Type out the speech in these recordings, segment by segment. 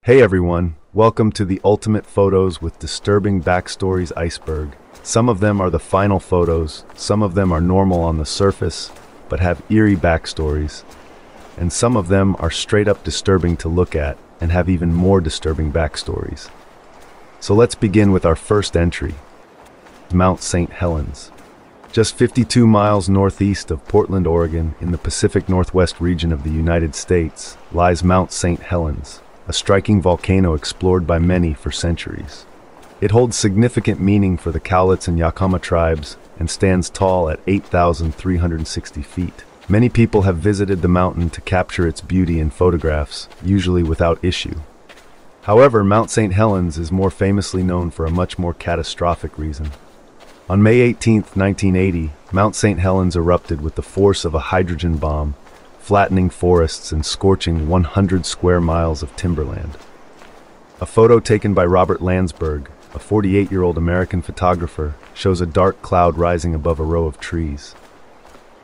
Hey everyone, welcome to the ultimate photos with disturbing backstories iceberg. Some of them are the final photos, some of them are normal on the surface, but have eerie backstories, and some of them are straight up disturbing to look at and have even more disturbing backstories. So let's begin with our first entry, Mount St. Helens. Just 52 miles northeast of Portland, Oregon, in the Pacific Northwest region of the United States, lies Mount St. Helens, a striking volcano explored by many for centuries. It holds significant meaning for the Cowlitz and Yakama tribes and stands tall at 8,360 feet. Many people have visited the mountain to capture its beauty in photographs, usually without issue. However, Mount St. Helens is more famously known for a much more catastrophic reason. On May 18, 1980, Mount St. Helens erupted with the force of a hydrogen bomb, flattening forests and scorching 100 square miles of timberland. A photo taken by Robert Landsberg, a 48-year-old American photographer, shows a dark cloud rising above a row of trees.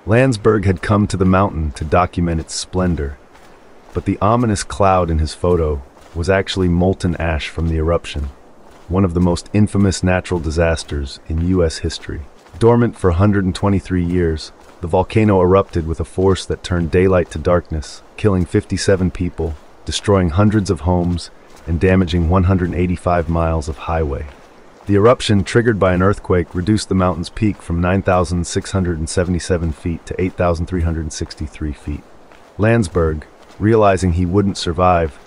Landsberg had come to the mountain to document its splendor, but the ominous cloud in his photo was actually molten ash from the eruption, one of the most infamous natural disasters in U.S. history. Dormant for 123 years, the volcano erupted with a force that turned daylight to darkness, killing 57 people, destroying hundreds of homes, and damaging 185 miles of highway. The eruption, triggered by an earthquake, reduced the mountain's peak from 9,677 feet to 8,363 feet. Landsberg, realizing he wouldn't survive,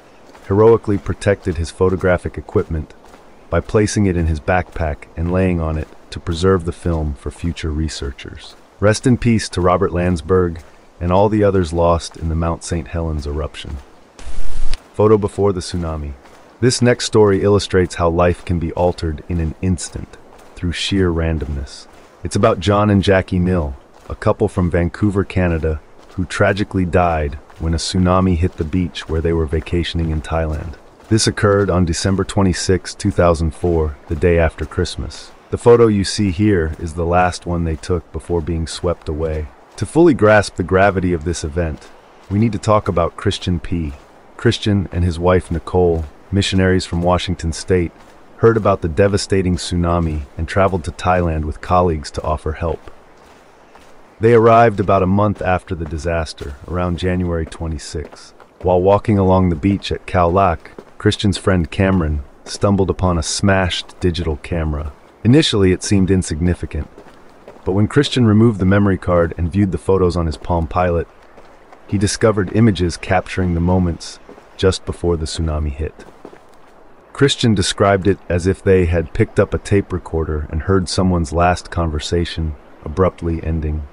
heroically protected his photographic equipment by placing it in his backpack and laying on it to preserve the film for future researchers. Rest in peace to Robert Landsberg and all the others lost in the Mount St. Helens eruption. Photo Before the Tsunami. This next story illustrates how life can be altered in an instant through sheer randomness. It's about John and Jackie Mill, a couple from Vancouver, Canada, who tragically died when a tsunami hit the beach where they were vacationing in Thailand. This occurred on December 26, 2004, the day after Christmas. The photo you see here is the last one they took before being swept away. To fully grasp the gravity of this event, we need to talk about Christian P. Christian and his wife Nicole, missionaries from Washington State, heard about the devastating tsunami and traveled to Thailand with colleagues to offer help. They arrived about a month after the disaster, around January 26. While walking along the beach at Khao Lak, Christian's friend Cameron stumbled upon a smashed digital camera. Initially, it seemed insignificant, but when Christian removed the memory card and viewed the photos on his Palm Pilot, he discovered images capturing the moments just before the tsunami hit. Christian described it as if they had picked up a tape recorder and heard someone's last conversation abruptly ending.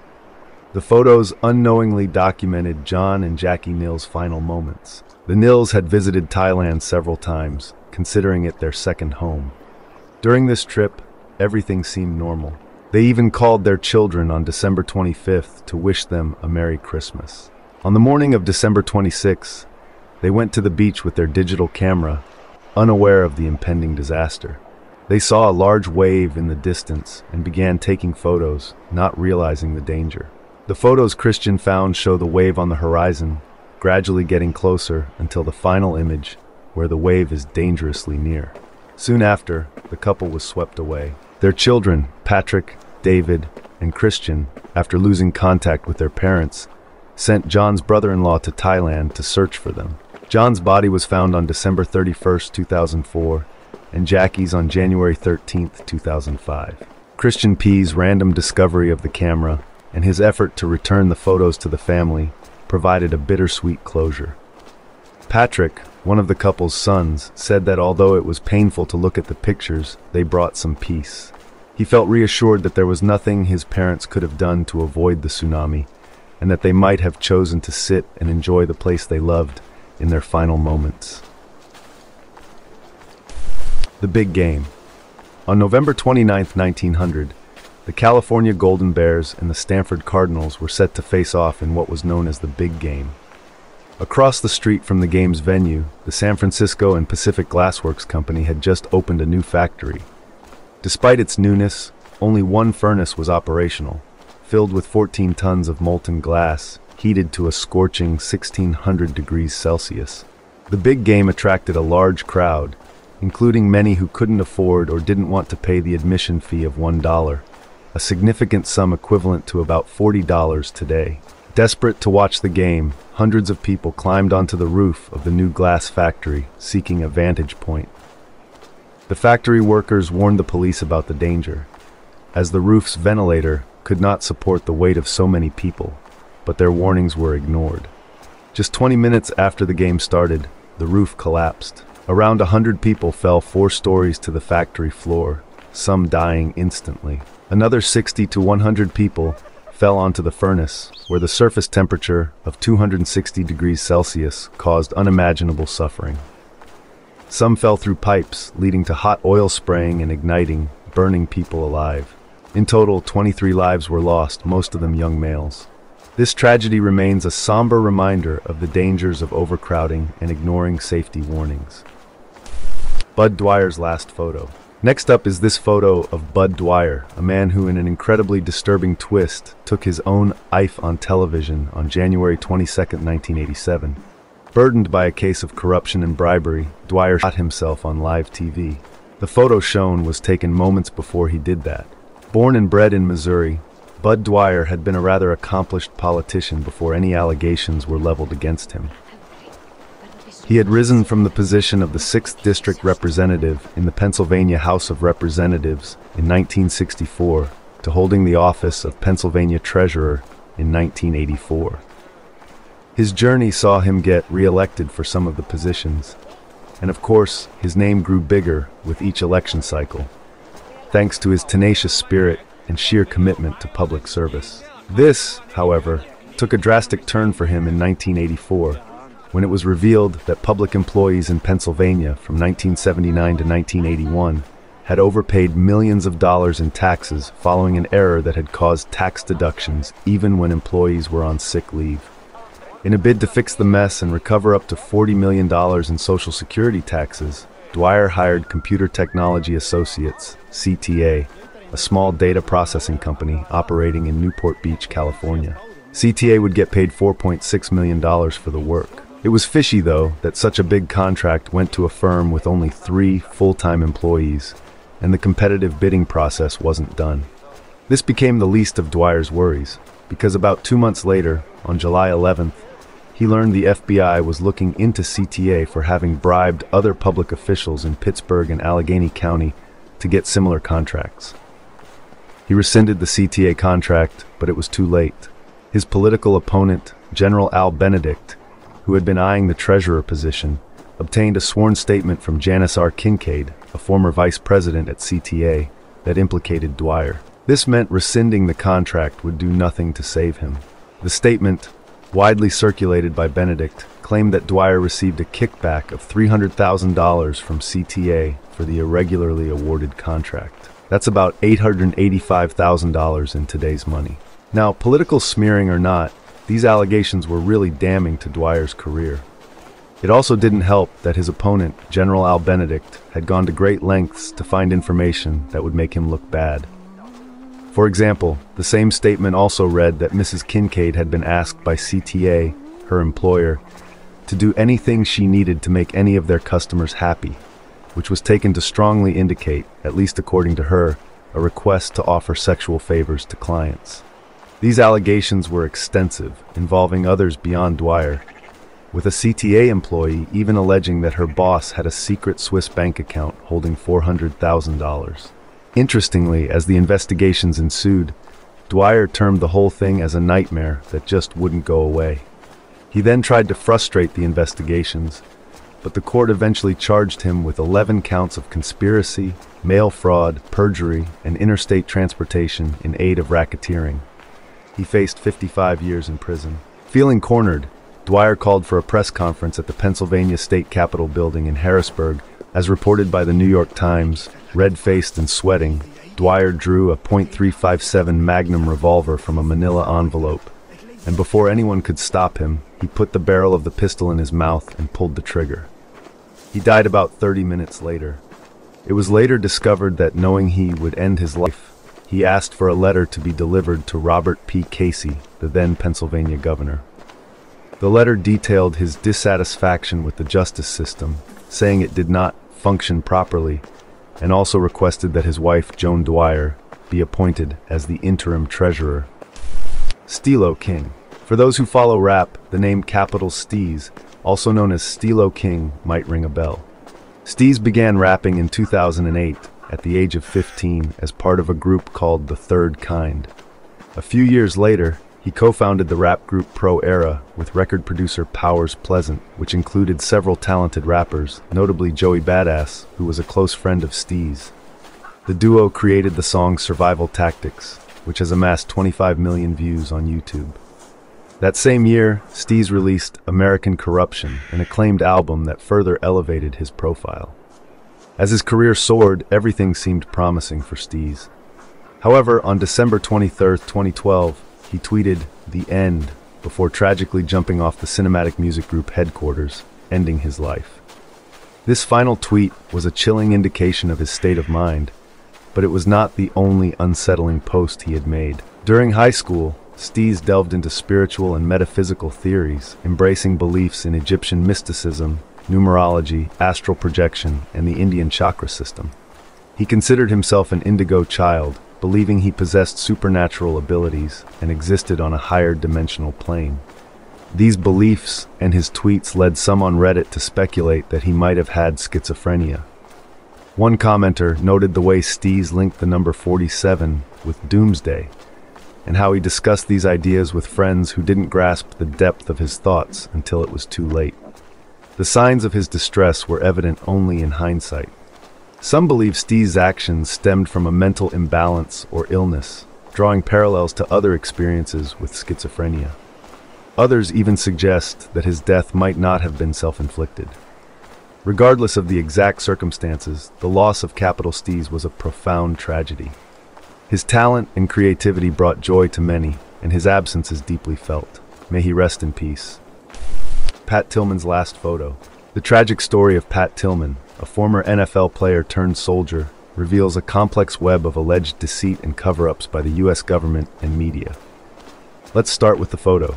The photos unknowingly documented John and Jackie Mill's final moments. The Nils had visited Thailand several times, considering it their second home. During this trip, everything seemed normal. They even called their children on December 25th to wish them a Merry Christmas. On the morning of December 26th, they went to the beach with their digital camera, unaware of the impending disaster. They saw a large wave in the distance and began taking photos, not realizing the danger. The photos Christian found show the wave on the horizon, gradually getting closer until the final image, where the wave is dangerously near. Soon after, the couple was swept away. Their children, Patrick, David, and Christian, after losing contact with their parents, sent John's brother-in-law to Thailand to search for them. John's body was found on December 31, 2004, and Jackie's on January 13, 2005. Christian P's random discovery of the camera and his effort to return the photos to the family provided a bittersweet closure. Patrick, one of the couple's sons, said that although it was painful to look at the pictures, they brought some peace. He felt reassured that there was nothing his parents could have done to avoid the tsunami, and that they might have chosen to sit and enjoy the place they loved in their final moments. The Big Game. On November 29, 1900, the California Golden Bears and the Stanford Cardinals were set to face off in what was known as the Big Game. Across the street from the game's venue, the San Francisco and Pacific Glassworks Company had just opened a new factory. Despite its newness, only one furnace was operational, filled with 14 tons of molten glass, heated to a scorching 1600 degrees Celsius. The big game attracted a large crowd, including many who couldn't afford or didn't want to pay the admission fee of $1, a significant sum equivalent to about $40 today. Desperate to watch the game, hundreds of people climbed onto the roof of the new glass factory, seeking a vantage point. The factory workers warned the police about the danger, as the roof's ventilator could not support the weight of so many people, but their warnings were ignored. Just 20 minutes after the game started, the roof collapsed. Around 100 people fell 4 stories to the factory floor, some dying instantly. Another 60 to 100 people fell onto the furnace, where the surface temperature of 260 degrees Celsius caused unimaginable suffering. Some fell through pipes, leading to hot oil spraying and igniting, burning people alive. In total, 23 lives were lost, most of them young males. This tragedy remains a somber reminder of the dangers of overcrowding and ignoring safety warnings. Budd Dwyer's last photo. Next up is this photo of Budd Dwyer, a man who, in an incredibly disturbing twist, took his own life on television on January 22, 1987. Burdened by a case of corruption and bribery, Dwyer shot himself on live TV. The photo shown was taken moments before he did that. Born and bred in Missouri, Budd Dwyer had been a rather accomplished politician before any allegations were leveled against him. He had risen from the position of the 6th District Representative in the Pennsylvania House of Representatives in 1964 to holding the office of Pennsylvania Treasurer in 1984. His journey saw him get re-elected for some of the positions, and of course, his name grew bigger with each election cycle, thanks to his tenacious spirit and sheer commitment to public service. This, however, took a drastic turn for him in 1984, when it was revealed that public employees in Pennsylvania from 1979 to 1981 had overpaid millions of dollars in taxes following an error that had caused tax deductions even when employees were on sick leave. In a bid to fix the mess and recover up to $40 million in Social Security taxes, Dwyer hired Computer Technology Associates, CTA, a small data processing company operating in Newport Beach, California. CTA would get paid $4.6 million for the work. It was fishy, though, that such a big contract went to a firm with only 3 full-time employees, and the competitive bidding process wasn't done. This became the least of Dwyer's worries, because about 2 months later, on July 11th, he learned the FBI was looking into CTA for having bribed other public officials in Pittsburgh and Allegheny County to get similar contracts. He rescinded the CTA contract, but it was too late. His political opponent, General Al Benedict, who had been eyeing the treasurer position, obtained a sworn statement from Janice R. Kincaid, a former vice president at CTA, that implicated Dwyer. This meant rescinding the contract would do nothing to save him. The statement, widely circulated by Benedict, claimed that Dwyer received a kickback of $300,000 from CTA for the irregularly awarded contract. That's about $885,000 in today's money. Now, political smearing or not, these allegations were really damning to Dwyer's career. It also didn't help that his opponent, General Al Benedict, had gone to great lengths to find information that would make him look bad. For example, the same statement also read that Mrs. Kincaid had been asked by CTA, her employer, to do anything she needed to make any of their customers happy, which was taken to strongly indicate, at least according to her, a request to offer sexual favors to clients. These allegations were extensive, involving others beyond Dwyer, with a CTA employee even alleging that her boss had a secret Swiss bank account holding $400,000. Interestingly, as the investigations ensued, Dwyer termed the whole thing as a nightmare that just wouldn't go away. He then tried to frustrate the investigations, but the court eventually charged him with 11 counts of conspiracy, mail fraud, perjury, and interstate transportation in aid of racketeering. He faced 55 years in prison. Feeling cornered, Dwyer called for a press conference at the Pennsylvania State Capitol building in Harrisburg. As reported by the New York Times, red-faced and sweating, Dwyer drew a .357 Magnum revolver from a manila envelope, and before anyone could stop him, he put the barrel of the pistol in his mouth and pulled the trigger. He died about 30 minutes later. It was later discovered that, knowing he would end his life, he asked for a letter to be delivered to Robert P. Casey, the then Pennsylvania governor. The letter detailed his dissatisfaction with the justice system, saying it did not function properly, and also requested that his wife, Joan Dwyer, be appointed as the interim treasurer. Steelo King. For those who follow rap, the name capital Steez, also known as Steelo King, might ring a bell. Steez began rapping in 2008 at the age of 15 as part of a group called The Third Kind. A few years later, he co-founded the rap group Pro Era with record producer Powers Pleasant, which included several talented rappers, notably Joey Badass, who was a close friend of Steez. The duo created the song Survival Tactics, which has amassed 25 million views on YouTube. That same year, Steez released American Corruption, an acclaimed album that further elevated his profile. As his career soared, everything seemed promising for Steez. However, on December 23, 2012, he tweeted, "The end," before tragically jumping off the cinematic music group headquarters, ending his life. This final tweet was a chilling indication of his state of mind, but it was not the only unsettling post he had made. During high school, Steez delved into spiritual and metaphysical theories, embracing beliefs in Egyptian mysticism, numerology, astral projection, and the Indian chakra system. He considered himself an indigo child, believing he possessed supernatural abilities and existed on a higher dimensional plane. These beliefs and his tweets led some on Reddit to speculate that he might have had schizophrenia. One commenter noted the way Steez linked the number 47 with doomsday, and how he discussed these ideas with friends who didn't grasp the depth of his thoughts until it was too late. The signs of his distress were evident only in hindsight. Some believe Steez's actions stemmed from a mental imbalance or illness, drawing parallels to other experiences with schizophrenia. Others even suggest that his death might not have been self-inflicted. Regardless of the exact circumstances, the loss of Capital Steez was a profound tragedy. His talent and creativity brought joy to many, and his absence is deeply felt. May he rest in peace. Pat Tillman's last photo. The tragic story of Pat Tillman, a former NFL player turned soldier, reveals a complex web of alleged deceit and cover-ups by the U.S. government and media. Let's start with the photo.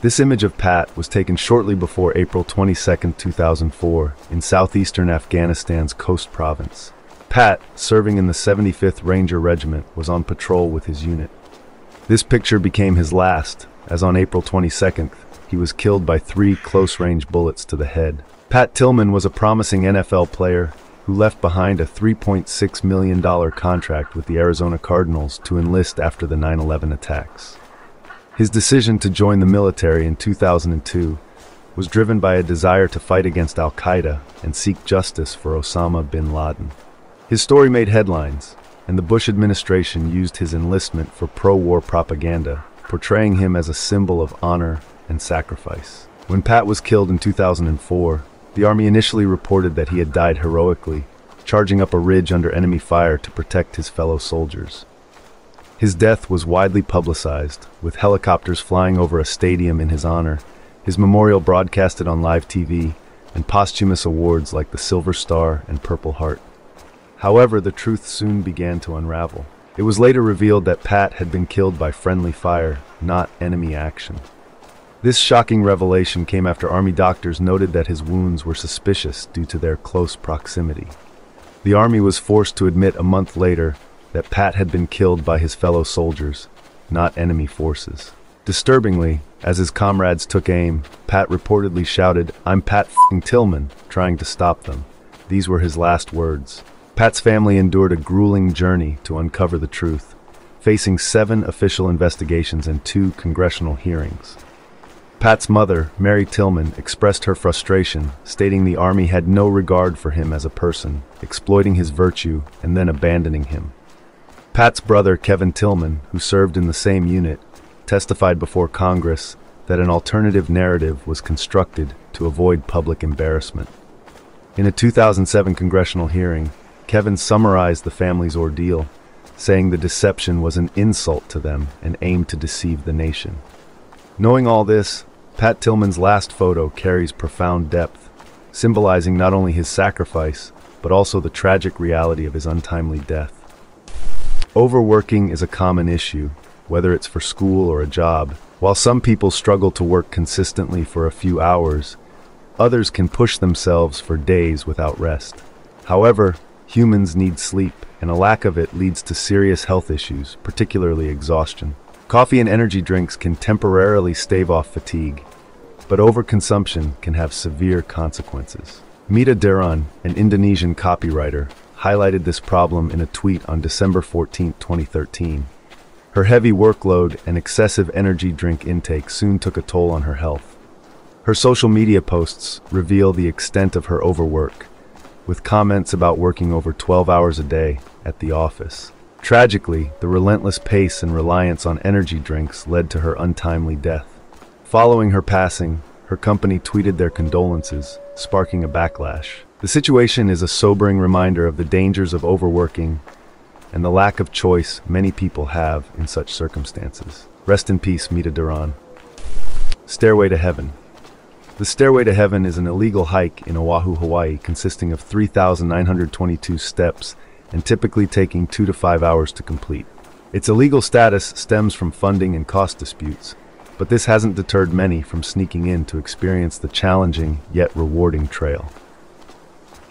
This image of Pat was taken shortly before April 22, 2004, in southeastern Afghanistan's Khost province. Pat, serving in the 75th Ranger Regiment, was on patrol with his unit. This picture became his last, as on April 22nd, he was killed by 3 close-range bullets to the head. Pat Tillman was a promising NFL player who left behind a $3.6 million contract with the Arizona Cardinals to enlist after the 9/11 attacks. His decision to join the military in 2002 was driven by a desire to fight against Al-Qaeda and seek justice for Osama bin Laden. His story made headlines, and the Bush administration used his enlistment for pro-war propaganda, portraying him as a symbol of honor and sacrifice. When Pat was killed in 2004, the Army initially reported that he had died heroically, charging up a ridge under enemy fire to protect his fellow soldiers. His death was widely publicized, with helicopters flying over a stadium in his honor, his memorial broadcasted on live TV, and posthumous awards like the Silver Star and Purple Heart. However, the truth soon began to unravel. It was later revealed that Pat had been killed by friendly fire, not enemy action. This shocking revelation came after Army doctors noted that his wounds were suspicious due to their close proximity. The Army was forced to admit a month later that Pat had been killed by his fellow soldiers, not enemy forces. Disturbingly, as his comrades took aim, Pat reportedly shouted, "I'm Pat f***ing Tillman," trying to stop them. These were his last words. Pat's family endured a grueling journey to uncover the truth, facing 7 official investigations and 2 congressional hearings. Pat's mother, Mary Tillman, expressed her frustration, stating the Army had no regard for him as a person, exploiting his virtue and then abandoning him. Pat's brother, Kevin Tillman, who served in the same unit, testified before Congress that an alternative narrative was constructed to avoid public embarrassment. In a 2007 congressional hearing, Kevin summarized the family's ordeal, saying the deception was an insult to them and aimed to deceive the nation. Knowing all this, Pat Tillman's last photo carries profound depth, symbolizing not only his sacrifice, but also the tragic reality of his untimely death. Overworking is a common issue, whether it's for school or a job. While some people struggle to work consistently for a few hours, others can push themselves for days without rest. However, humans need sleep, and a lack of it leads to serious health issues, particularly exhaustion. Coffee and energy drinks can temporarily stave off fatigue, but overconsumption can have severe consequences. Mita Diran, an Indonesian copywriter, highlighted this problem in a tweet on December 14, 2013. Her heavy workload and excessive energy drink intake soon took a toll on her health. Her social media posts reveal the extent of her overwork, with comments about working over 12 hours a day at the office. Tragically, the relentless pace and reliance on energy drinks led to her untimely death. Following her passing, her company tweeted their condolences, sparking a backlash. The situation is a sobering reminder of the dangers of overworking and the lack of choice many people have in such circumstances. Rest in peace, Mita Diran. Stairway to Heaven. The Stairway to Heaven is an illegal hike in Oahu, Hawaii, consisting of 3,922 steps and typically taking 2 to 5 hours to complete. Its illegal status stems from funding and cost disputes, but this hasn't deterred many from sneaking in to experience the challenging yet rewarding trail.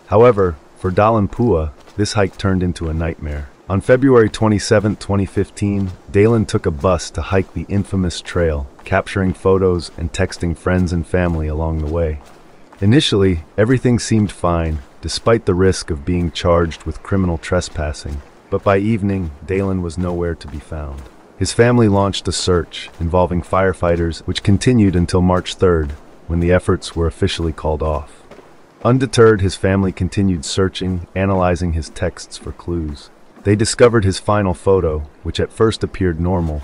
However, for Dalan Pua, this hike turned into a nightmare. On February 27, 2015, Dalan took a bus to hike the infamous trail, capturing photos and texting friends and family along the way. Initially, everything seemed fine, despite the risk of being charged with criminal trespassing, but by evening, Dalan was nowhere to be found. His family launched a search involving firefighters, which continued until March 3rd, when the efforts were officially called off. Undeterred, his family continued searching, analyzing his texts for clues. They discovered his final photo, which at first appeared normal.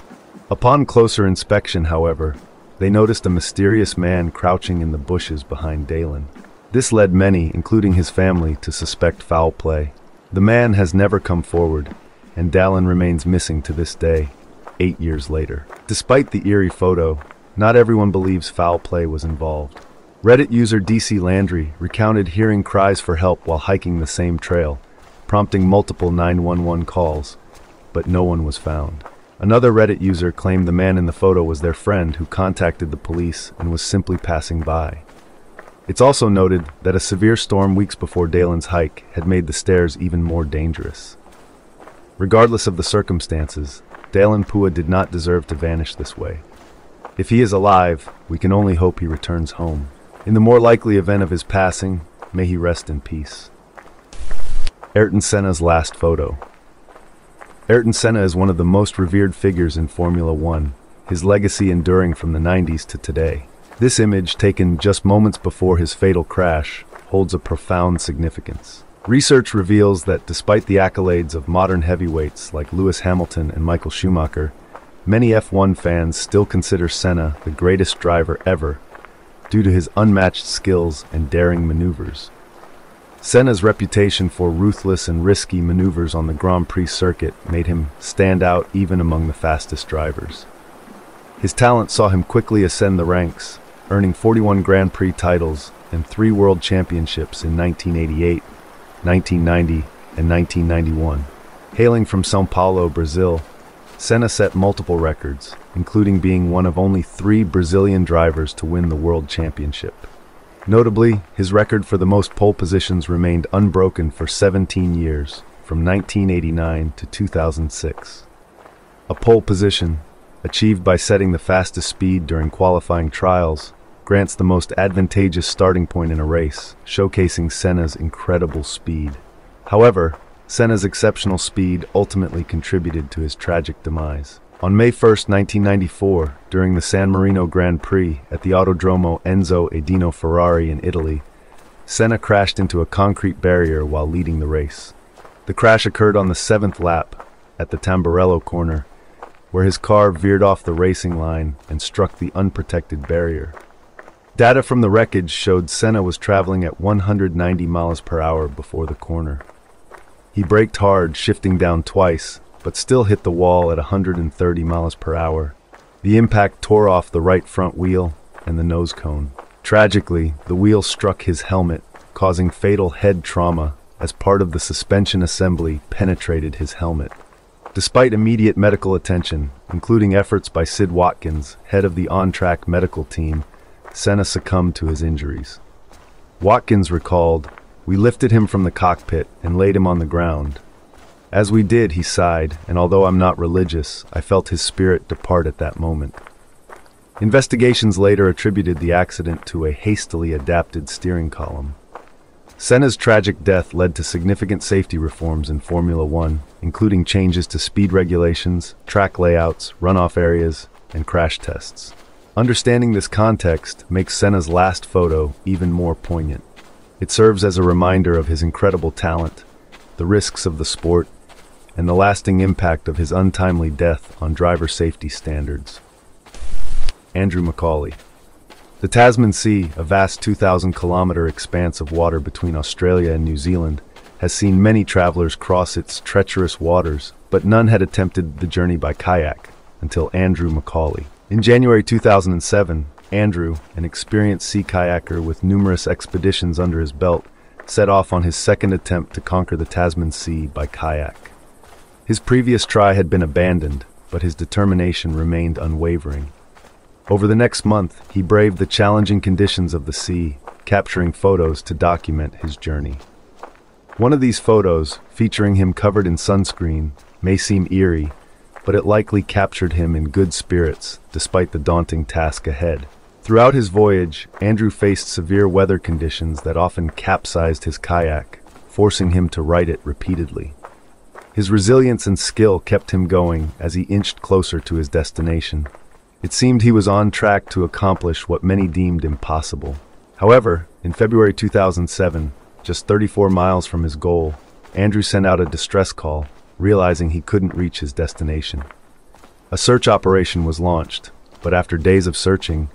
Upon closer inspection, however, they noticed a mysterious man crouching in the bushes behind Dalan. This led many, including his family, to suspect foul play. The man has never come forward, and Dalan remains missing to this day, 8 years later. Despite the eerie photo, not everyone believes foul play was involved. Reddit user DC Landry recounted hearing cries for help while hiking the same trail, prompting multiple 911 calls, but no one was found. Another Reddit user claimed the man in the photo was their friend who contacted the police and was simply passing by. It's also noted that a severe storm weeks before Dalan's hike had made the stairs even more dangerous. Regardless of the circumstances, Dalan Pua did not deserve to vanish this way. If he is alive, we can only hope he returns home. In the more likely event of his passing, may he rest in peace. Ayrton Senna's last photo. Ayrton Senna is one of the most revered figures in Formula One, his legacy enduring from the 90s to today. This image, taken just moments before his fatal crash, holds a profound significance. Research reveals that despite the accolades of modern heavyweights like Lewis Hamilton and Michael Schumacher, many F1 fans still consider Senna the greatest driver ever due to his unmatched skills and daring maneuvers. Senna's reputation for ruthless and risky maneuvers on the Grand Prix circuit made him stand out even among the fastest drivers. His talent saw him quickly ascend the ranks, earning 41 Grand Prix titles and 3 World Championships in 1988, 1990, and 1991. Hailing from São Paulo, Brazil, Senna set multiple records, including being one of only 3 Brazilian drivers to win the World Championship. Notably, his record for the most pole positions remained unbroken for 17 years, from 1989 to 2006. A pole position, achieved by setting the fastest speed during qualifying trials, grants the most advantageous starting point in a race, showcasing Senna's incredible speed. However, Senna's exceptional speed ultimately contributed to his tragic demise. On May 1, 1994, during the San Marino Grand Prix at the Autodromo Enzo Edino Ferrari in Italy, Senna crashed into a concrete barrier while leading the race. The crash occurred on the 7th lap at the Tamburello corner, where his car veered off the racing line and struck the unprotected barrier. Data from the wreckage showed Senna was traveling at 190 miles per hour before the corner. He braked hard, shifting down twice, but still hit the wall at 130 miles per hour. The impact tore off the right front wheel and the nose cone. Tragically, the wheel struck his helmet, causing fatal head trauma as part of the suspension assembly penetrated his helmet. Despite immediate medical attention, including efforts by Sid Watkins, head of the on-track medical team, Senna succumbed to his injuries. Watkins recalled, "We lifted him from the cockpit and laid him on the ground. As we did, he sighed, and although I'm not religious, I felt his spirit depart at that moment." Investigations later attributed the accident to a hastily adapted steering column. Senna's tragic death led to significant safety reforms in Formula One, including changes to speed regulations, track layouts, runoff areas, and crash tests. Understanding this context makes Senna's last photo even more poignant. It serves as a reminder of his incredible talent, the risks of the sport, and the lasting impact of his untimely death on driver safety standards. Andrew McAuley. The Tasman Sea, a vast 2,000-kilometer expanse of water between Australia and New Zealand, has seen many travelers cross its treacherous waters, but none had attempted the journey by kayak until Andrew McAuley. In January 2007, Andrew, an experienced sea kayaker with numerous expeditions under his belt, set off on his second attempt to conquer the Tasman Sea by kayak. His previous try had been abandoned, but his determination remained unwavering. Over the next month, he braved the challenging conditions of the sea, capturing photos to document his journey. One of these photos, featuring him covered in sunscreen, may seem eerie, but it likely captured him in good spirits, despite the daunting task ahead. Throughout his voyage, Andrew faced severe weather conditions that often capsized his kayak, forcing him to right it repeatedly. His resilience and skill kept him going as he inched closer to his destination. It seemed he was on track to accomplish what many deemed impossible. However, in February 2007, just 34 miles from his goal, Andrew sent out a distress call, realizing he couldn't reach his destination. A search operation was launched, but after days of searching,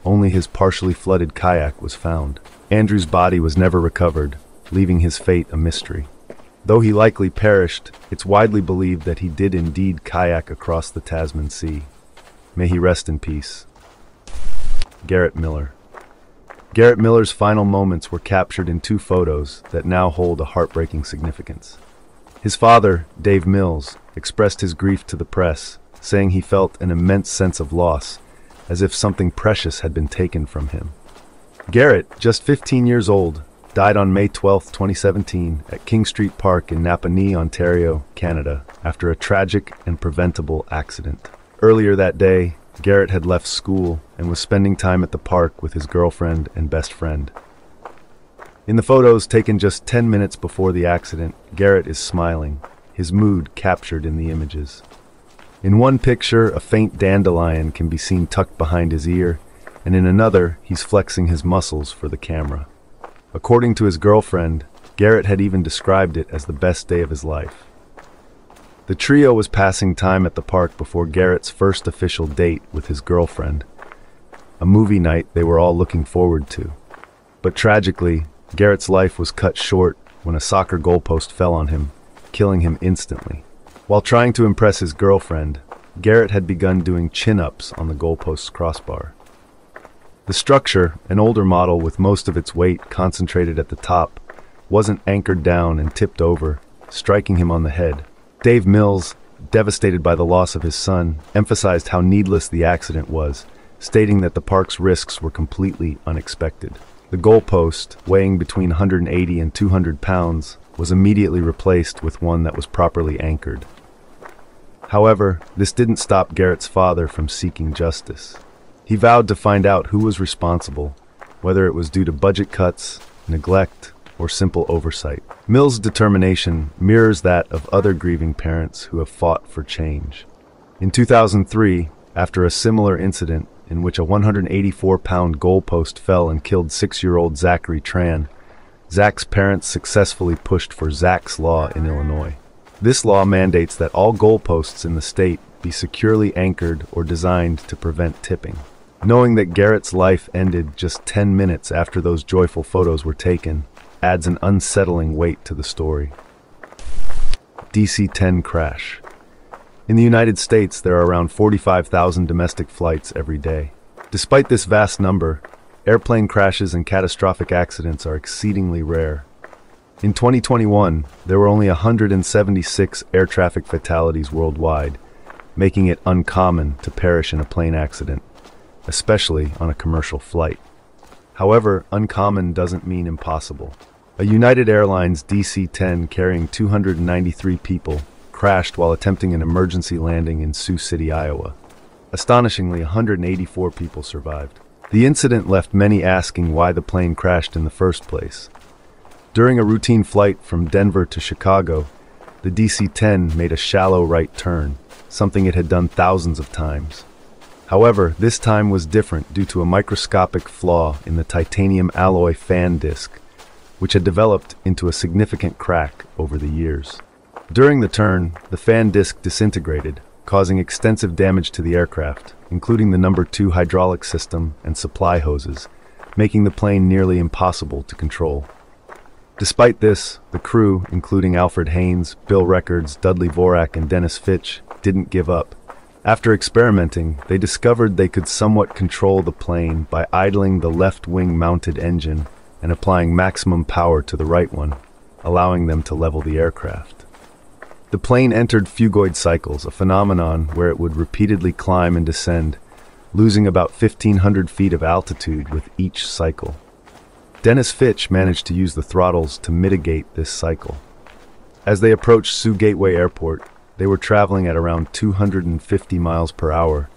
only his partially flooded kayak was found. Andrew's body was never recovered, leaving his fate a mystery. Though he likely perished, it's widely believed that he did indeed kayak across the Tasman Sea. May he rest in peace. Garrett Miller. Garrett Miller's final moments were captured in two photos that now hold a heartbreaking significance. His father, Dave Mills, expressed his grief to the press, saying he felt an immense sense of loss, as if something precious had been taken from him. Garrett, just 15 years old, died on May 12, 2017, at King Street Park in Napanee, Ontario, Canada, after a tragic and preventable accident. Earlier that day, Garrett had left school and was spending time at the park with his girlfriend and best friend. In the photos taken just 10 minutes before the accident, Garrett is smiling, his mood captured in the images. In one picture, a faint dandelion can be seen tucked behind his ear, and in another, he's flexing his muscles for the camera. According to his girlfriend, Garrett had even described it as the best day of his life. The trio was passing time at the park before Garrett's first official date with his girlfriend, a movie night they were all looking forward to. But tragically, Garrett's life was cut short when a soccer goalpost fell on him, killing him instantly. While trying to impress his girlfriend, Garrett had begun doing chin-ups on the goalpost's crossbar. The structure, an older model with most of its weight concentrated at the top, wasn't anchored down and tipped over, striking him on the head. Dave Mills, devastated by the loss of his son, emphasized how needless the accident was, stating that the park's risks were completely unexpected. The goalpost, weighing between 180 and 200 pounds, was immediately replaced with one that was properly anchored. However, this didn't stop Garrett's father from seeking justice. He vowed to find out who was responsible, whether it was due to budget cuts, neglect, or simple oversight. Mills' determination mirrors that of other grieving parents who have fought for change. In 2003, after a similar incident in which a 184-pound goalpost fell and killed 6-year-old Zachary Tran, Zach's parents successfully pushed for Zach's Law in Illinois. This law mandates that all goalposts in the state be securely anchored or designed to prevent tipping. Knowing that Garrett's life ended just 10 minutes after those joyful photos were taken adds an unsettling weight to the story. DC-10 crash. In the United States, there are around 45,000 domestic flights every day. Despite this vast number, airplane crashes and catastrophic accidents are exceedingly rare. In 2021, there were only 176 air traffic fatalities worldwide, making it uncommon to perish in a plane accident, especially on a commercial flight. However, uncommon doesn't mean impossible. A United Airlines DC-10 carrying 293 people crashed while attempting an emergency landing in Sioux City, Iowa. Astonishingly, 184 people survived. The incident left many asking why the plane crashed in the first place. During a routine flight from Denver to Chicago, the DC-10 made a shallow right turn, something it had done thousands of times. However, this time was different due to a microscopic flaw in the titanium alloy fan disc, which had developed into a significant crack over the years. During the turn, the fan disc disintegrated, causing extensive damage to the aircraft, including the No. 2 hydraulic system and supply hoses, making the plane nearly impossible to control. Despite this, the crew, including Alfred Haynes, Bill Records, Dudley Vorak, and Dennis Fitch, didn't give up. After experimenting, they discovered they could somewhat control the plane by idling the left wing mounted engine and applying maximum power to the right one, allowing them to level the aircraft. The plane entered phugoid cycles, a phenomenon where it would repeatedly climb and descend, losing about 1,500 feet of altitude with each cycle. Dennis Fitch managed to use the throttles to mitigate this cycle. As they approached Sioux Gateway Airport, they were traveling at around 250 miles per hour,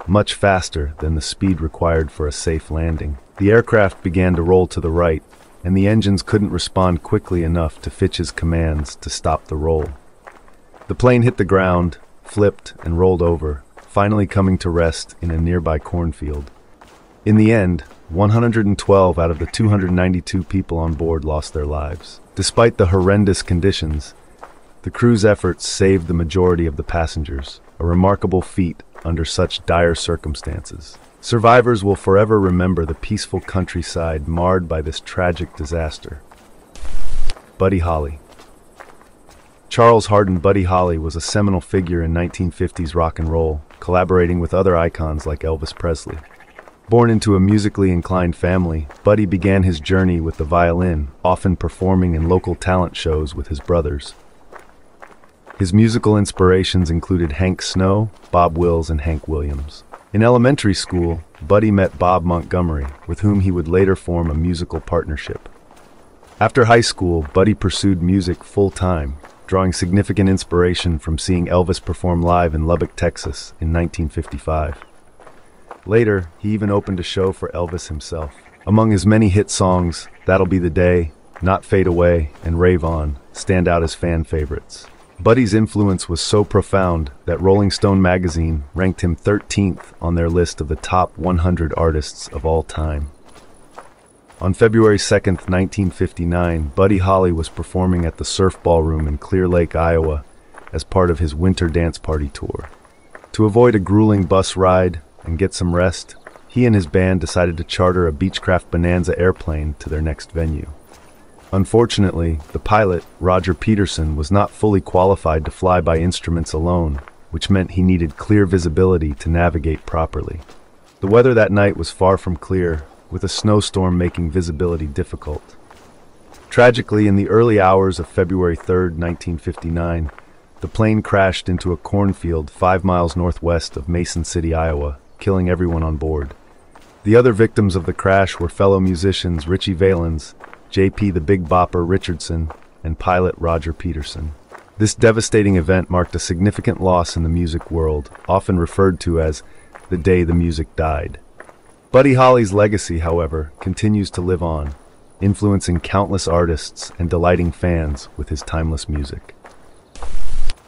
much faster than the speed required for a safe landing. The aircraft began to roll to the right, and the engines couldn't respond quickly enough to Fitch's commands to stop the roll. The plane hit the ground, flipped, and rolled over, finally coming to rest in a nearby cornfield. In the end, 112 out of the 292 people on board lost their lives. Despite the horrendous conditions, the crew's efforts saved the majority of the passengers, a remarkable feat under such dire circumstances. Survivors will forever remember the peaceful countryside marred by this tragic disaster. Buddy Holly. Charles Hardin Buddy Holly was a seminal figure in 1950s rock and roll, collaborating with other icons like Elvis Presley. Born into a musically inclined family, Buddy began his journey with the violin, often performing in local talent shows with his brothers. His musical inspirations included Hank Snow, Bob Wills, and Hank Williams. In elementary school, Buddy met Bob Montgomery, with whom he would later form a musical partnership. After high school, Buddy pursued music full-time, drawing significant inspiration from seeing Elvis perform live in Lubbock, Texas in 1955. Later, he even opened a show for Elvis himself. Among his many hit songs, That'll Be the Day, Not Fade Away, and Rave On stand out as fan favorites. Buddy's influence was so profound that Rolling Stone magazine ranked him 13th on their list of the top 100 artists of all time. On February 2, 1959, Buddy Holly was performing at the Surf Ballroom in Clear Lake, Iowa, as part of his winter dance party tour. To avoid a grueling bus ride and get some rest, he and his band decided to charter a Beechcraft Bonanza airplane to their next venue. Unfortunately, the pilot, Roger Peterson, was not fully qualified to fly by instruments alone, which meant he needed clear visibility to navigate properly. The weather that night was far from clear, with a snowstorm making visibility difficult. Tragically, in the early hours of February 3, 1959, the plane crashed into a cornfield 5 miles northwest of Mason City, Iowa, killing everyone on board. The other victims of the crash were fellow musicians Richie Valens, J.P. the Big Bopper Richardson, and pilot Roger Peterson. This devastating event marked a significant loss in the music world, often referred to as the day the music died. Buddy Holly's legacy, however, continues to live on, influencing countless artists and delighting fans with his timeless music.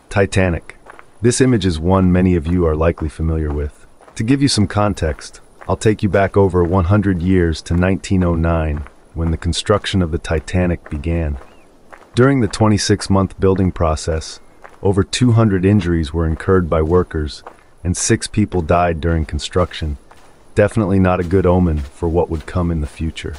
Titanic. This image is one many of you are likely familiar with. To give you some context, I'll take you back over 100 years to 1909, when the construction of the Titanic began. During the 26-month building process, over 200 injuries were incurred by workers, and 6 people died during construction. Definitely not a good omen for what would come in the future.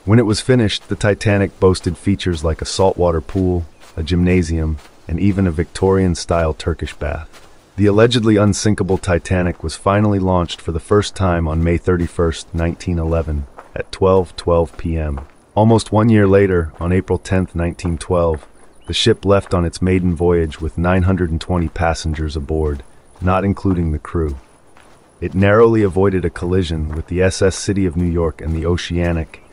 When it was finished, the Titanic boasted features like a saltwater pool, a gymnasium, and even a Victorian-style Turkish bath. The allegedly unsinkable Titanic was finally launched for the first time on May 31, 1911, at 12:12 p.m. Almost 1 year later, on April 10, 1912, the ship left on its maiden voyage with 920 passengers aboard, not including the crew. It narrowly avoided a collision with the SS City of New York and the Oceanic,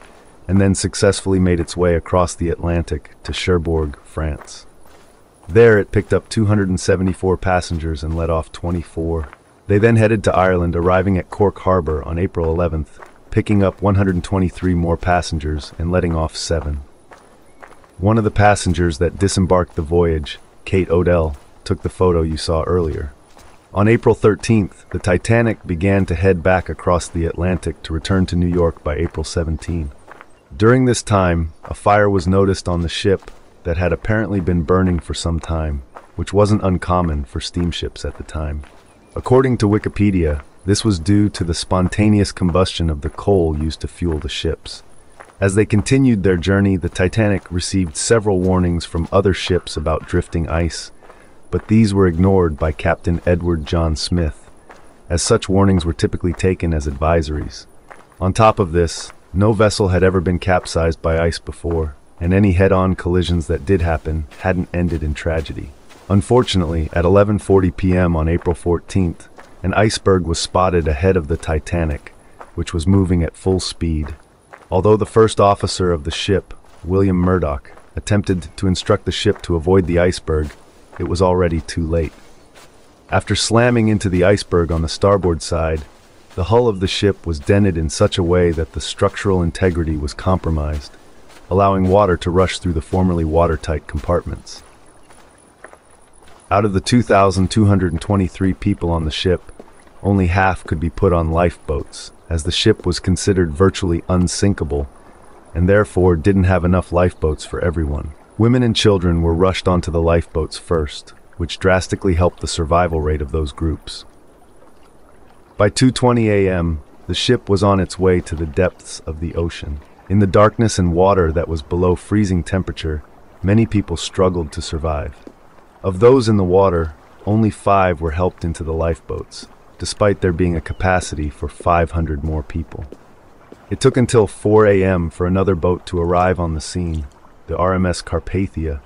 and then successfully made its way across the Atlantic to Cherbourg, France. There it picked up 274 passengers and let off 24. They then headed to Ireland, arriving at Cork Harbour on April 11th, picking up 123 more passengers and letting off 7. One of the passengers that disembarked the voyage, Kate Odell, took the photo you saw earlier. On April 13th, the Titanic began to head back across the Atlantic to return to New York by April 17. During this time, a fire was noticed on the ship that had apparently been burning for some time, which wasn't uncommon for steamships at the time. According to Wikipedia, this was due to the spontaneous combustion of the coal used to fuel the ships. As they continued their journey, the Titanic received several warnings from other ships about drifting ice, but these were ignored by Captain Edward John Smith, as such warnings were typically taken as advisories. On top of this, no vessel had ever been capsized by ice before, and any head-on collisions that did happen hadn't ended in tragedy. Unfortunately, at 11:40 p.m. on April 14th, an iceberg was spotted ahead of the Titanic, which was moving at full speed. Although the first officer of the ship, William Murdoch, attempted to instruct the ship to avoid the iceberg, it was already too late. After slamming into the iceberg on the starboard side, the hull of the ship was dented in such a way that the structural integrity was compromised, allowing water to rush through the formerly watertight compartments. Out of the 2,223 people on the ship, only half could be put on lifeboats, as the ship was considered virtually unsinkable, and therefore didn't have enough lifeboats for everyone. Women and children were rushed onto the lifeboats first, which drastically helped the survival rate of those groups. By 2:20 a.m., the ship was on its way to the depths of the ocean. In the darkness and water that was below freezing temperature, many people struggled to survive. Of those in the water, only 5 were helped into the lifeboats, despite there being a capacity for 500 more people. It took until 4 a.m. for another boat to arrive on the scene, the RMS Carpathia.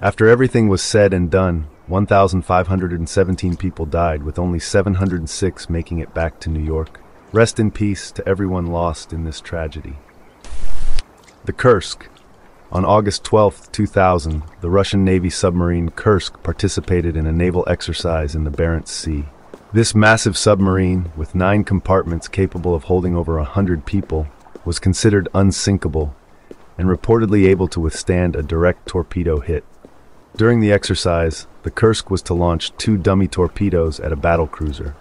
After everything was said and done, 1,517 people died, with only 706 making it back to New York. Rest in peace to everyone lost in this tragedy. The Kursk. On August 12, 2000, the Russian Navy submarine Kursk participated in a naval exercise in the Barents Sea. This massive submarine, with 9 compartments capable of holding over 100 people, was considered unsinkable and reportedly able to withstand a direct torpedo hit. During the exercise, the Kursk was to launch 2 dummy torpedoes at a battlecruiser.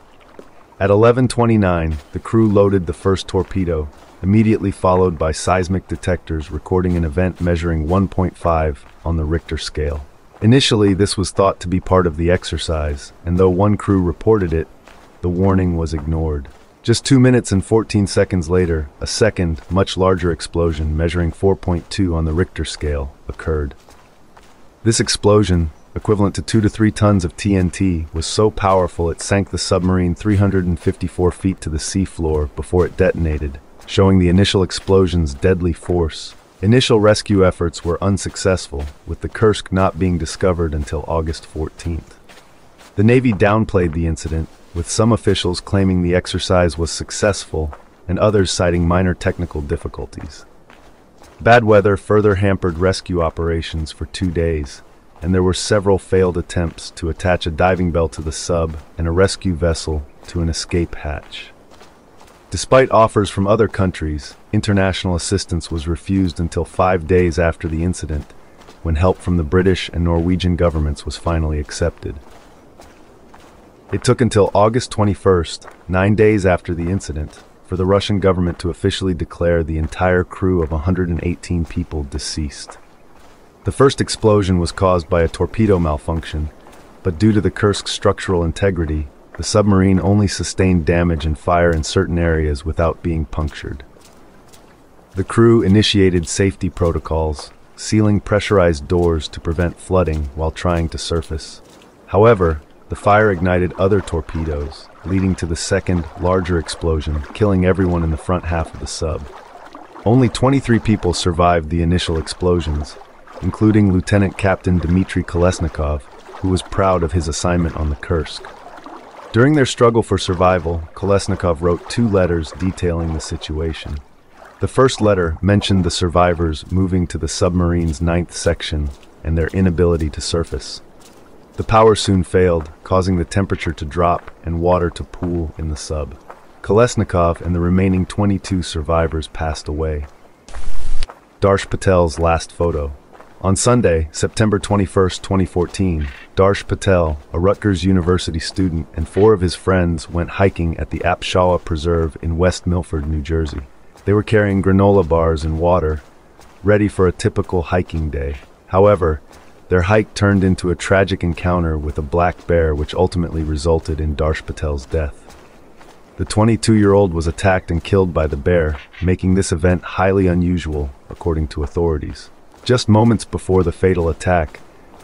At 11:29, the crew loaded the first torpedo, immediately followed by seismic detectors recording an event measuring 1.5 on the Richter scale. Initially, this was thought to be part of the exercise, and though one crew reported it, the warning was ignored. Just 2 minutes and 14 seconds later, a second, much larger explosion measuring 4.2 on the Richter scale occurred. This explosion, equivalent to 2 to 3 tons of TNT, was so powerful it sank the submarine 354 feet to the seafloor before it detonated, showing the initial explosion's deadly force. Initial rescue efforts were unsuccessful, with the Kursk not being discovered until August 14th. The Navy downplayed the incident, with some officials claiming the exercise was successful and others citing minor technical difficulties. Bad weather further hampered rescue operations for 2 days, and there were several failed attempts to attach a diving bell to the sub and a rescue vessel to an escape hatch. Despite offers from other countries, international assistance was refused until 5 days after the incident, when help from the British and Norwegian governments was finally accepted. It took until August 21st, 9 days after the incident, for the Russian government to officially declare the entire crew of 118 people deceased. The first explosion was caused by a torpedo malfunction, but due to the Kursk's structural integrity, the submarine only sustained damage and fire in certain areas without being punctured. The crew initiated safety protocols, sealing pressurized doors to prevent flooding while trying to surface. However, the fire ignited other torpedoes, leading to the second, larger explosion, killing everyone in the front half of the sub. Only 23 people survived the initial explosions, including Lieutenant Captain Dmitry Kolesnikov, who was proud of his assignment on the Kursk. During their struggle for survival, Kolesnikov wrote 2 letters detailing the situation. The first letter mentioned the survivors moving to the submarine's 9th section and their inability to surface. The power soon failed, causing the temperature to drop and water to pool in the sub. Kolesnikov and the remaining 22 survivors passed away. Darsh Patel's last photo. On Sunday, September 21, 2014, Darsh Patel, a Rutgers University student, and 4 of his friends went hiking at the Apshawa Preserve in West Milford, New Jersey. They were carrying granola bars and water, ready for a typical hiking day. However, their hike turned into a tragic encounter with a black bear, which ultimately resulted in Darsh Patel's death. The 22-year-old was attacked and killed by the bear, making this event highly unusual, according to authorities. Just moments before the fatal attack,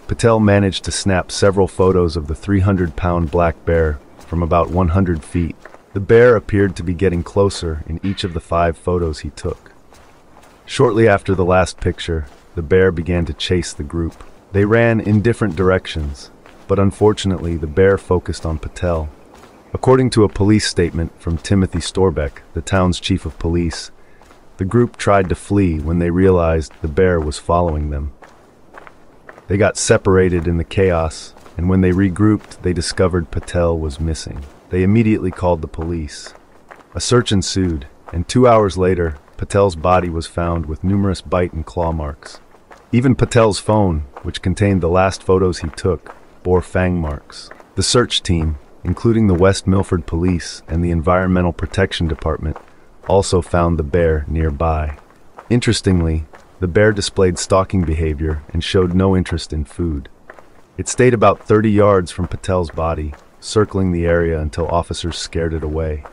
Patel managed to snap several photos of the 300-pound black bear from about 100 feet. The bear appeared to be getting closer in each of the 5 photos he took. Shortly after the last picture, the bear began to chase the group. They ran in different directions, but unfortunately the bear focused on Patel. According to a police statement from Timothy Storbeck, the town's chief of police, the group tried to flee when they realized the bear was following them. They got separated in the chaos, and when they regrouped, they discovered Patel was missing. They immediately called the police. A search ensued, and 2 hours later, Patel's body was found with numerous bite and claw marks. Even Patel's phone, which contained the last photos he took, bore fang marks. The search team, including the West Milford Police and the Environmental Protection Department, also found the bear nearby. Interestingly, the bear displayed stalking behavior and showed no interest in food. It stayed about 30 yards from Patel's body, circling the area until officers scared it away.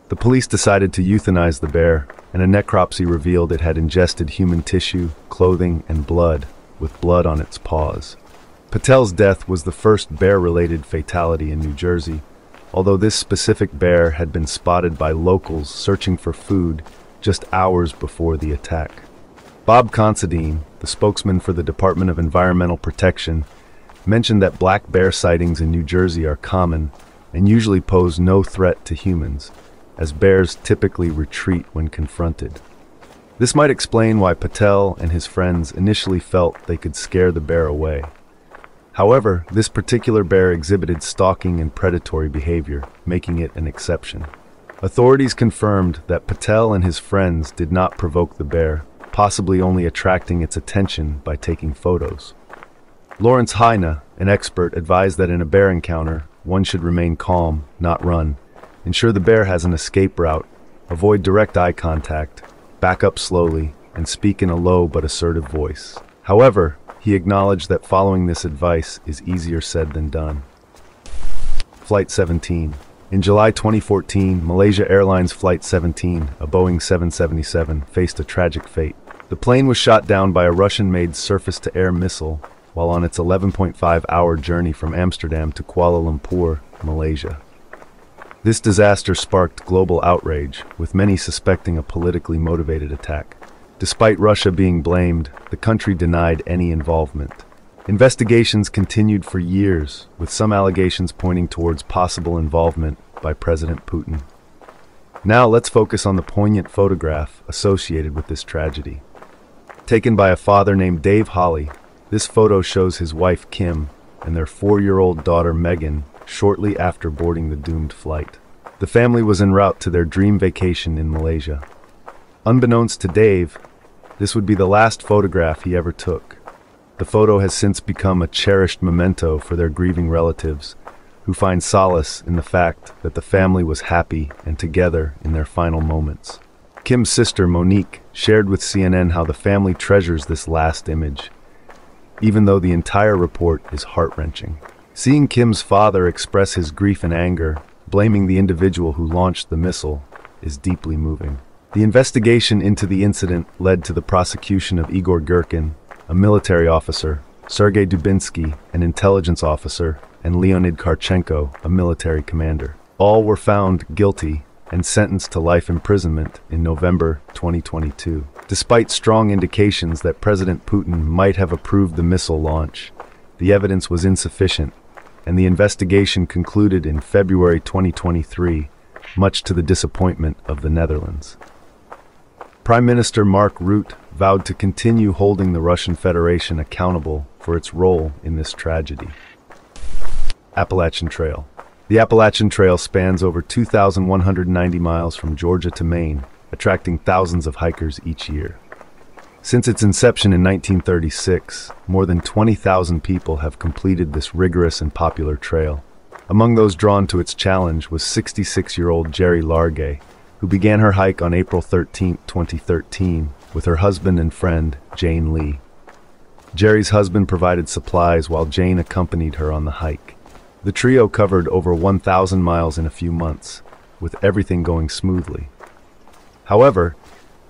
The police decided to euthanize the bear, and a necropsy revealed it had ingested human tissue, clothing, and blood, with blood on its paws. Patel's death was the first bear-related fatality in New Jersey, although this specific bear had been spotted by locals searching for food just hours before the attack. Bob Considine, the spokesman for the Department of Environmental Protection, mentioned that black bear sightings in New Jersey are common and usually pose no threat to humans, as bears typically retreat when confronted. This might explain why Patel and his friends initially felt they could scare the bear away. However, this particular bear exhibited stalking and predatory behavior, making it an exception. Authorities confirmed that Patel and his friends did not provoke the bear, possibly only attracting its attention by taking photos. Lawrence Heine, an expert, advised that in a bear encounter, one should remain calm, not run, ensure the bear has an escape route, avoid direct eye contact, back up slowly, and speak in a low but assertive voice. However, he acknowledged that following this advice is easier said than done. Flight 17. In July 2014, Malaysia Airlines Flight 17, a Boeing 777, faced a tragic fate. The plane was shot down by a Russian-made surface-to-air missile while on its 11.5-hour journey from Amsterdam to Kuala Lumpur, Malaysia. This disaster sparked global outrage, with many suspecting a politically motivated attack. Despite Russia being blamed, the country denied any involvement. Investigations continued for years, with some allegations pointing towards possible involvement by President Putin. Now let's focus on the poignant photograph associated with this tragedy. Taken by a father named Dave Holly, this photo shows his wife Kim and their 4-year-old daughter Megan shortly after boarding the doomed flight. The family was en route to their dream vacation in Malaysia. Unbeknownst to Dave, this would be the last photograph he ever took. The photo has since become a cherished memento for their grieving relatives, who find solace in the fact that the family was happy and together in their final moments. Kim's sister, Monique, shared with CNN how the family treasures this last image, even though the entire report is heart-wrenching. Seeing Kim's father express his grief and anger, blaming the individual who launched the missile, is deeply moving. The investigation into the incident led to the prosecution of Igor Gherkin, a military officer, Sergei Dubinsky, an intelligence officer, and Leonid Karchenko, a military commander. All were found guilty, and sentenced to life imprisonment in November 2022. Despite strong indications that President Putin might have approved the missile launch, the evidence was insufficient, and the investigation concluded in February 2023, much to the disappointment of the Netherlands. Prime Minister Mark Rutte vowed to continue holding the Russian Federation accountable for its role in this tragedy. Appalachian Trail. The Appalachian Trail spans over 2,190 miles from Georgia to Maine, attracting thousands of hikers each year. Since its inception in 1936, more than 20,000 people have completed this rigorous and popular trail. Among those drawn to its challenge was 66-year-old Jerry Largay, who began her hike on April 13, 2013, with her husband and friend, Jane Lee. Jerry's husband provided supplies while Jane accompanied her on the hike. The trio covered over 1,000 miles in a few months, with everything going smoothly. However,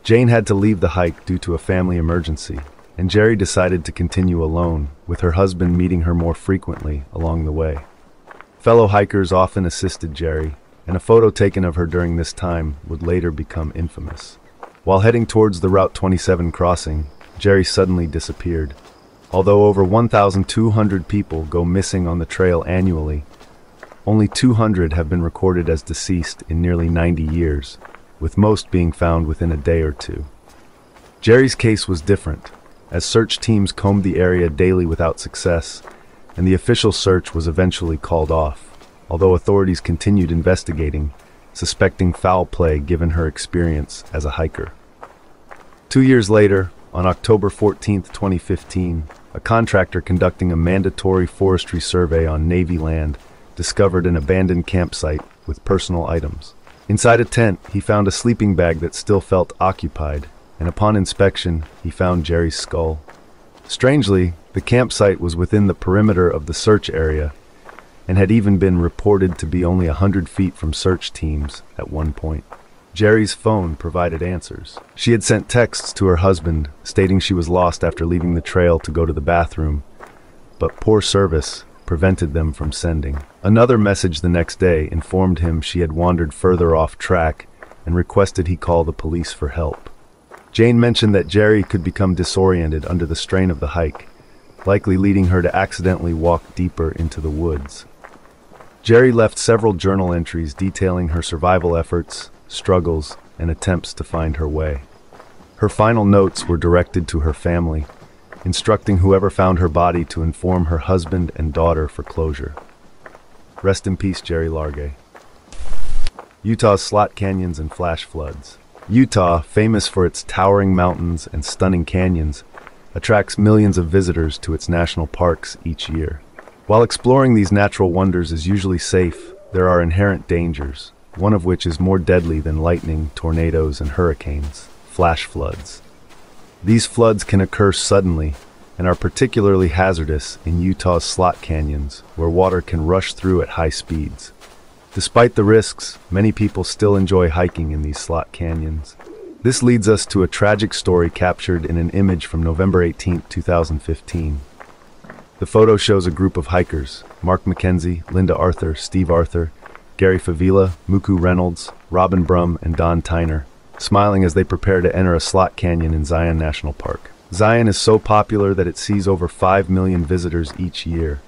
Jane had to leave the hike due to a family emergency, and Jerry decided to continue alone, with her husband meeting her more frequently along the way. Fellow hikers often assisted Jerry, and a photo taken of her during this time would later become infamous. While heading towards the Route 27 crossing, Jerry suddenly disappeared. Although over 1,200 people go missing on the trail annually, only 200 have been recorded as deceased in nearly 90 years, with most being found within a day or two. Jerry's case was different, as search teams combed the area daily without success, and the official search was eventually called off, although authorities continued investigating, suspecting foul play given her experience as a hiker. 2 years later, on October 14, 2015, a contractor conducting a mandatory forestry survey on Navy land discovered an abandoned campsite with personal items. Inside a tent, he found a sleeping bag that still felt occupied, and upon inspection, he found Jerry's skull. Strangely, the campsite was within the perimeter of the search area, and had even been reported to be only 100 feet from search teams at one point. Jerry's phone provided answers. She had sent texts to her husband stating she was lost after leaving the trail to go to the bathroom, but poor service prevented them from sending. Another message the next day informed him she had wandered further off track and requested he call the police for help. Jane mentioned that Jerry could become disoriented under the strain of the hike, likely leading her to accidentally walk deeper into the woods. Jerry left several journal entries detailing her survival efforts, struggles, and attempts to find her way. Her final notes were directed to her family, instructing whoever found her body to inform her husband and daughter for closure. Rest in peace, Jerry Largay. Utah's slot canyons and flash floods. Utah, famous for its towering mountains and stunning canyons, attracts millions of visitors to its national parks each year. While exploring these natural wonders is usually safe, there are inherent dangers, one of which is more deadly than lightning, tornadoes, and hurricanes: flash floods. These floods can occur suddenly and are particularly hazardous in Utah's slot canyons, where water can rush through at high speeds. Despite the risks, many people still enjoy hiking in these slot canyons. This leads us to a tragic story captured in an image from November 18, 2015. The photo shows a group of hikers: Mark McKenzie, Linda Arthur, Steve Arthur, Gary Favila, Muku Reynolds, Robin Brum, and Don Tyner, smiling as they prepare to enter a slot canyon in Zion National Park. Zion is so popular that it sees over 5 million visitors each year,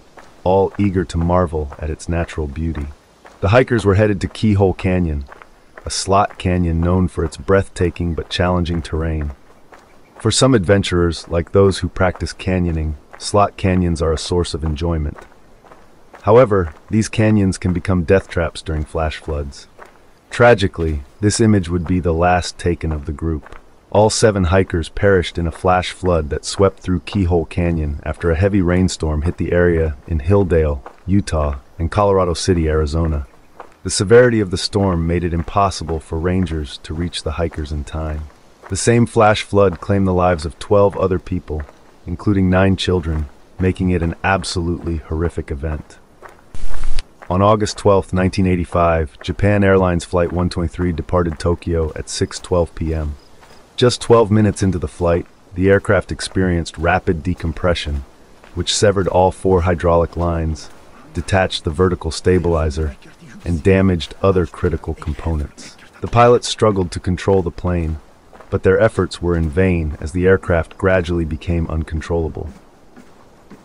all eager to marvel at its natural beauty. The hikers were headed to Keyhole Canyon, a slot canyon known for its breathtaking but challenging terrain. For some adventurers, like those who practice canyoning, slot canyons are a source of enjoyment. However, these canyons can become death traps during flash floods. Tragically, this image would be the last taken of the group. All 7 hikers perished in a flash flood that swept through Keyhole Canyon after a heavy rainstorm hit the area in Hilldale, Utah, and Colorado City, Arizona. The severity of the storm made it impossible for rangers to reach the hikers in time. The same flash flood claimed the lives of 12 other people, including 9 children, making it an absolutely horrific event. On August 12, 1985, Japan Airlines Flight 123 departed Tokyo at 6:12 p.m. Just 12 minutes into the flight, the aircraft experienced rapid decompression, which severed all 4 hydraulic lines, detached the vertical stabilizer, and damaged other critical components. The pilots struggled to control the plane, but their efforts were in vain as the aircraft gradually became uncontrollable.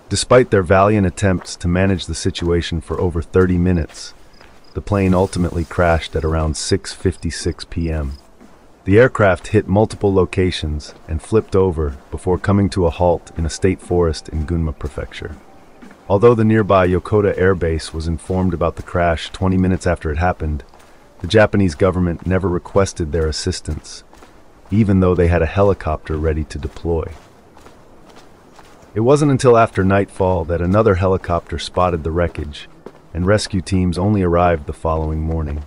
Despite their valiant attempts to manage the situation for over 30 minutes, the plane ultimately crashed at around 6:56 p.m. The aircraft hit multiple locations and flipped over before coming to a halt in a state forest in Gunma Prefecture. Although the nearby Yokota Air Base was informed about the crash 20 minutes after it happened, the Japanese government never requested their assistance, even though they had a helicopter ready to deploy. It wasn't until after nightfall that another helicopter spotted the wreckage, and rescue teams only arrived the following morning.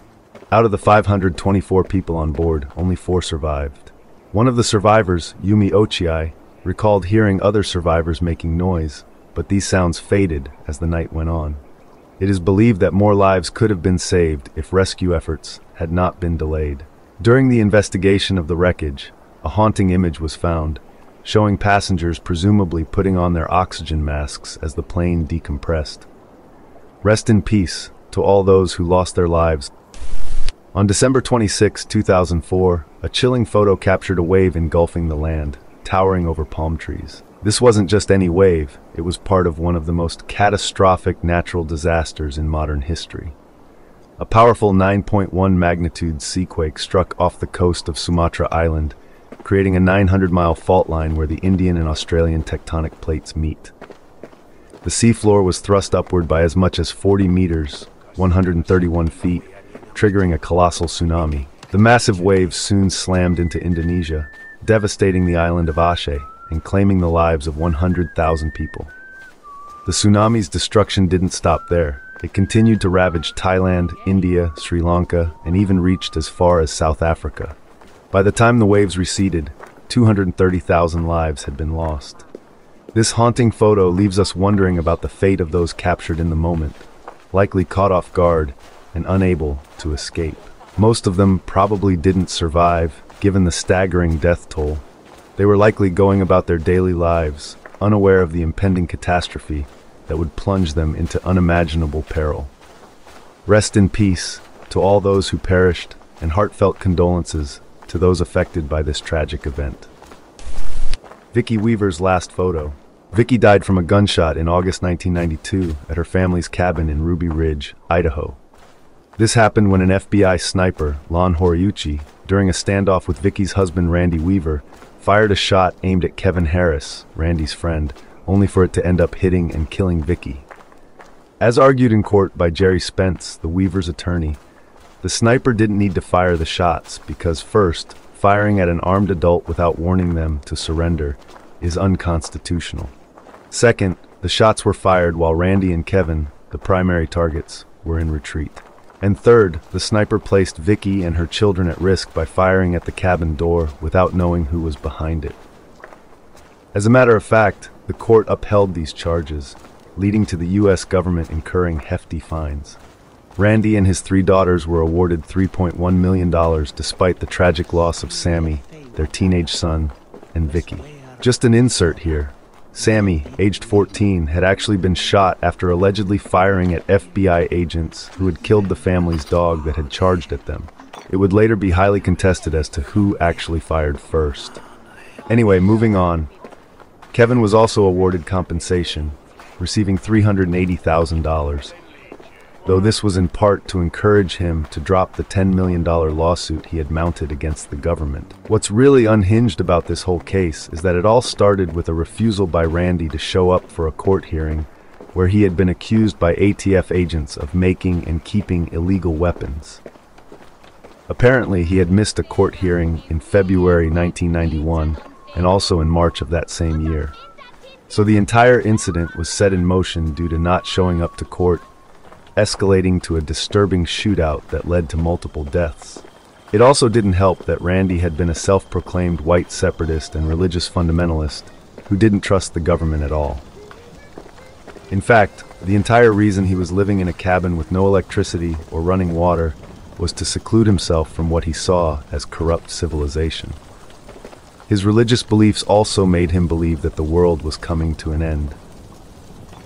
Out of the 524 people on board, only 4 survived. One of the survivors, Yumi Ochiai, recalled hearing other survivors making noise, but these sounds faded as the night went on. It is believed that more lives could have been saved if rescue efforts had not been delayed. During the investigation of the wreckage, a haunting image was found, showing passengers presumably putting on their oxygen masks as the plane decompressed. Rest in peace to all those who lost their lives. On December 26, 2004, a chilling photo captured a wave engulfing the land, towering over palm trees. This wasn't just any wave, it was part of one of the most catastrophic natural disasters in modern history. A powerful 9.1 magnitude seaquake struck off the coast of Sumatra Island, creating a 900-mile fault line where the Indian and Australian tectonic plates meet. The seafloor was thrust upward by as much as 40 meters, 131 feet, triggering a colossal tsunami. The massive waves soon slammed into Indonesia, devastating the island of Aceh and claiming the lives of 100,000 people. The tsunami's destruction didn't stop there. It continued to ravage Thailand, India, Sri Lanka, and even reached as far as South Africa. By the time the waves receded, 230,000 lives had been lost. This haunting photo leaves us wondering about the fate of those captured in the moment, likely caught off guard and unable to escape. Most of them probably didn't survive, given the staggering death toll. They were likely going about their daily lives, unaware of the impending catastrophe that would plunge them into unimaginable peril. Rest in peace to all those who perished, and heartfelt condolences to those affected by this tragic event. Vicki Weaver's last photo. Vicki died from a gunshot in August 1992 at her family's cabin in Ruby Ridge, Idaho. This happened when an FBI sniper, Lon Horiuchi, during a standoff with Vicki's husband Randy Weaver, fired a shot aimed at Kevin Harris, Randy's friend, only for it to end up hitting and killing Vicki. As argued in court by Jerry Spence, the Weaver's attorney, the sniper didn't need to fire the shots because, first, firing at an armed adult without warning them to surrender is unconstitutional. Second, the shots were fired while Randy and Kevin, the primary targets, were in retreat. And third, the sniper placed Vicki and her children at risk by firing at the cabin door without knowing who was behind it. As a matter of fact, the court upheld these charges, leading to the U.S. government incurring hefty fines. Randy and his 3 daughters were awarded $3.1 million despite the tragic loss of Sammy, their teenage son, and Vicki. Just an insert here. Sammy, aged 14, had actually been shot after allegedly firing at FBI agents who had killed the family's dog that had charged at them. It would later be highly contested as to who actually fired first. Anyway, moving on. Kevin was also awarded compensation, receiving $380,000. Though this was in part to encourage him to drop the $10 million lawsuit he had mounted against the government. What's really unhinged about this whole case is that it all started with a refusal by Randy to show up for a court hearing where he had been accused by ATF agents of making and keeping illegal weapons. Apparently, he had missed a court hearing in February 1991 and also in March of that same year. So the entire incident was set in motion due to not showing up to court, escalating to a disturbing shootout that led to multiple deaths. It also didn't help that Randy had been a self-proclaimed white separatist and religious fundamentalist who didn't trust the government at all. In fact, the entire reason he was living in a cabin with no electricity or running water was to seclude himself from what he saw as corrupt civilization. His religious beliefs also made him believe that the world was coming to an end.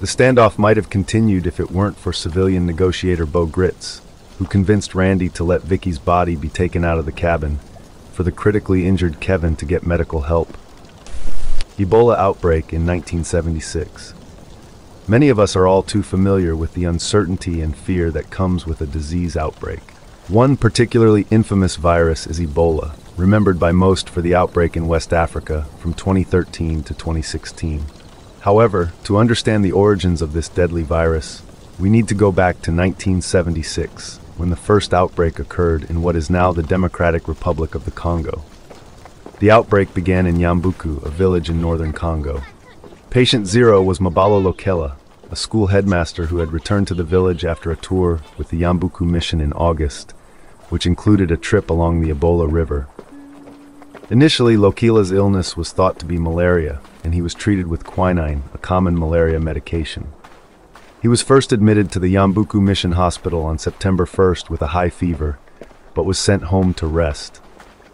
The standoff might have continued if it weren't for civilian negotiator Bo Gritz, who who convinced Randy to let Vicky's body be taken out of the cabin, for the critically injured Kevin to get medical help. Ebola outbreak in 1976. Many of us are all too familiar with the uncertainty and fear that comes with a disease outbreak. One particularly infamous virus is Ebola, remembered by most for the outbreak in West Africa from 2013 to 2016. However, to understand the origins of this deadly virus, we need to go back to 1976, when the first outbreak occurred in what is now the Democratic Republic of the Congo. The outbreak began in Yambuku, a village in northern Congo. Patient 0 was Mabalo Lokela, a school headmaster who had returned to the village after a tour with the Yambuku mission in August, which included a trip along the Ebola River. Initially, Lokela's illness was thought to be malaria, and he was treated with quinine, a common malaria medication. He was first admitted to the Yambuku Mission Hospital on September 1st with a high fever, but was sent home to rest.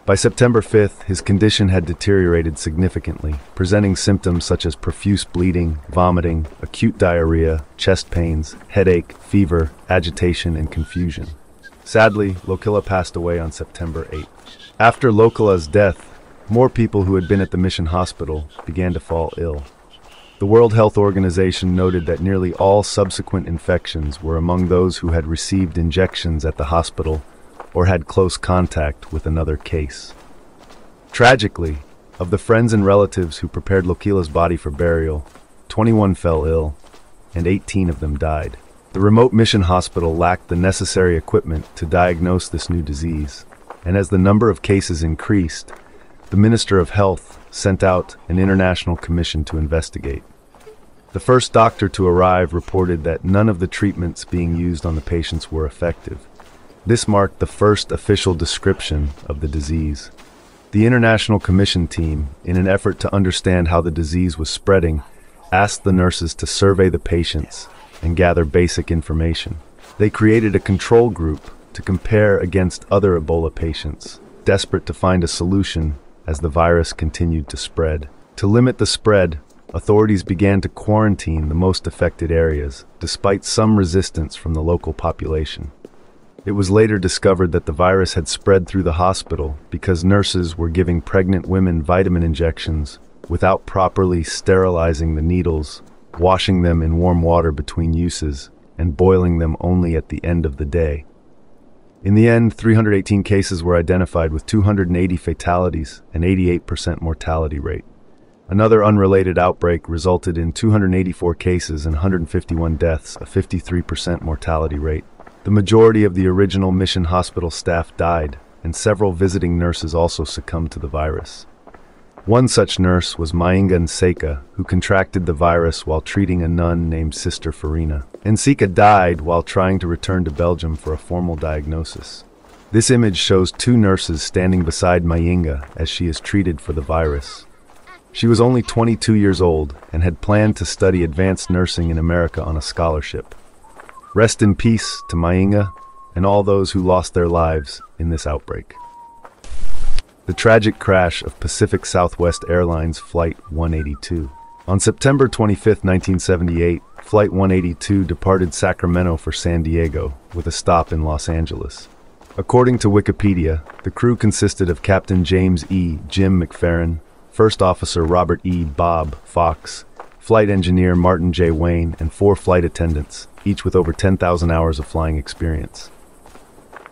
By September 5th, his condition had deteriorated significantly, presenting symptoms such as profuse bleeding, vomiting, acute diarrhea, chest pains, headache, fever, agitation, and confusion. Sadly, Lokela passed away on September 8th. After Lokela's death, more people who had been at the mission hospital began to fall ill. The World Health Organization noted that nearly all subsequent infections were among those who had received injections at the hospital or had close contact with another case. Tragically, of the friends and relatives who prepared Lokela's body for burial, 21 fell ill, and 18 of them died. The remote mission hospital lacked the necessary equipment to diagnose this new disease, and as the number of cases increased, the Minister of Health sent out an international commission to investigate. The first doctor to arrive reported that none of the treatments being used on the patients were effective. This marked the first official description of the disease. The International Commission team, in an effort to understand how the disease was spreading, asked the nurses to survey the patients and gather basic information. They created a control group to compare against other Ebola patients, desperate to find a solution as the virus continued to spread. To limit the spread, authorities began to quarantine the most affected areas, despite some resistance from the local population. It was later discovered that the virus had spread through the hospital because nurses were giving pregnant women vitamin injections without properly sterilizing the needles, washing them in warm water between uses, and boiling them only at the end of the day. In the end, 318 cases were identified with 280 fatalities and 88% mortality rate. Another unrelated outbreak resulted in 284 cases and 151 deaths, a 53% mortality rate. The majority of the original mission hospital staff died, and several visiting nurses also succumbed to the virus. One such nurse was Mainga Nseka, who contracted the virus while treating a nun named Sister Farina. Nseka died while trying to return to Belgium for a formal diagnosis. This image shows two nurses standing beside Mainga as she is treated for the virus. She was only 22 years old and had planned to study advanced nursing in America on a scholarship. Rest in peace to Mainga and all those who lost their lives in this outbreak. The tragic crash of Pacific Southwest Airlines Flight 182. On September 25, 1978, Flight 182 departed Sacramento for San Diego, with a stop in Los Angeles. According to Wikipedia, the crew consisted of Captain James E. Jim McFerrin, First Officer Robert E. Bob Fox, Flight Engineer Martin J. Wayne, and 4 flight attendants, each with over 10,000 hours of flying experience.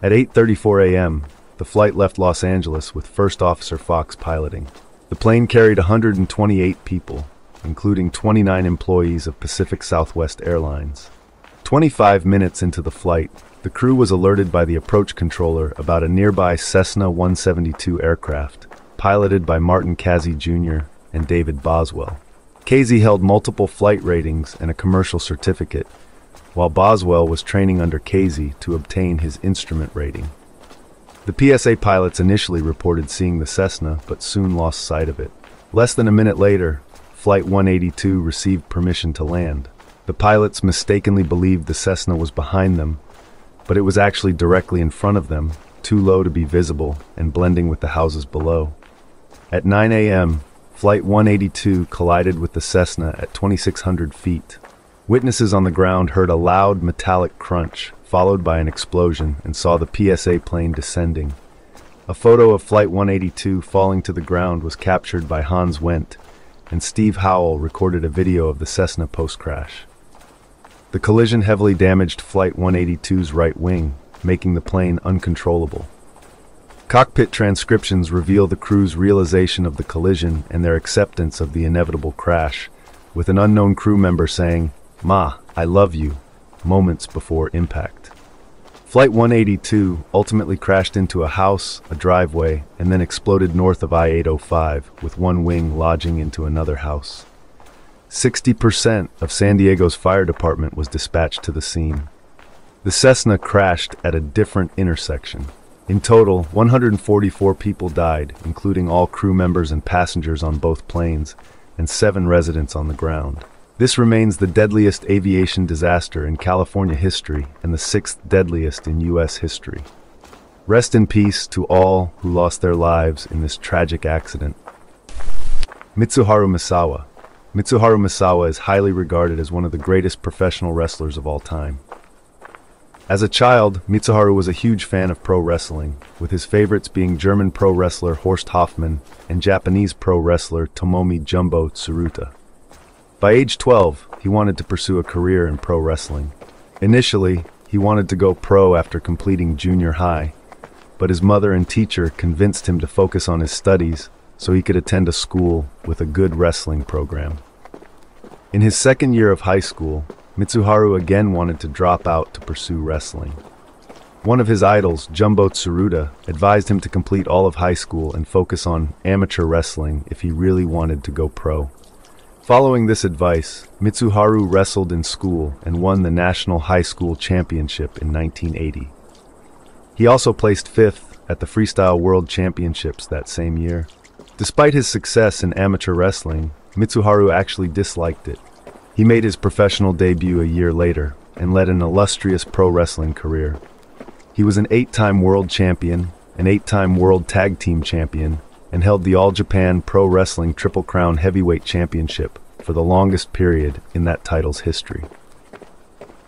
At 8:34 a.m., the flight left Los Angeles with First Officer Fox piloting. The plane carried 128 people, including 29 employees of Pacific Southwest Airlines. 25 minutes into the flight, the crew was alerted by the approach controller about a nearby Cessna 172 aircraft, piloted by Martin Casey Jr. and David Boswell. Casey held multiple flight ratings and a commercial certificate, while Boswell was training under Casey to obtain his instrument rating. The PSA pilots initially reported seeing the Cessna, but soon lost sight of it. Less than a minute later, Flight 182 received permission to land. The pilots mistakenly believed the Cessna was behind them, but it was actually directly in front of them, too low to be visible and blending with the houses below. At 9 a.m., Flight 182 collided with the Cessna at 2,600 feet. Witnesses on the ground heard a loud metallic crunch, followed by an explosion, and saw the PSA plane descending. A photo of Flight 182 falling to the ground was captured by Hans Wendt, and Steve Howell recorded a video of the Cessna post-crash. The collision heavily damaged Flight 182's right wing, making the plane uncontrollable. Cockpit transcriptions reveal the crew's realization of the collision and their acceptance of the inevitable crash, with an unknown crew member saying, "Ma, I love you," moments before impact. Flight 182 ultimately crashed into a house, a driveway, and then exploded north of I-805, with one wing lodging into another house. 60% of San Diego's fire department was dispatched to the scene. The Cessna crashed at a different intersection. In total, 144 people died, including all crew members and passengers on both planes, and 7 residents on the ground. This remains the deadliest aviation disaster in California history and the 6th deadliest in U.S. history. Rest in peace to all who lost their lives in this tragic accident. Mitsuharu Misawa. Mitsuharu Misawa is highly regarded as one of the greatest professional wrestlers of all time. As a child, Mitsuharu was a huge fan of pro wrestling, with his favorites being German pro wrestler Horst Hoffmann and Japanese pro wrestler Tomomi Jumbo Tsuruta. By age 12, he wanted to pursue a career in pro wrestling. Initially, he wanted to go pro after completing junior high, but his mother and teacher convinced him to focus on his studies so he could attend a school with a good wrestling program. In his second year of high school, Mitsuharu again wanted to drop out to pursue wrestling. One of his idols, Jumbo Tsuruta, advised him to complete all of high school and focus on amateur wrestling if he really wanted to go pro. Following this advice, Mitsuharu wrestled in school and won the National High School Championship in 1980. He also placed 5th at the Freestyle World Championships that same year. Despite his success in amateur wrestling, Mitsuharu actually disliked it. He made his professional debut a year later and led an illustrious pro wrestling career. He was an 8-time world champion, an 8-time world tag team champion, and held the All Japan Pro Wrestling Triple Crown Heavyweight Championship for the longest period in that title's history.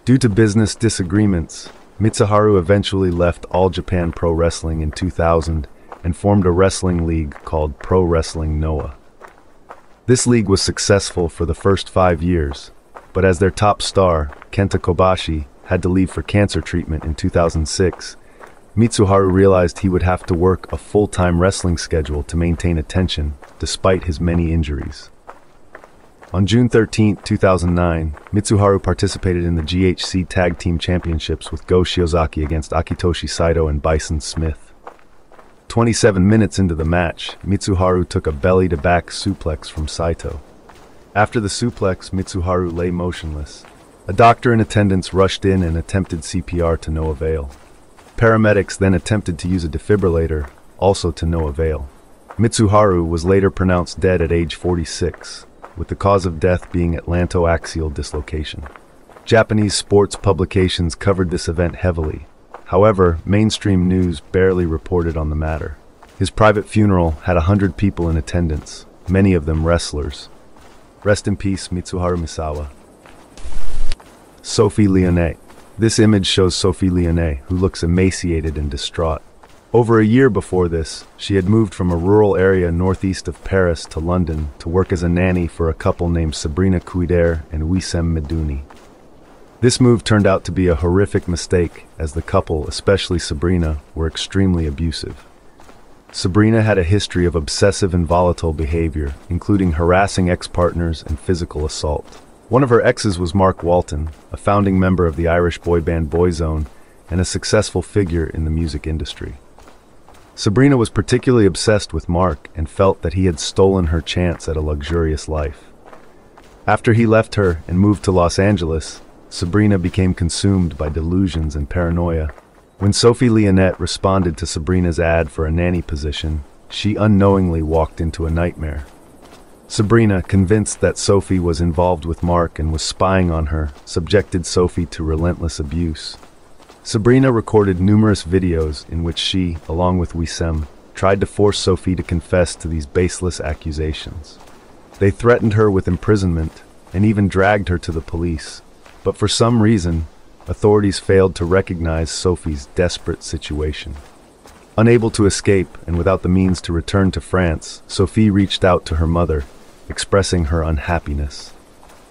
Due to business disagreements, Mitsuharu eventually left All Japan Pro Wrestling in 2000 and formed a wrestling league called Pro Wrestling Noah. This league was successful for the first 5 years, but as their top star, Kenta Kobashi, had to leave for cancer treatment in 2006, Mitsuharu realized he would have to work a full-time wrestling schedule to maintain attention, despite his many injuries. On June 13, 2009, Mitsuharu participated in the GHC Tag Team Championships with Go Shiozaki against Akitoshi Saito and Bison Smith. 27 minutes into the match, Mitsuharu took a belly-to-back suplex from Saito. After the suplex, Mitsuharu lay motionless. A doctor in attendance rushed in and attempted CPR to no avail. Paramedics then attempted to use a defibrillator, also to no avail. Mitsuharu was later pronounced dead at age 46, with the cause of death being atlantoaxial dislocation. Japanese sports publications covered this event heavily. However, mainstream news barely reported on the matter. His private funeral had 100 people in attendance, many of them wrestlers. Rest in peace, Mitsuharu Misawa. Sophie Lionnet. This image shows Sophie Lionnet, who looks emaciated and distraught. Over a year before this, she had moved from a rural area northeast of Paris to London to work as a nanny for a couple named Sabrina Cuider and Wissem Medouni. This move turned out to be a horrific mistake, as the couple, especially Sabrina, were extremely abusive. Sabrina had a history of obsessive and volatile behavior, including harassing ex-partners and physical assault. One of her exes was Mark Walton, a founding member of the Irish boy band Boyzone and a successful figure in the music industry. Sabrina was particularly obsessed with Mark and felt that he had stolen her chance at a luxurious life. After he left her and moved to Los Angeles, Sabrina became consumed by delusions and paranoia. When Sophie Lionnet responded to Sabrina's ad for a nanny position, she unknowingly walked into a nightmare. Sabrina, convinced that Sophie was involved with Mark and was spying on her, subjected Sophie to relentless abuse. Sabrina recorded numerous videos in which she, along with Wissem, tried to force Sophie to confess to these baseless accusations. They threatened her with imprisonment and even dragged her to the police, But for some reason, authorities failed to recognize Sophie's desperate situation. Unable to escape and without the means to return to France, Sophie reached out to her mother, expressing her unhappiness.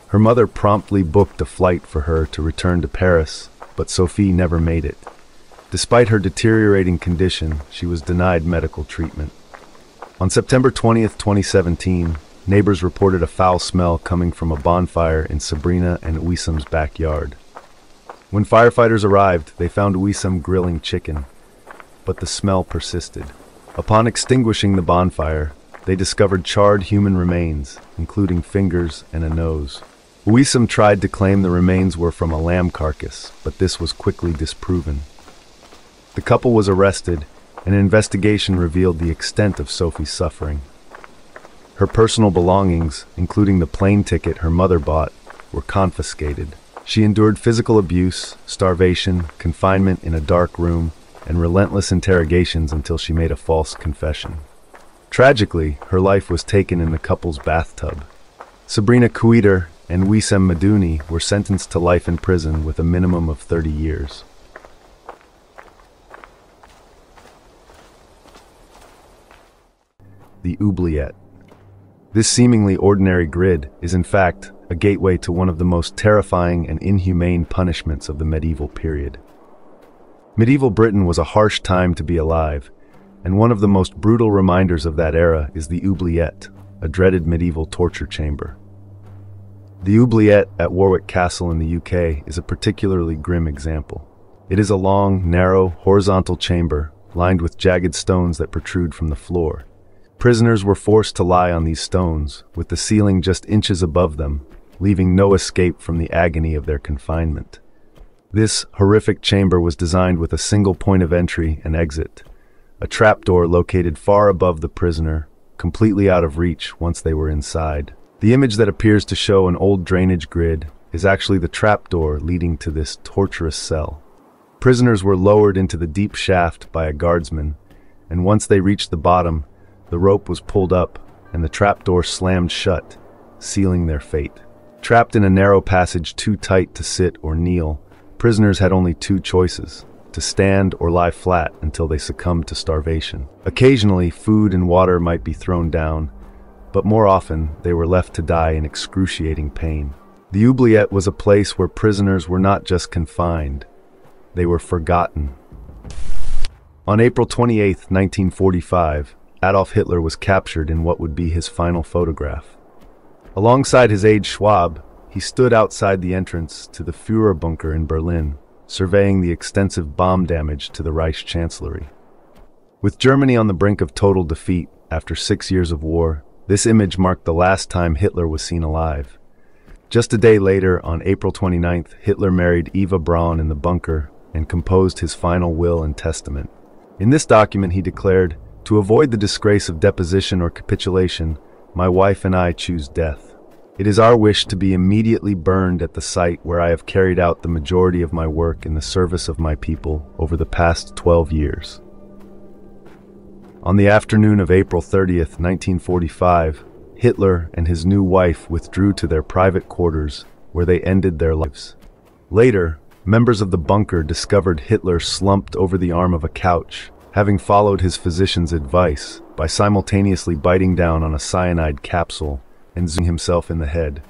Her mother promptly booked a flight for her to return to Paris, but Sophie never made it. Despite her deteriorating condition, she was denied medical treatment. On September 20th, 2017, neighbors reported a foul smell coming from a bonfire in Sabrina and Wissam's backyard. When firefighters arrived, they found Wissam grilling chicken, but the smell persisted. Upon extinguishing the bonfire, they discovered charred human remains, including fingers and a nose. Wissam tried to claim the remains were from a lamb carcass, but this was quickly disproven. The couple was arrested, and an investigation revealed the extent of Sophie's suffering. Her personal belongings, including the plane ticket her mother bought, were confiscated. She endured physical abuse, starvation, confinement in a dark room, and relentless interrogations until she made a false confession. Tragically, her life was taken in the couple's bathtub. Sabrina Kuiter and Wissam Madouni were sentenced to life in prison with a minimum of 30 years. The oubliette. This seemingly ordinary grid is in fact a gateway to one of the most terrifying and inhumane punishments of the medieval period. Medieval Britain was a harsh time to be alive, and one of the most brutal reminders of that era is the oubliette, a dreaded medieval torture chamber. The oubliette at Warwick Castle in the UK is a particularly grim example. It is a long, narrow, horizontal chamber lined with jagged stones that protrude from the floor. Prisoners were forced to lie on these stones, with the ceiling just inches above them, leaving no escape from the agony of their confinement. This horrific chamber was designed with a single point of entry and exit, a trapdoor located far above the prisoner, completely out of reach once they were inside. The image that appears to show an old drainage grid is actually the trapdoor leading to this torturous cell. Prisoners were lowered into the deep shaft by a guardsman, and once they reached the bottom, the rope was pulled up and the trapdoor slammed shut, sealing their fate. Trapped in a narrow passage too tight to sit or kneel, prisoners had only two choices: to stand or lie flat until they succumbed to starvation. Occasionally, food and water might be thrown down, but more often they were left to die in excruciating pain. The oubliette was a place where prisoners were not just confined, they were forgotten. On April 28, 1945, Adolf Hitler was captured in what would be his final photograph. Alongside his aide Schwab, he stood outside the entrance to the Führerbunker in Berlin, surveying the extensive bomb damage to the Reich Chancellery. With Germany on the brink of total defeat after 6 years of war, this image marked the last time Hitler was seen alive. Just a day later, on April 29th, Hitler married Eva Braun in the bunker and composed his final will and testament. In this document he declared, "To avoid the disgrace of deposition or capitulation, my wife and I choose death. It is our wish to be immediately burned at the site where I have carried out the majority of my work in the service of my people over the past 12 years." On the afternoon of April 30th, 1945, Hitler and his new wife withdrew to their private quarters, where they ended their lives. Later, members of the bunker discovered Hitler slumped over the arm of a couch, having followed his physician's advice by simultaneously biting down on a cyanide capsule and zooming himself in the head.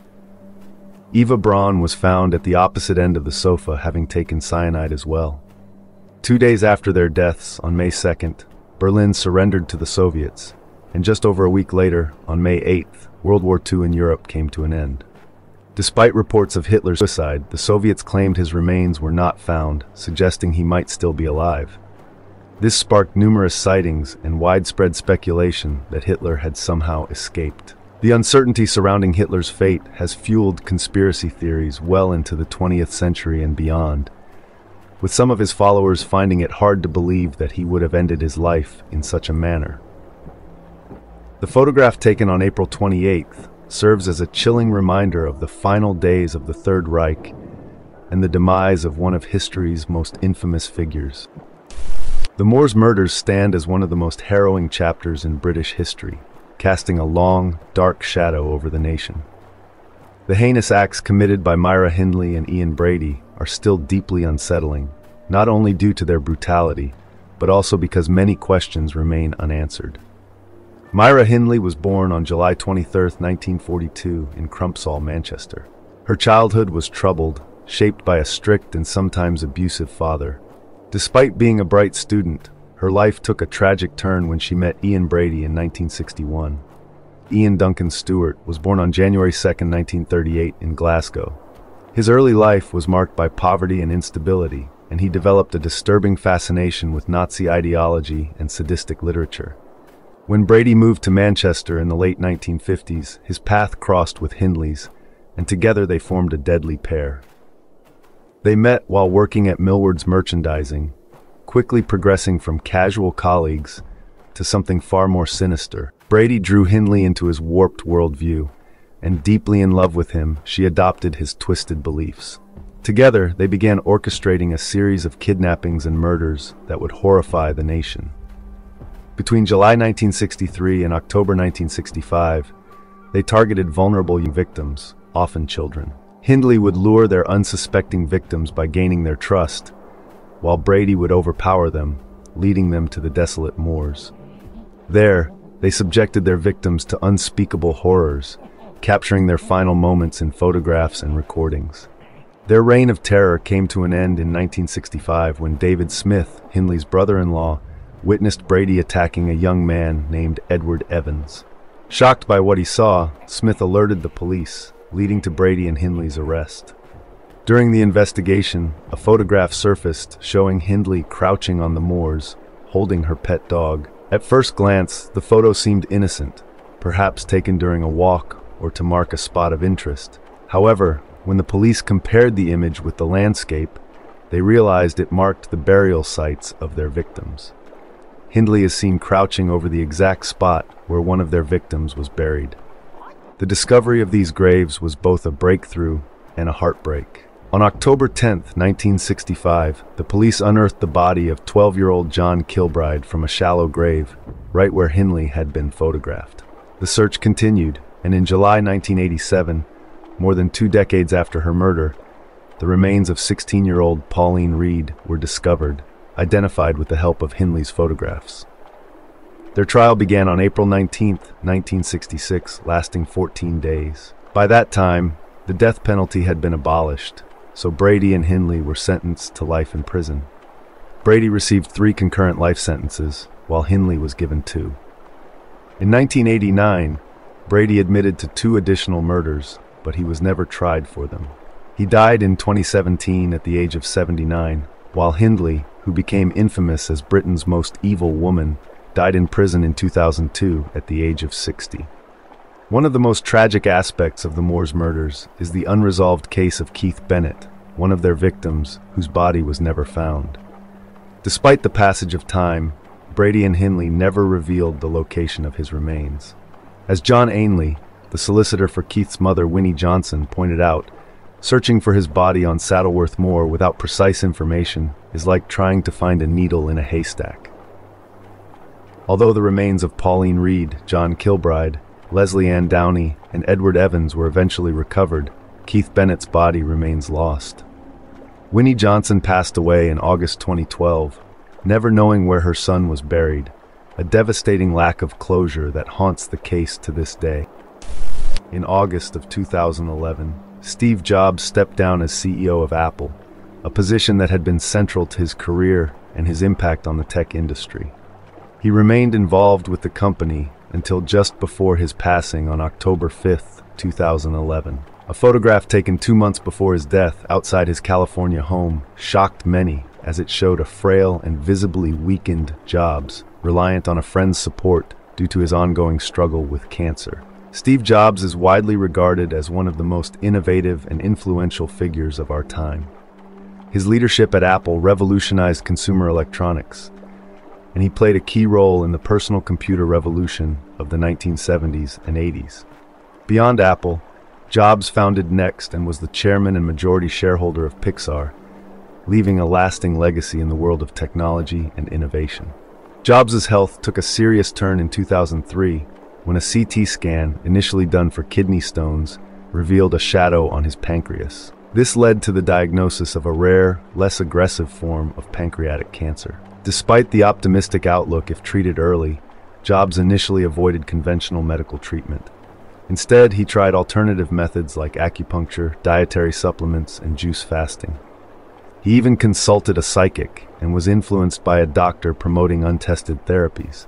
Eva Braun was found at the opposite end of the sofa, having taken cyanide as well. 2 days after their deaths, on May 2nd, Berlin surrendered to the Soviets, and just over a week later, on May 8th, World War II in Europe came to an end. Despite reports of Hitler's suicide, the Soviets claimed his remains were not found, suggesting he might still be alive. This sparked numerous sightings and widespread speculation that Hitler had somehow escaped. The uncertainty surrounding Hitler's fate has fueled conspiracy theories well into the 20th century and beyond, with some of his followers finding it hard to believe that he would have ended his life in such a manner. The photograph taken on April 28th serves as a chilling reminder of the final days of the Third Reich and the demise of one of history's most infamous figures. The Moors murders stand as one of the most harrowing chapters in British history, casting a long, dark shadow over the nation. The heinous acts committed by Myra Hindley and Ian Brady are still deeply unsettling, not only due to their brutality, but also because many questions remain unanswered. Myra Hindley was born on July 23, 1942, in Crumpsall, Manchester. Her childhood was troubled, shaped by a strict and sometimes abusive father. Despite being a bright student, her life took a tragic turn when she met Ian Brady in 1961. Ian Duncan Stewart was born on January 2, 1938, in Glasgow. His early life was marked by poverty and instability, and he developed a disturbing fascination with Nazi ideology and sadistic literature. When Brady moved to Manchester in the late 1950s, his path crossed with Hindley's, and together they formed a deadly pair. They met while working at Millward's Merchandising, quickly progressing from casual colleagues to something far more sinister. Brady drew Hindley into his warped worldview, and deeply in love with him, she adopted his twisted beliefs. Together, they began orchestrating a series of kidnappings and murders that would horrify the nation. Between July 1963 and October 1965, they targeted vulnerable victims, often children. Hindley would lure their unsuspecting victims by gaining their trust, while Brady would overpower them, leading them to the desolate moors. There, they subjected their victims to unspeakable horrors, capturing their final moments in photographs and recordings. Their reign of terror came to an end in 1965 when David Smith, Hindley's brother-in-law, witnessed Brady attacking a young man named Edward Evans. Shocked by what he saw, Smith alerted the police, leading to Brady and Hindley's arrest. During the investigation, a photograph surfaced showing Hindley crouching on the moors, holding her pet dog. At first glance, the photo seemed innocent, perhaps taken during a walk or to mark a spot of interest. However, when the police compared the image with the landscape, they realized it marked the burial sites of their victims. Hindley is seen crouching over the exact spot where one of their victims was buried. The discovery of these graves was both a breakthrough and a heartbreak. On October 10, 1965, the police unearthed the body of 12-year-old John Kilbride from a shallow grave, right where Hindley had been photographed. The search continued, and in July 1987, more than 2 decades after her murder, the remains of 16-year-old Pauline Reed were discovered, identified with the help of Hindley's photographs. Their trial began on April 19, 1966, lasting 14 days. By that time, the death penalty had been abolished, so Brady and Hindley were sentenced to life in prison. Brady received 3 concurrent life sentences, while Hindley was given 2. In 1989, Brady admitted to 2 additional murders, but he was never tried for them. He died in 2017 at the age of 79, while Hindley, who became infamous as Britain's most evil woman, died in prison in 2002 at the age of 60. One of the most tragic aspects of the Moors murders is the unresolved case of Keith Bennett, one of their victims, whose body was never found. Despite the passage of time, Brady and Hindley never revealed the location of his remains. As John Ainley, the solicitor for Keith's mother Winnie Johnson, pointed out, searching for his body on Saddleworth Moor without precise information is like trying to find a needle in a haystack. Although the remains of Pauline Reed, John Kilbride, Leslie Ann Downey, and Edward Evans were eventually recovered, Keith Bennett's body remains lost. Winnie Johnson passed away in August 2012, never knowing where her son was buried, a devastating lack of closure that haunts the case to this day. In August of 2011, Steve Jobs stepped down as CEO of Apple, a position that had been central to his career and his impact on the tech industry. He remained involved with the company until just before his passing on October 5, 2011. A photograph taken 2 months before his death outside his California home shocked many as it showed a frail and visibly weakened Jobs, reliant on a friend's support due to his ongoing struggle with cancer. Steve Jobs is widely regarded as one of the most innovative and influential figures of our time. His leadership at Apple revolutionized consumer electronics, and he played a key role in the personal computer revolution of the 1970s and 80s. Beyond Apple, Jobs founded Next and was the chairman and majority shareholder of Pixar, leaving a lasting legacy in the world of technology and innovation. Jobs' health took a serious turn in 2003 when a CT scan, initially done for kidney stones, revealed a shadow on his pancreas. This led to the diagnosis of a rare, less aggressive form of pancreatic cancer. Despite the optimistic outlook if treated early, Jobs initially avoided conventional medical treatment. Instead, he tried alternative methods like acupuncture, dietary supplements, and juice fasting. He even consulted a psychic and was influenced by a doctor promoting untested therapies.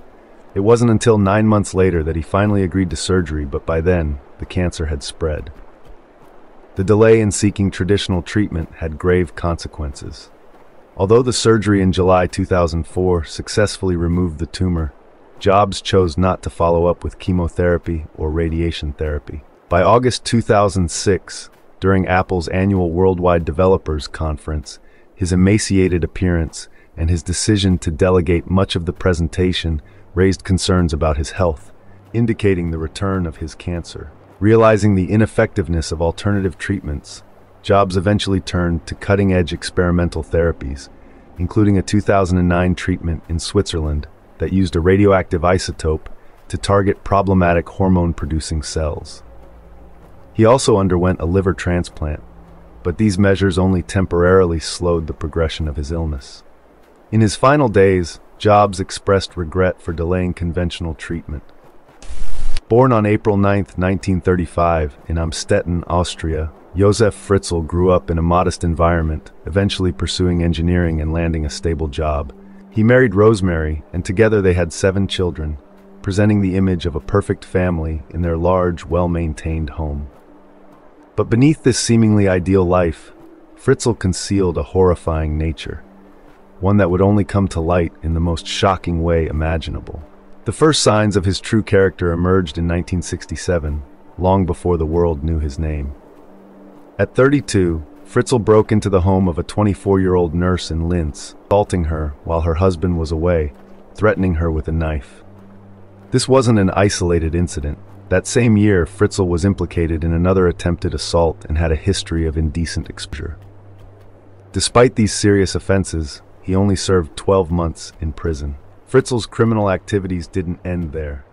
It wasn't until 9 months later that he finally agreed to surgery, but by then, the cancer had spread. The delay in seeking traditional treatment had grave consequences. Although the surgery in July 2004 successfully removed the tumor, Jobs chose not to follow up with chemotherapy or radiation therapy. By August 2006, during Apple's annual Worldwide Developers Conference, his emaciated appearance and his decision to delegate much of the presentation raised concerns about his health, indicating the return of his cancer. Realizing the ineffectiveness of alternative treatments, Jobs eventually turned to cutting-edge experimental therapies, including a 2009 treatment in Switzerland that used a radioactive isotope to target problematic hormone-producing cells. He also underwent a liver transplant, but these measures only temporarily slowed the progression of his illness. In his final days, Jobs expressed regret for delaying conventional treatment. Born on April 9, 1935, in Amstetten, Austria, Josef Fritzl grew up in a modest environment, eventually pursuing engineering and landing a stable job. He married Rosemary, and together they had 7 children, presenting the image of a perfect family in their large, well-maintained home. But beneath this seemingly ideal life, Fritzl concealed a horrifying nature, one that would only come to light in the most shocking way imaginable. The first signs of his true character emerged in 1967, long before the world knew his name. At 32, Fritzl broke into the home of a 24-year-old nurse in Linz, assaulting her while her husband was away, threatening her with a knife. This wasn't an isolated incident. That same year, Fritzl was implicated in another attempted assault and had a history of indecent exposure. Despite these serious offenses, he only served 12 months in prison. Fritzl's criminal activities didn't end there.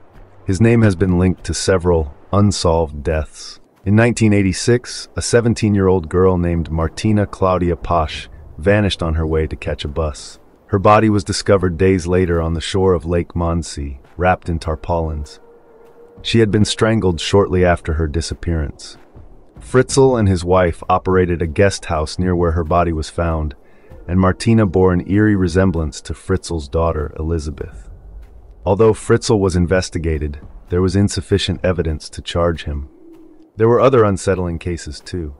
His name has been linked to several unsolved deaths. In 1986, a 17-year-old girl named Martina Claudia Pasch vanished on her way to catch a bus. Her body was discovered days later on the shore of Lake Mondsee, wrapped in tarpaulins. She had been strangled shortly after her disappearance. Fritzl and his wife operated a guest house near where her body was found, and Martina bore an eerie resemblance to Fritzl's daughter, Elizabeth. Although Fritzl was investigated, there was insufficient evidence to charge him. There were other unsettling cases too.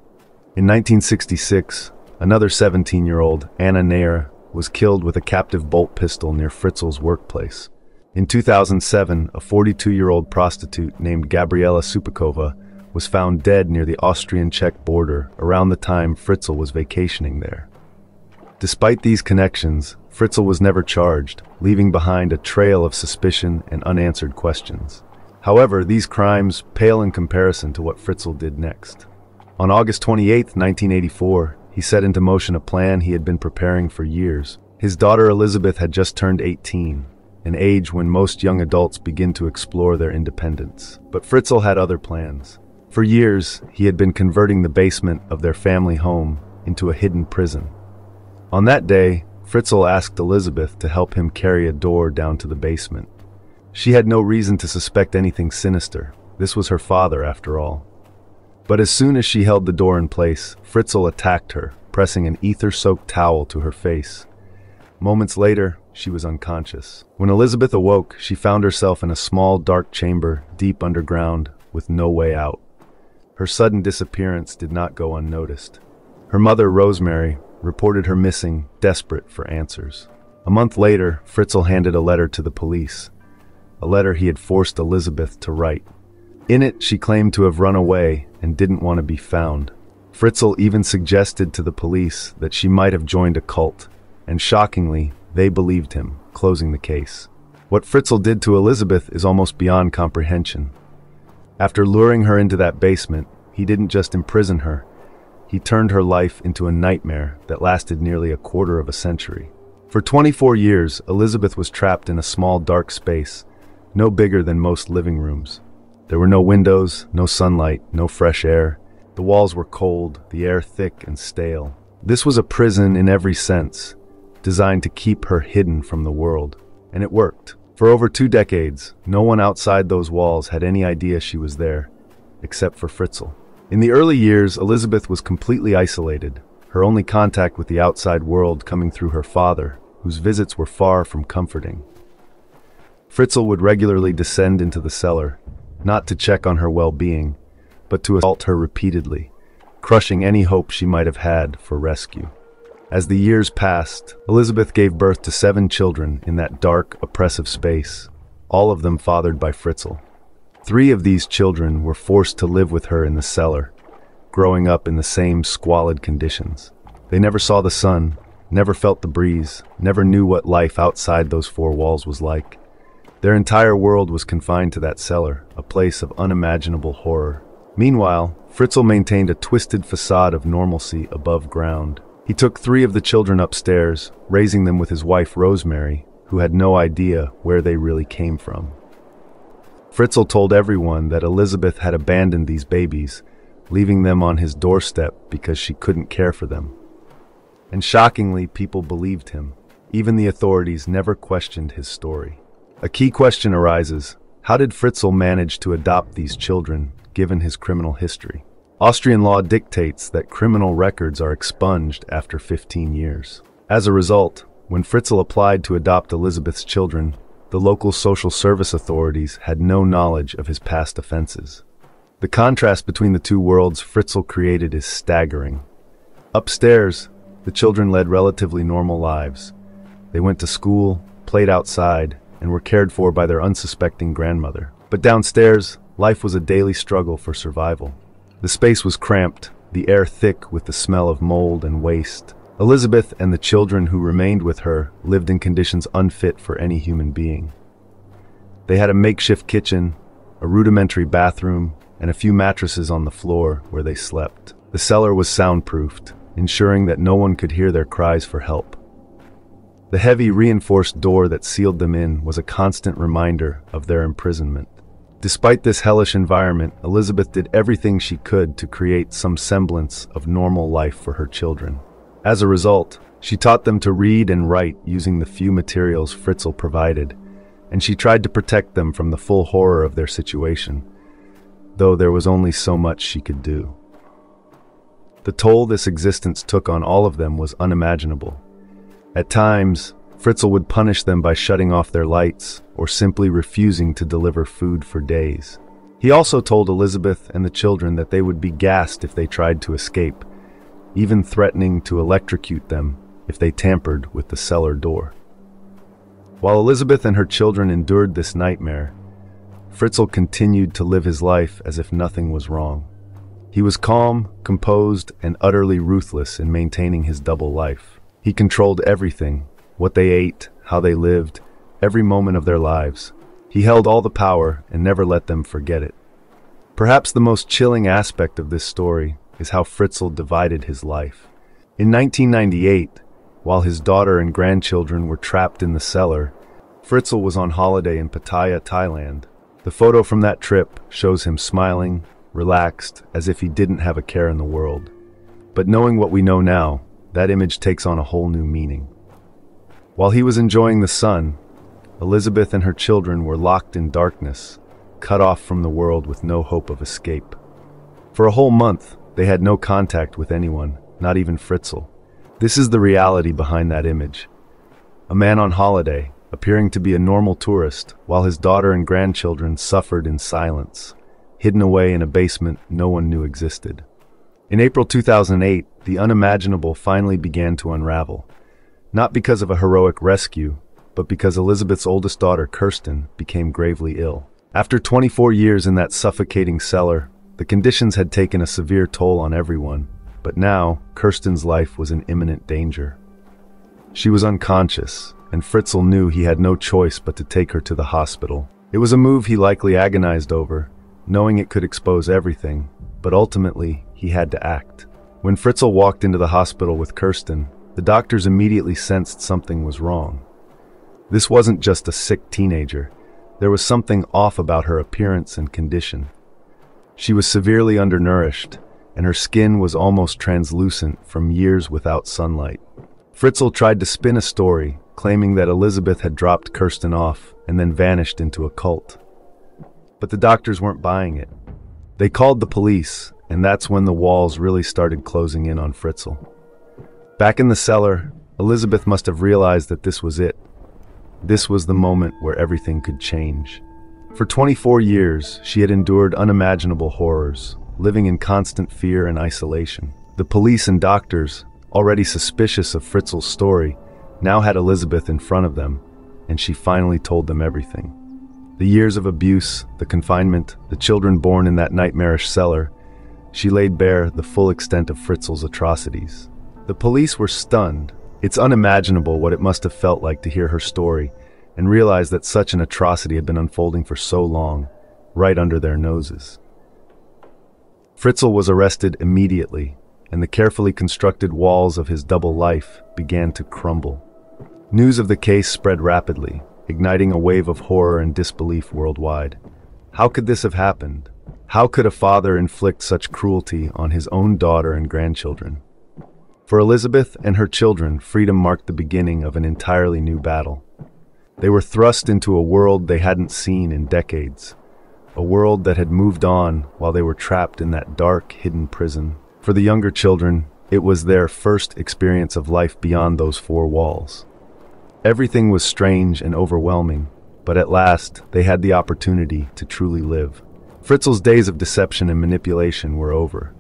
In 1966, another 17-year-old, Anna Nair, was killed with a captive bolt pistol near Fritzl's workplace. In 2007, a 42-year-old prostitute named Gabriela Supakova was found dead near the Austrian-Czech border around the time Fritzl was vacationing there. Despite these connections, Fritzl was never charged, leaving behind a trail of suspicion and unanswered questions. However, these crimes pale in comparison to what Fritzl did next. On August 28, 1984, he set into motion a plan he had been preparing for years. His daughter Elizabeth had just turned 18, an age when most young adults begin to explore their independence. But Fritzl had other plans. For years, he had been converting the basement of their family home into a hidden prison. On that day, Fritzl asked Elizabeth to help him carry a door down to the basement. She had no reason to suspect anything sinister. This was her father, after all. But as soon as she held the door in place, Fritzl attacked her, pressing an ether-soaked towel to her face. Moments later, she was unconscious. When Elizabeth awoke, she found herself in a small, dark chamber, deep underground, with no way out. Her sudden disappearance did not go unnoticed. Her mother, Rosemary, reported her missing, desperate for answers. A month later, Fritzl handed a letter to the police. A letter he had forced Elizabeth to write. In it, she claimed to have run away and didn't want to be found. Fritzl even suggested to the police that she might have joined a cult, and shockingly, they believed him, closing the case. What Fritzl did to Elizabeth is almost beyond comprehension. After luring her into that basement, he didn't just imprison her, he turned her life into a nightmare that lasted nearly a quarter of a century. For 24 years, Elizabeth was trapped in a small dark space, no bigger than most living rooms. There were no windows, no sunlight, no fresh air, The walls were cold, the air thick and stale. This was a prison in every sense, designed to keep her hidden from the world. And it worked. For over 2 decades, no one outside those walls had any idea she was there, except for Fritzl. In the early years, Elizabeth was completely isolated, her only contact with the outside world coming through her father, whose visits were far from comforting. Fritzl would regularly descend into the cellar, not to check on her well-being, but to assault her repeatedly, crushing any hope she might have had for rescue. As the years passed, Elizabeth gave birth to 7 children in that dark, oppressive space, all of them fathered by Fritzl. 3 of these children were forced to live with her in the cellar, growing up in the same squalid conditions. They never saw the sun, never felt the breeze, never knew what life outside those 4 walls was like. Their entire world was confined to that cellar, a place of unimaginable horror. Meanwhile, Fritzl maintained a twisted facade of normalcy above ground. He took 3 of the children upstairs, raising them with his wife Rosemary, who had no idea where they really came from. Fritzl told everyone that Elizabeth had abandoned these babies, leaving them on his doorstep because she couldn't care for them. And shockingly, people believed him. Even the authorities never questioned his story. A key question arises: how did Fritzl manage to adopt these children, given his criminal history? Austrian law dictates that criminal records are expunged after 15 years. As a result, when Fritzl applied to adopt Elizabeth's children, the local social service authorities had no knowledge of his past offenses. The contrast between the 2 worlds Fritzl created is staggering. Upstairs, the children led relatively normal lives. They went to school, played outside, and were cared for by their unsuspecting grandmother. But downstairs, life was a daily struggle for survival. The space was cramped, the air thick with the smell of mold and waste. Elizabeth and the children who remained with her lived in conditions unfit for any human being. They had a makeshift kitchen, a rudimentary bathroom, and a few mattresses on the floor where they slept. The cellar was soundproofed, ensuring that no one could hear their cries for help. The heavy, reinforced door that sealed them in was a constant reminder of their imprisonment. Despite this hellish environment, Elizabeth did everything she could to create some semblance of normal life for her children. As a result, she taught them to read and write using the few materials Fritzl provided, and she tried to protect them from the full horror of their situation, though there was only so much she could do. The toll this existence took on all of them was unimaginable. At times, Fritzl would punish them by shutting off their lights or simply refusing to deliver food for days. He also told Elizabeth and the children that they would be gassed if they tried to escape, even threatening to electrocute them if they tampered with the cellar door. While Elizabeth and her children endured this nightmare, Fritzl continued to live his life as if nothing was wrong. He was calm, composed, and utterly ruthless in maintaining his double life. He controlled everything: what they ate, how they lived, every moment of their lives. He held all the power and never let them forget it. Perhaps the most chilling aspect of this story is how Fritzl divided his life. In 1998, while his daughter and grandchildren were trapped in the cellar, Fritzl was on holiday in Pattaya, Thailand. The photo from that trip shows him smiling, relaxed, as if he didn't have a care in the world. But knowing what we know now, that image takes on a whole new meaning. While he was enjoying the sun, Elizabeth and her children were locked in darkness, cut off from the world with no hope of escape. For a whole month, they had no contact with anyone, not even Fritzl. This is the reality behind that image. A man on holiday, appearing to be a normal tourist, while his daughter and grandchildren suffered in silence, hidden away in a basement no one knew existed. In April 2008, the unimaginable finally began to unravel. Not because of a heroic rescue, but because Elizabeth's oldest daughter, Kirsten, became gravely ill. After 24 years in that suffocating cellar, the conditions had taken a severe toll on everyone, but now Kirsten's life was in imminent danger. She was unconscious, and Fritzl knew he had no choice but to take her to the hospital. It was a move he likely agonized over, knowing it could expose everything, but ultimately he had to act. When Fritzl walked into the hospital with Kirsten, the doctors immediately sensed something was wrong. This wasn't just a sick teenager. There was something off about her appearance and condition. She was severely undernourished, and her skin was almost translucent from years without sunlight. Fritzl tried to spin a story, claiming that Elizabeth had dropped Kirsten off and then vanished into a cult. But the doctors weren't buying it. They called the police, and that's when the walls really started closing in on Fritzl. Back in the cellar, Elizabeth must have realized that this was it. This was the moment where everything could change. For 24 years, she had endured unimaginable horrors, living in constant fear and isolation. The police and doctors, already suspicious of Fritzl's story, now had Elizabeth in front of them, and she finally told them everything. The years of abuse, the confinement, the children born in that nightmarish cellar, she laid bare the full extent of Fritzl's atrocities. The police were stunned. It's unimaginable what it must have felt like to hear her story and realize that such an atrocity had been unfolding for so long, right under their noses. Fritzl was arrested immediately, and the carefully constructed walls of his double life began to crumble. News of the case spread rapidly, igniting a wave of horror and disbelief worldwide. How could this have happened? How could a father inflict such cruelty on his own daughter and grandchildren? For Elizabeth and her children, freedom marked the beginning of an entirely new battle. They were thrust into a world they hadn't seen in decades, a world that had moved on while they were trapped in that dark, hidden prison. For the younger children, it was their first experience of life beyond those four walls. Everything was strange and overwhelming, but at last they had the opportunity to truly live. Fritzl's days of deception and manipulation were over.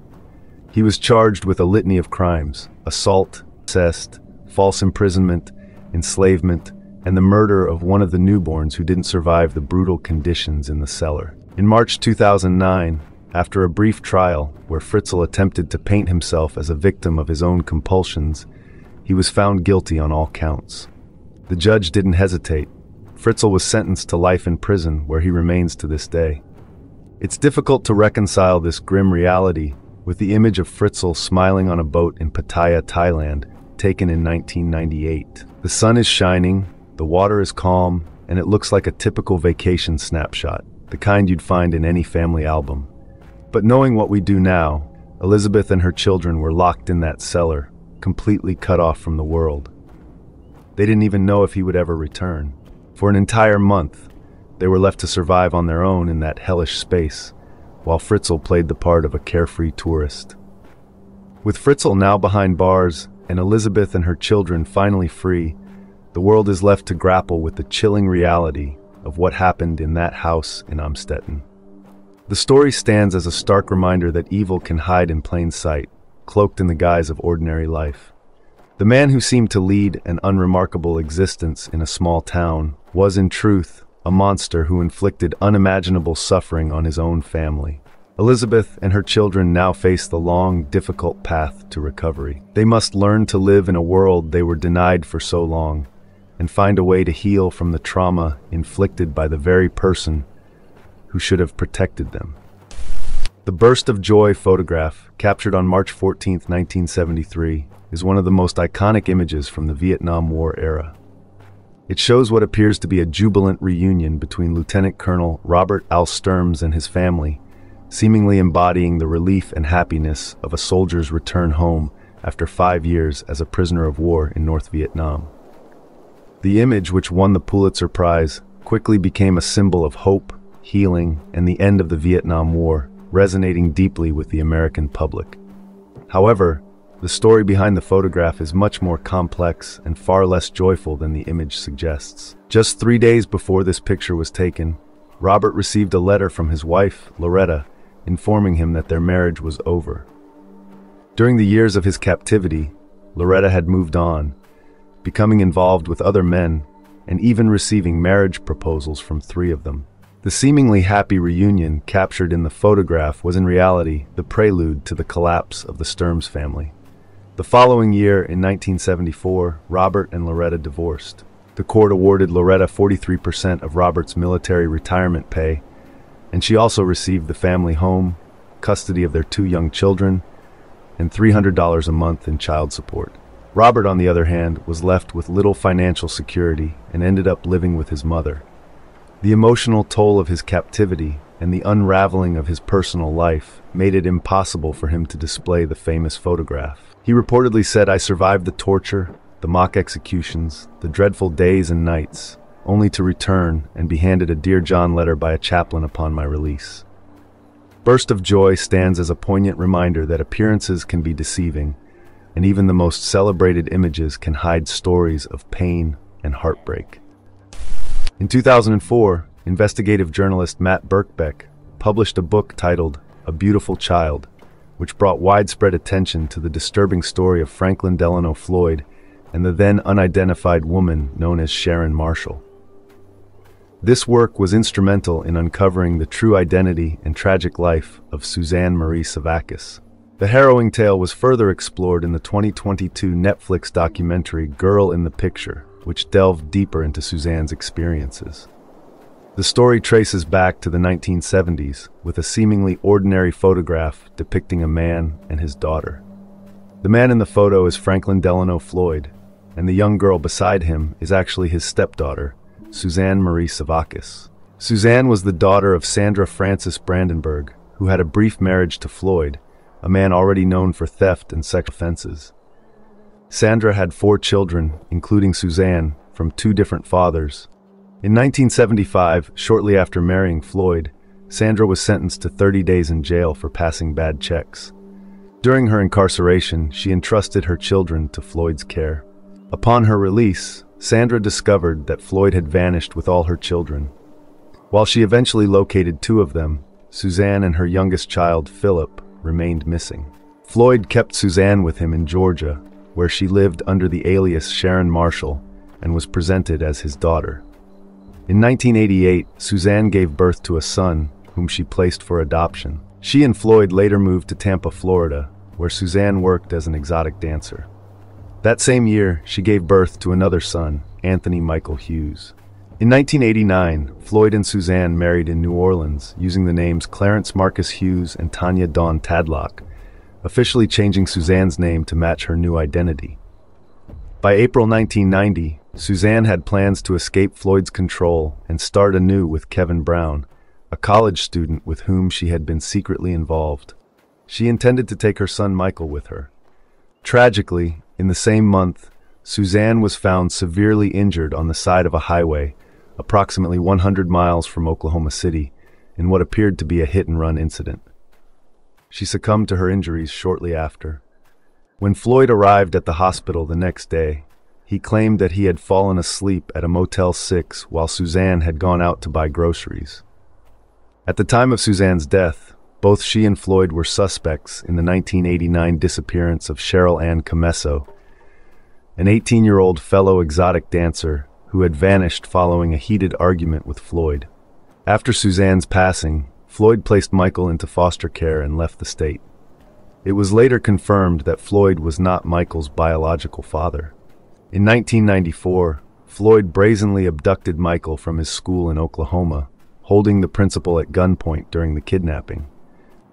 He was charged with a litany of crimes: assault, incest, false imprisonment, enslavement, and the murder of one of the newborns who didn't survive the brutal conditions in the cellar. In March 2009, after a brief trial where Fritzl attempted to paint himself as a victim of his own compulsions, he was found guilty on all counts. The judge didn't hesitate. Fritzl was sentenced to life in prison, where he remains to this day. It's difficult to reconcile this grim reality with the image of Fritzl smiling on a boat in Pattaya, Thailand, taken in 1998. The sun is shining, the water is calm, and it looks like a typical vacation snapshot, the kind you'd find in any family album. But knowing what we do now, Elizabeth and her children were locked in that cellar, completely cut off from the world. They didn't even know if he would ever return. For an entire month, they were left to survive on their own in that hellish space, while Fritzl played the part of a carefree tourist. With Fritzl now behind bars and Elizabeth and her children finally free, the world is left to grapple with the chilling reality of what happened in that house in Amstetten. The story stands as a stark reminder that evil can hide in plain sight, cloaked in the guise of ordinary life. The man who seemed to lead an unremarkable existence in a small town was, in truth, a monster who inflicted unimaginable suffering on his own family. Elizabeth and her children now face the long, difficult path to recovery. They must learn to live in a world they were denied for so long, and find a way to heal from the trauma inflicted by the very person who should have protected them. The burst of joy photograph, captured on March 14, 1973, is one of the most iconic images from the Vietnam War era. It shows what appears to be a jubilant reunion between Lieutenant Colonel Robert Al Sturms and his family, seemingly embodying the relief and happiness of a soldier's return home after 5 years as a prisoner of war in North Vietnam. The image, which won the Pulitzer Prize, quickly became a symbol of hope, healing, and the end of the Vietnam War, resonating deeply with the American public. However, the story behind the photograph is much more complex and far less joyful than the image suggests. Just 3 days before this picture was taken, Robert received a letter from his wife, Loretta, informing him that their marriage was over. During the years of his captivity, Loretta had moved on, becoming involved with other men, and even receiving marriage proposals from 3 of them. The seemingly happy reunion captured in the photograph was in reality the prelude to the collapse of the Sturms family. The following year, in 1974, Robert and Loretta divorced. The court awarded Loretta 43% of Robert's military retirement pay, and she also received the family home, custody of their 2 young children, and $300 a month in child support. Robert, on the other hand, was left with little financial security and ended up living with his mother. The emotional toll of his captivity and the unraveling of his personal life made it impossible for him to display the famous photograph. He reportedly said, "I survived the torture, the mock executions, the dreadful days and nights, only to return and be handed a Dear John letter by a chaplain upon my release." Burst of Joy stands as a poignant reminder that appearances can be deceiving, and even the most celebrated images can hide stories of pain and heartbreak. In 2004, investigative journalist Matt Birkbeck published a book titled A Beautiful Child, which brought widespread attention to the disturbing story of Franklin Delano Floyd and the then unidentified woman known as Sharon Marshall. This work was instrumental in uncovering the true identity and tragic life of Suzanne Marie Savakis. The harrowing tale was further explored in the 2022 Netflix documentary Girl in the Picture, which delved deeper into Suzanne's experiences. The story traces back to the 1970s with a seemingly ordinary photograph depicting a man and his daughter. The man in the photo is Franklin Delano Floyd, and the young girl beside him is actually his stepdaughter, Suzanne Marie Savakis. Suzanne was the daughter of Sandra Frances Brandenburg, who had a brief marriage to Floyd, a man already known for theft and sexual offenses. Sandra had 4 children, including Suzanne, from 2 different fathers. In 1975, shortly after marrying Floyd, Sandra was sentenced to 30 days in jail for passing bad checks. During her incarceration, she entrusted her children to Floyd's care. Upon her release, Sandra discovered that Floyd had vanished with all her children. While she eventually located 2 of them, Suzanne and her youngest child, Philip, remained missing. Floyd kept Suzanne with him in Georgia, where she lived under the alias Sharon Marshall and was presented as his daughter. In 1988, Suzanne gave birth to a son, whom she placed for adoption. She and Floyd later moved to Tampa, Florida, where Suzanne worked as an exotic dancer. That same year, she gave birth to another son, Anthony Michael Hughes. In 1989, Floyd and Suzanne married in New Orleans using the names Clarence Marcus Hughes and Tanya Dawn Tadlock, officially changing Suzanne's name to match her new identity. By April 1990, Suzanne had plans to escape Floyd's control and start anew with Kevin Brown, a college student with whom she had been secretly involved. She intended to take her son Michael with her. Tragically, in the same month, Suzanne was found severely injured on the side of a highway, approximately 100 miles from Oklahoma City, in what appeared to be a hit-and-run incident. She succumbed to her injuries shortly after. When Floyd arrived at the hospital the next day, he claimed that he had fallen asleep at a Motel 6 while Suzanne had gone out to buy groceries. At the time of Suzanne's death, both she and Floyd were suspects in the 1989 disappearance of Cheryl Ann Camesso, an 18-year-old fellow exotic dancer who had vanished following a heated argument with Floyd. After Suzanne's passing, Floyd placed Michael into foster care and left the state. It was later confirmed that Floyd was not Michael's biological father. In 1994, Floyd brazenly abducted Michael from his school in Oklahoma, holding the principal at gunpoint during the kidnapping.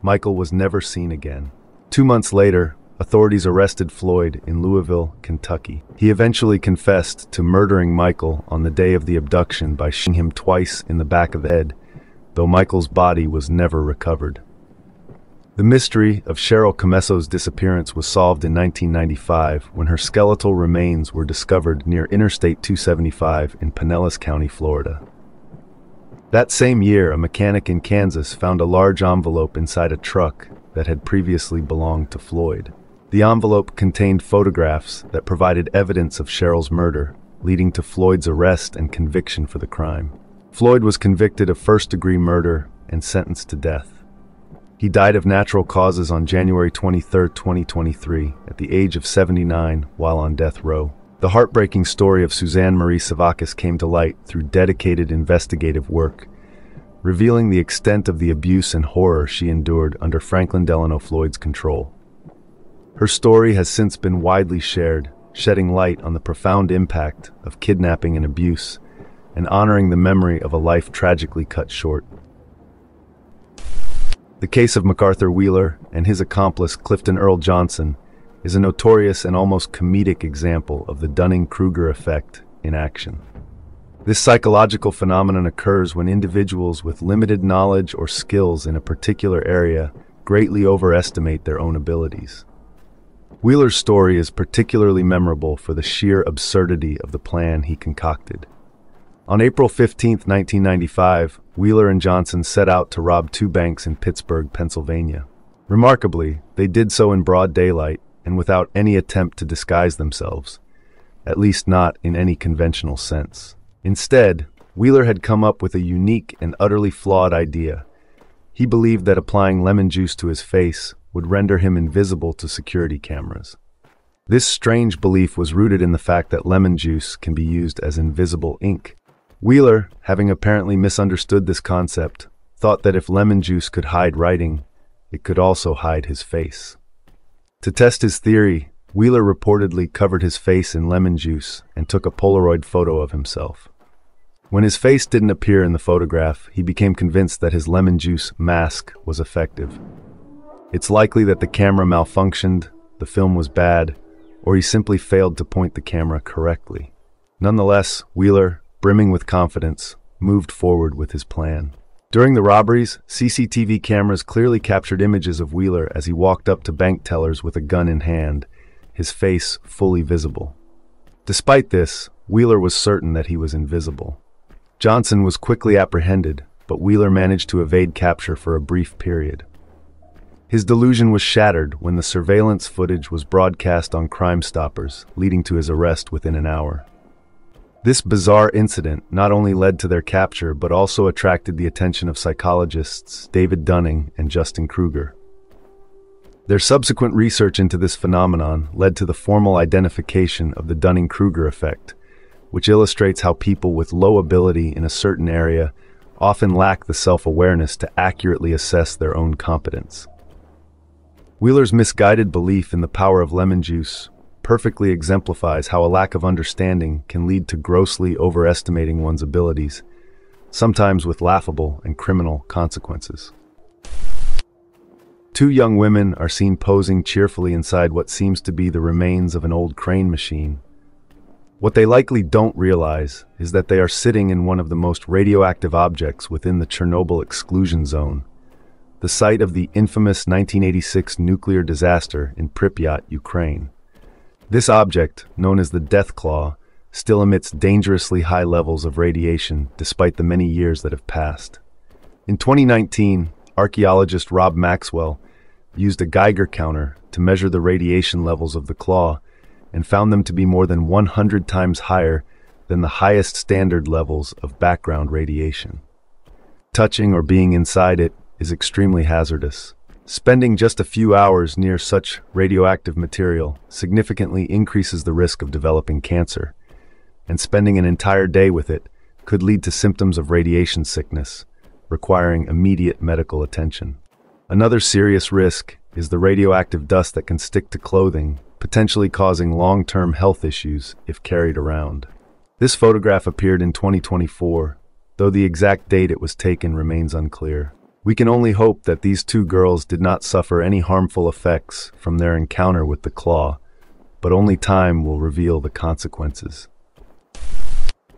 Michael was never seen again. 2 months later, authorities arrested Floyd in Louisville, Kentucky. He eventually confessed to murdering Michael on the day of the abduction by shooting him twice in the back of the head, though Michael's body was never recovered. The mystery of Cheryl Camesso's disappearance was solved in 1995 when her skeletal remains were discovered near Interstate 275 in Pinellas County, Florida. That same year, a mechanic in Kansas found a large envelope inside a truck that had previously belonged to Floyd. The envelope contained photographs that provided evidence of Cheryl's murder, leading to Floyd's arrest and conviction for the crime. Floyd was convicted of first-degree murder and sentenced to death. He died of natural causes on January 23, 2023, at the age of 79 while on death row. The heartbreaking story of Suzanne Marie Savakis came to light through dedicated investigative work, revealing the extent of the abuse and horror she endured under Franklin Delano Floyd's control. Her story has since been widely shared, shedding light on the profound impact of kidnapping and abuse, and honoring the memory of a life tragically cut short. The case of McArthur Wheeler and his accomplice Clifton Earl Johnson is a notorious and almost comedic example of the Dunning-Kruger effect in action. This psychological phenomenon occurs when individuals with limited knowledge or skills in a particular area greatly overestimate their own abilities. Wheeler's story is particularly memorable for the sheer absurdity of the plan he concocted. On April 15, 1995, Wheeler and Johnson set out to rob two banks in Pittsburgh, Pennsylvania. Remarkably, they did so in broad daylight and without any attempt to disguise themselves, at least not in any conventional sense. Instead, Wheeler had come up with a unique and utterly flawed idea. He believed that applying lemon juice to his face would render him invisible to security cameras. This strange belief was rooted in the fact that lemon juice can be used as invisible ink. Wheeler, having apparently misunderstood this concept, thought that if lemon juice could hide writing, it could also hide his face. To test his theory, Wheeler reportedly covered his face in lemon juice and took a Polaroid photo of himself. When his face didn't appear in the photograph, he became convinced that his lemon juice mask was effective. It's likely that the camera malfunctioned, the film was bad, or he simply failed to point the camera correctly. Nonetheless, Wheeler, brimming with confidence, moved forward with his plan. During the robberies, CCTV cameras clearly captured images of Wheeler as he walked up to bank tellers with a gun in hand, his face fully visible. Despite this, Wheeler was certain that he was invisible. Johnson was quickly apprehended, but Wheeler managed to evade capture for a brief period. His delusion was shattered when the surveillance footage was broadcast on Crime Stoppers, leading to his arrest within an hour. This bizarre incident not only led to their capture but also attracted the attention of psychologists David Dunning and Justin Kruger. Their subsequent research into this phenomenon led to the formal identification of the Dunning-Kruger effect, which illustrates how people with low ability in a certain area often lack the self-awareness to accurately assess their own competence. Wheeler's misguided belief in the power of lemon juice perfectly exemplifies how a lack of understanding can lead to grossly overestimating one's abilities, sometimes with laughable and criminal consequences. Two young women are seen posing cheerfully inside what seems to be the remains of an old crane machine. What they likely don't realize is that they are sitting in one of the most radioactive objects within the Chernobyl exclusion zone, the site of the infamous 1986 nuclear disaster in Pripyat, Ukraine. This object, known as the Death Claw, still emits dangerously high levels of radiation despite the many years that have passed. In 2019, archaeologist Rob Maxwell used a Geiger counter to measure the radiation levels of the claw and found them to be more than 100 times higher than the highest standard levels of background radiation. Touching or being inside it is extremely hazardous. Spending just a few hours near such radioactive material significantly increases the risk of developing cancer, and spending an entire day with it could lead to symptoms of radiation sickness, requiring immediate medical attention. Another serious risk is the radioactive dust that can stick to clothing, potentially causing long-term health issues if carried around. This photograph appeared in 2024, though the exact date it was taken remains unclear. We can only hope that these two girls did not suffer any harmful effects from their encounter with the claw, but only time will reveal the consequences.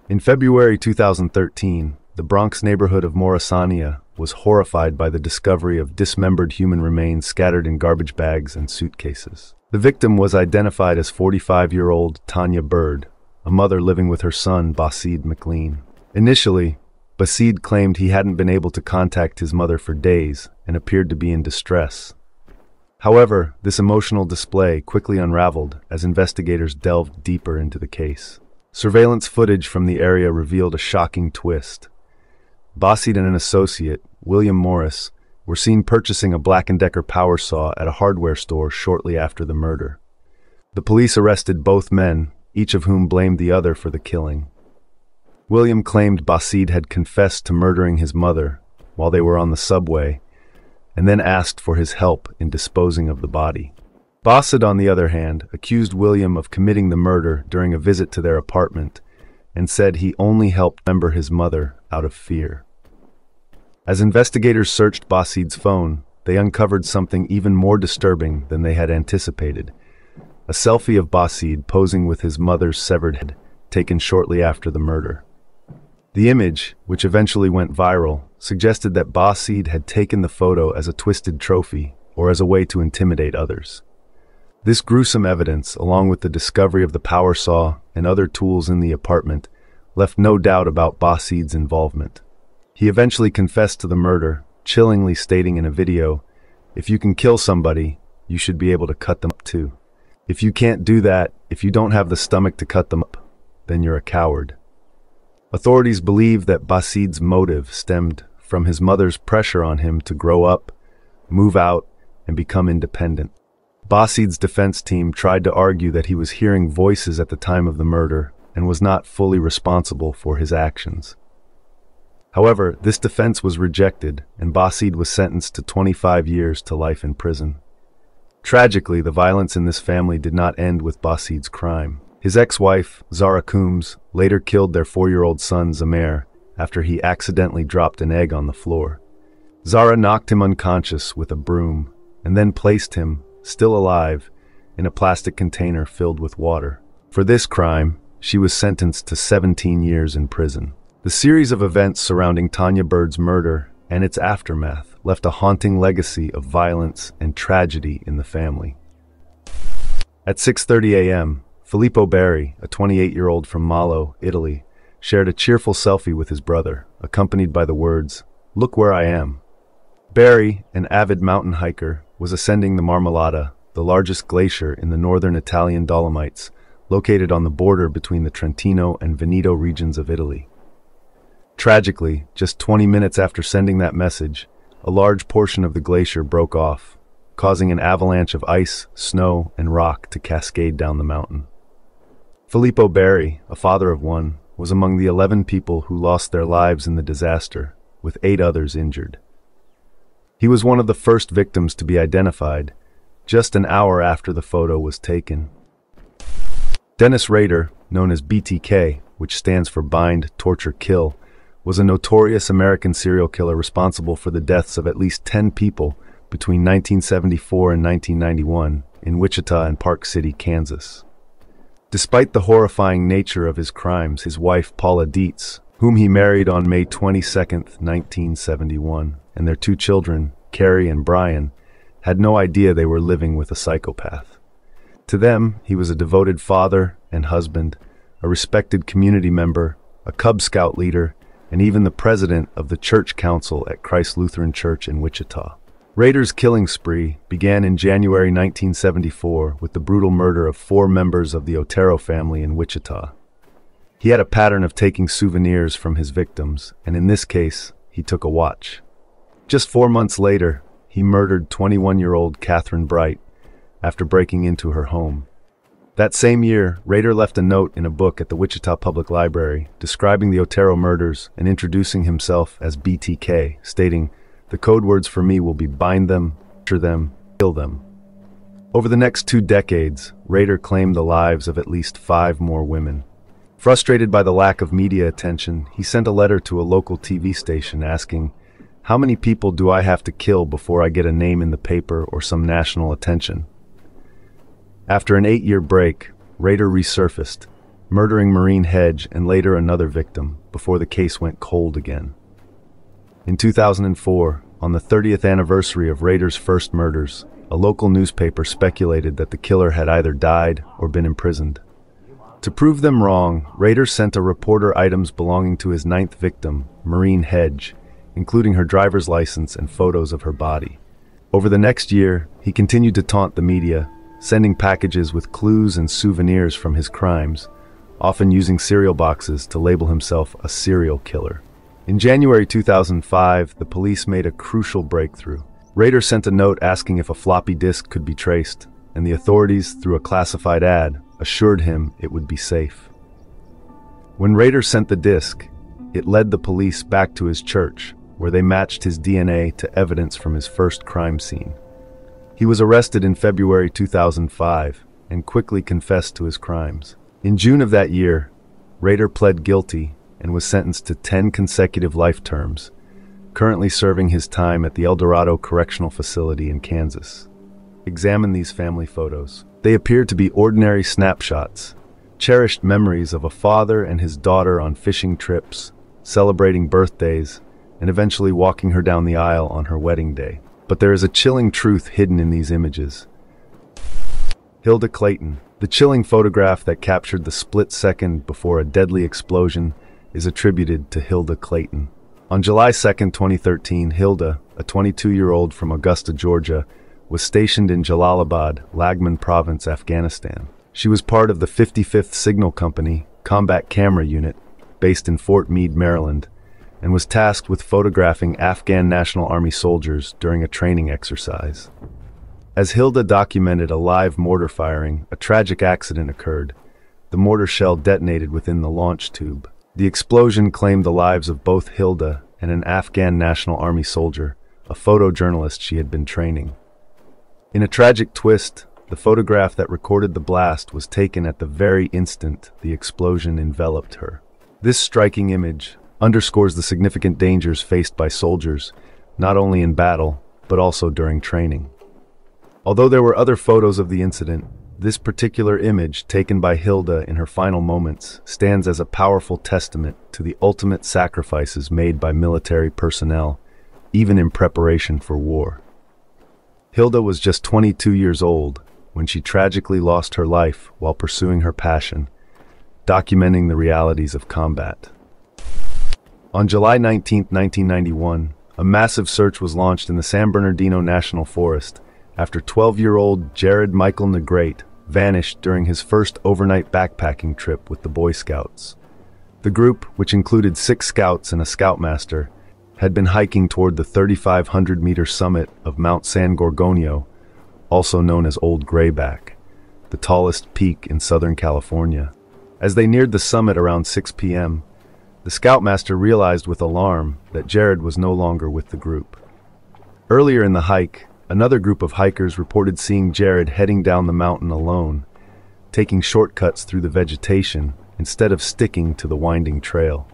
In February 2013, the Bronx neighborhood of Morrisania was horrified by the discovery of dismembered human remains scattered in garbage bags and suitcases. The victim was identified as 45-year-old Tanya Bird, a mother living with her son, Basid McLean. Initially, Basid claimed he hadn't been able to contact his mother for days and appeared to be in distress. However, this emotional display quickly unraveled as investigators delved deeper into the case. Surveillance footage from the area revealed a shocking twist. Basid and an associate, William Morris, were seen purchasing a Black & Decker power saw at a hardware store shortly after the murder. The police arrested both men, each of whom blamed the other for the killing. William claimed Basid had confessed to murdering his mother while they were on the subway, and then asked for his help in disposing of the body. Basid, on the other hand, accused William of committing the murder during a visit to their apartment and said he only helped remember his mother out of fear. As investigators searched Basid's phone, they uncovered something even more disturbing than they had anticipated: a selfie of Basid posing with his mother's severed head, taken shortly after the murder. The image, which eventually went viral, suggested that Basid had taken the photo as a twisted trophy or as a way to intimidate others. This gruesome evidence, along with the discovery of the power saw and other tools in the apartment, left no doubt about Basid's involvement. He eventually confessed to the murder, chillingly stating in a video, "If you can kill somebody, you should be able to cut them up too. If you can't do that, if you don't have the stomach to cut them up, then you're a coward." Authorities believe that Basid's motive stemmed from his mother's pressure on him to grow up, move out, and become independent. Basid's defense team tried to argue that he was hearing voices at the time of the murder and was not fully responsible for his actions. However, this defense was rejected, and Basid was sentenced to 25 years to life in prison. Tragically, the violence in this family did not end with Basid's crime. His ex-wife, Zara Coombs, later killed their 4-year-old son, Zamer, after he accidentally dropped an egg on the floor. Zara knocked him unconscious with a broom, and then placed him, still alive, in a plastic container filled with water. For this crime, she was sentenced to 17 years in prison. The series of events surrounding Tanya Bird's murder and its aftermath left a haunting legacy of violence and tragedy in the family. At 6:30 a.m., Filippo Berri, a 28-year-old from Malo, Italy, shared a cheerful selfie with his brother, accompanied by the words, "Look where I am." Berri, an avid mountain hiker, was ascending the Marmolada, the largest glacier in the northern Italian Dolomites, located on the border between the Trentino and Veneto regions of Italy. Tragically, just 20 minutes after sending that message, a large portion of the glacier broke off, causing an avalanche of ice, snow, and rock to cascade down the mountain. Filippo Berri, a father of one, was among the 11 people who lost their lives in the disaster, with 8 others injured. He was one of the first victims to be identified, just an hour after the photo was taken. Dennis Rader, known as BTK, which stands for Bind, Torture, Kill, was a notorious American serial killer responsible for the deaths of at least 10 people between 1974 and 1991 in Wichita and Park City, Kansas. Despite the horrifying nature of his crimes, his wife Paula Dietz, whom he married on May 22, 1971, and their 2 children, Carrie and Brian, had no idea they were living with a psychopath. To them, he was a devoted father and husband, a respected community member, a Cub Scout leader, and even the president of the church council at Christ Lutheran Church in Wichita. Rader's killing spree began in January 1974 with the brutal murder of 4 members of the Otero family in Wichita. He had a pattern of taking souvenirs from his victims, and in this case, he took a watch. Just 4 months later, he murdered 21-year-old Catherine Bright after breaking into her home. That same year, Rader left a note in a book at the Wichita Public Library describing the Otero murders and introducing himself as BTK, stating, "The code words for me will be bind them, torture them, kill them." Over the next 2 decades, Rader claimed the lives of at least 5 more women. Frustrated by the lack of media attention, he sent a letter to a local TV station asking, "How many people do I have to kill before I get a name in the paper or some national attention?" After an 8-year break, Rader resurfaced, murdering Maureen Hedge and later another victim, before the case went cold again. In 2004, on the 30th anniversary of Rader's first murders, a local newspaper speculated that the killer had either died or been imprisoned. To prove them wrong, Rader sent a reporter items belonging to his 9th victim, Maureen Hedge, including her driver's license and photos of her body. Over the next year, he continued to taunt the media, sending packages with clues and souvenirs from his crimes, often using cereal boxes to label himself a serial killer. In January 2005, the police made a crucial breakthrough. Rader sent a note asking if a floppy disk could be traced, and the authorities, through a classified ad, assured him it would be safe. When Rader sent the disk, it led the police back to his church, where they matched his DNA to evidence from his first crime scene. He was arrested in February 2005 and quickly confessed to his crimes. In June of that year, Rader pled guilty and was sentenced to 10 consecutive life terms, currently serving his time at the El Dorado Correctional Facility in Kansas. Examine these family photos. They appear to be ordinary snapshots, cherished memories of a father and his daughter on fishing trips, celebrating birthdays, and eventually walking her down the aisle on her wedding day. But there is a chilling truth hidden in these images. Hilda Clayton. The chilling photograph that captured the split second before a deadly explosion is attributed to Hilda Clayton. On July 2, 2013, Hilda, a 22-year-old from Augusta, Georgia, was stationed in Jalalabad, Laghman Province, Afghanistan. She was part of the 55th Signal Company Combat Camera Unit, based in Fort Meade, Maryland, and was tasked with photographing Afghan National Army soldiers during a training exercise. As Hilda documented a live mortar firing, a tragic accident occurred. The mortar shell detonated within the launch tube. The explosion claimed the lives of both Hilda and an Afghan National Army soldier, a photojournalist she had been training. In a tragic twist, the photograph that recorded the blast was taken at the very instant the explosion enveloped her. This striking image underscores the significant dangers faced by soldiers, not only in battle, but also during training. Although there were other photos of the incident, this particular image, taken by Hilda in her final moments, stands as a powerful testament to the ultimate sacrifices made by military personnel, even in preparation for war. Hilda was just 22 years old when she tragically lost her life while pursuing her passion, documenting the realities of combat. On July 19, 1991, a massive search was launched in the San Bernardino National Forest after 12-year-old Jared Michael Negrete vanished during his first overnight backpacking trip with the Boy Scouts. The group, which included 6 scouts and a scoutmaster, had been hiking toward the 3,500-meter summit of Mount San Gorgonio, also known as Old Grayback, the tallest peak in Southern California. As they neared the summit around 6 p.m., the scoutmaster realized with alarm that Jared was no longer with the group. Earlier in the hike, another group of hikers reported seeing Jared heading down the mountain alone, taking shortcuts through the vegetation instead of sticking to the winding trail.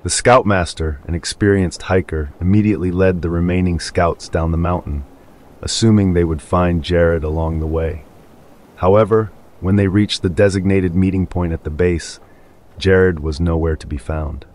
The scoutmaster, an experienced hiker, immediately led the remaining scouts down the mountain, assuming they would find Jared along the way. However, when they reached the designated meeting point at the base, Jared was nowhere to be found.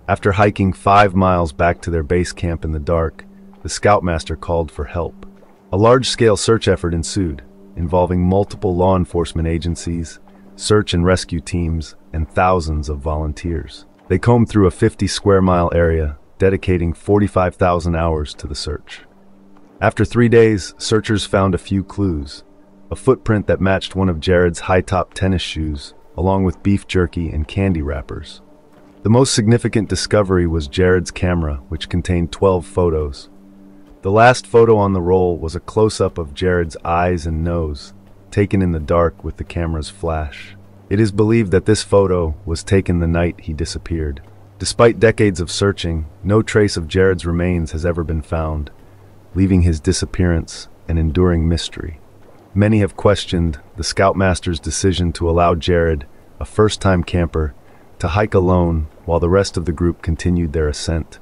After hiking 5 miles back to their base camp in the dark, the scoutmaster called for help. A large-scale search effort ensued, involving multiple law enforcement agencies, search and rescue teams, and thousands of volunteers. They combed through a 50-square-mile area, dedicating 45,000 hours to the search. After 3 days, searchers found a few clues: a footprint that matched one of Jared's high-top tennis shoes, along with beef jerky and candy wrappers. The most significant discovery was Jared's camera, which contained 12 photos. The last photo on the roll was a close-up of Jared's eyes and nose, taken in the dark with the camera's flash. It is believed that this photo was taken the night he disappeared. Despite decades of searching, no trace of Jared's remains has ever been found, leaving his disappearance an enduring mystery. Many have questioned the scoutmaster's decision to allow Jared, a first-time camper, to hike alone while the rest of the group continued their ascent.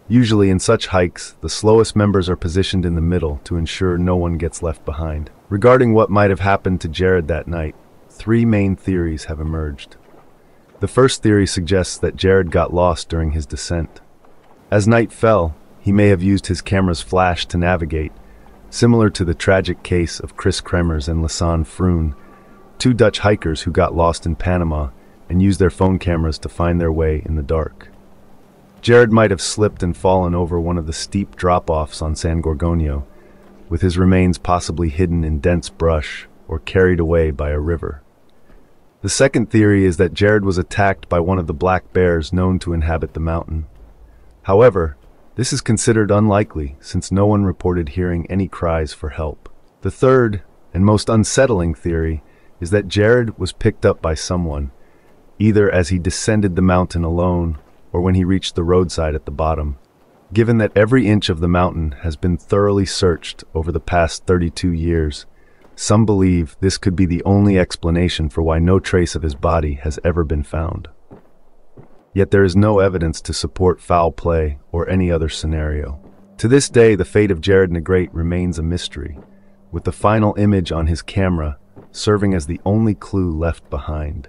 Usually in such hikes, the slowest members are positioned in the middle to ensure no one gets left behind. Regarding what might have happened to Jared that night, 3 main theories have emerged. The first theory suggests that Jared got lost during his descent. As night fell, he may have used his camera's flash to navigate, similar to the tragic case of Chris Kremers and Lassane Froon, 2 Dutch hikers who got lost in Panama and used their phone cameras to find their way in the dark. Jared might have slipped and fallen over one of the steep drop-offs on San Gorgonio, with his remains possibly hidden in dense brush or carried away by a river. The second theory is that Jared was attacked by one of the black bears known to inhabit the mountain. However, this is considered unlikely since no one reported hearing any cries for help. The third, and most unsettling theory, is that Jared was picked up by someone, either as he descended the mountain alone or when he reached the roadside at the bottom. Given that every inch of the mountain has been thoroughly searched over the past 32 years, some believe this could be the only explanation for why no trace of his body has ever been found. Yet there is no evidence to support foul play or any other scenario. To this day, the fate of Jared Negrete remains a mystery, with the final image on his camera serving as the only clue left behind.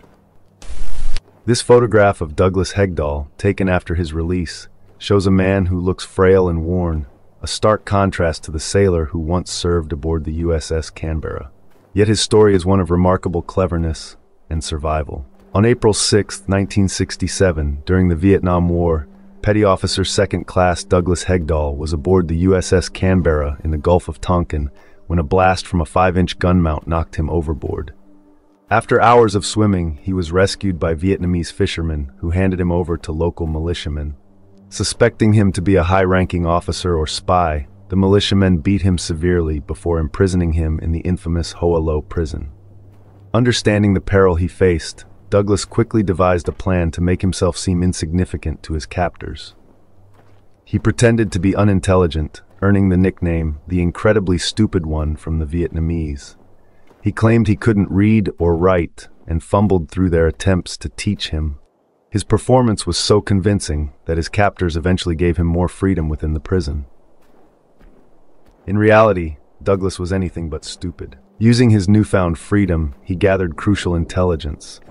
This photograph of Douglas Hegdahl, taken after his release, shows a man who looks frail and worn, a stark contrast to the sailor who once served aboard the USS Canberra. Yet his story is one of remarkable cleverness and survival. On April 6, 1967, during the Vietnam War, Petty Officer Second Class Douglas Hegdahl was aboard the USS Canberra in the Gulf of Tonkin when a blast from a 5-inch gun mount knocked him overboard. After hours of swimming, he was rescued by Vietnamese fishermen who handed him over to local militiamen. Suspecting him to be a high-ranking officer or spy, the militiamen beat him severely before imprisoning him in the infamous Hoa Lo prison. Understanding the peril he faced, Douglas quickly devised a plan to make himself seem insignificant to his captors. He pretended to be unintelligent, earning the nickname the Incredibly Stupid One from the Vietnamese. He claimed he couldn't read or write and fumbled through their attempts to teach him. His performance was so convincing that his captors eventually gave him more freedom within the prison. In reality, Douglas was anything but stupid. Using his newfound freedom, he gathered crucial intelligence.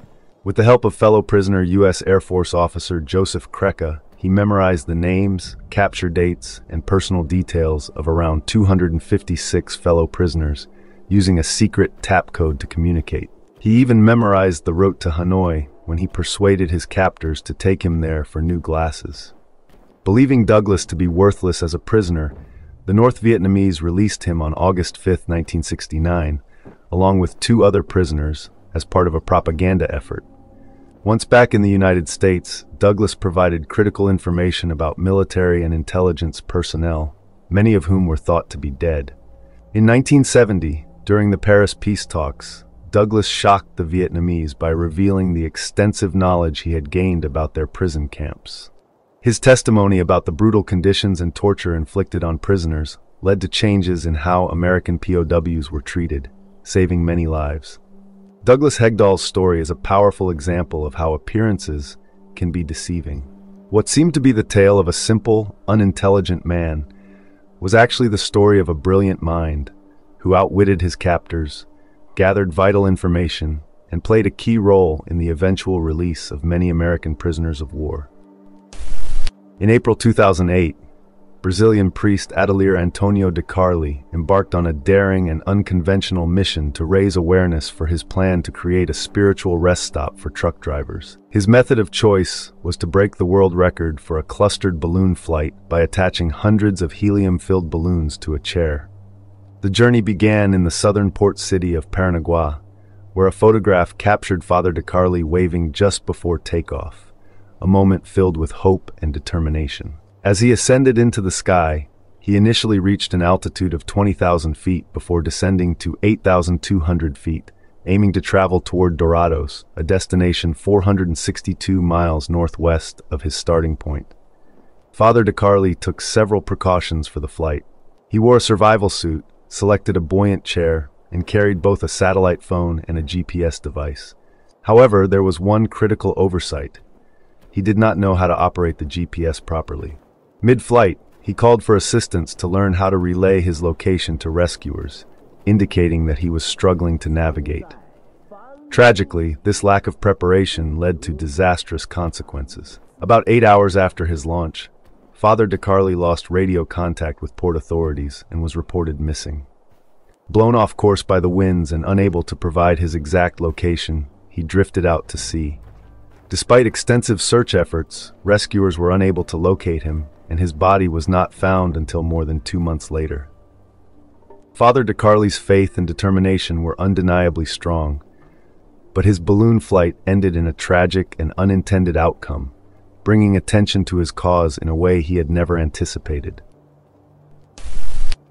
With the help of fellow prisoner U.S. Air Force officer Joseph Kreka, he memorized the names, capture dates, and personal details of around 256 fellow prisoners, using a secret tap code to communicate. He even memorized the route to Hanoi when he persuaded his captors to take him there for new glasses. Believing Douglas to be worthless as a prisoner, the North Vietnamese released him on August 5, 1969, along with 2 other prisoners, as part of a propaganda effort. Once back in the United States, Douglas provided critical information about military and intelligence personnel, many of whom were thought to be dead. In 1970, during the Paris peace talks, Douglas shocked the Vietnamese by revealing the extensive knowledge he had gained about their prison camps. His testimony about the brutal conditions and torture inflicted on prisoners led to changes in how American POWs were treated, saving many lives. Douglas Hegdahl's story is a powerful example of how appearances can be deceiving. What seemed to be the tale of a simple, unintelligent man was actually the story of a brilliant mind who outwitted his captors, gathered vital information, and played a key role in the eventual release of many American prisoners of war. In April 2008, Brazilian priest Adelir Antônio de Carli embarked on a daring and unconventional mission to raise awareness for his plan to create a spiritual rest stop for truck drivers. His method of choice was to break the world record for a clustered balloon flight by attaching hundreds of helium-filled balloons to a chair. The journey began in the southern port city of Paranaguá, where a photograph captured Father de Carli waving just before takeoff, a moment filled with hope and determination. As he ascended into the sky, he initially reached an altitude of 20,000 feet before descending to 8,200 feet, aiming to travel toward Dourados, a destination 462 miles northwest of his starting point. Father de Carli took several precautions for the flight. He wore a survival suit, selected a buoyant chair, and carried both a satellite phone and a GPS device. However, there was one critical oversight. He did not know how to operate the GPS properly. Mid-flight, he called for assistance to learn how to relay his location to rescuers, indicating that he was struggling to navigate. Tragically, this lack of preparation led to disastrous consequences. About 8 hours after his launch, Father de Carli lost radio contact with port authorities and was reported missing. Blown off course by the winds and unable to provide his exact location, he drifted out to sea. Despite extensive search efforts, rescuers were unable to locate him, and his body was not found until more than 2 months later. Father de Carli's faith and determination were undeniably strong, but his balloon flight ended in a tragic and unintended outcome, bringing attention to his cause in a way he had never anticipated.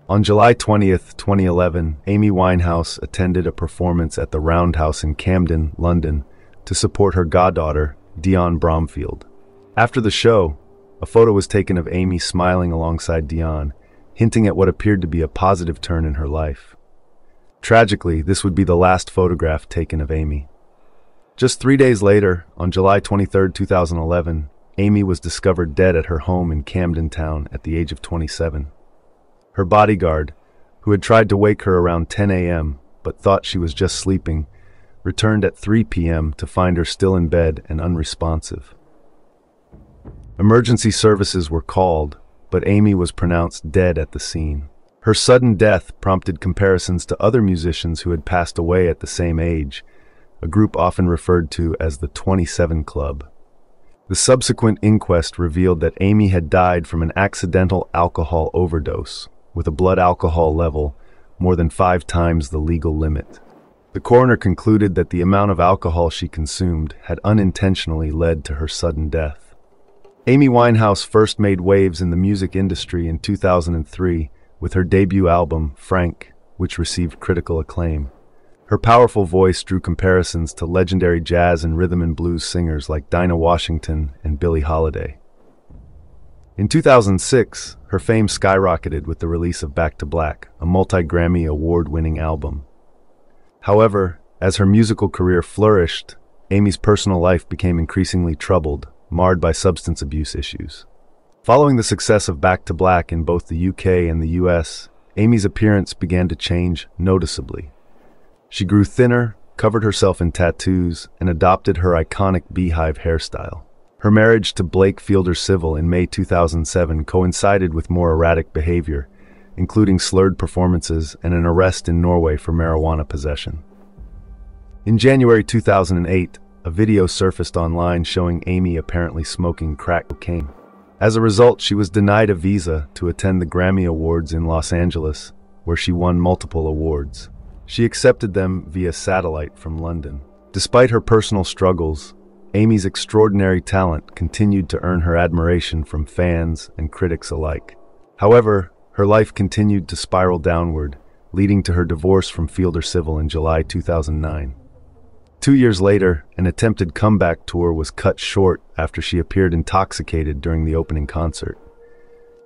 On July 20th, 2011, Amy Winehouse attended a performance at the Roundhouse in Camden, London, to support her goddaughter, Dionne Bromfield. After the show, a photo was taken of Amy smiling alongside Dionne, hinting at what appeared to be a positive turn in her life. Tragically, this would be the last photograph taken of Amy. Just 3 days later, on July 23, 2011, Amy was discovered dead at her home in Camden Town at the age of 27. Her bodyguard, who had tried to wake her around 10 a.m. but thought she was just sleeping, returned at 3 p.m. to find her still in bed and unresponsive. Emergency services were called, but Amy was pronounced dead at the scene. Her sudden death prompted comparisons to other musicians who had passed away at the same age, a group often referred to as the 27 Club. The subsequent inquest revealed that Amy had died from an accidental alcohol overdose, with a blood alcohol level more than 5 times the legal limit. The coroner concluded that the amount of alcohol she consumed had unintentionally led to her sudden death. Amy Winehouse first made waves in the music industry in 2003 with her debut album, Frank, which received critical acclaim. Her powerful voice drew comparisons to legendary jazz and rhythm and blues singers like Dinah Washington and Billie Holiday. In 2006, her fame skyrocketed with the release of Back to Black, a multi-Grammy award-winning album. However, as her musical career flourished, Amy's personal life became increasingly troubled, marred by substance abuse issues. Following the success of Back to Black in both the UK and the US, Amy's appearance began to change noticeably. She grew thinner, covered herself in tattoos, and adopted her iconic beehive hairstyle. Her marriage to Blake Fielder Civil in May 2007 coincided with more erratic behavior, including slurred performances and an arrest in Norway for marijuana possession. In January 2008, a video surfaced online showing Amy apparently smoking crack cocaine. As a result, she was denied a visa to attend the Grammy Awards in Los Angeles, where she won multiple awards. She accepted them via satellite from London. Despite her personal struggles, Amy's extraordinary talent continued to earn her admiration from fans and critics alike. However, her life continued to spiral downward, leading to her divorce from Fielder Civil in July 2009. 2 years later, an attempted comeback tour was cut short after she appeared intoxicated during the opening concert.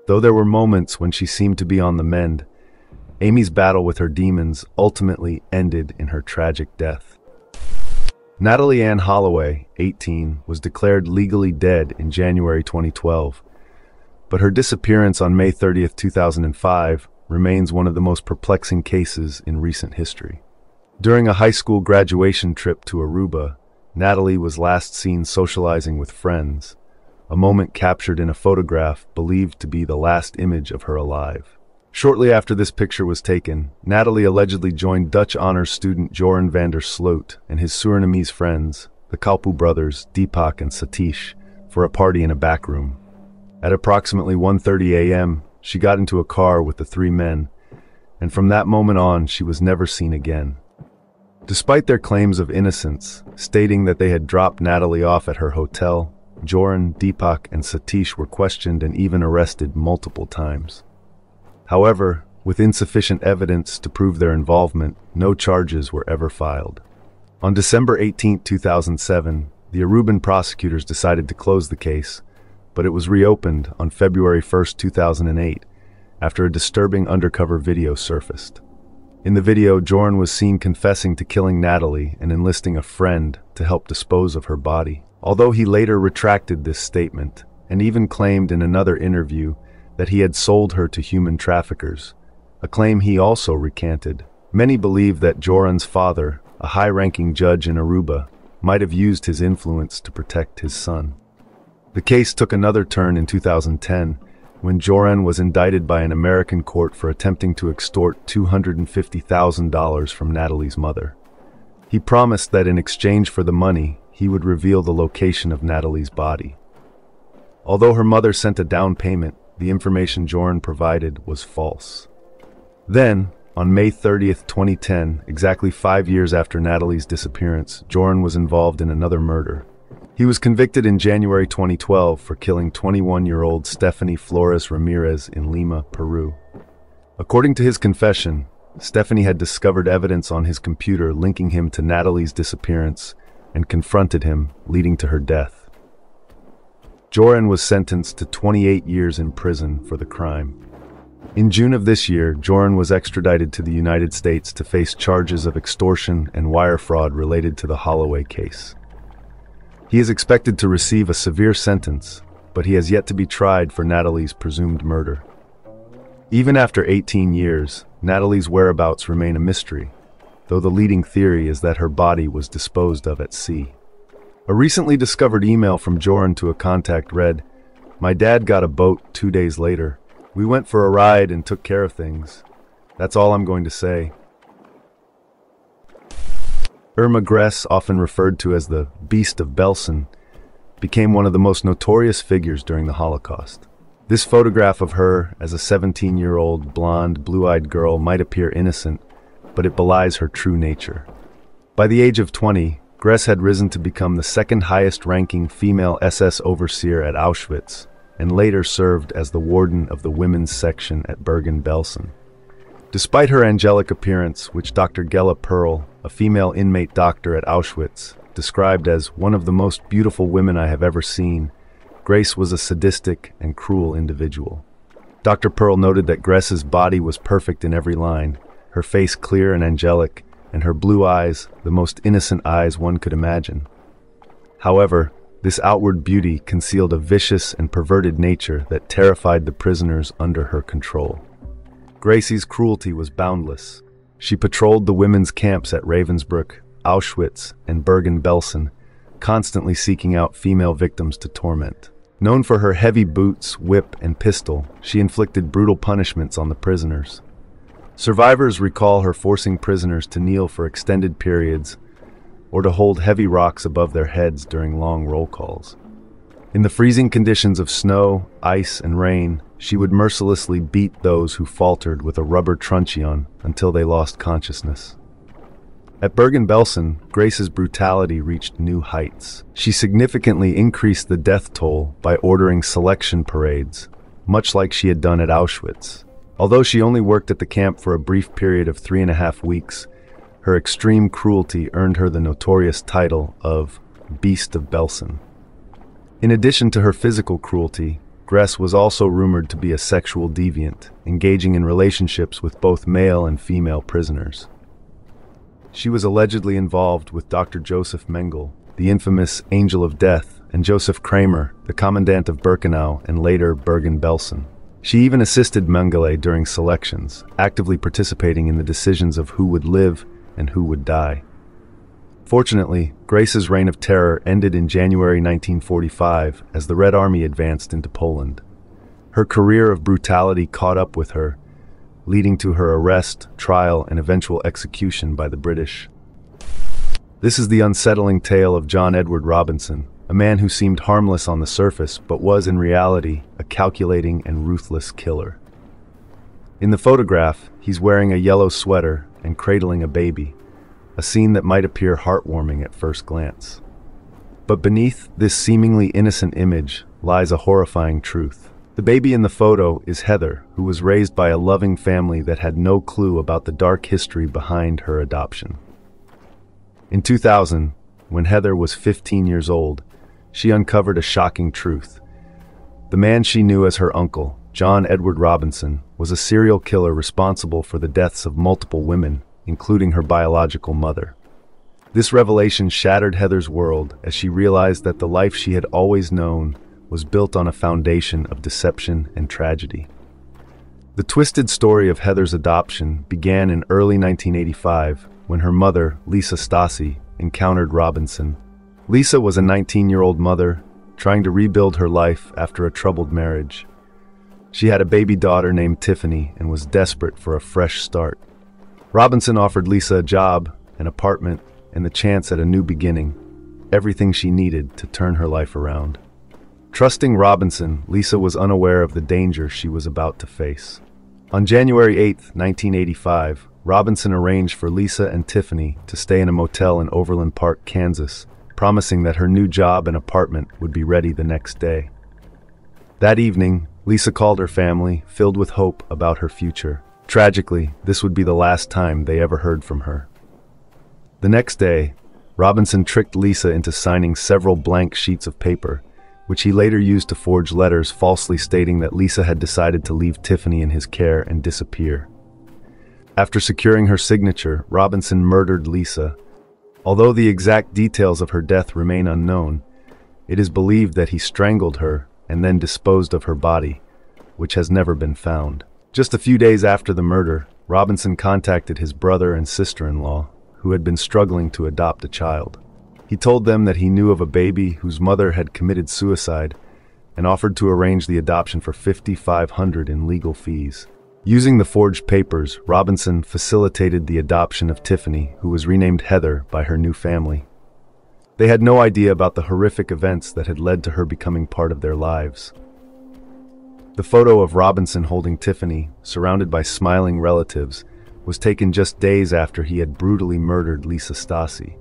Though there were moments when she seemed to be on the mend, Amy's battle with her demons ultimately ended in her tragic death. Natalie Ann Holloway, 18, was declared legally dead in January 2012, but her disappearance on May 30, 2005 remains one of the most perplexing cases in recent history. During a high school graduation trip to Aruba, Natalie was last seen socializing with friends, a moment captured in a photograph believed to be the last image of her alive. Shortly after this picture was taken, Natalie allegedly joined Dutch honors student Joran van der Sloot and his Surinamese friends, the Kalpu brothers, Deepak and Satish, for a party in a back room. At approximately 1:30 a.m., she got into a car with the 3 men, and from that moment on, she was never seen again. Despite their claims of innocence, stating that they had dropped Natalie off at her hotel, Joran, Deepak, and Satish were questioned and even arrested multiple times. However, with insufficient evidence to prove their involvement, no charges were ever filed. On December 18, 2007, the Aruban prosecutors decided to close the case, but it was reopened on February 1, 2008, after a disturbing undercover video surfaced. In the video, Joran was seen confessing to killing Natalie and enlisting a friend to help dispose of her body. Although he later retracted this statement, and even claimed in another interview that he had sold her to human traffickers, a claim he also recanted. Many believe that Joran's father, a high-ranking judge in Aruba, might have used his influence to protect his son. The case took another turn in 2010, when Joran was indicted by an American court for attempting to extort $250,000 from Natalie's mother. He promised that in exchange for the money, he would reveal the location of Natalie's body. Although her mother sent a down payment, the information Joran provided was false. Then, on May 30, 2010, exactly 5 years after Natalie's disappearance, Joran was involved in another murder. He was convicted in January 2012 for killing 21-year-old Stephanie Flores Ramirez in Lima, Peru. According to his confession, Stephanie had discovered evidence on his computer linking him to Natalie's disappearance and confronted him, leading to her death. Joran was sentenced to 28 years in prison for the crime. In June of this year, Joran was extradited to the United States to face charges of extortion and wire fraud related to the Holloway case. He is expected to receive a severe sentence, but he has yet to be tried for Natalie's presumed murder. Even after 18 years, Natalie's whereabouts remain a mystery. though the leading theory is that her body was disposed of at sea. A recently discovered email from Joran to a contact read, "My dad got a boat 2 days later. We went for a ride and took care of things. That's all I'm going to say." Irma Gress, often referred to as the Beast of Belsen, became one of the most notorious figures during the Holocaust. This photograph of her as a 17-year-old, blonde, blue-eyed girl might appear innocent, but it belies her true nature. By the age of 20, Gress had risen to become the second highest-ranking female SS overseer at Auschwitz, and later served as the warden of the women's section at Bergen-Belsen. Despite her angelic appearance, which Dr. Gela Perl, a female inmate doctor at Auschwitz, described as one of the most beautiful women I have ever seen, Grace was a sadistic and cruel individual. Dr. Perl noted that Gress's body was perfect in every line, her face clear and angelic, and her blue eyes, the most innocent eyes one could imagine. However, this outward beauty concealed a vicious and perverted nature that terrified the prisoners under her control. Gracie's cruelty was boundless. She patrolled the women's camps at Ravensbrück, Auschwitz, and Bergen-Belsen, constantly seeking out female victims to torment. Known for her heavy boots, whip, and pistol, she inflicted brutal punishments on the prisoners. Survivors recall her forcing prisoners to kneel for extended periods or to hold heavy rocks above their heads during long roll calls. In the freezing conditions of snow, ice, and rain, she would mercilessly beat those who faltered with a rubber truncheon until they lost consciousness. At Bergen-Belsen, Grace's brutality reached new heights. She significantly increased the death toll by ordering selection parades, much like she had done at Auschwitz. Although she only worked at the camp for a brief period of 3.5 weeks, her extreme cruelty earned her the notorious title of Beast of Belsen. In addition to her physical cruelty, Gress was also rumored to be a sexual deviant, engaging in relationships with both male and female prisoners. She was allegedly involved with Dr. Joseph Mengele, the infamous Angel of Death, and Joseph Kramer, the commandant of Birkenau and later Bergen-Belsen. She even assisted Mengele during selections, actively participating in the decisions of who would live and who would die. Fortunately, Grace's reign of terror ended in January 1945 as the Red Army advanced into Poland. Her career of brutality caught up with her, leading to her arrest, trial, and eventual execution by the British. This is the unsettling tale of John Edward Robinson, a man who seemed harmless on the surface but was in reality a calculating and ruthless killer. In the photograph, he's wearing a yellow sweater and cradling a baby, a scene that might appear heartwarming at first glance. But beneath this seemingly innocent image lies a horrifying truth. The baby in the photo is Heather, who was raised by a loving family that had no clue about the dark history behind her adoption. In 2000, when Heather was 15 years old, she uncovered a shocking truth. The man she knew as her uncle, John Edward Robinson, was a serial killer responsible for the deaths of multiple women, including her biological mother. This revelation shattered Heather's world as she realized that the life she had always known was built on a foundation of deception and tragedy. The twisted story of Heather's adoption began in early 1985 when her mother, Lisa Stasi, encountered Robinson. Lisa was a 19-year-old mother trying to rebuild her life after a troubled marriage. She had a baby daughter named Tiffany and was desperate for a fresh start. Robinson offered Lisa a job, an apartment, and the chance at a new beginning, everything she needed to turn her life around. Trusting Robinson, Lisa was unaware of the danger she was about to face. On January 8, 1985, Robinson arranged for Lisa and Tiffany to stay in a motel in Overland Park, Kansas, promising that her new job and apartment would be ready the next day. That evening, Lisa called her family, filled with hope about her future. Tragically, this would be the last time they ever heard from her. The next day, Robinson tricked Lisa into signing several blank sheets of paper, which he later used to forge letters falsely stating that Lisa had decided to leave Tiffany in his care and disappear. After securing her signature, Robinson murdered Lisa. Although the exact details of her death remain unknown, it is believed that he strangled her and then disposed of her body, which has never been found. Just a few days after the murder, Robinson contacted his brother and sister-in-law, who had been struggling to adopt a child. He told them that he knew of a baby whose mother had committed suicide and offered to arrange the adoption for $5,500 in legal fees. Using the forged papers, Robinson facilitated the adoption of Tiffany, who was renamed Heather by her new family. They had no idea about the horrific events that had led to her becoming part of their lives. The photo of Robinson holding Tiffany, surrounded by smiling relatives, was taken just days after he had brutally murdered Lisa Stasi.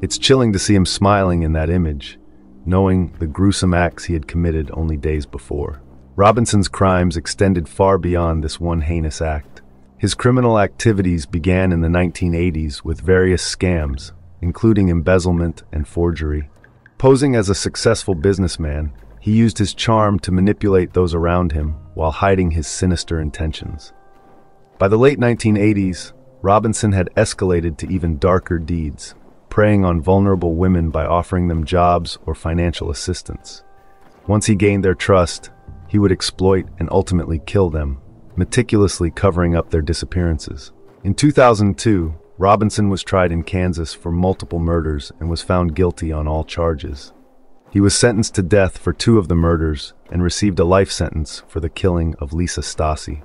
It's chilling to see him smiling in that image, knowing the gruesome acts he had committed only days before. Robinson's crimes extended far beyond this one heinous act. His criminal activities began in the 1980s with various scams, including embezzlement and forgery. Posing as a successful businessman, he used his charm to manipulate those around him while hiding his sinister intentions. By the late 1980s, Robinson had escalated to even darker deeds, preying on vulnerable women by offering them jobs or financial assistance. Once he gained their trust, he would exploit and ultimately kill them, meticulously covering up their disappearances. In 2002, Robinson was tried in Kansas for multiple murders and was found guilty on all charges. He was sentenced to death for 2 of the murders and received a life sentence for the killing of Lisa Stasi.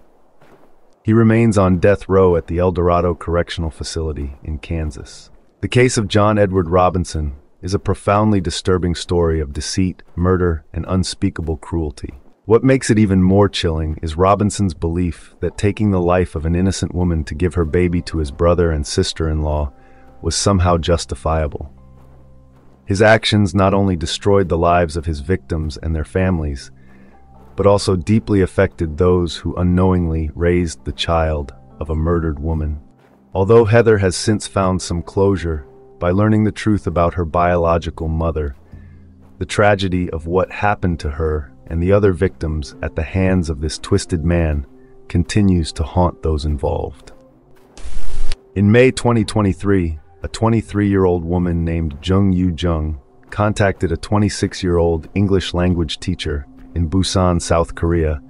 He remains on death row at the El Dorado Correctional Facility in Kansas. The case of John Edward Robinson is a profoundly disturbing story of deceit, murder, and unspeakable cruelty. What makes it even more chilling is Robinson's belief that taking the life of an innocent woman to give her baby to his brother and sister-in-law was somehow justifiable. His actions not only destroyed the lives of his victims and their families, but also deeply affected those who unknowingly raised the child of a murdered woman. Although Heather has since found some closure by learning the truth about her biological mother, the tragedy of what happened to her and the other victims at the hands of this twisted man continues to haunt those involved. In May 2023, a 23-year-old woman named Jung Yoo Jung contacted a 26-year-old English language teacher in Busan, South Korea,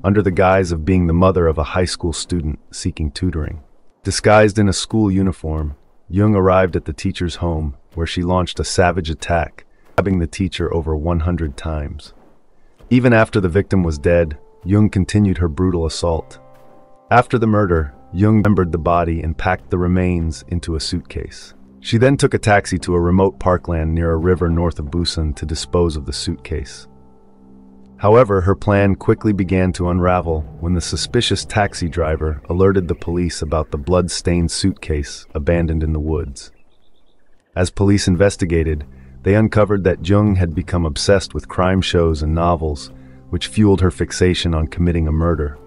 under the guise of being the mother of a high school student seeking tutoring. Disguised in a school uniform, Jung arrived at the teacher's home, where she launched a savage attack, stabbing the teacher over 100 times. Even after the victim was dead, Jung continued her brutal assault. After the murder, Jung dismembered the body and packed the remains into a suitcase. She then took a taxi to a remote parkland near a river north of Busan to dispose of the suitcase. However, her plan quickly began to unravel when the suspicious taxi driver alerted the police about the blood-stained suitcase abandoned in the woods. As police investigated, they uncovered that Jung had become obsessed with crime shows and novels, which fueled her fixation on committing a murder.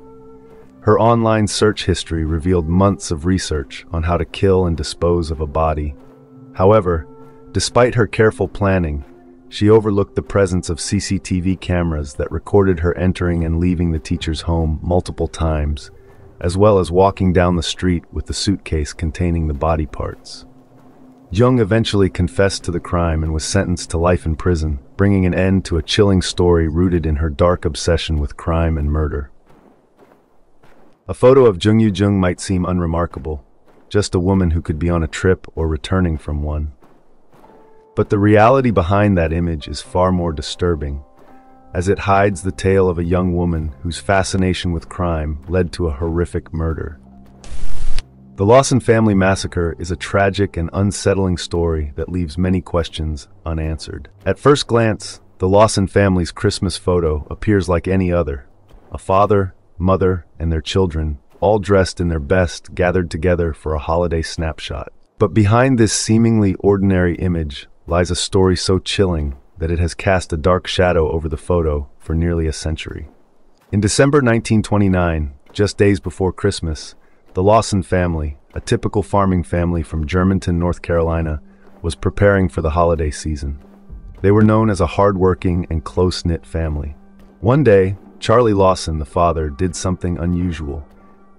Her online search history revealed months of research on how to kill and dispose of a body. However, despite her careful planning, she overlooked the presence of CCTV cameras that recorded her entering and leaving the teacher's home multiple times, as well as walking down the street with the suitcase containing the body parts. Jung eventually confessed to the crime and was sentenced to life in prison, bringing an end to a chilling story rooted in her dark obsession with crime and murder. A photo of Jung Yoo Jung might seem unremarkable, just a woman who could be on a trip or returning from one. But the reality behind that image is far more disturbing, as it hides the tale of a young woman whose fascination with crime led to a horrific murder. The Lawson family massacre is a tragic and unsettling story that leaves many questions unanswered. At first glance, the Lawson family's Christmas photo appears like any other. A father, mother, and their children, all dressed in their best, gathered together for a holiday snapshot. But behind this seemingly ordinary image lies a story so chilling that it has cast a dark shadow over the photo for nearly a century. In December 1929, just days before Christmas, the Lawson family, a typical farming family from Germantown, North Carolina, was preparing for the holiday season. They were known as a hard-working and close-knit family. One day, Charlie Lawson, the father, did something unusual.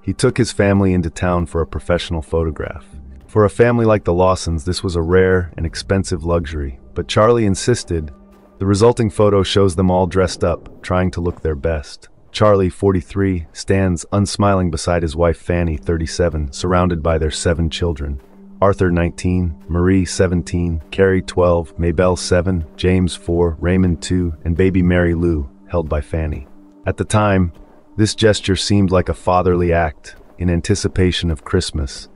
He took his family into town for a professional photograph. For a family like the Lawsons, this was a rare and expensive luxury, but Charlie insisted. The resulting photo shows them all dressed up, trying to look their best. Charlie, 43, stands unsmiling beside his wife Fanny, 37, surrounded by their 7 children. Arthur 19, Marie 17, Carrie 12, Mabel 7, James 4, Raymond 2, and baby Mary Lou, held by Fanny. At the time, this gesture seemed like a fatherly act in anticipation of Christmas,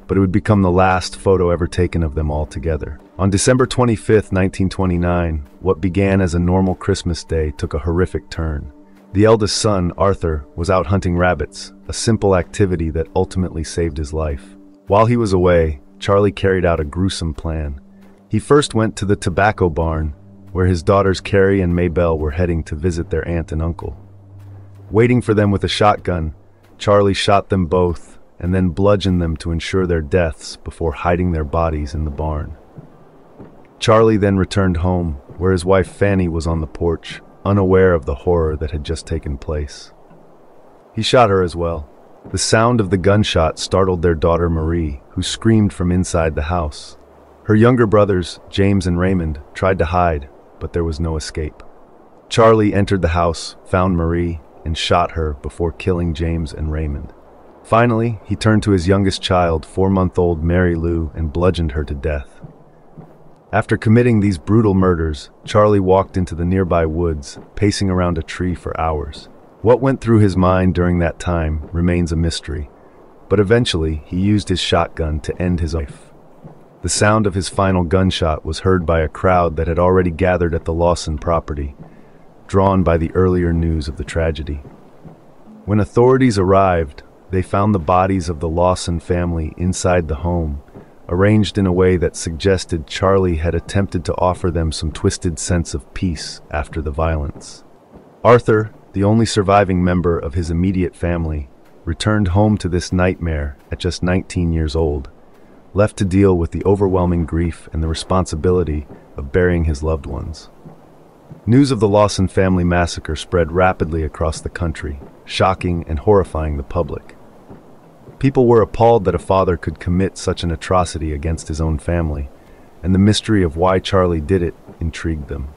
but it would become the last photo ever taken of them all together. On December 25, 1929, what began as a normal Christmas day took a horrific turn. The eldest son, Arthur, was out hunting rabbits, a simple activity that ultimately saved his life. While he was away, Charlie carried out a gruesome plan. He first went to the tobacco barn, where his daughters Carrie and Mabel were heading to visit their aunt and uncle. Waiting for them with a shotgun, Charlie shot them both and then bludgeoned them to ensure their deaths before hiding their bodies in the barn. Charlie then returned home, where his wife Fanny was on the porch, unaware of the horror that had just taken place. He shot her as well. The sound of the gunshot startled their daughter Marie, who screamed from inside the house. Her younger brothers, James and Raymond, tried to hide, but there was no escape. Charlie entered the house, found Marie, and shot her before killing James and Raymond. Finally, he turned to his youngest child, 4-month-old Mary Lou, and bludgeoned her to death. After committing these brutal murders, Charlie walked into the nearby woods, pacing around a tree for hours. What went through his mind during that time remains a mystery, but eventually he used his shotgun to end his life. The sound of his final gunshot was heard by a crowd that had already gathered at the Lawson property, drawn by the earlier news of the tragedy. When authorities arrived, they found the bodies of the Lawson family inside the home, arranged in a way that suggested Charlie had attempted to offer them some twisted sense of peace after the violence. Arthur, the only surviving member of his immediate family, returned home to this nightmare at just 19 years old, left to deal with the overwhelming grief and the responsibility of burying his loved ones. News of the Lawson family massacre spread rapidly across the country, shocking and horrifying the public. People were appalled that a father could commit such an atrocity against his own family, and the mystery of why Charlie did it intrigued them.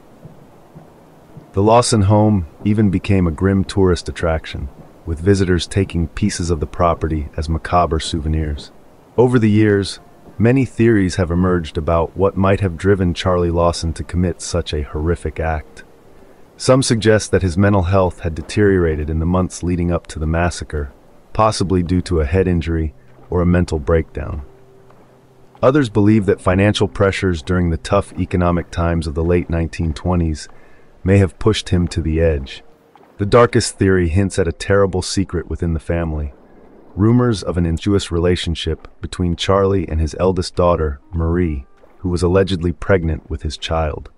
The Lawson home even became a grim tourist attraction, with visitors taking pieces of the property as macabre souvenirs. Over the years, many theories have emerged about what might have driven Charlie Lawson to commit such a horrific act. Some suggest that his mental health had deteriorated in the months leading up to the massacre, possibly due to a head injury or a mental breakdown. Others believe that financial pressures during the tough economic times of the late 1920s may have pushed him to the edge. The darkest theory hints at a terrible secret within the family: rumors of an incestuous relationship between Charlie and his eldest daughter, Marie, who was allegedly pregnant with his child.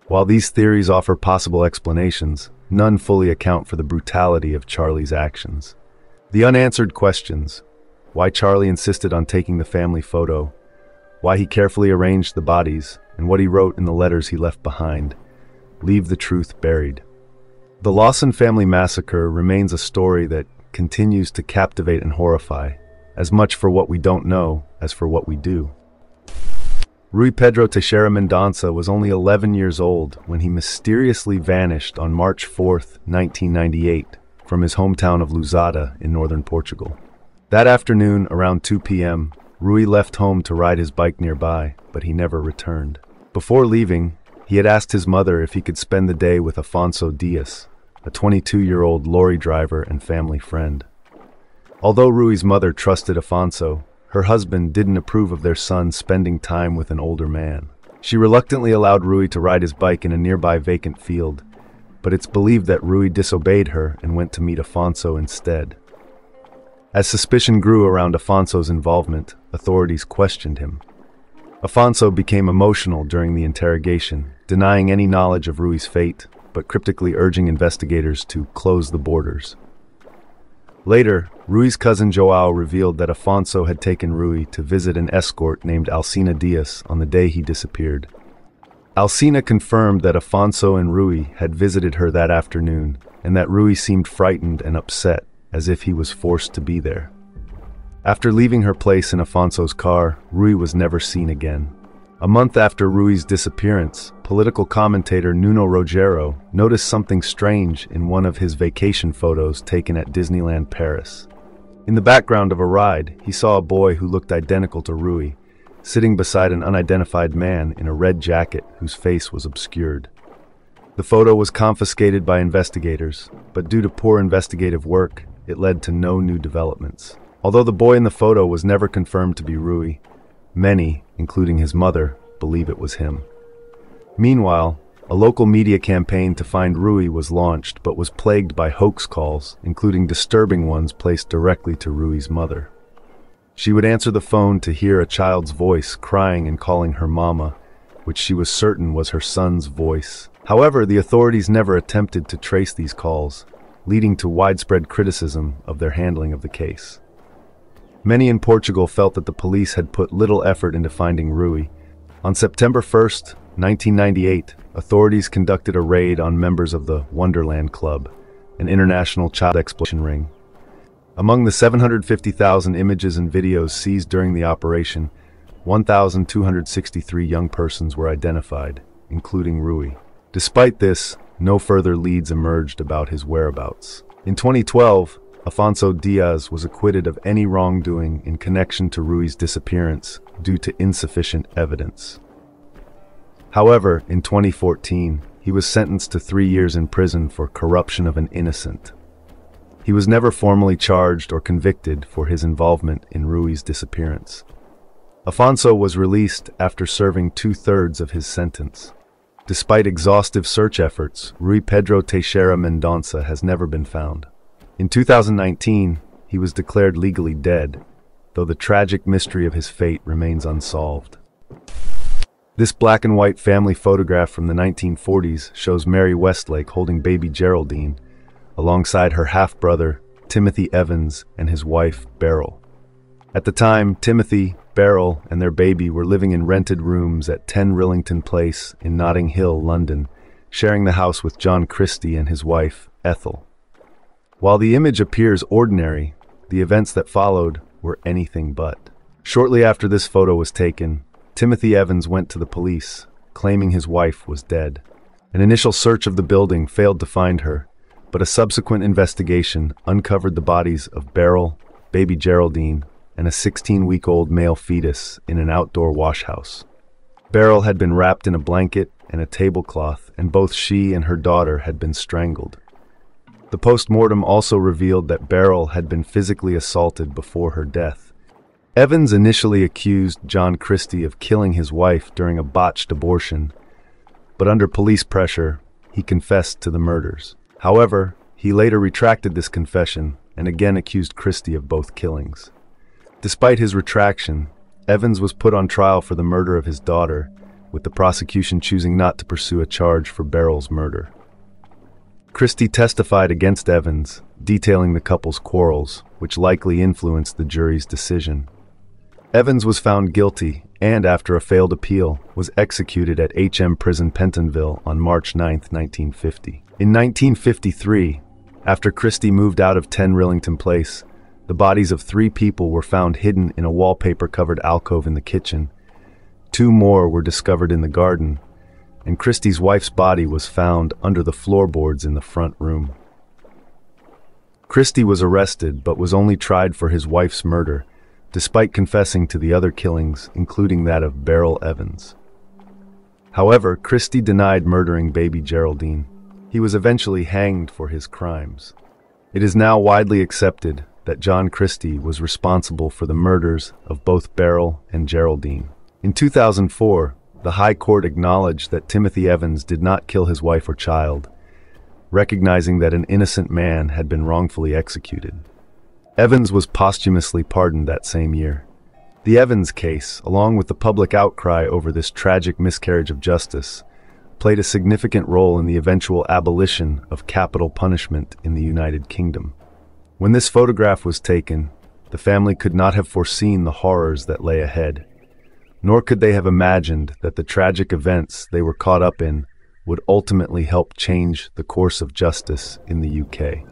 While these theories offer possible explanations, none fully account for the brutality of Charlie's actions. The unanswered questions: why Charlie insisted on taking the family photo, why he carefully arranged the bodies, and what he wrote in the letters he left behind, leave the truth buried. The Lawson family massacre remains a story that continues to captivate and horrify, as much for what we don't know as for what we do. Rui Pedro Teixeira Mendonça was only 11 years old when he mysteriously vanished on March 4, 1998, from his hometown of Lousada in northern Portugal. That afternoon, around 2 p.m., Rui left home to ride his bike nearby, but he never returned. Before leaving, he had asked his mother if he could spend the day with Afonso Dias, a 22-year-old lorry driver and family friend. Although Rui's mother trusted Afonso, her husband didn't approve of their son spending time with an older man. She reluctantly allowed Rui to ride his bike in a nearby vacant field, but it's believed that Rui disobeyed her and went to meet Afonso instead. As suspicion grew around Afonso's involvement, authorities questioned him. Afonso became emotional during the interrogation, denying any knowledge of Rui's fate, but cryptically urging investigators to close the borders. Later, Rui's cousin João revealed that Afonso had taken Rui to visit an escort named Alcina Dias on the day he disappeared. Alcina confirmed that Afonso and Rui had visited her that afternoon, and that Rui seemed frightened and upset, as if he was forced to be there. After leaving her place in Afonso's car, Rui was never seen again. A month after Rui's disappearance, political commentator Nuno Rogero noticed something strange in one of his vacation photos taken at Disneyland Paris. In the background of a ride, he saw a boy who looked identical to Rui, sitting beside an unidentified man in a red jacket whose face was obscured. The photo was confiscated by investigators, but due to poor investigative work, it led to no new developments. Although the boy in the photo was never confirmed to be Rui, many, including his mother, believe it was him. Meanwhile, a local media campaign to find Rui was launched but was plagued by hoax calls, including disturbing ones placed directly to Rui's mother. She would answer the phone to hear a child's voice crying and calling her mama, which she was certain was her son's voice. However, the authorities never attempted to trace these calls, leading to widespread criticism of their handling of the case. Many in Portugal felt that the police had put little effort into finding Rui. On September 1st, 1998, authorities conducted a raid on members of the Wonderland Club, an international child exploitation ring. Among the 750,000 images and videos seized during the operation, 1,263 young persons were identified, including Rui. Despite this, no further leads emerged about his whereabouts. In 2012, Afonso Diaz was acquitted of any wrongdoing in connection to Rui's disappearance due to insufficient evidence. However, in 2014, he was sentenced to 3 years in prison for corruption of an innocent. He was never formally charged or convicted for his involvement in Rui's disappearance. Afonso was released after serving 2/3 of his sentence. Despite exhaustive search efforts, Rui Pedro Teixeira Mendonça has never been found. In 2019, he was declared legally dead, though the tragic mystery of his fate remains unsolved. This black and white family photograph from the 1940s shows Mary Westlake holding baby Geraldine, alongside her half-brother, Timothy Evans, and his wife, Beryl. At the time, Timothy, Beryl, and their baby were living in rented rooms at 10 Rillington Place in Notting Hill, London, sharing the house with John Christie and his wife, Ethel. While the image appears ordinary, the events that followed were anything but. Shortly after this photo was taken, Timothy Evans went to the police, claiming his wife was dead. An initial search of the building failed to find her, but a subsequent investigation uncovered the bodies of Beryl, baby Geraldine, and a 16-week-old male fetus in an outdoor washhouse. Beryl had been wrapped in a blanket and a tablecloth, and both she and her daughter had been strangled. The post-mortem also revealed that Beryl had been physically assaulted before her death. Evans initially accused John Christie of killing his wife during a botched abortion, but under police pressure, he confessed to the murders. However, he later retracted this confession and again accused Christie of both killings. Despite his retraction, Evans was put on trial for the murder of his daughter, with the prosecution choosing not to pursue a charge for Beryl's murder. Christie testified against Evans, detailing the couple's quarrels, which likely influenced the jury's decision. Evans was found guilty and, after a failed appeal, was executed at HM Prison Pentonville on March 9, 1950. In 1953, after Christie moved out of 10 Rillington Place, the bodies of 3 people were found hidden in a wallpaper-covered alcove in the kitchen. 2 more were discovered in the garden, and Christie's wife's body was found under the floorboards in the front room. Christie was arrested but was only tried for his wife's murder, despite confessing to the other killings, including that of Beryl Evans. However, Christie denied murdering baby Geraldine. He was eventually hanged for his crimes. It is now widely accepted that John Christie was responsible for the murders of both Beryl and Geraldine. In 2004, the High Court acknowledged that Timothy Evans did not kill his wife or child, recognizing that an innocent man had been wrongfully executed. Evans was posthumously pardoned that same year. The Evans case, along with the public outcry over this tragic miscarriage of justice, played a significant role in the eventual abolition of capital punishment in the United Kingdom. When this photograph was taken, the family could not have foreseen the horrors that lay ahead, nor could they have imagined that the tragic events they were caught up in would ultimately help change the course of justice in the UK.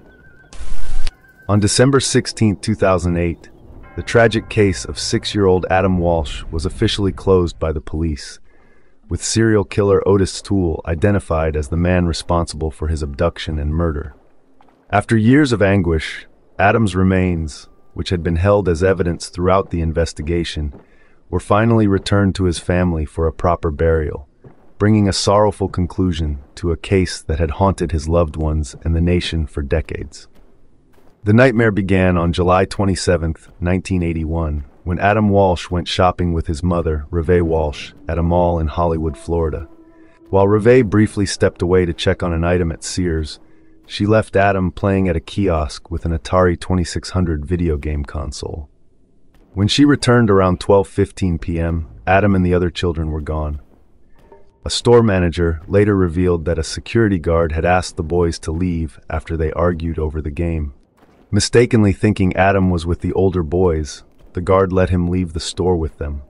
On December 16, 2008, the tragic case of 6-year-old Adam Walsh was officially closed by the police, with serial killer Otis Toole identified as the man responsible for his abduction and murder. After years of anguish, Adam's remains, which had been held as evidence throughout the investigation, were finally returned to his family for a proper burial, bringing a sorrowful conclusion to a case that had haunted his loved ones and the nation for decades. The nightmare began on July 27, 1981, when Adam Walsh went shopping with his mother, Reve Walsh, at a mall in Hollywood, Florida. While Reve briefly stepped away to check on an item at Sears, she left Adam playing at a kiosk with an Atari 2600 video game console. When she returned around 12:15 p.m., Adam and the other children were gone. A store manager later revealed that a security guard had asked the boys to leave after they argued over the game. Mistakenly thinking Adam was with the older boys, the guard let him leave the store with them.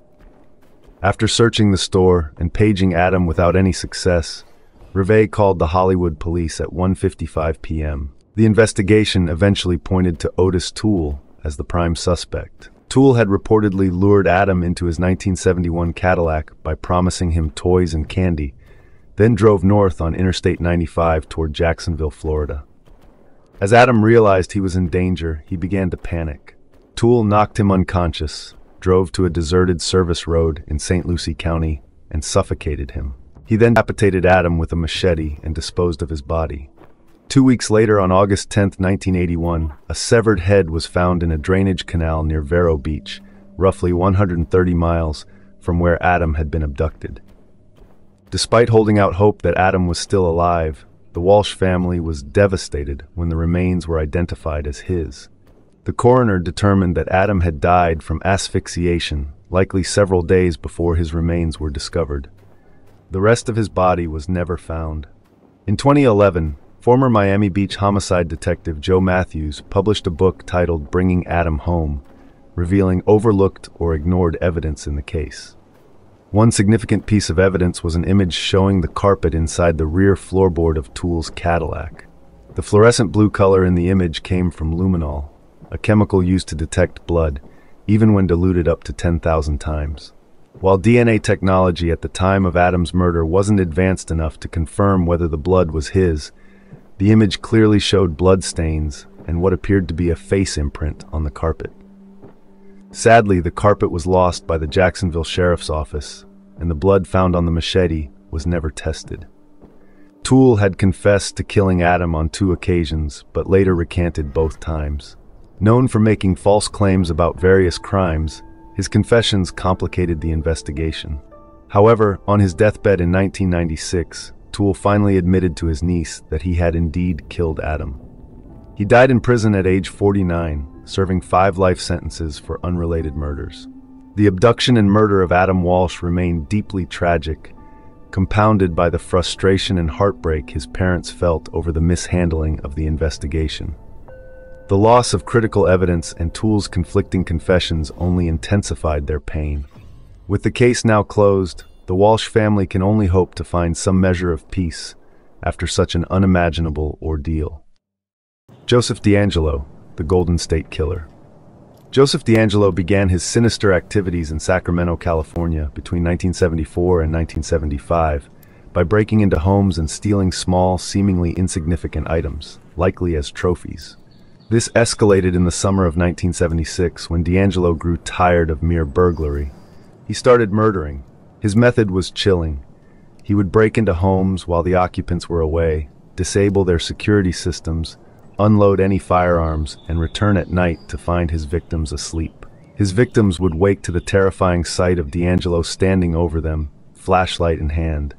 After searching the store and paging Adam without any success, Reve called the Hollywood police at 1:55 p.m. The investigation eventually pointed to Otis Toole as the prime suspect. Toole had reportedly lured Adam into his 1971 Cadillac by promising him toys and candy, then drove north on Interstate 95 toward Jacksonville, Florida. As Adam realized he was in danger, he began to panic. Toole knocked him unconscious, drove to a deserted service road in St. Lucie County, and suffocated him. He then decapitated Adam with a machete and disposed of his body. 2 weeks later, on August 10, 1981, a severed head was found in a drainage canal near Vero Beach, roughly 130 miles from where Adam had been abducted. Despite holding out hope that Adam was still alive, the Walsh family was devastated when the remains were identified as his. The coroner determined that Adam had died from asphyxiation, likely several days before his remains were discovered. The rest of his body was never found. In 2011, former Miami Beach homicide detective Joe Matthews published a book titled Bringing Adam Home, revealing overlooked or ignored evidence in the case. One significant piece of evidence was an image showing the carpet inside the rear floorboard of Toole's Cadillac. The fluorescent blue color in the image came from luminol, a chemical used to detect blood, even when diluted up to 10,000 times. While DNA technology at the time of Adam's murder wasn't advanced enough to confirm whether the blood was his, the image clearly showed blood stains and what appeared to be a face imprint on the carpet. Sadly, the carpet was lost by the Jacksonville Sheriff's Office, and the blood found on the machete was never tested. Toole had confessed to killing Adam on 2 occasions, but later recanted both times. Known for making false claims about various crimes, his confessions complicated the investigation. However, on his deathbed in 1996, Toole finally admitted to his niece that he had indeed killed Adam. He died in prison at age 49, serving 5 life sentences for unrelated murders. The abduction and murder of Adam Walsh remained deeply tragic, compounded by the frustration and heartbreak his parents felt over the mishandling of the investigation. The loss of critical evidence and Toole's conflicting confessions only intensified their pain. With the case now closed, the Walsh family can only hope to find some measure of peace after such an unimaginable ordeal. Joseph DeAngelo, the Golden State Killer. Joseph DeAngelo began his sinister activities in Sacramento, California between 1974 and 1975 by breaking into homes and stealing small, seemingly insignificant items, likely as trophies. This escalated in the summer of 1976 when DeAngelo grew tired of mere burglary. He started murdering. His method was chilling. He would break into homes while the occupants were away, disable their security systems, unload any firearms, and return at night to find his victims asleep. His victims would wake to the terrifying sight of DeAngelo standing over them, flashlight in hand.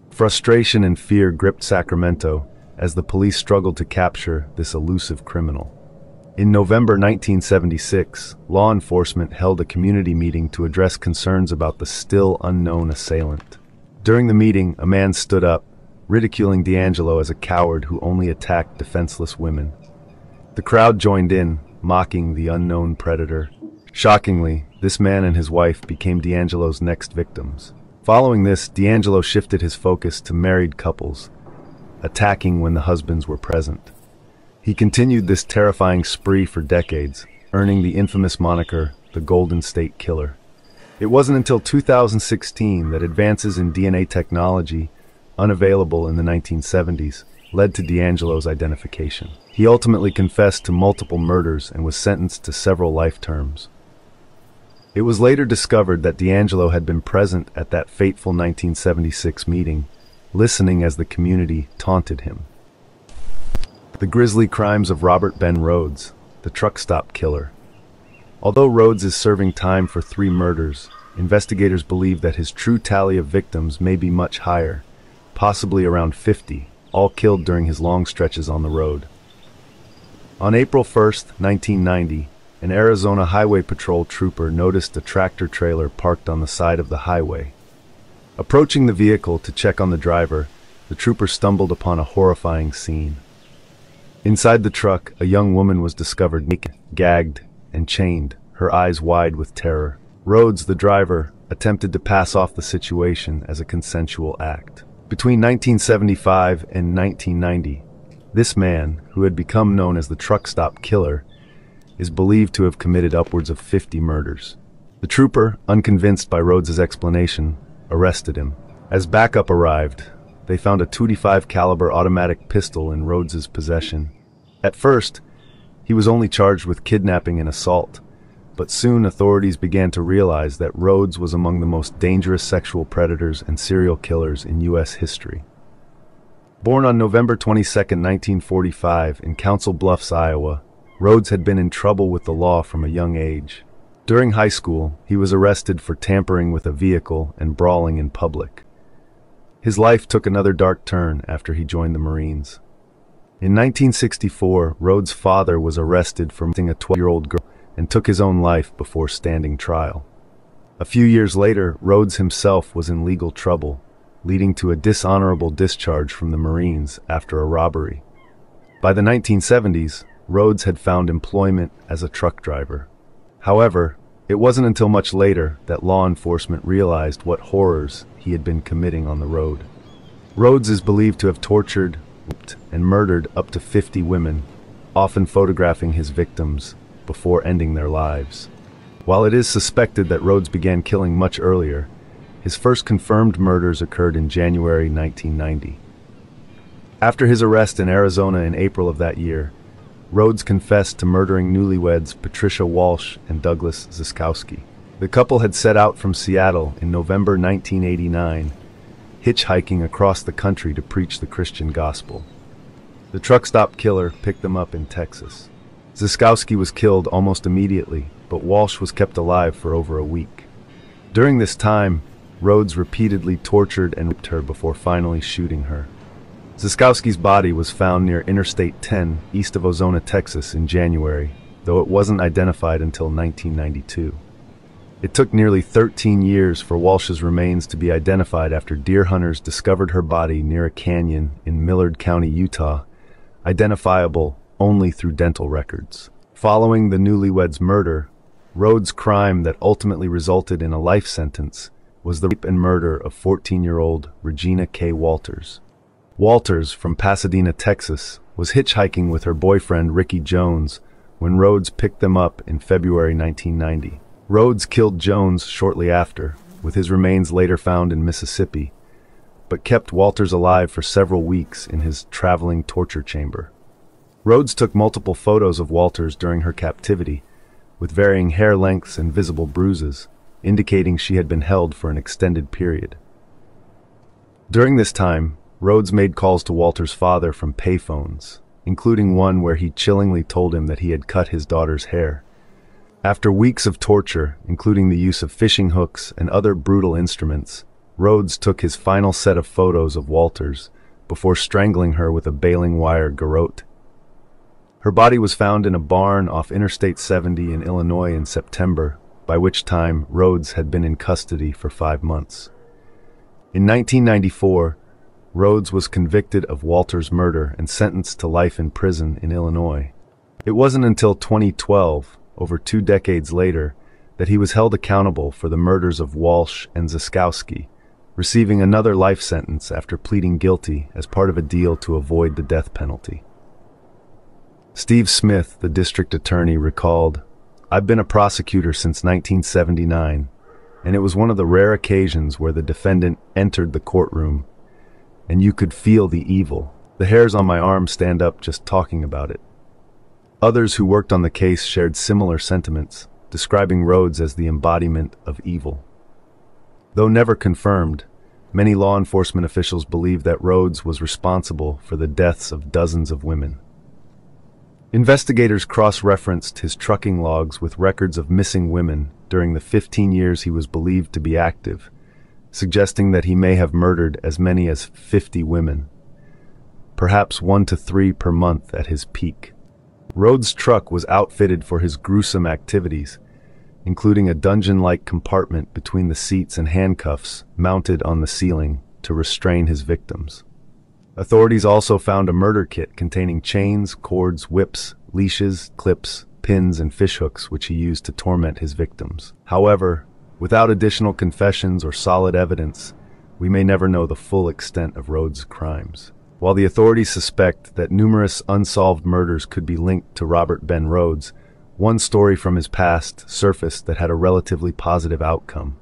Frustration and fear gripped Sacramento as the police struggled to capture this elusive criminal. In November 1976, law enforcement held a community meeting to address concerns about the still unknown assailant. During the meeting, a man stood up, ridiculing DeAngelo as a coward who only attacked defenseless women. The crowd joined in, mocking the unknown predator. Shockingly, this man and his wife became DeAngelo's next victims. Following this, DeAngelo shifted his focus to married couples, attacking when the husbands were present. He continued this terrifying spree for decades, earning the infamous moniker, the Golden State Killer. It wasn't until 2016 that advances in DNA technology, unavailable in the 1970s, led to DeAngelo's identification. He ultimately confessed to multiple murders and was sentenced to several life terms. It was later discovered that D'Angelo had been present at that fateful 1976 meeting, listening as the community taunted him. The grisly crimes of Robert Ben Rhoades, the truck stop killer. Although Rhoades is serving time for 3 murders, investigators believe that his true tally of victims may be much higher, possibly around 50, all killed during his long stretches on the road. On April 1, 1990, an Arizona Highway Patrol trooper noticed a tractor-trailer parked on the side of the highway. Approaching the vehicle to check on the driver, the trooper stumbled upon a horrifying scene. Inside the truck, a young woman was discovered naked, gagged, and chained, her eyes wide with terror. Rhoades, the driver, attempted to pass off the situation as a consensual act. Between 1975 and 1990, this man, who had become known as the truck stop killer, is believed to have committed upwards of 50 murders. The trooper, unconvinced by Rhoades' explanation, arrested him. As backup arrived, they found a .25 caliber automatic pistol in Rhoades' possession. At first, he was only charged with kidnapping and assault, but soon authorities began to realize that Rhoades was among the most dangerous sexual predators and serial killers in U.S. history. Born on November 22, 1945, in Council Bluffs, Iowa, Rhoades had been in trouble with the law from a young age. During high school, he was arrested for tampering with a vehicle and brawling in public. His life took another dark turn after he joined the Marines. In 1964, Rhoades' father was arrested for murdering a 12-year-old girl and took his own life before standing trial. A few years later, Rhoades himself was in legal trouble, leading to a dishonorable discharge from the Marines after a robbery. By the 1970s, Rhoades had found employment as a truck driver. However, it wasn't until much later that law enforcement realized what horrors he had been committing on the road. Rhoades is believed to have tortured, raped, and murdered up to 50 women, often photographing his victims before ending their lives. While it is suspected that Rhoades began killing much earlier, his first confirmed murders occurred in January 1990. After his arrest in Arizona in April of that year, Rhoades confessed to murdering newlyweds Patricia Walsh and Douglas Ziskowski. The couple had set out from Seattle in November 1989, hitchhiking across the country to preach the Christian gospel. The truck stop killer picked them up in Texas. Ziskowski was killed almost immediately, but Walsh was kept alive for over a week. During this time, Rhoades repeatedly tortured and raped her before finally shooting her. Ziskowski's body was found near Interstate 10, east of Ozona, Texas in January, though it wasn't identified until 1992. It took nearly 13 years for Walsh's remains to be identified after deer hunters discovered her body near a canyon in Millard County, Utah, identifiable only through dental records. Following the newlyweds' murder, Rhoades' crime that ultimately resulted in a life sentence was the rape and murder of 14-year-old Regina Kay Walters. Walters, from Pasadena, Texas, was hitchhiking with her boyfriend Ricky Jones when Rhoades picked them up in February 1990. Rhoades killed Jones shortly after, with his remains later found in Mississippi, but kept Walters alive for several weeks in his traveling torture chamber. Rhoades took multiple photos of Walters during her captivity, with varying hair lengths and visible bruises, indicating she had been held for an extended period. During this time, Rhoades made calls to Walters' father from payphones, including one where he chillingly told him that he had cut his daughter's hair. After weeks of torture, including the use of fishing hooks and other brutal instruments, Rhoades took his final set of photos of Walters before strangling her with a baling wire garrote. Her body was found in a barn off Interstate 70 in Illinois in September, by which time Rhoades had been in custody for 5 months. In 1994, Rhoades was convicted of Walters' murder and sentenced to life in prison in Illinois. It wasn't until 2012, over 2 decades later, that he was held accountable for the murders of Walsh and Ziskowski, receiving another life sentence after pleading guilty as part of a deal to avoid the death penalty. Steve Smith, the district attorney, recalled, "I've been a prosecutor since 1979, and it was one of the rare occasions where the defendant entered the courtroom, and you could feel the evil. The hairs on my arm stand up just talking about it." Others who worked on the case shared similar sentiments, describing Rhoades as the embodiment of evil. Though never confirmed, many law enforcement officials believe that Rhoades was responsible for the deaths of dozens of women. Investigators cross-referenced his trucking logs with records of missing women during the 15 years he was believed to be active, suggesting that he may have murdered as many as 50 women, perhaps 1 to 3 per month at his peak. Rhoades' truck was outfitted for his gruesome activities, including a dungeon-like compartment between the seats and handcuffs mounted on the ceiling to restrain his victims. Authorities also found a murder kit containing chains, cords, whips, leashes, clips, pins, and fishhooks which he used to torment his victims. However, without additional confessions or solid evidence, we may never know the full extent of Rhoades' crimes. While the authorities suspect that numerous unsolved murders could be linked to Robert Ben Rhoades, one story from his past surfaced that had a relatively positive outcome.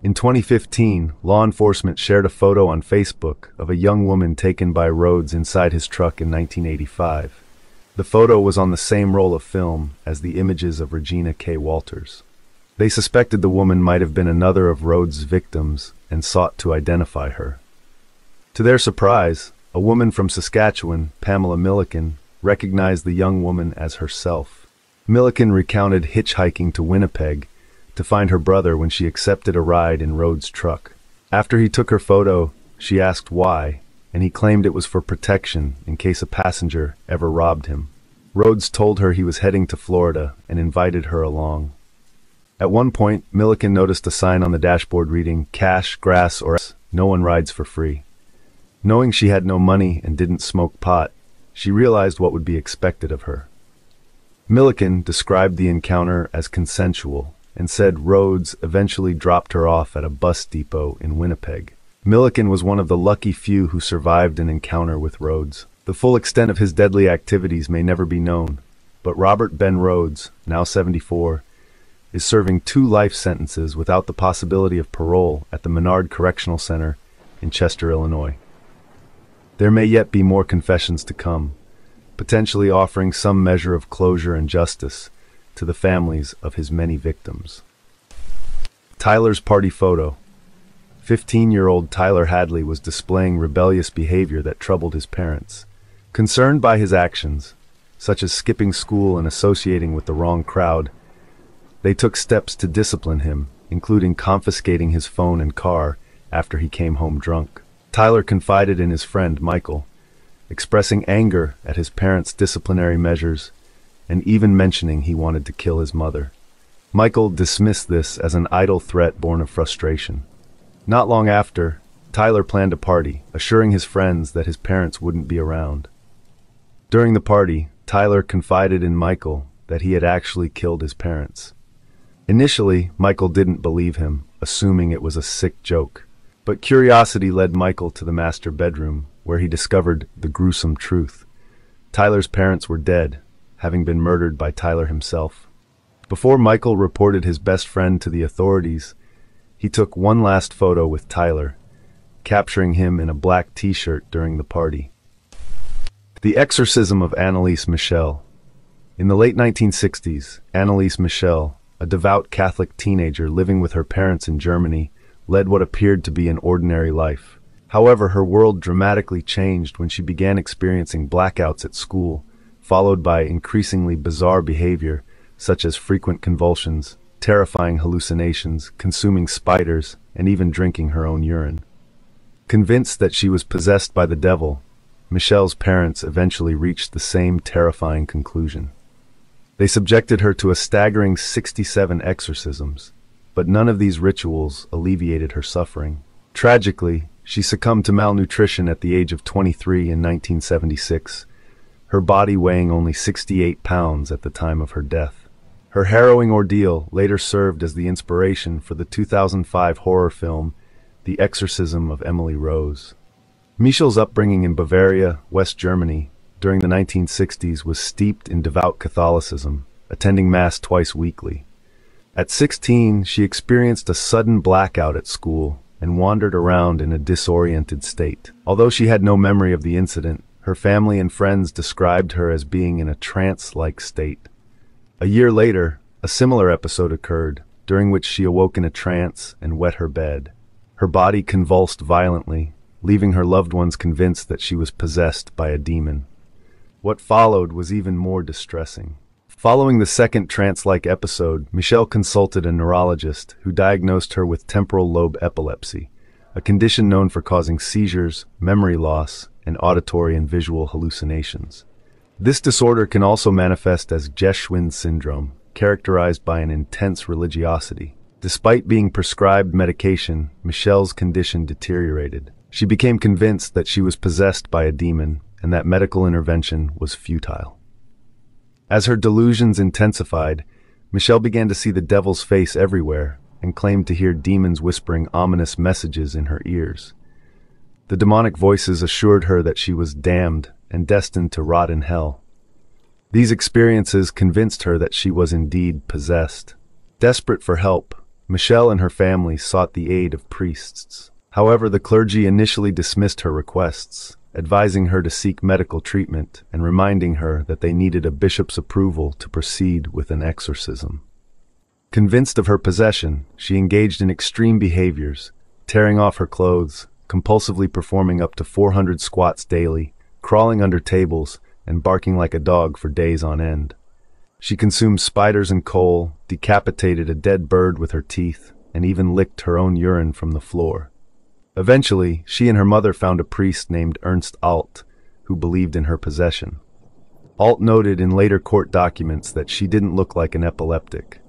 In 2015, law enforcement shared a photo on Facebook of a young woman taken by Rhoades inside his truck in 1985. The photo was on the same roll of film as the images of Regina Kay Walters. They suspected the woman might have been another of Rhoades' victims and sought to identify her. To their surprise, a woman from Saskatchewan, Pamela Milliken, recognized the young woman as herself. Milliken recounted hitchhiking to Winnipeg to find her brother when she accepted a ride in Rhoades' truck. After he took her photo, she asked why, and he claimed it was for protection in case a passenger ever robbed him. Rhoades told her he was heading to Florida and invited her along. At one point, Milliken noticed a sign on the dashboard reading, "Cash, grass, or no one rides for free." Knowing she had no money and didn't smoke pot, she realized what would be expected of her. Milliken described the encounter as consensual and said Rhoades eventually dropped her off at a bus depot in Winnipeg. Milliken was one of the lucky few who survived an encounter with Rhoades. The full extent of his deadly activities may never be known, but Robert Ben Rhoades, now 74, is serving 2 life sentences without the possibility of parole at the Menard Correctional Center in Chester, Illinois. There may yet be more confessions to come, potentially offering some measure of closure and justice to the families of his many victims. Tyler's party photo. 15-year-old Tyler Hadley was displaying rebellious behavior that troubled his parents. Concerned by his actions, such as skipping school and associating with the wrong crowd, they took steps to discipline him, including confiscating his phone and car after he came home drunk. Tyler confided in his friend Michael, expressing anger at his parents' disciplinary measures and even mentioning he wanted to kill his mother. Michael dismissed this as an idle threat born of frustration. Not long after, Tyler planned a party, assuring his friends that his parents wouldn't be around. During the party, Tyler confided in Michael that he had actually killed his parents. Initially, Michael didn't believe him, assuming it was a sick joke. But curiosity led Michael to the master bedroom, where he discovered the gruesome truth. Tyler's parents were dead, having been murdered by Tyler himself. Before Michael reported his best friend to the authorities, he took one last photo with Tyler, capturing him in a black t-shirt during the party. The exorcism of Anneliese Michel. In the late 1960s, Anneliese Michel, a devout Catholic teenager living with her parents in Germany, led what appeared to be an ordinary life. However, her world dramatically changed when she began experiencing blackouts at school, followed by increasingly bizarre behavior, such as frequent convulsions, terrifying hallucinations, consuming spiders, and even drinking her own urine. Convinced that she was possessed by the devil, Michelle's parents eventually reached the same terrifying conclusion. They subjected her to a staggering 67 exorcisms, but none of these rituals alleviated her suffering. Tragically, she succumbed to malnutrition at the age of 23 in 1976, her body weighing only 68 pounds at the time of her death. Her harrowing ordeal later served as the inspiration for the 2005 horror film The Exorcism of Emily Rose. Michel's upbringing in Bavaria, West Germany, during the 1960s was steeped in devout Catholicism, attending Mass twice weekly. At 16, she experienced a sudden blackout at school and wandered around in a disoriented state. Although she had no memory of the incident, her family and friends described her as being in a trance-like state. A year later, a similar episode occurred, during which she awoke in a trance and wet her bed. Her body convulsed violently, leaving her loved ones convinced that she was possessed by a demon. What followed was even more distressing. Following the second trance-like episode, Michel consulted a neurologist who diagnosed her with temporal lobe epilepsy, a condition known for causing seizures, memory loss, and auditory and visual hallucinations. This disorder can also manifest as Geschwind syndrome, characterized by an intense religiosity. Despite being prescribed medication, Michel's condition deteriorated. She became convinced that she was possessed by a demon and that medical intervention was futile. As her delusions intensified, Michel began to see the devil's face everywhere and claimed to hear demons whispering ominous messages in her ears. The demonic voices assured her that she was damned and destined to rot in hell. These experiences convinced her that she was indeed possessed. Desperate for help, Michel and her family sought the aid of priests. However, the clergy initially dismissed her requests, advising her to seek medical treatment and reminding her that they needed a bishop's approval to proceed with an exorcism. Convinced of her possession, she engaged in extreme behaviors, tearing off her clothes, compulsively performing up to 400 squats daily, crawling under tables, and barking like a dog for days on end. She consumed spiders and coal, decapitated a dead bird with her teeth, and even licked her own urine from the floor. Eventually, she and her mother found a priest named Ernst Alt, who believed in her possession. Alt noted in later court documents that she didn't look like an epileptic.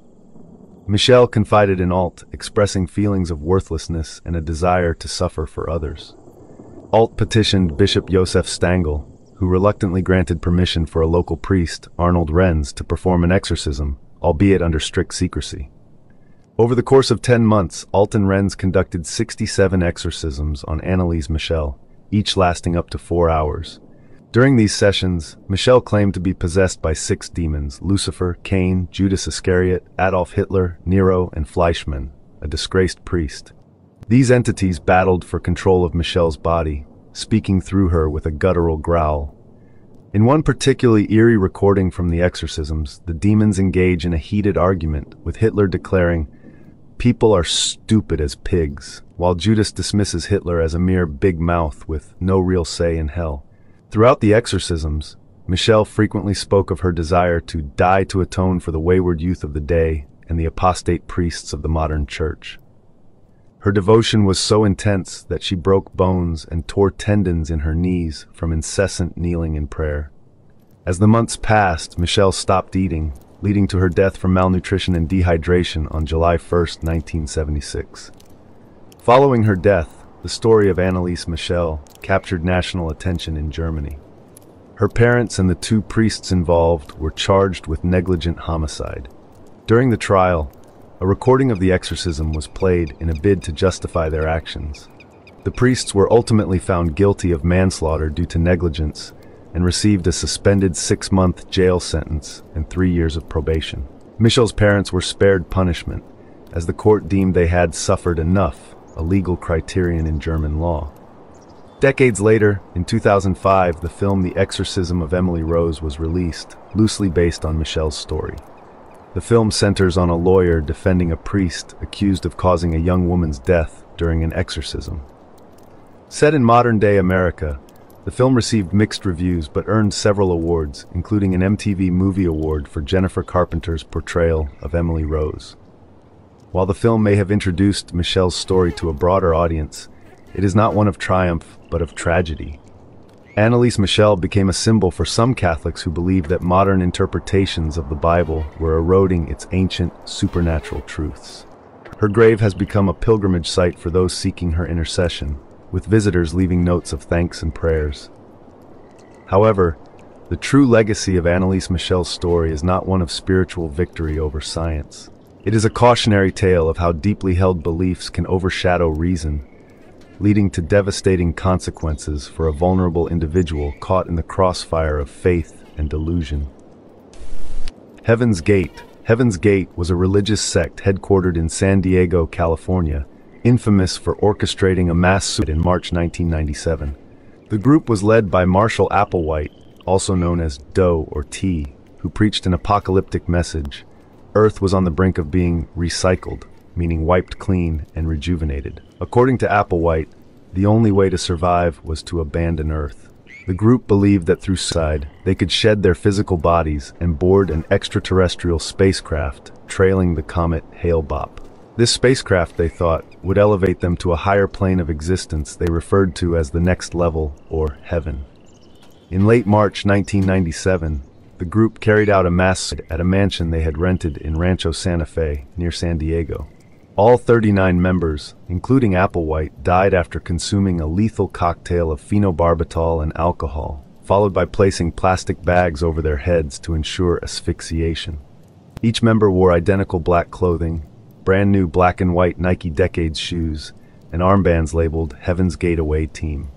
Michel confided in Alt, expressing feelings of worthlessness and a desire to suffer for others. Alt petitioned Bishop Josef Stangl, who reluctantly granted permission for a local priest, Arnold Renz, to perform an exorcism, albeit under strict secrecy. Over the course of 10 months, Alt and Renz conducted 67 exorcisms on Anneliese Michel, each lasting up to 4 hours. During these sessions, Michel claimed to be possessed by 6 demons: Lucifer, Cain, Judas Iscariot, Adolf Hitler, Nero, and Fleischmann, a disgraced priest. These entities battled for control of Michel's body, speaking through her with a guttural growl. In one particularly eerie recording from the exorcisms, the demons engage in a heated argument, with Hitler declaring, "People are stupid as pigs," while Judas dismisses Hitler as a mere big mouth with no real say in hell. Throughout the exorcisms, Michel frequently spoke of her desire to die to atone for the wayward youth of the day and the apostate priests of the modern church. Her devotion was so intense that she broke bones and tore tendons in her knees from incessant kneeling in prayer. As the months passed, Michel stopped eating, leading to her death from malnutrition and dehydration on July 1, 1976. Following her death, the story of Anneliese Michel captured national attention in Germany. Her parents and the 2 priests involved were charged with negligent homicide. During the trial, a recording of the exorcism was played in a bid to justify their actions. The priests were ultimately found guilty of manslaughter due to negligence and received a suspended 6-month jail sentence and 3 years of probation. Michel's parents were spared punishment, as the court deemed they had suffered enough, a legal criterion in German law. Decades later, in 2005, the film The Exorcism of Emily Rose was released, loosely based on Michel's story. The film centers on a lawyer defending a priest accused of causing a young woman's death during an exorcism. Set in modern-day America, the film received mixed reviews but earned several awards, including an MTV Movie Award for Jennifer Carpenter's portrayal of Emily Rose. While the film may have introduced Michel's story to a broader audience, it is not one of triumph, but of tragedy. Anneliese Michel became a symbol for some Catholics who believed that modern interpretations of the Bible were eroding its ancient, supernatural truths. Her grave has become a pilgrimage site for those seeking her intercession, with visitors leaving notes of thanks and prayers. However, the true legacy of Anneliese Michel's story is not one of spiritual victory over science. It is a cautionary tale of how deeply held beliefs can overshadow reason, leading to devastating consequences for a vulnerable individual caught in the crossfire of faith and delusion. Heaven's Gate. Heaven's Gate was a religious sect headquartered in San Diego, California, infamous for orchestrating a mass suicide in March 1997. The group was led by Marshall Applewhite, also known as Doe or T, who preached an apocalyptic message, Earth was on the brink of being recycled, meaning wiped clean and rejuvenated. According to Applewhite, the only way to survive was to abandon Earth. The group believed that through suicide, they could shed their physical bodies and board an extraterrestrial spacecraft trailing the comet Hale-Bopp. This spacecraft, they thought, would elevate them to a higher plane of existence they referred to as the next level, or heaven. In late March 1997, the group carried out a mass suicide at a mansion they had rented in Rancho Santa Fe, near San Diego. All 39 members, including Applewhite, died after consuming a lethal cocktail of phenobarbital and alcohol, followed by placing plastic bags over their heads to ensure asphyxiation. Each member wore identical black clothing, brand new black and white Nike Decades shoes, and armbands labeled Heaven's Gate Away Team.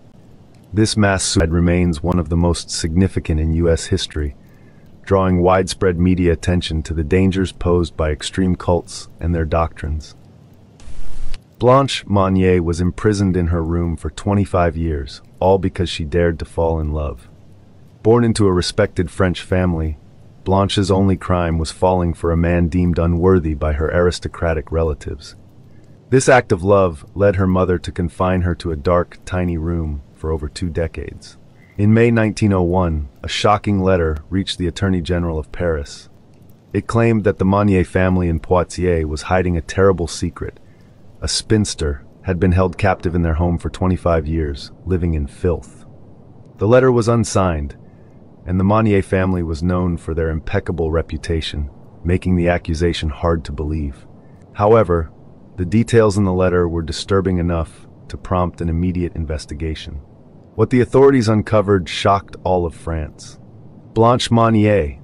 This mass suicide remains one of the most significant in U.S. history, drawing widespread media attention to the dangers posed by extreme cults and their doctrines. Blanche Monnier was imprisoned in her room for 25 years, all because she dared to fall in love. Born into a respected French family, Blanche's only crime was falling for a man deemed unworthy by her aristocratic relatives. This act of love led her mother to confine her to a dark, tiny room for over 2 decades. In May 1901, a shocking letter reached the Attorney General of Paris. It claimed that the Monnier family in Poitiers was hiding a terrible secret. A spinster had been held captive in their home for 25 years, living in filth. The letter was unsigned, and the Monnier family was known for their impeccable reputation, making the accusation hard to believe. However, the details in the letter were disturbing enough to prompt an immediate investigation. What the authorities uncovered shocked all of France. Blanche Monnier,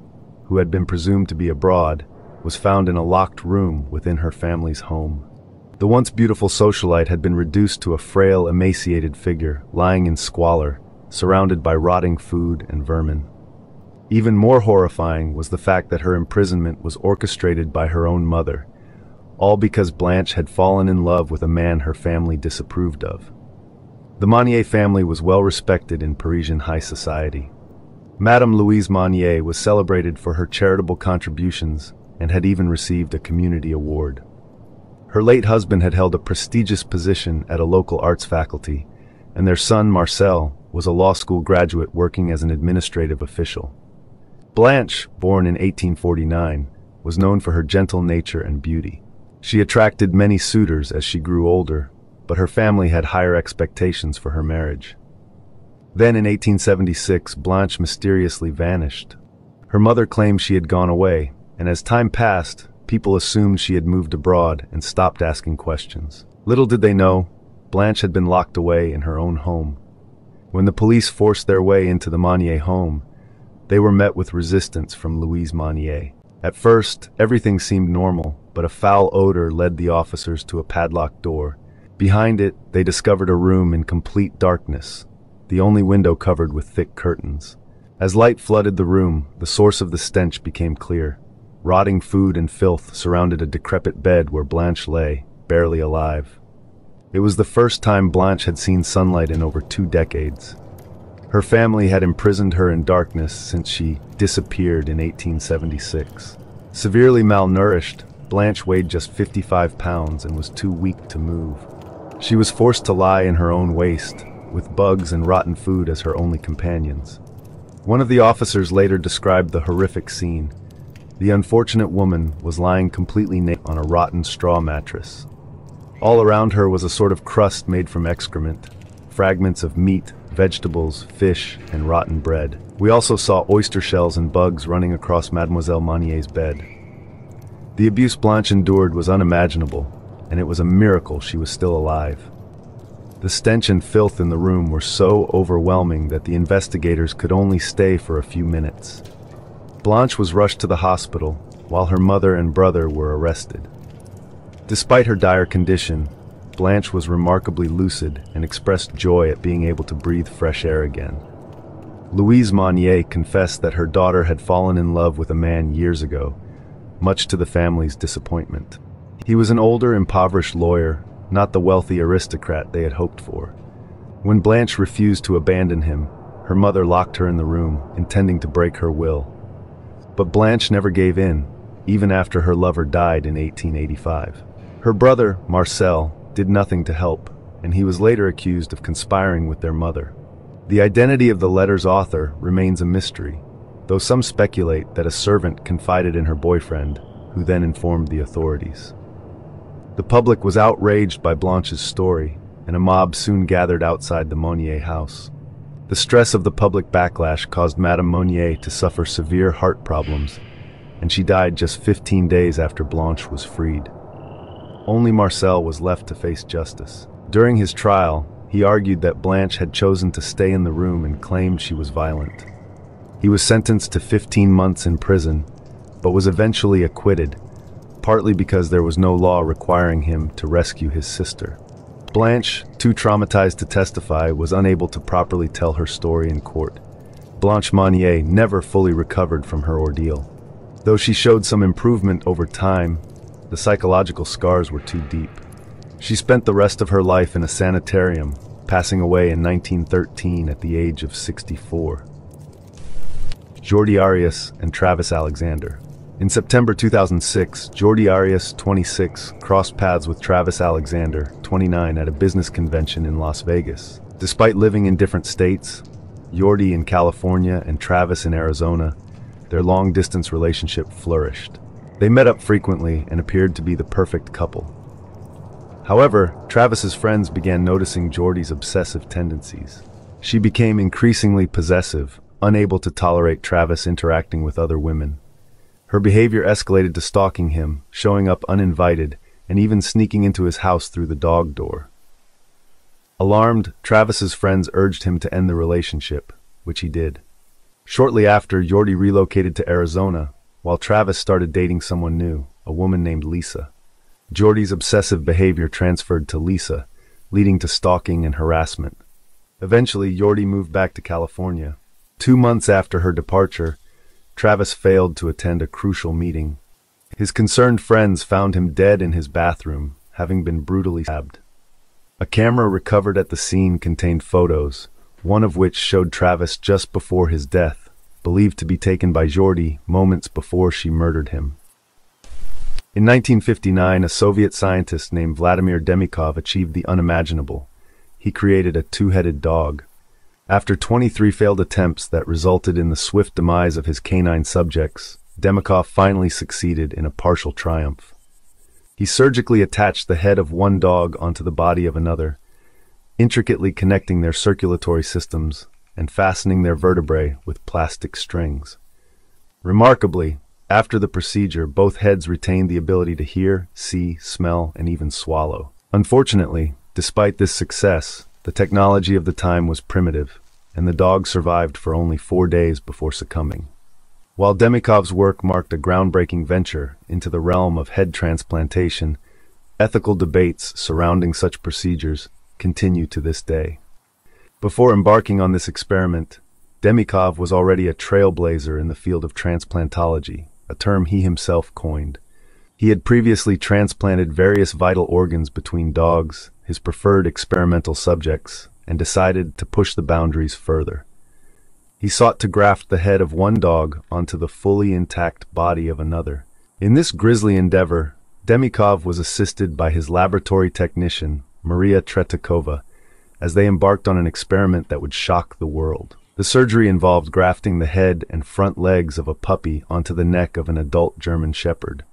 who had been presumed to be abroad, was found in a locked room within her family's home. The once beautiful socialite had been reduced to a frail, emaciated figure, lying in squalor, surrounded by rotting food and vermin. Even more horrifying was the fact that her imprisonment was orchestrated by her own mother, all because Blanche had fallen in love with a man her family disapproved of. The Monnier family was well respected in Parisian high society. Madame Louise Monnier was celebrated for her charitable contributions and had even received a community award. Her late husband had held a prestigious position at a local arts faculty, and their son, Marcel, was a law school graduate working as an administrative official. Blanche, born in 1849, was known for her gentle nature and beauty. She attracted many suitors as she grew older, but her family had higher expectations for her marriage. Then in 1876, Blanche mysteriously vanished. Her mother claimed she had gone away, and as time passed, people assumed she had moved abroad and stopped asking questions. Little did they know, Blanche had been locked away in her own home. When the police forced their way into the Monnier home, they were met with resistance from Louise Monnier. At first, everything seemed normal, but a foul odor led the officers to a padlocked door. Behind it, they discovered a room in complete darkness, the only window covered with thick curtains. As light flooded the room, the source of the stench became clear. Rotting food and filth surrounded a decrepit bed where Blanche lay, barely alive. It was the first time Blanche had seen sunlight in over 2 decades. Her family had imprisoned her in darkness since she disappeared in 1876. Severely malnourished, Blanche weighed just 55 pounds and was too weak to move. She was forced to lie in her own waste, with bugs and rotten food as her only companions. One of the officers later described the horrific scene. The unfortunate woman was lying completely naked on a rotten straw mattress. All around her was a sort of crust made from excrement, fragments of meat, vegetables, fish, and rotten bread. We also saw oyster shells and bugs running across Mademoiselle Monnier's bed. The abuse Blanche endured was unimaginable, and it was a miracle she was still alive. The stench and filth in the room were so overwhelming that the investigators could only stay for a few minutes. Blanche was rushed to the hospital, while her mother and brother were arrested. Despite her dire condition, Blanche was remarkably lucid and expressed joy at being able to breathe fresh air again. Louise Monnier confessed that her daughter had fallen in love with a man years ago, much to the family's disappointment. He was an older, impoverished lawyer, not the wealthy aristocrat they had hoped for. When Blanche refused to abandon him, her mother locked her in the room, intending to break her will. But Blanche never gave in, even after her lover died in 1885. Her brother, Marcel, did nothing to help, and he was later accused of conspiring with their mother. The identity of the letter's author remains a mystery, though some speculate that a servant confided in her boyfriend, who then informed the authorities. The public was outraged by Blanche's story, and a mob soon gathered outside the Monnier house. The stress of the public backlash caused Madame Monnier to suffer severe heart problems, and she died just 15 days after Blanche was freed. Only Marcel was left to face justice. During his trial, he argued that Blanche had chosen to stay in the room and claimed she was violent. He was sentenced to 15 months in prison, but was eventually acquitted, partly because there was no law requiring him to rescue his sister. Blanche, too traumatized to testify, was unable to properly tell her story in court. Blanche Monnier never fully recovered from her ordeal. Though she showed some improvement over time, the psychological scars were too deep. She spent the rest of her life in a sanitarium, passing away in 1913 at the age of 64. Jordi Arias and Travis Alexander. In September 2006, Jordi Arias, 26, crossed paths with Travis Alexander, 29, at a business convention in Las Vegas. Despite living in different states, Jordi in California and Travis in Arizona, their long-distance relationship flourished. They met up frequently and appeared to be the perfect couple. However, Travis's friends began noticing Jordi's obsessive tendencies. She became increasingly possessive, unable to tolerate Travis interacting with other women. Her behavior escalated to stalking him, showing up uninvited, and even sneaking into his house through the dog door. Alarmed, Travis's friends urged him to end the relationship, which he did. Shortly after, Jordi relocated to Arizona, while Travis started dating someone new, a woman named Lisa. Jordi's obsessive behavior transferred to Lisa, leading to stalking and harassment. Eventually, Jordi moved back to California. 2 months after her departure, Travis failed to attend a crucial meeting. His concerned friends found him dead in his bathroom, having been brutally stabbed. A camera recovered at the scene contained photos, one of which showed Travis just before his death, believed to be taken by Jordi moments before she murdered him. In 1959, a Soviet scientist named Vladimir Demikhov achieved the unimaginable. He created a two-headed dog. After 23 failed attempts that resulted in the swift demise of his canine subjects, Demikhov finally succeeded in a partial triumph. He surgically attached the head of one dog onto the body of another, intricately connecting their circulatory systems and fastening their vertebrae with plastic strings. Remarkably, after the procedure, both heads retained the ability to hear, see, smell, and even swallow. Unfortunately, despite this success, the technology of the time was primitive, and the dog survived for only 4 days before succumbing. While Demikhov's work marked a groundbreaking venture into the realm of head transplantation, ethical debates surrounding such procedures continue to this day. Before embarking on this experiment, Demikhov was already a trailblazer in the field of transplantology, a term he himself coined. He had previously transplanted various vital organs between dogs, his preferred experimental subjects, and decided to push the boundaries further. He sought to graft the head of one dog onto the fully intact body of another. In this grisly endeavor, Demikhov was assisted by his laboratory technician, Maria Tretikova, as they embarked on an experiment that would shock the world. The surgery involved grafting the head and front legs of a puppy onto the neck of an adult German Shepherd.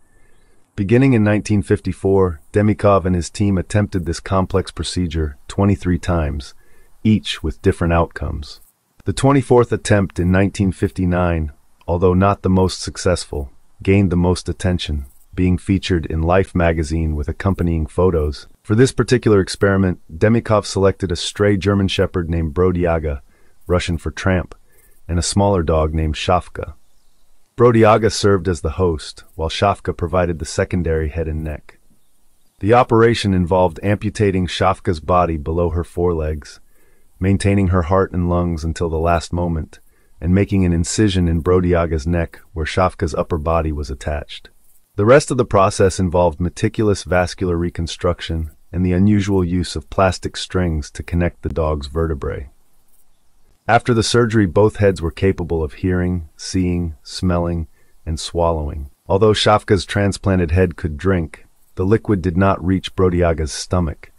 Beginning in 1954, Demikhov and his team attempted this complex procedure 23 times, each with different outcomes. The 24th attempt in 1959, although not the most successful, gained the most attention, being featured in Life magazine with accompanying photos. For this particular experiment, Demikhov selected a stray German Shepherd named Brodiaga, Russian for tramp, and a smaller dog named Shafka. Brodiaga served as the host, while Shafka provided the secondary head and neck. The operation involved amputating Shafka's body below her forelegs, maintaining her heart and lungs until the last moment, and making an incision in Brodiaga's neck where Shafka's upper body was attached. The rest of the process involved meticulous vascular reconstruction and the unusual use of plastic strings to connect the dog's vertebrae. After the surgery, both heads were capable of hearing, seeing, smelling, and swallowing. Although Shafka's transplanted head could drink, the liquid did not reach Brodiaga's stomach.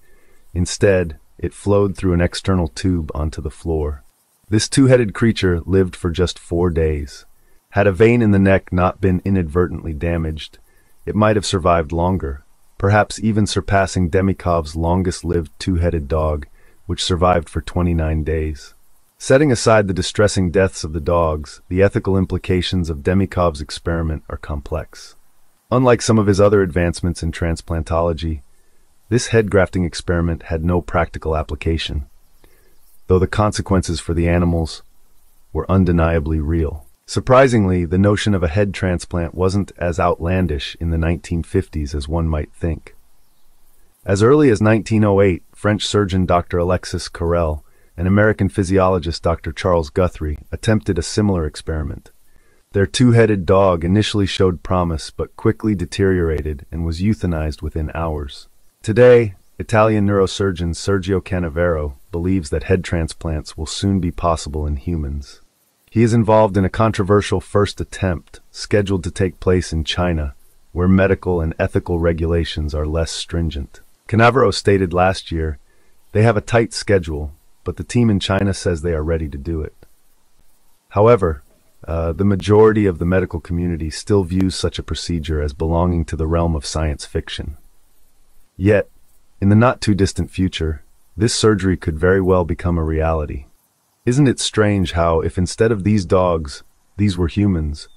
Instead, it flowed through an external tube onto the floor. This two-headed creature lived for just 4 days. Had a vein in the neck not been inadvertently damaged, it might have survived longer, perhaps even surpassing Demikhov's longest-lived two-headed dog, which survived for 29 days. Setting aside the distressing deaths of the dogs, the ethical implications of Demikhov's experiment are complex. Unlike some of his other advancements in transplantology, this head-grafting experiment had no practical application, though the consequences for the animals were undeniably real. Surprisingly, the notion of a head transplant wasn't as outlandish in the 1950s as one might think. As early as 1908, French surgeon Dr. Alexis Carrel and American physiologist Dr. Charles Guthrie attempted a similar experiment. Their two-headed dog initially showed promise but quickly deteriorated and was euthanized within hours. Today, Italian neurosurgeon Sergio Canavero believes that head transplants will soon be possible in humans. He is involved in a controversial first attempt scheduled to take place in China, where medical and ethical regulations are less stringent. Canavero stated last year, "They have a tight schedule, but the team in China says they are ready to do it." However, the majority of the medical community still views such a procedure as belonging to the realm of science fiction. Yet, in the not-too-distant future, this surgery could very well become a reality. Isn't it strange how, if instead of these dogs, these were humans,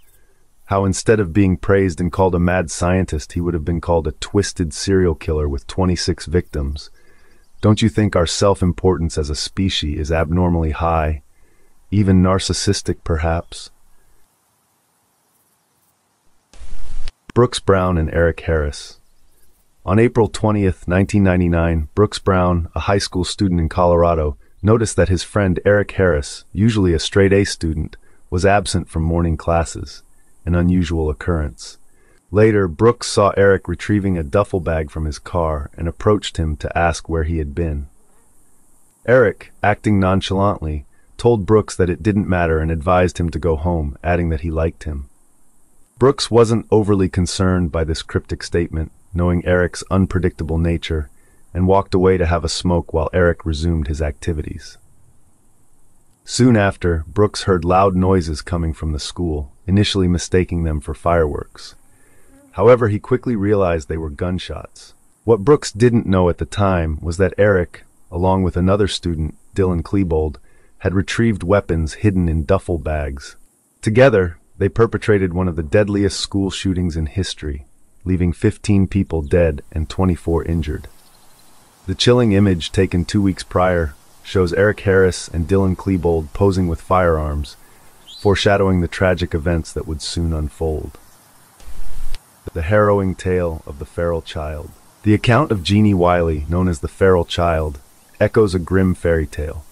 how instead of being praised and called a mad scientist, he would have been called a twisted serial killer with 26 victims? Don't you think our self-importance as a species is abnormally high, even narcissistic perhaps? Brooks Brown and Eric Harris. On April 20th, 1999, Brooks Brown, a high school student in Colorado, noticed that his friend Eric Harris, usually a straight-A student, was absent from morning classes, an unusual occurrence. Later, Brooks saw Eric retrieving a duffel bag from his car and approached him to ask where he had been. Eric, acting nonchalantly, told Brooks that it didn't matter and advised him to go home, adding that he liked him. Brooks wasn't overly concerned by this cryptic statement, knowing Eric's unpredictable nature, and walked away to have a smoke while Eric resumed his activities. Soon after, Brooks heard loud noises coming from the school, initially mistaking them for fireworks. However, he quickly realized they were gunshots. What Brooks didn't know at the time was that Eric, along with another student, Dylan Klebold, had retrieved weapons hidden in duffel bags. Together, they perpetrated one of the deadliest school shootings in history, leaving 15 people dead and 24 injured. The chilling image taken 2 weeks prior shows Eric Harris and Dylan Klebold posing with firearms, foreshadowing the tragic events that would soon unfold. The harrowing tale of the feral child. The account of Genie Wiley, known as the feral child, echoes a grim fairy tale.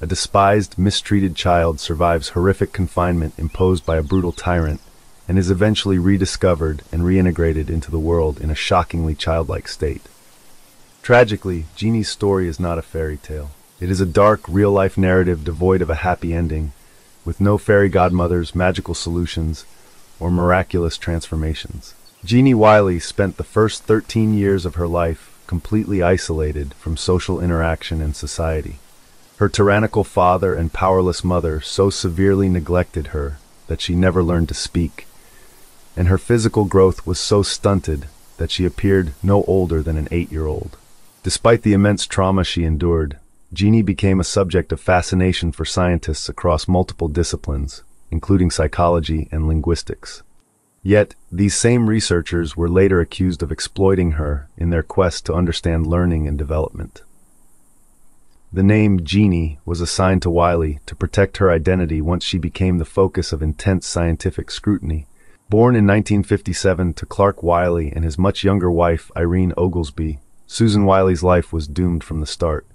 A despised, mistreated child survives horrific confinement imposed by a brutal tyrant and is eventually rediscovered and reintegrated into the world in a shockingly childlike state. Tragically, Genie's story is not a fairy tale. It is a dark, real-life narrative devoid of a happy ending, with no fairy godmothers, magical solutions, or miraculous transformations. Genie Wiley spent the first 13 years of her life completely isolated from social interaction and society. Her tyrannical father and powerless mother so severely neglected her that she never learned to speak, and her physical growth was so stunted that she appeared no older than an 8-year-old. Despite the immense trauma she endured, Genie became a subject of fascination for scientists across multiple disciplines, including psychology and linguistics. Yet, these same researchers were later accused of exploiting her in their quest to understand learning and development. The name Genie was assigned to Wiley to protect her identity once she became the focus of intense scientific scrutiny. Born in 1957 to Clark Wiley and his much younger wife, Irene Oglesby, Susan Wiley's life was doomed from the start.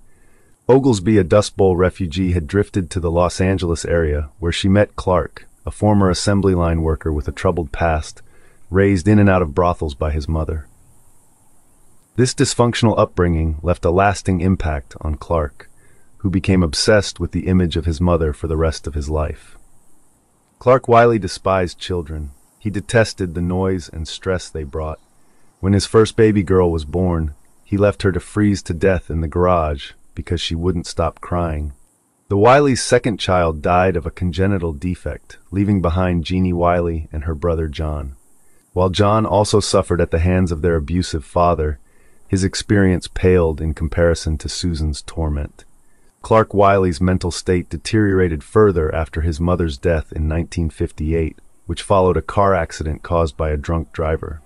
Oglesby, a Dust Bowl refugee, had drifted to the Los Angeles area, where she met Clark, a former assembly line worker with a troubled past, raised in and out of brothels by his mother. This dysfunctional upbringing left a lasting impact on Clark, who became obsessed with the image of his mother for the rest of his life. Clark Wiley despised children, He detested the noise and stress they brought. When his first baby girl was born, he left her to freeze to death in the garage because she wouldn't stop crying. The Wileys' second child died of a congenital defect, leaving behind Genie Wiley and her brother John. While John also suffered at the hands of their abusive father, his experience paled in comparison to Susan's torment. Clark Wiley's mental state deteriorated further after his mother's death in 1958, which followed a car accident caused by a drunk driver.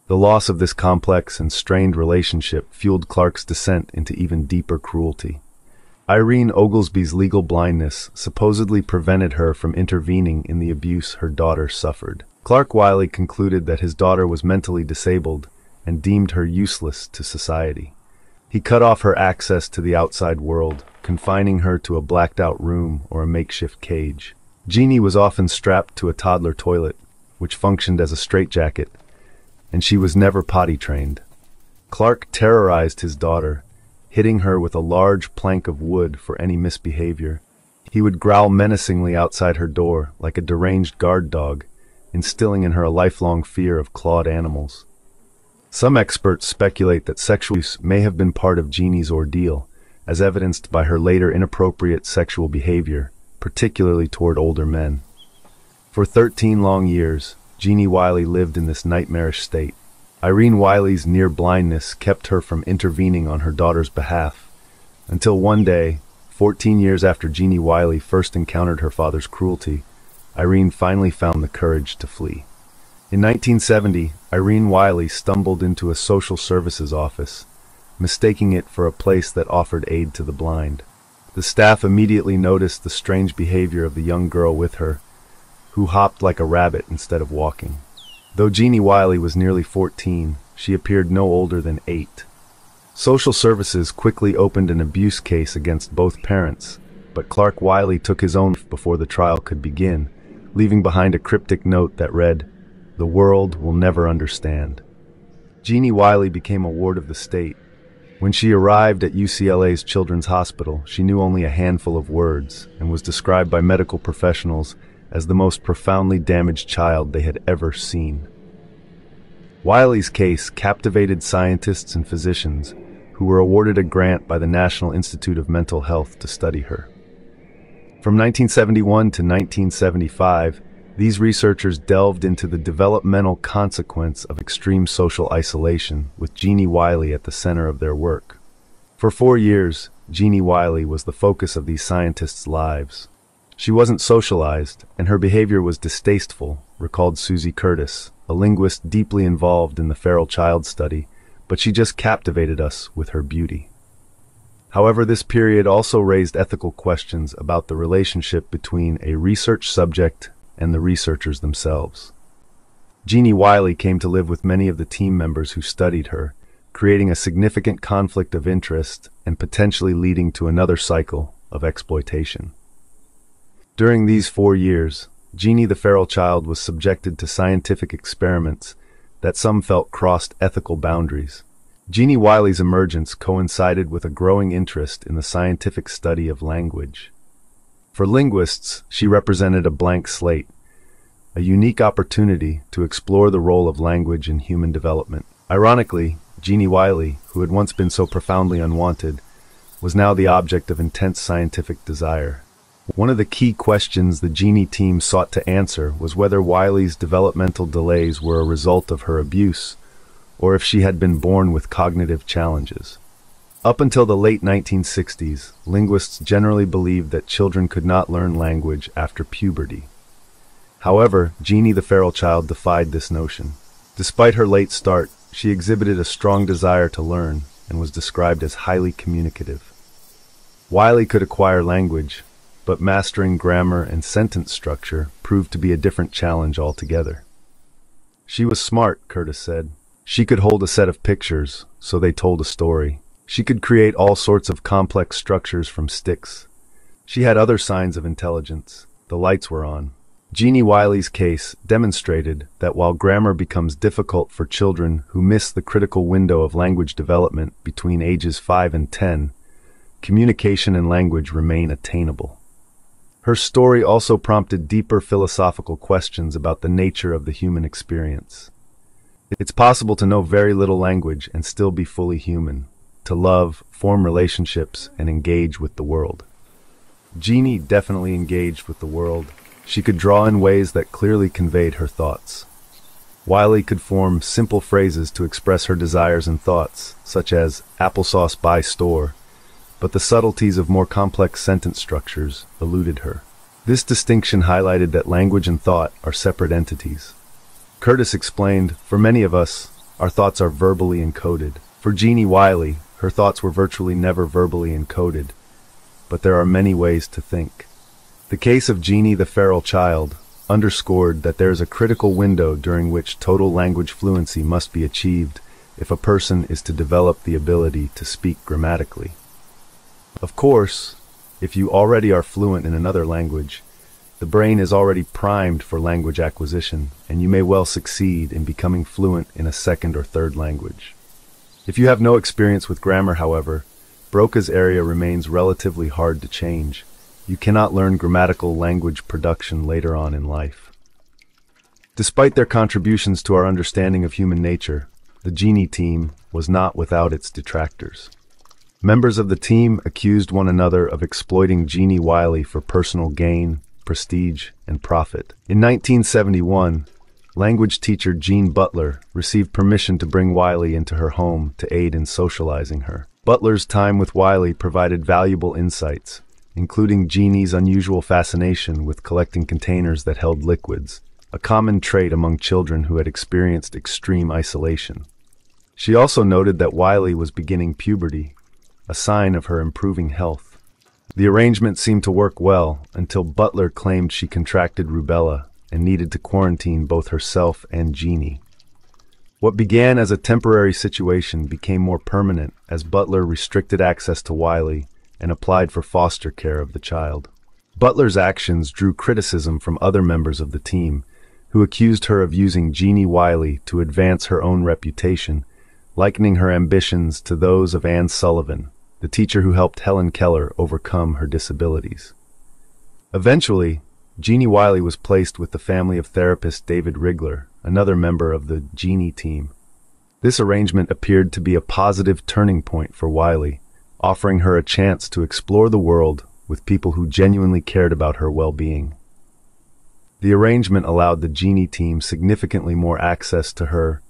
The loss of this complex and strained relationship fueled Clark's descent into even deeper cruelty. Irene Oglesby's legal blindness supposedly prevented her from intervening in the abuse her daughter suffered. Clark Wiley concluded that his daughter was mentally disabled and deemed her useless to society. He cut off her access to the outside world, confining her to a blacked-out room or a makeshift cage. Genie was often strapped to a toddler toilet, which functioned as a straitjacket, and she was never potty-trained. Clark terrorized his daughter, hitting her with a large plank of wood for any misbehavior. He would growl menacingly outside her door like a deranged guard dog, instilling in her a lifelong fear of clawed animals. Some experts speculate that sexual abuse may have been part of Genie's ordeal, as evidenced by her later inappropriate sexual behavior, particularly toward older men. For 13 long years, Genie Wiley lived in this nightmarish state. Irene Wiley's near blindness kept her from intervening on her daughter's behalf, until one day, 14 years after Genie Wiley first encountered her father's cruelty, Irene finally found the courage to flee. In 1970, Irene Wiley stumbled into a social services office, mistaking it for a place that offered aid to the blind. The staff immediately noticed the strange behavior of the young girl with her, who hopped like a rabbit instead of walking. Though Genie Wiley was nearly 14, she appeared no older than 8. Social services quickly opened an abuse case against both parents, but Clark Wiley took his own before the trial could begin, leaving behind a cryptic note that read, "The world will never understand." Genie Wiley became a ward of the state. When she arrived at UCLA's Children's Hospital, she knew only a handful of words and was described by medical professionals as the most profoundly damaged child they had ever seen. Wiley's case captivated scientists and physicians who were awarded a grant by the National Institute of Mental Health to study her. From 1971 to 1975, these researchers delved into the developmental consequence of extreme social isolation, with Genie Wiley at the center of their work. For 4 years, Genie Wiley was the focus of these scientists' lives. She wasn't socialized, and her behavior was distasteful, recalled Susie Curtis, a linguist deeply involved in the feral child study, but she just captivated us with her beauty. However, this period also raised ethical questions about the relationship between a research subject and the researchers themselves. Genie Wiley came to live with many of the team members who studied her, creating a significant conflict of interest and potentially leading to another cycle of exploitation. During these 4 years, Genie the feral child was subjected to scientific experiments that some felt crossed ethical boundaries. Genie Wiley's emergence coincided with a growing interest in the scientific study of language. For linguists, she represented a blank slate, a unique opportunity to explore the role of language in human development. Ironically, Genie Wiley, who had once been so profoundly unwanted, was now the object of intense scientific desire. One of the key questions the Genie team sought to answer was whether Wiley's developmental delays were a result of her abuse, or if she had been born with cognitive challenges. Up until the late 1960s, linguists generally believed that children could not learn language after puberty. However, Genie the feral child defied this notion. Despite her late start, she exhibited a strong desire to learn and was described as highly communicative. Wiley could acquire language, but mastering grammar and sentence structure proved to be a different challenge altogether. She was smart, Curtis said. She could hold a set of pictures, so they told a story. She could create all sorts of complex structures from sticks. She had other signs of intelligence. The lights were on. Genie Wiley's case demonstrated that while grammar becomes difficult for children who miss the critical window of language development between ages 5 and 10, communication and language remain attainable. Her story also prompted deeper philosophical questions about the nature of the human experience. It's possible to know very little language and still be fully human, to love, form relationships, and engage with the world. Genie definitely engaged with the world. She could draw in ways that clearly conveyed her thoughts. Wiley could form simple phrases to express her desires and thoughts, such as applesauce by store, but the subtleties of more complex sentence structures eluded her. This distinction highlighted that language and thought are separate entities. Curtis explained, "For many of us, our thoughts are verbally encoded. For Genie Wiley, her thoughts were virtually never verbally encoded, but there are many ways to think." The case of Genie the feral child underscored that there is a critical window during which total language fluency must be achieved if a person is to develop the ability to speak grammatically. Of course, if you already are fluent in another language, the brain is already primed for language acquisition, and you may well succeed in becoming fluent in a second or third language. If you have no experience with grammar, however, Broca's area remains relatively hard to change. You cannot learn grammatical language production later on in life. Despite their contributions to our understanding of human nature, the Genie team was not without its detractors. Members of the team accused one another of exploiting Genie Wiley for personal gain, prestige, and profit. In 1971, language teacher Jean Butler received permission to bring Wiley into her home to aid in socializing her. Butler's time with Wiley provided valuable insights, including Genie's unusual fascination with collecting containers that held liquids, a common trait among children who had experienced extreme isolation. She also noted that Wiley was beginning puberty, a sign of her improving health. The arrangement seemed to work well until Butler claimed she contracted rubella and needed to quarantine both herself and Genie. What began as a temporary situation became more permanent as Butler restricted access to Wiley and applied for foster care of the child. Butler's actions drew criticism from other members of the team, who accused her of using Genie Wiley to advance her own reputation, likening her ambitions to those of Anne Sullivan, the teacher who helped Helen Keller overcome her disabilities. Eventually, Genie Wiley was placed with the family of therapist David Rigler, another member of the Genie team. This arrangement appeared to be a positive turning point for Wiley, offering her a chance to explore the world with people who genuinely cared about her well-being. The arrangement allowed the Genie team significantly more access to her.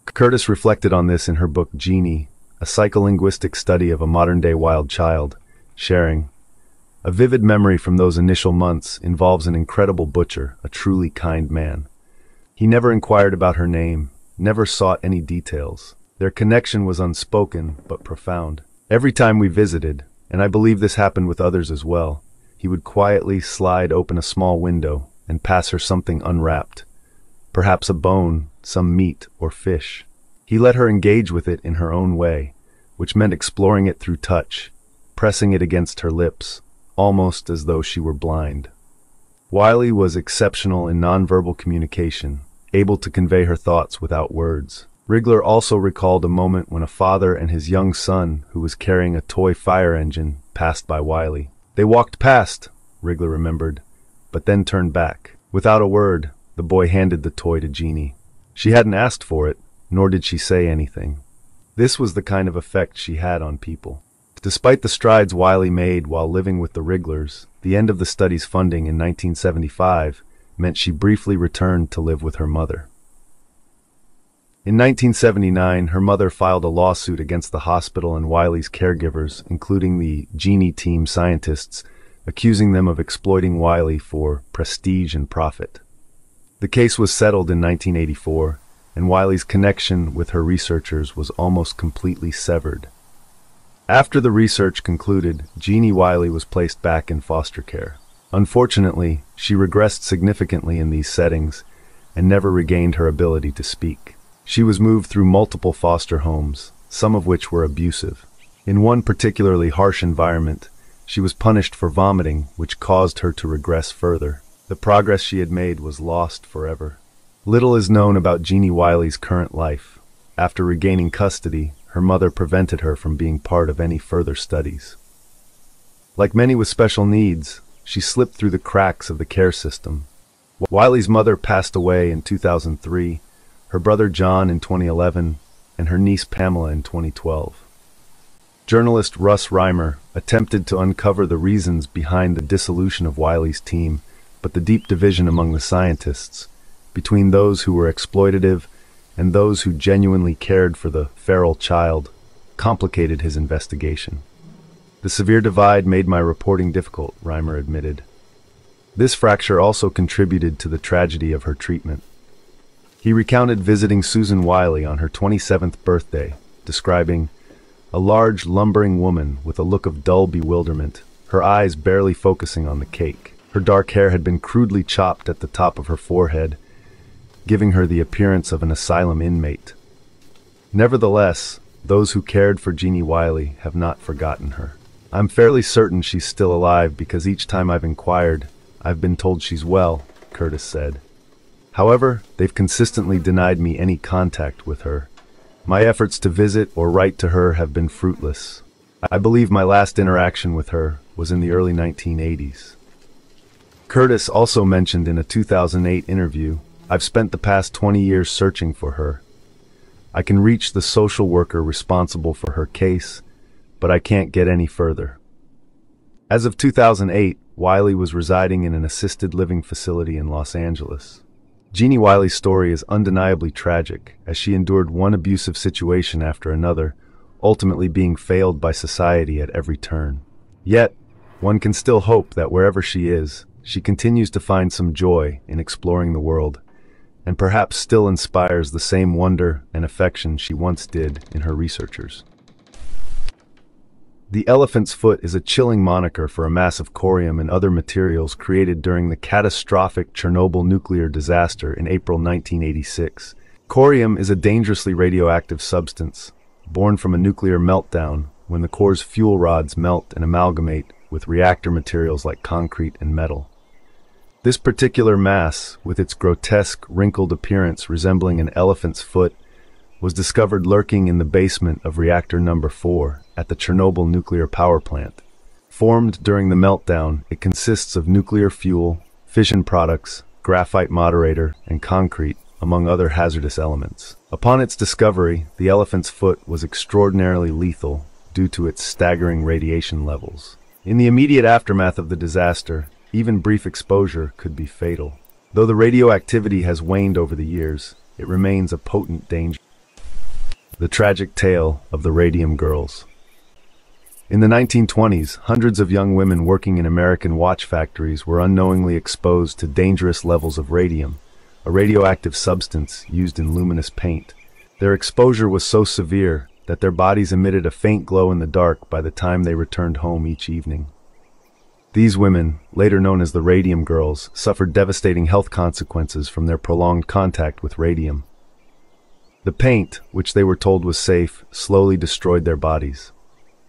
Curtis reflected on this in her book Genie, a psycholinguistic study of a modern-day wild child, sharing, "A vivid memory from those initial months involves an incredible butcher, a truly kind man. He never inquired about her name, never sought any details. Their connection was unspoken but profound. Every time we visited, and I believe this happened with others as well, he would quietly slide open a small window and pass her something unwrapped, perhaps a bone, some meat or fish. He let her engage with it in her own way, which meant exploring it through touch, pressing it against her lips, almost as though she were blind." Wiley was exceptional in nonverbal communication, able to convey her thoughts without words. Rigler also recalled a moment when a father and his young son, who was carrying a toy fire engine, passed by Wiley. "They walked past," Rigler remembered, but then turned back. Without a word, the boy handed the toy to Genie. She hadn't asked for it, nor did she say anything. This was the kind of effect she had on people. Despite the strides Wiley made while living with the Riglers, the end of the study's funding in 1975 meant she briefly returned to live with her mother. In 1979, her mother filed a lawsuit against the hospital and Wiley's caregivers, including the Genie team scientists, accusing them of exploiting Wiley for prestige and profit. The case was settled in 1984, and Wiley's connection with her researchers was almost completely severed. After the research concluded, Genie Wiley was placed back in foster care. Unfortunately, she regressed significantly in these settings and never regained her ability to speak. She was moved through multiple foster homes, some of which were abusive. In one particularly harsh environment, she was punished for vomiting, which caused her to regress further. The progress she had made was lost forever. Little is known about Genie Wiley's current life. After regaining custody, her mother prevented her from being part of any further studies. Like many with special needs, she slipped through the cracks of the care system. Wiley's mother passed away in 2003, her brother John in 2011, and her niece Pamela in 2012. Journalist Russ Reimer attempted to uncover the reasons behind the dissolution of Wiley's team, but the deep division among the scientists, between those who were exploitative and those who genuinely cared for the feral child, complicated his investigation. The severe divide made my reporting difficult, Reimer admitted. This fracture also contributed to the tragedy of her treatment. He recounted visiting Susan Wiley on her 27th birthday, describing a large, lumbering woman with a look of dull bewilderment, her eyes barely focusing on the cake. Her dark hair had been crudely chopped at the top of her forehead, giving her the appearance of an asylum inmate. Nevertheless, those who cared for Genie Wiley have not forgotten her. I'm fairly certain she's still alive because each time I've inquired, I've been told she's well, Curtis said. However, they've consistently denied me any contact with her. My efforts to visit or write to her have been fruitless. I believe my last interaction with her was in the early 1980s. Curtis also mentioned in a 2008 interview, I've spent the past 20 years searching for her. I can reach the social worker responsible for her case, but I can't get any further. As of 2008, Wiley was residing in an assisted living facility in Los Angeles. Genie Wiley's story is undeniably tragic, as she endured one abusive situation after another, ultimately being failed by society at every turn. Yet, one can still hope that wherever she is, she continues to find some joy in exploring the world, and perhaps still inspires the same wonder and affection she once did in her researchers. The elephant's foot is a chilling moniker for a mass of corium and other materials created during the catastrophic Chernobyl nuclear disaster in April 1986. Corium is a dangerously radioactive substance, born from a nuclear meltdown when the core's fuel rods melt and amalgamate with reactor materials like concrete and metal. This particular mass, with its grotesque, wrinkled appearance resembling an elephant's foot, was discovered lurking in the basement of reactor number 4 at the Chernobyl nuclear power plant. Formed during the meltdown, it consists of nuclear fuel, fission products, graphite moderator, and concrete, among other hazardous elements. Upon its discovery, the elephant's foot was extraordinarily lethal due to its staggering radiation levels. In the immediate aftermath of the disaster, even brief exposure could be fatal. Though the radioactivity has waned over the years, it remains a potent danger. The tragic tale of the radium girls. In the 1920s, hundreds of young women working in American watch factories were unknowingly exposed to dangerous levels of radium, a radioactive substance used in luminous paint. Their exposure was so severe that their bodies emitted a faint glow in the dark by the time they returned home each evening. These women, later known as the Radium Girls, suffered devastating health consequences from their prolonged contact with radium. The paint, which they were told was safe, slowly destroyed their bodies.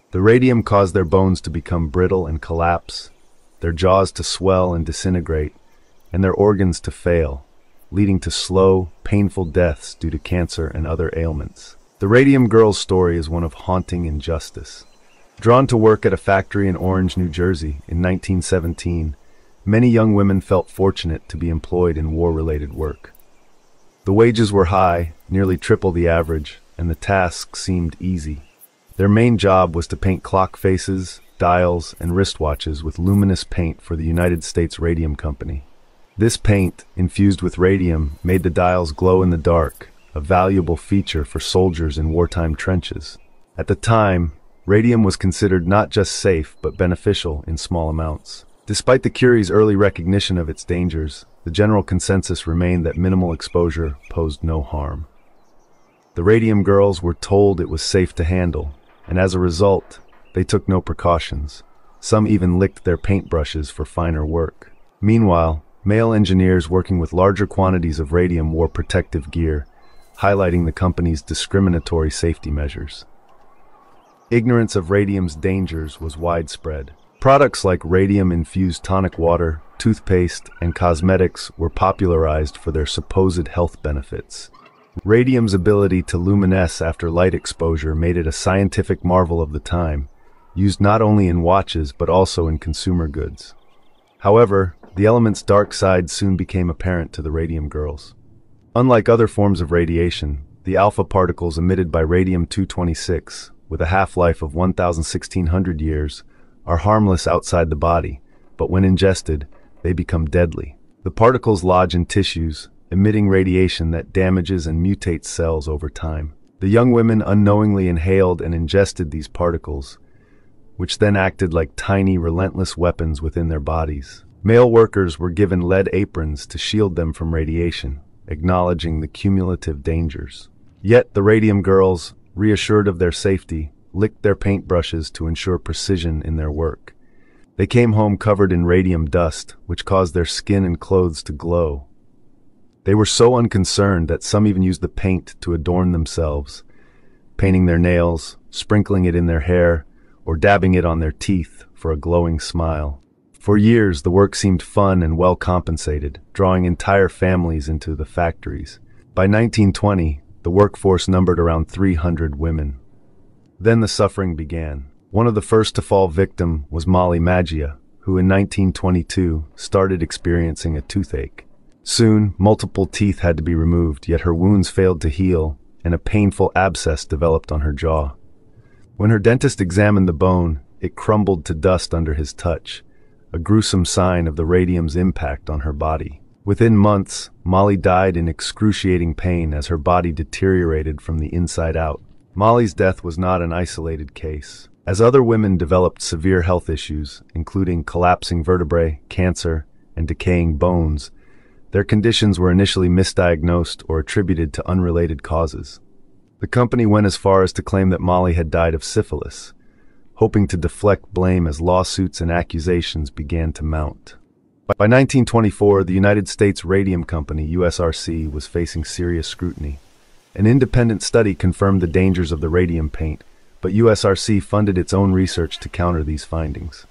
The radium caused their bones to become brittle and collapse, their jaws to swell and disintegrate, and their organs to fail, leading to slow, painful deaths due to cancer and other ailments. The Radium Girls' story is one of haunting injustice. Drawn to work at a factory in Orange, New Jersey in 1917, many young women felt fortunate to be employed in war-related work. The wages were high, nearly triple the average, and the tasks seemed easy. Their main job was to paint clock faces, dials, and wristwatches with luminous paint for the United States Radium Company. This paint, infused with radium, made the dials glow in the dark, a valuable feature for soldiers in wartime trenches. At the time, radium was considered not just safe but beneficial in small amounts. Despite the Curie's early recognition of its dangers, the general consensus remained that minimal exposure posed no harm. The Radium Girls were told it was safe to handle, and as a result, they took no precautions. Some even licked their paintbrushes for finer work. Meanwhile, male engineers working with larger quantities of radium wore protective gear, highlighting the company's discriminatory safety measures. Ignorance of radium's dangers was widespread. Products like radium-infused tonic water, toothpaste, and cosmetics were popularized for their supposed health benefits. Radium's ability to luminesce after light exposure made it a scientific marvel of the time, used not only in watches but also in consumer goods. However, the element's dark side soon became apparent to the radium girls. Unlike other forms of radiation, the alpha particles emitted by radium-226, with a half-life of 1,600 years, are harmless outside the body, but when ingested, they become deadly. The particles lodge in tissues, emitting radiation that damages and mutates cells over time. The young women unknowingly inhaled and ingested these particles, which then acted like tiny, relentless weapons within their bodies. Male workers were given lead aprons to shield them from radiation, acknowledging the cumulative dangers. Yet the radium girls, reassured of their safety, licked their paintbrushes to ensure precision in their work. They came home covered in radium dust, which caused their skin and clothes to glow. They were so unconcerned that some even used the paint to adorn themselves, painting their nails, sprinkling it in their hair, or dabbing it on their teeth for a glowing smile. For years, the work seemed fun and well compensated, drawing entire families into the factories. By 1920, the workforce numbered around 300 women. Then the suffering began. One of the first to fall victim was Molly Maggia, who in 1922 started experiencing a toothache. Soon, multiple teeth had to be removed, yet her wounds failed to heal, and a painful abscess developed on her jaw. When her dentist examined the bone, it crumbled to dust under his touch, a gruesome sign of the radium's impact on her body. Within months, Molly died in excruciating pain as her body deteriorated from the inside out. Molly's death was not an isolated case. As other women developed severe health issues, including collapsing vertebrae, cancer, and decaying bones, their conditions were initially misdiagnosed or attributed to unrelated causes. The company went as far as to claim that Molly had died of syphilis, hoping to deflect blame as lawsuits and accusations began to mount. By 1924, the United States Radium Company, USRC, was facing serious scrutiny. An independent study confirmed the dangers of the radium paint, but USRC funded its own research to counter these findings.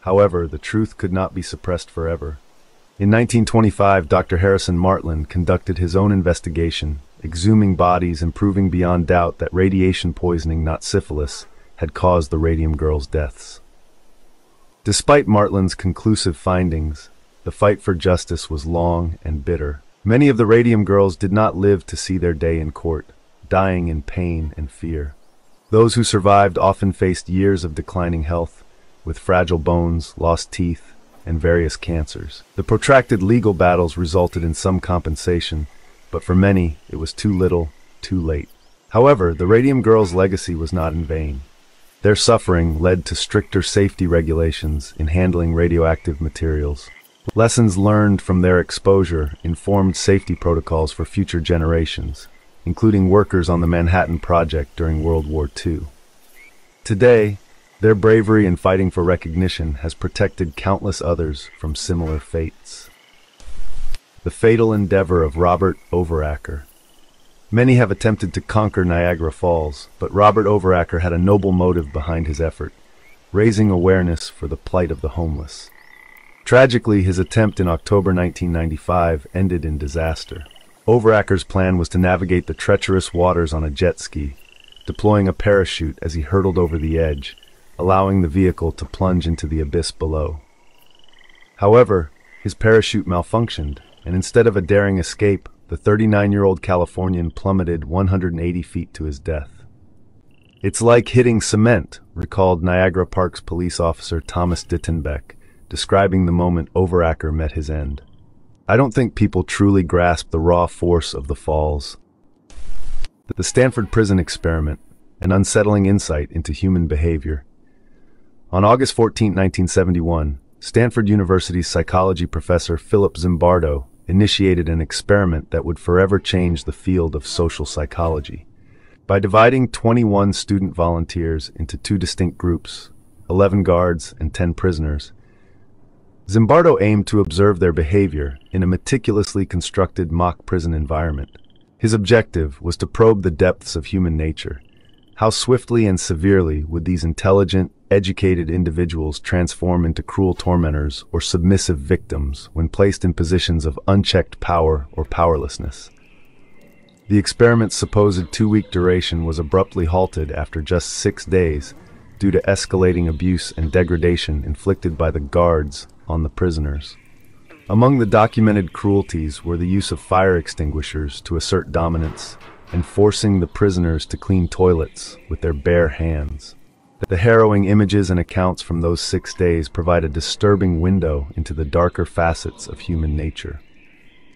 However, the truth could not be suppressed forever. In 1925, Dr. Harrison Martland conducted his own investigation, exhuming bodies and proving beyond doubt that radiation poisoning, not syphilis, had caused the radium girls' deaths. Despite Martland's conclusive findings, the fight for justice was long and bitter. Many of the radium girls did not live to see their day in court, dying in pain and fear. Those who survived often faced years of declining health, with fragile bones, lost teeth, and various cancers. The protracted legal battles resulted in some compensation, but for many, it was too little, too late. However, the radium girls' legacy was not in vain. Their suffering led to stricter safety regulations in handling radioactive materials. Lessons learned from their exposure informed safety protocols for future generations, including workers on the Manhattan Project during World War II. Today, their bravery in fighting for recognition has protected countless others from similar fates. The fatal endeavor of Robert Overacker. Many have attempted to conquer Niagara Falls, but Robert Overacker had a noble motive behind his effort, raising awareness for the plight of the homeless. Tragically, his attempt in October 1995 ended in disaster. Overacker's plan was to navigate the treacherous waters on a jet ski, deploying a parachute as he hurtled over the edge, allowing the vehicle to plunge into the abyss below. However, his parachute malfunctioned, and instead of a daring escape, the 39-year-old Californian plummeted 180 feet to his death. "It's like hitting cement," recalled Niagara Park's police officer Thomas Dittenbeck, describing the moment Overacker met his end. "I don't think people truly grasp the raw force of the falls." The Stanford Prison Experiment, an unsettling insight into human behavior. On August 14, 1971, Stanford University's psychology professor Philip Zimbardo initiated an experiment that would forever change the field of social psychology. By dividing 21 student volunteers into two distinct groups, 11 guards and 10 prisoners, Zimbardo aimed to observe their behavior in a meticulously constructed mock prison environment. His objective was to probe the depths of human nature. How swiftly and severely would these intelligent, educated individuals transform into cruel tormentors or submissive victims when placed in positions of unchecked power or powerlessness? The experiment's supposed 2-week duration was abruptly halted after just 6 days due to escalating abuse and degradation inflicted by the guards on the prisoners. Among the documented cruelties were the use of fire extinguishers to assert dominance and forcing the prisoners to clean toilets with their bare hands. The harrowing images and accounts from those 6 days provide a disturbing window into the darker facets of human nature.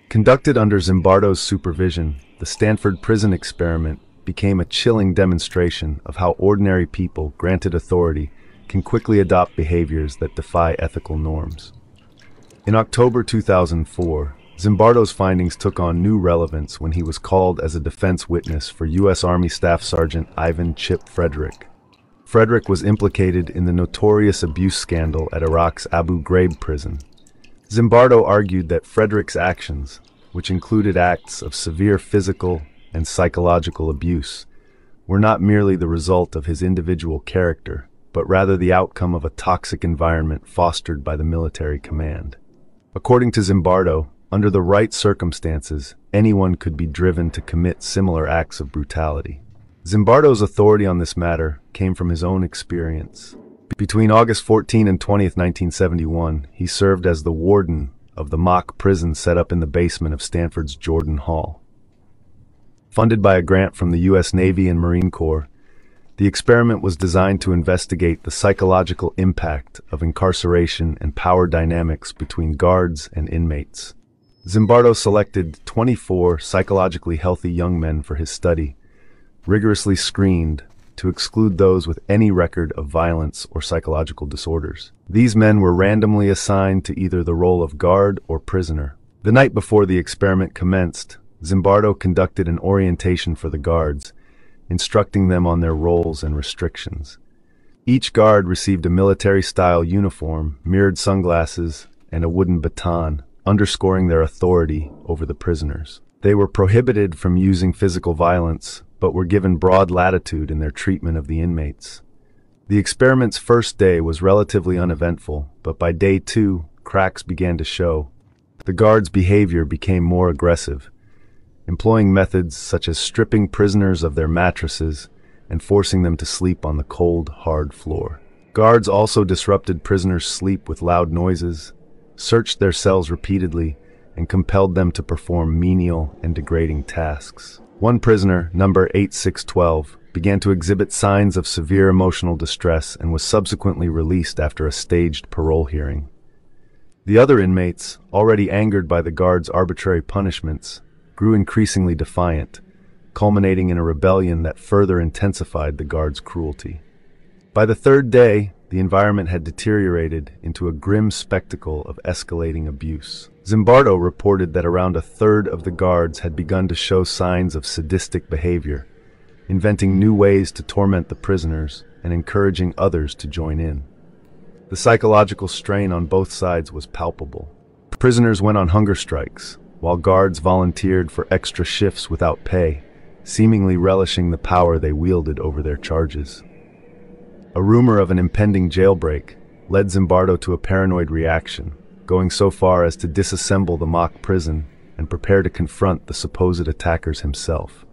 Conducted under Zimbardo's supervision, the Stanford prison experiment became a chilling demonstration of how ordinary people, granted authority, can quickly adopt behaviors that defy ethical norms. In October 2004, Zimbardo's findings took on new relevance when he was called as a defense witness for U.S. Army Staff Sergeant Ivan "Chip" Frederick. Frederick was implicated in the notorious abuse scandal at Iraq's Abu Ghraib prison. Zimbardo argued that Frederick's actions, which included acts of severe physical and psychological abuse, were not merely the result of his individual character, but rather the outcome of a toxic environment fostered by the military command. According to Zimbardo, under the right circumstances, anyone could be driven to commit similar acts of brutality. Zimbardo's authority on this matter came from his own experience. Between August 14 and 20, 1971, he served as the warden of the mock prison set up in the basement of Stanford's Jordan Hall. Funded by a grant from the U.S. Navy and Marine Corps, the experiment was designed to investigate the psychological impact of incarceration and power dynamics between guards and inmates. Zimbardo selected 24 psychologically healthy young men for his study, rigorously screened to exclude those with any record of violence or psychological disorders. These men were randomly assigned to either the role of guard or prisoner. The night before the experiment commenced, Zimbardo conducted an orientation for the guards, instructing them on their roles and restrictions. Each guard received a military-style uniform, mirrored sunglasses, and a wooden baton, underscoring their authority over the prisoners. They were prohibited from using physical violence, but were given broad latitude in their treatment of the inmates. The experiment's first day was relatively uneventful, but by day 2, cracks began to show. The guards' behavior became more aggressive, employing methods such as stripping prisoners of their mattresses and forcing them to sleep on the cold, hard floor. Guards also disrupted prisoners' sleep with loud noises, searched their cells repeatedly, and compelled them to perform menial and degrading tasks. One prisoner, number 8612, began to exhibit signs of severe emotional distress and was subsequently released after a staged parole hearing. The other inmates, already angered by the guards' arbitrary punishments, grew increasingly defiant, culminating in a rebellion that further intensified the guards' cruelty. By the 3rd day, the environment had deteriorated into a grim spectacle of escalating abuse. Zimbardo reported that around a third of the guards had begun to show signs of sadistic behavior, inventing new ways to torment the prisoners and encouraging others to join in. The psychological strain on both sides was palpable. Prisoners went on hunger strikes, while guards volunteered for extra shifts without pay, seemingly relishing the power they wielded over their charges. A rumor of an impending jailbreak led Zimbardo to a paranoid reaction, going so far as to disassemble the mock prison and prepare to confront the supposed attackers himself.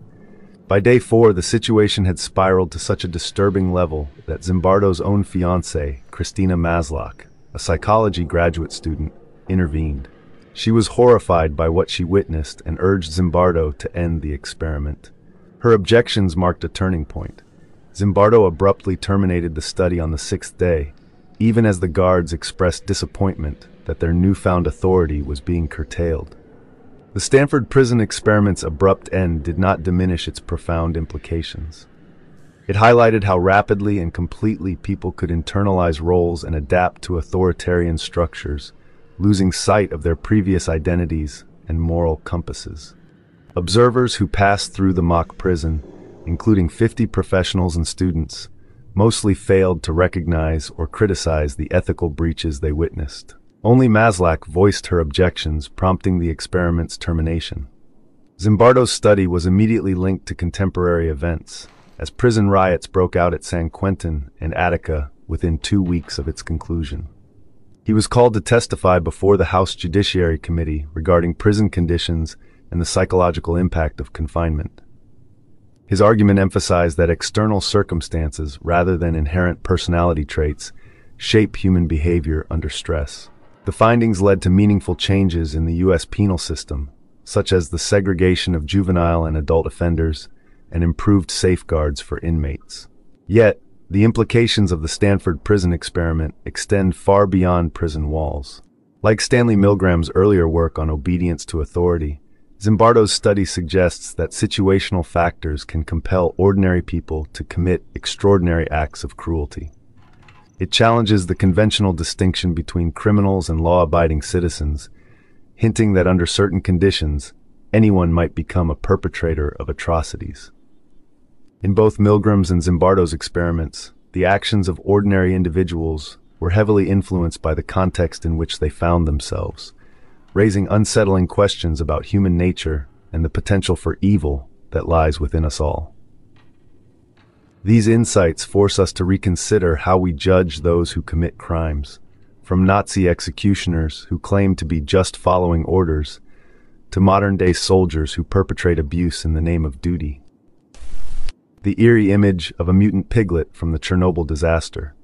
By day 4, the situation had spiraled to such a disturbing level that Zimbardo's own fiancée, Christina Masloch, a psychology graduate student, intervened. She was horrified by what she witnessed and urged Zimbardo to end the experiment. Her objections marked a turning point. Zimbardo abruptly terminated the study on the 6th day, even as the guards expressed disappointment that their newfound authority was being curtailed. The Stanford prison experiment's abrupt end did not diminish its profound implications. It highlighted how rapidly and completely people could internalize roles and adapt to authoritarian structures, losing sight of their previous identities and moral compasses. Observers who passed through the mock prison, including 50 professionals and students, mostly failed to recognize or criticize the ethical breaches they witnessed. Only Masloch voiced her objections, prompting the experiment's termination. Zimbardo's study was immediately linked to contemporary events, as prison riots broke out at San Quentin and Attica within 2 weeks of its conclusion. He was called to testify before the House Judiciary Committee regarding prison conditions and the psychological impact of confinement. His argument emphasized that external circumstances, rather than inherent personality traits, shape human behavior under stress. The findings led to meaningful changes in the U.S. penal system, such as the segregation of juvenile and adult offenders and improved safeguards for inmates. Yet, the implications of the Stanford prison experiment extend far beyond prison walls. Like Stanley Milgram's earlier work on obedience to authority, Zimbardo's study suggests that situational factors can compel ordinary people to commit extraordinary acts of cruelty. It challenges the conventional distinction between criminals and law-abiding citizens, hinting that under certain conditions, anyone might become a perpetrator of atrocities. In both Milgram's and Zimbardo's experiments, the actions of ordinary individuals were heavily influenced by the context in which they found themselves, raising unsettling questions about human nature and the potential for evil that lies within us all. These insights force us to reconsider how we judge those who commit crimes, from Nazi executioners who claim to be just following orders, to modern-day soldiers who perpetrate abuse in the name of duty. The eerie image of a mutant piglet from the Chernobyl disaster.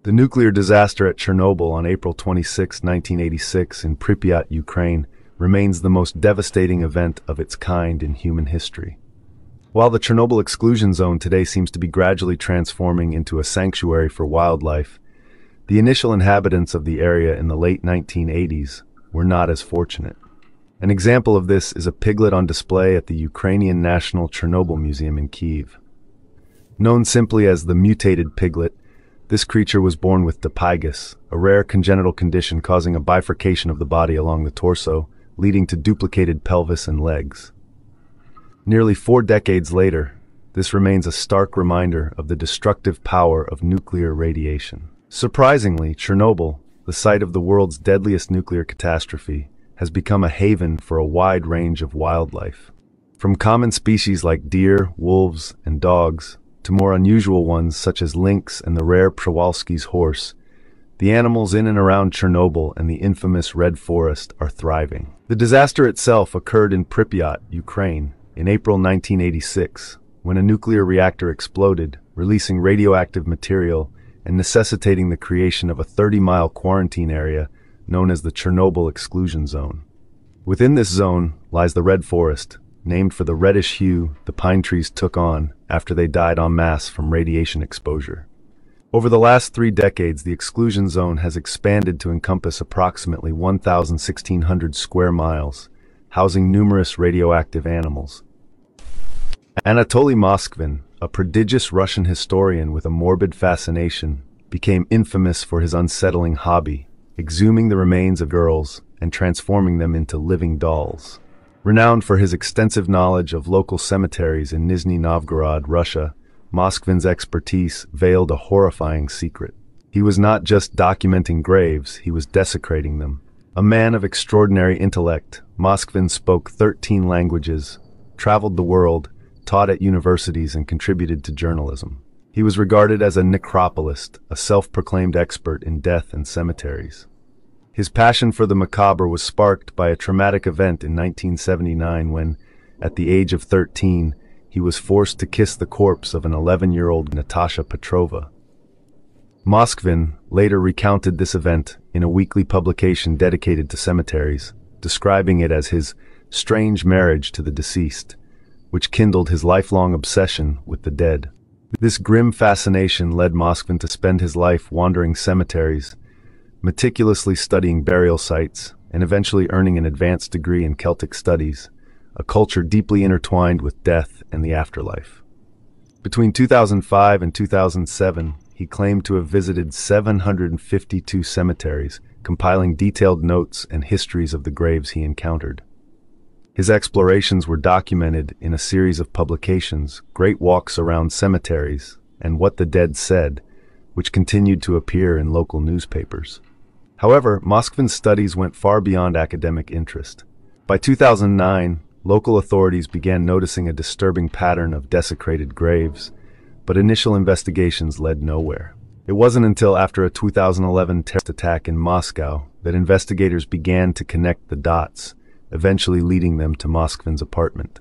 The nuclear disaster at Chernobyl on April 26, 1986 in Pripyat, Ukraine, remains the most devastating event of its kind in human history. While the Chernobyl exclusion zone today seems to be gradually transforming into a sanctuary for wildlife, the initial inhabitants of the area in the late 1980s were not as fortunate. An example of this is a piglet on display at the Ukrainian National Chernobyl Museum in Kyiv. Known simply as the mutated piglet, this creature was born with dipygus, a rare congenital condition causing a bifurcation of the body along the torso, leading to duplicated pelvis and legs. Nearly 4 decades later, this remains a stark reminder of the destructive power of nuclear radiation. Surprisingly, Chernobyl, the site of the world's deadliest nuclear catastrophe, has become a haven for a wide range of wildlife. From common species like deer, wolves, and dogs, to more unusual ones such as lynx and the rare Przewalski's horse, the animals in and around Chernobyl and the infamous Red Forest are thriving. The disaster itself occurred in Pripyat, Ukraine, in April 1986, when a nuclear reactor exploded, releasing radioactive material and necessitating the creation of a 30-mile quarantine area known as the Chernobyl Exclusion Zone. Within this zone lies the Red Forest, named for the reddish hue the pine trees took on after they died en masse from radiation exposure. Over the last 3 decades, the exclusion zone has expanded to encompass approximately 1,600 square miles, housing numerous radioactive animals. Anatoly Moskvin, a prodigious Russian historian with a morbid fascination, became infamous for his unsettling hobby, exhuming the remains of girls and transforming them into living dolls. Renowned for his extensive knowledge of local cemeteries in Nizhny Novgorod, Russia, Moskvin's expertise veiled a horrifying secret. He was not just documenting graves, he was desecrating them. A man of extraordinary intellect, Moskvin spoke 13 languages, traveled the world, taught at universities, and contributed to journalism. He was regarded as a necropolist, a self-proclaimed expert in death and cemeteries. His passion for the macabre was sparked by a traumatic event in 1979 when, at the age of 13, he was forced to kiss the corpse of an 11-year-old Natasha Petrova. Moskvin later recounted this event in a weekly publication dedicated to cemeteries, describing it as his strange marriage to the deceased, which kindled his lifelong obsession with the dead. This grim fascination led Moskvin to spend his life wandering cemeteries, meticulously studying burial sites, and eventually earning an advanced degree in Celtic studies, a culture deeply intertwined with death and the afterlife. Between 2005 and 2007, he claimed to have visited 752 cemeteries, compiling detailed notes and histories of the graves he encountered. His explorations were documented in a series of publications, Great Walks Around Cemeteries, and What the Dead Said, which continued to appear in local newspapers. However, Moskvin's studies went far beyond academic interest. By 2009, local authorities began noticing a disturbing pattern of desecrated graves, but initial investigations led nowhere. It wasn't until after a 2011 terrorist attack in Moscow that investigators began to connect the dots, eventually leading them to Moskvin's apartment.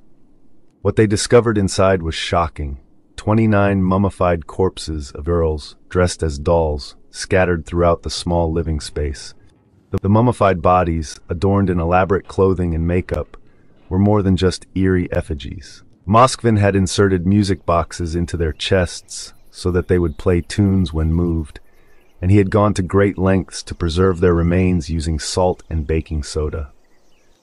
What they discovered inside was shocking. 29 mummified corpses of girls, dressed as dolls, scattered throughout the small living space. The mummified bodies, adorned in elaborate clothing and makeup, were more than just eerie effigies. Moskvin had inserted music boxes into their chests so that they would play tunes when moved, and he had gone to great lengths to preserve their remains using salt and baking soda.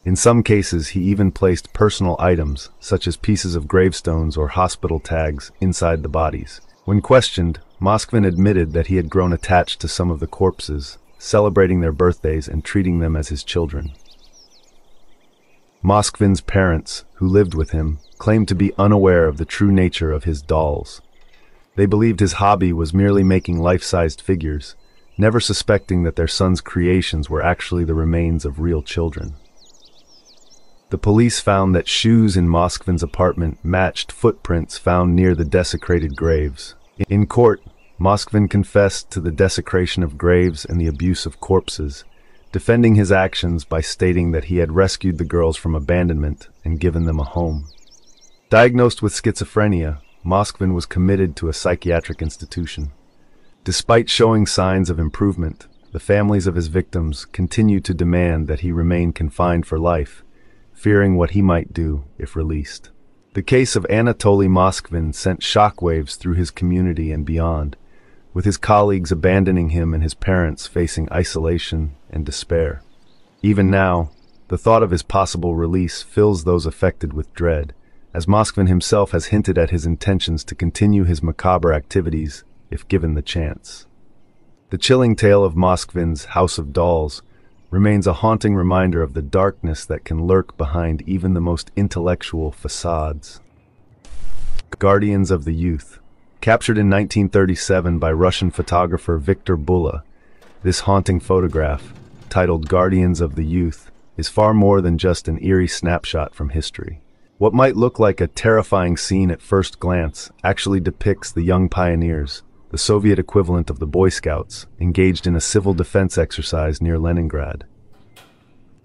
In some cases, he even placed personal items, such as pieces of gravestones or hospital tags, inside the bodies. When questioned, Moskvin admitted that he had grown attached to some of the corpses, celebrating their birthdays and treating them as his children. Moskvin's parents, who lived with him, claimed to be unaware of the true nature of his dolls. They believed his hobby was merely making life-sized figures, never suspecting that their son's creations were actually the remains of real children. The police found that shoes in Moskvin's apartment matched footprints found near the desecrated graves. In court, Moskvin confessed to the desecration of graves and the abuse of corpses, defending his actions by stating that he had rescued the girls from abandonment and given them a home. Diagnosed with schizophrenia, Moskvin was committed to a psychiatric institution. Despite showing signs of improvement, the families of his victims continued to demand that he remain confined for life, fearing what he might do if released. The case of Anatoly Moskvin sent shockwaves through his community and beyond, with his colleagues abandoning him and his parents facing isolation and despair. Even now, the thought of his possible release fills those affected with dread, as Moskvin himself has hinted at his intentions to continue his macabre activities if given the chance. The chilling tale of Moskvin's House of Dolls remains a haunting reminder of the darkness that can lurk behind even the most intellectual facades. Guardians of the Youth. Captured in 1937 by Russian photographer Viktor Bulla, this haunting photograph, titled Guardians of the Youth, is far more than just an eerie snapshot from history. What might look like a terrifying scene at first glance actually depicts the young pioneers, the Soviet equivalent of the Boy Scouts, engaged in a civil defense exercise near Leningrad.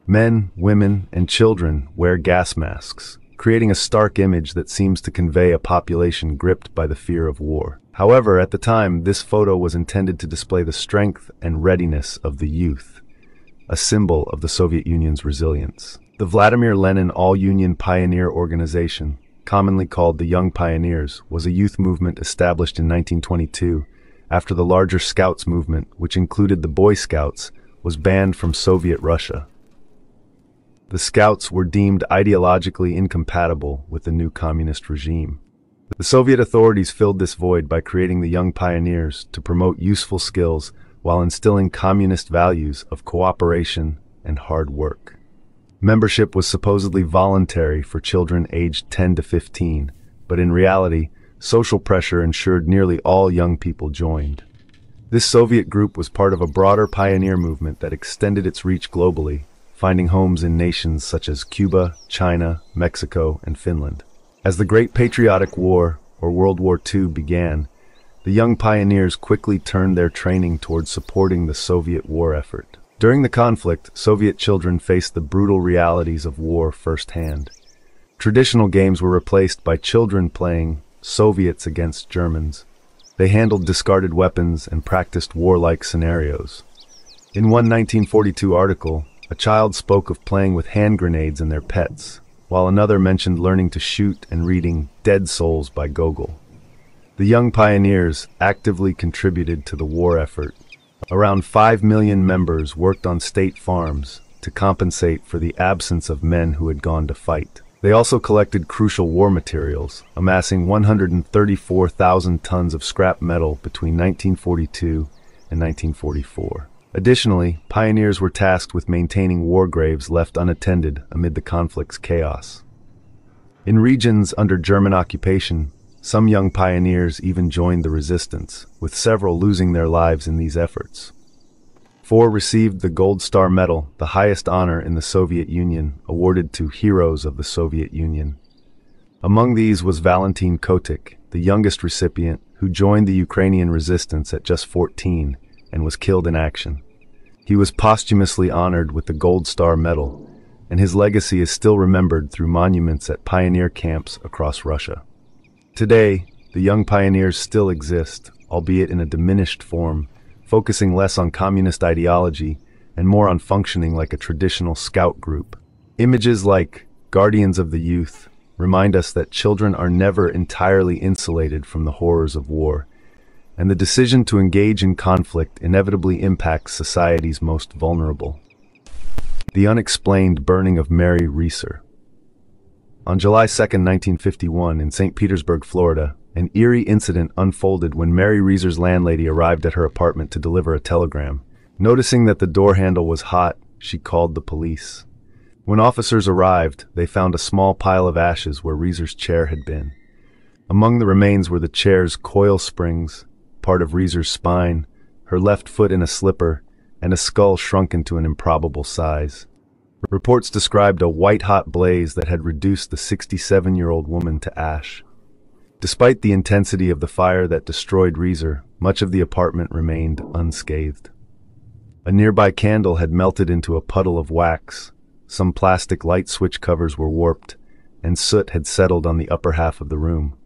Men, women, and children wear gas masks, creating a stark image that seems to convey a population gripped by the fear of war. However, at the time, this photo was intended to display the strength and readiness of the youth, a symbol of the Soviet Union's resilience. The Vladimir Lenin All-Union Pioneer Organization, commonly called the Young Pioneers, was a youth movement established in 1922 after the larger Scouts movement, which included the Boy Scouts, was banned from Soviet Russia. The Scouts were deemed ideologically incompatible with the new communist regime. The Soviet authorities filled this void by creating the Young Pioneers to promote useful skills while instilling communist values of cooperation and hard work. Membership was supposedly voluntary for children aged 10 to 15, but in reality, social pressure ensured nearly all young people joined. This Soviet group was part of a broader pioneer movement that extended its reach globally, finding homes in nations such as Cuba, China, Mexico, and Finland. As the Great Patriotic War, or World War II, began, the Young Pioneers quickly turned their training towards supporting the Soviet war effort. During the conflict, Soviet children faced the brutal realities of war firsthand. Traditional games were replaced by children playing Soviets against Germans. They handled discarded weapons and practiced warlike scenarios. In one 1942 article, a child spoke of playing with hand grenades and their pets, while another mentioned learning to shoot and reading Dead Souls by Gogol. The Young Pioneers actively contributed to the war effort. Around 5 million members worked on state farms to compensate for the absence of men who had gone to fight. They also collected crucial war materials, amassing 134,000 tons of scrap metal between 1942 and 1944. Additionally, pioneers were tasked with maintaining war graves left unattended amid the conflict's chaos. In regions under German occupation, some young pioneers even joined the resistance, with several losing their lives in these efforts. 4 received the Gold Star Medal, the highest honor in the Soviet Union, awarded to heroes of the Soviet Union. Among these was Valentin Kotik, the youngest recipient, who joined the Ukrainian resistance at just 14 and was killed in action. He was posthumously honored with the Gold Star Medal, and his legacy is still remembered through monuments at pioneer camps across Russia. Today, the Young Pioneers still exist, albeit in a diminished form, focusing less on communist ideology and more on functioning like a traditional scout group. Images like Guardians of the Youth remind us that children are never entirely insulated from the horrors of war, and the decision to engage in conflict inevitably impacts society's most vulnerable. The unexplained burning of Mary Reeser. On July 2, 1951, in St. Petersburg, Florida, an eerie incident unfolded when Mary Reeser's landlady arrived at her apartment to deliver a telegram. Noticing that the door handle was hot, she called the police. When officers arrived, they found a small pile of ashes where Reeser's chair had been. Among the remains were the chair's coil springs, part of Reeser's spine, her left foot in a slipper, and a skull shrunken to an improbable size. Reports described a white-hot blaze that had reduced the 67-year-old woman to ash. Despite the intensity of the fire that destroyed Reeser, much of the apartment remained unscathed. A nearby candle had melted into a puddle of wax, some plastic light switch covers were warped, and soot had settled on the upper half of the room.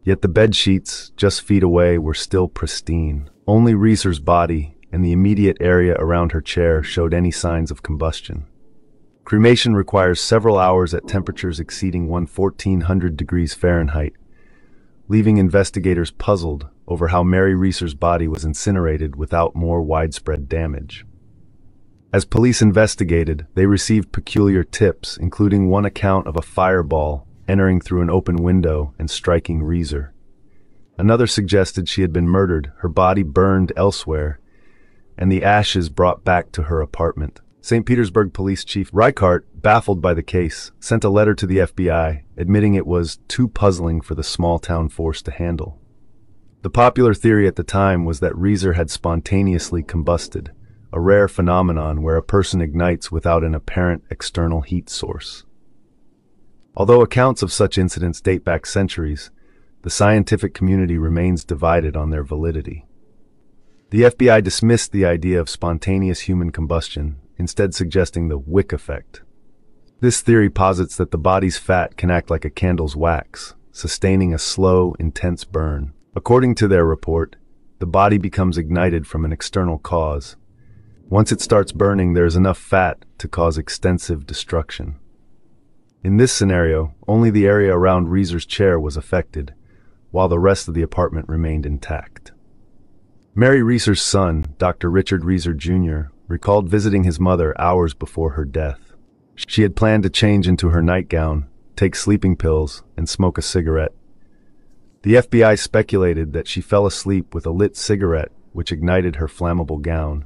Yet the bed sheets, just feet away, were still pristine. Only Reeser's body and the immediate area around her chair showed any signs of combustion. Cremation requires several hours at temperatures exceeding 1400 degrees Fahrenheit, leaving investigators puzzled over how Mary Reeser's body was incinerated without more widespread damage. As police investigated, they received peculiar tips, including one account of a fireball entering through an open window and striking Reeser. Another suggested she had been murdered, her body burned elsewhere, and the ashes brought back to her apartment. St. Petersburg Police Chief Reichardt, baffled by the case, sent a letter to the FBI, admitting it was too puzzling for the small-town force to handle. The popular theory at the time was that Reeser had spontaneously combusted, a rare phenomenon where a person ignites without an apparent external heat source. Although accounts of such incidents date back centuries, the scientific community remains divided on their validity. The FBI dismissed the idea of spontaneous human combustion, instead suggesting the wick effect. This theory posits that the body's fat can act like a candle's wax, sustaining a slow, intense burn. According to their report, the body becomes ignited from an external cause. Once it starts burning, there is enough fat to cause extensive destruction. In this scenario, only the area around Reeser's chair was affected, while the rest of the apartment remained intact. Mary Reeser's son, Dr. Richard Reeser Jr., recalled visiting his mother hours before her death. She had planned to change into her nightgown, take sleeping pills, and smoke a cigarette. The FBI speculated that she fell asleep with a lit cigarette, which ignited her flammable gown.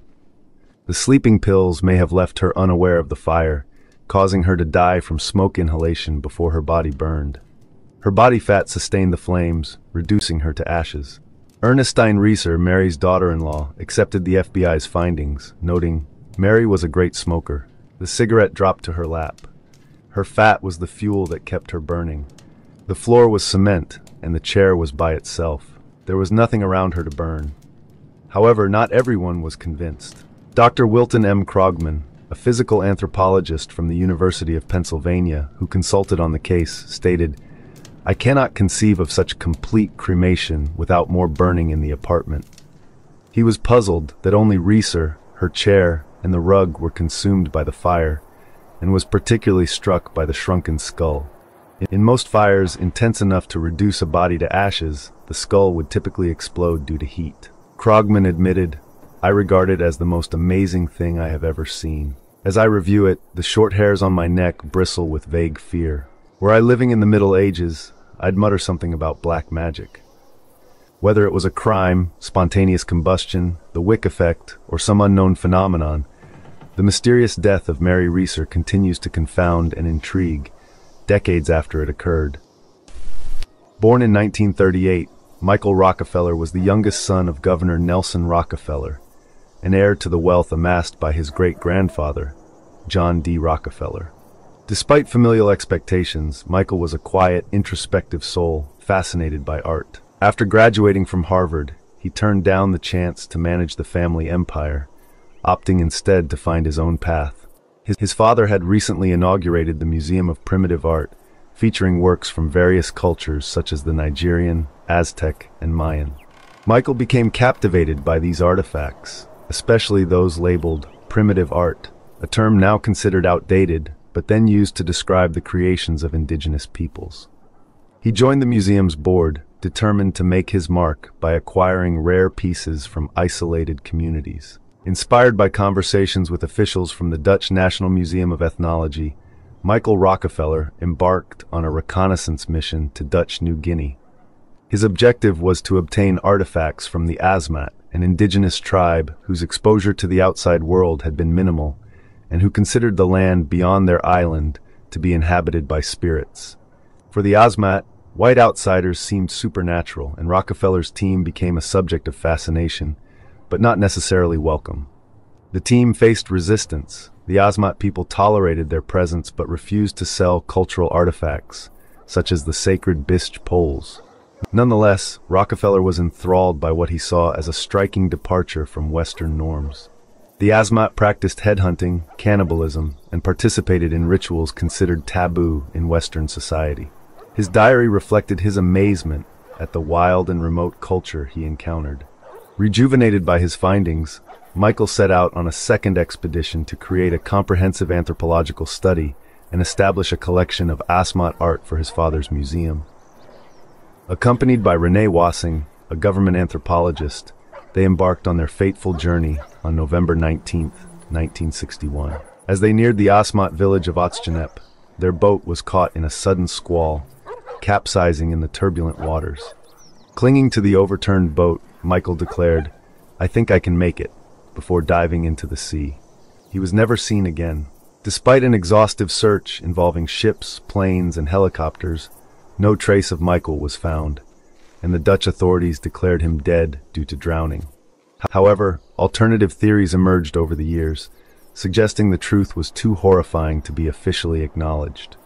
The sleeping pills may have left her unaware of the fire, causing her to die from smoke inhalation before her body burned. Her body fat sustained the flames, reducing her to ashes. Ernestine Reeser, Mary's daughter-in-law, accepted the FBI's findings, noting, "Mary was a great smoker." The cigarette dropped to her lap. Her fat was the fuel that kept her burning. The floor was cement, and the chair was by itself. There was nothing around her to burn. However, not everyone was convinced. Dr. Wilton M. Krogman, a physical anthropologist from the University of Pennsylvania who consulted on the case, stated, "I cannot conceive of such complete cremation without more burning in the apartment." He was puzzled that only Reeser, her chair, and the rug were consumed by the fire, and was particularly struck by the shrunken skull. In most fires intense enough to reduce a body to ashes, the skull would typically explode due to heat. Krogman admitted, "I regard it as the most amazing thing I have ever seen. As I review it, the short hairs on my neck bristle with vague fear. Were I living in the Middle Ages, I'd mutter something about black magic." Whether it was a crime, spontaneous combustion, the wick effect, or some unknown phenomenon, the mysterious death of Mary Reeser continues to confound and intrigue, decades after it occurred. Born in 1938, Michael Rockefeller was the youngest son of Governor Nelson Rockefeller, and heir to the wealth amassed by his great-grandfather, John D. Rockefeller. Despite familial expectations, Michael was a quiet, introspective soul, fascinated by art. After graduating from Harvard, he turned down the chance to manage the family empire, opting instead to find his own path. His father had recently inaugurated the Museum of Primitive Art, featuring works from various cultures such as the Nigerian, Aztec, and Mayan. Michael became captivated by these artifacts, especially those labeled primitive art, a term now considered outdated, but then used to describe the creations of indigenous peoples. He joined the museum's board, determined to make his mark by acquiring rare pieces from isolated communities. Inspired by conversations with officials from the Dutch National Museum of Ethnology, Michael Rockefeller embarked on a reconnaissance mission to Dutch New Guinea. His objective was to obtain artifacts from the Asmat, an indigenous tribe whose exposure to the outside world had been minimal, and who considered the land beyond their island to be inhabited by spirits. For the Asmat, white outsiders seemed supernatural, and Rockefeller's team became a subject of fascination, but not necessarily welcome. The team faced resistance. The Asmat people tolerated their presence but refused to sell cultural artifacts, such as the sacred bisht poles. Nonetheless, Rockefeller was enthralled by what he saw as a striking departure from Western norms. The Asmat practiced headhunting, cannibalism, and participated in rituals considered taboo in Western society. His diary reflected his amazement at the wild and remote culture he encountered. Rejuvenated by his findings, Michael set out on a second expedition to create a comprehensive anthropological study and establish a collection of Asmat art for his father's museum. Accompanied by René Wassing, a government anthropologist, they embarked on their fateful journey on November 19, 1961. As they neared the Asmat village of Otsjanep, their boat was caught in a sudden squall, capsizing in the turbulent waters. Clinging to the overturned boat, Michael declared, "I think I can make it," before diving into the sea. He was never seen again. Despite an exhaustive search involving ships, planes, and helicopters, no trace of Michael was found, and the Dutch authorities declared him dead due to drowning. However, alternative theories emerged over the years, suggesting the truth was too horrifying to be officially acknowledged.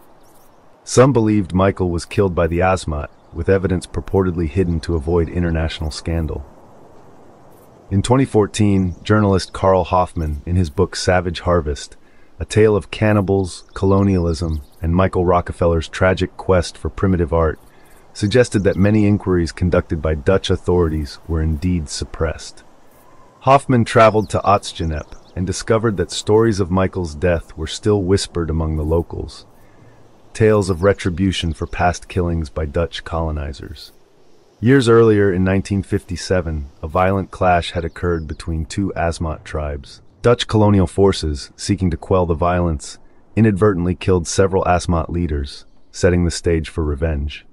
Some believed Michael was killed by the Asmat, with evidence purportedly hidden to avoid international scandal. In 2014, journalist Carl Hoffman, in his book Savage Harvest, a tale of cannibals, colonialism, and Michael Rockefeller's tragic quest for primitive art, suggested that many inquiries conducted by Dutch authorities were indeed suppressed. Hoffman traveled to Otsjanep and discovered that stories of Michael's death were still whispered among the locals, tales of retribution for past killings by Dutch colonizers. Years earlier, in 1957, a violent clash had occurred between two Asmat tribes. Dutch colonial forces, seeking to quell the violence, inadvertently killed several Asmat leaders, setting the stage for revenge.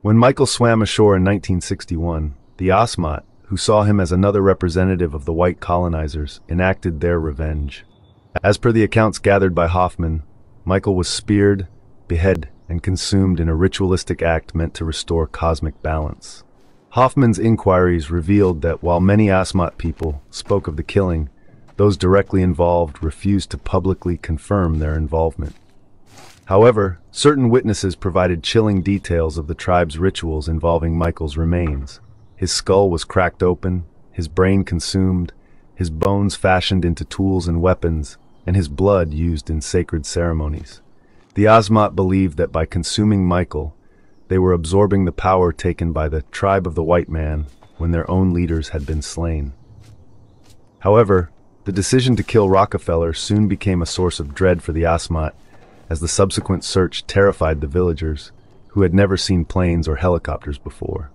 When Michael swam ashore in 1961, the Asmat, who saw him as another representative of the white colonizers, enacted their revenge. As per the accounts gathered by Hoffman, Michael was speared, beheaded, and consumed in a ritualistic act meant to restore cosmic balance. Hoffman's inquiries revealed that while many Asmat people spoke of the killing, those directly involved refused to publicly confirm their involvement. However, certain witnesses provided chilling details of the tribe's rituals involving Michael's remains. His skull was cracked open, his brain consumed, his bones fashioned into tools and weapons, and his blood used in sacred ceremonies. The Asmat believed that by consuming Michael, they were absorbing the power taken by the tribe of the white man when their own leaders had been slain. However, the decision to kill Rockefeller soon became a source of dread for the Asmat, as the subsequent search terrified the villagers, who had never seen planes or helicopters before.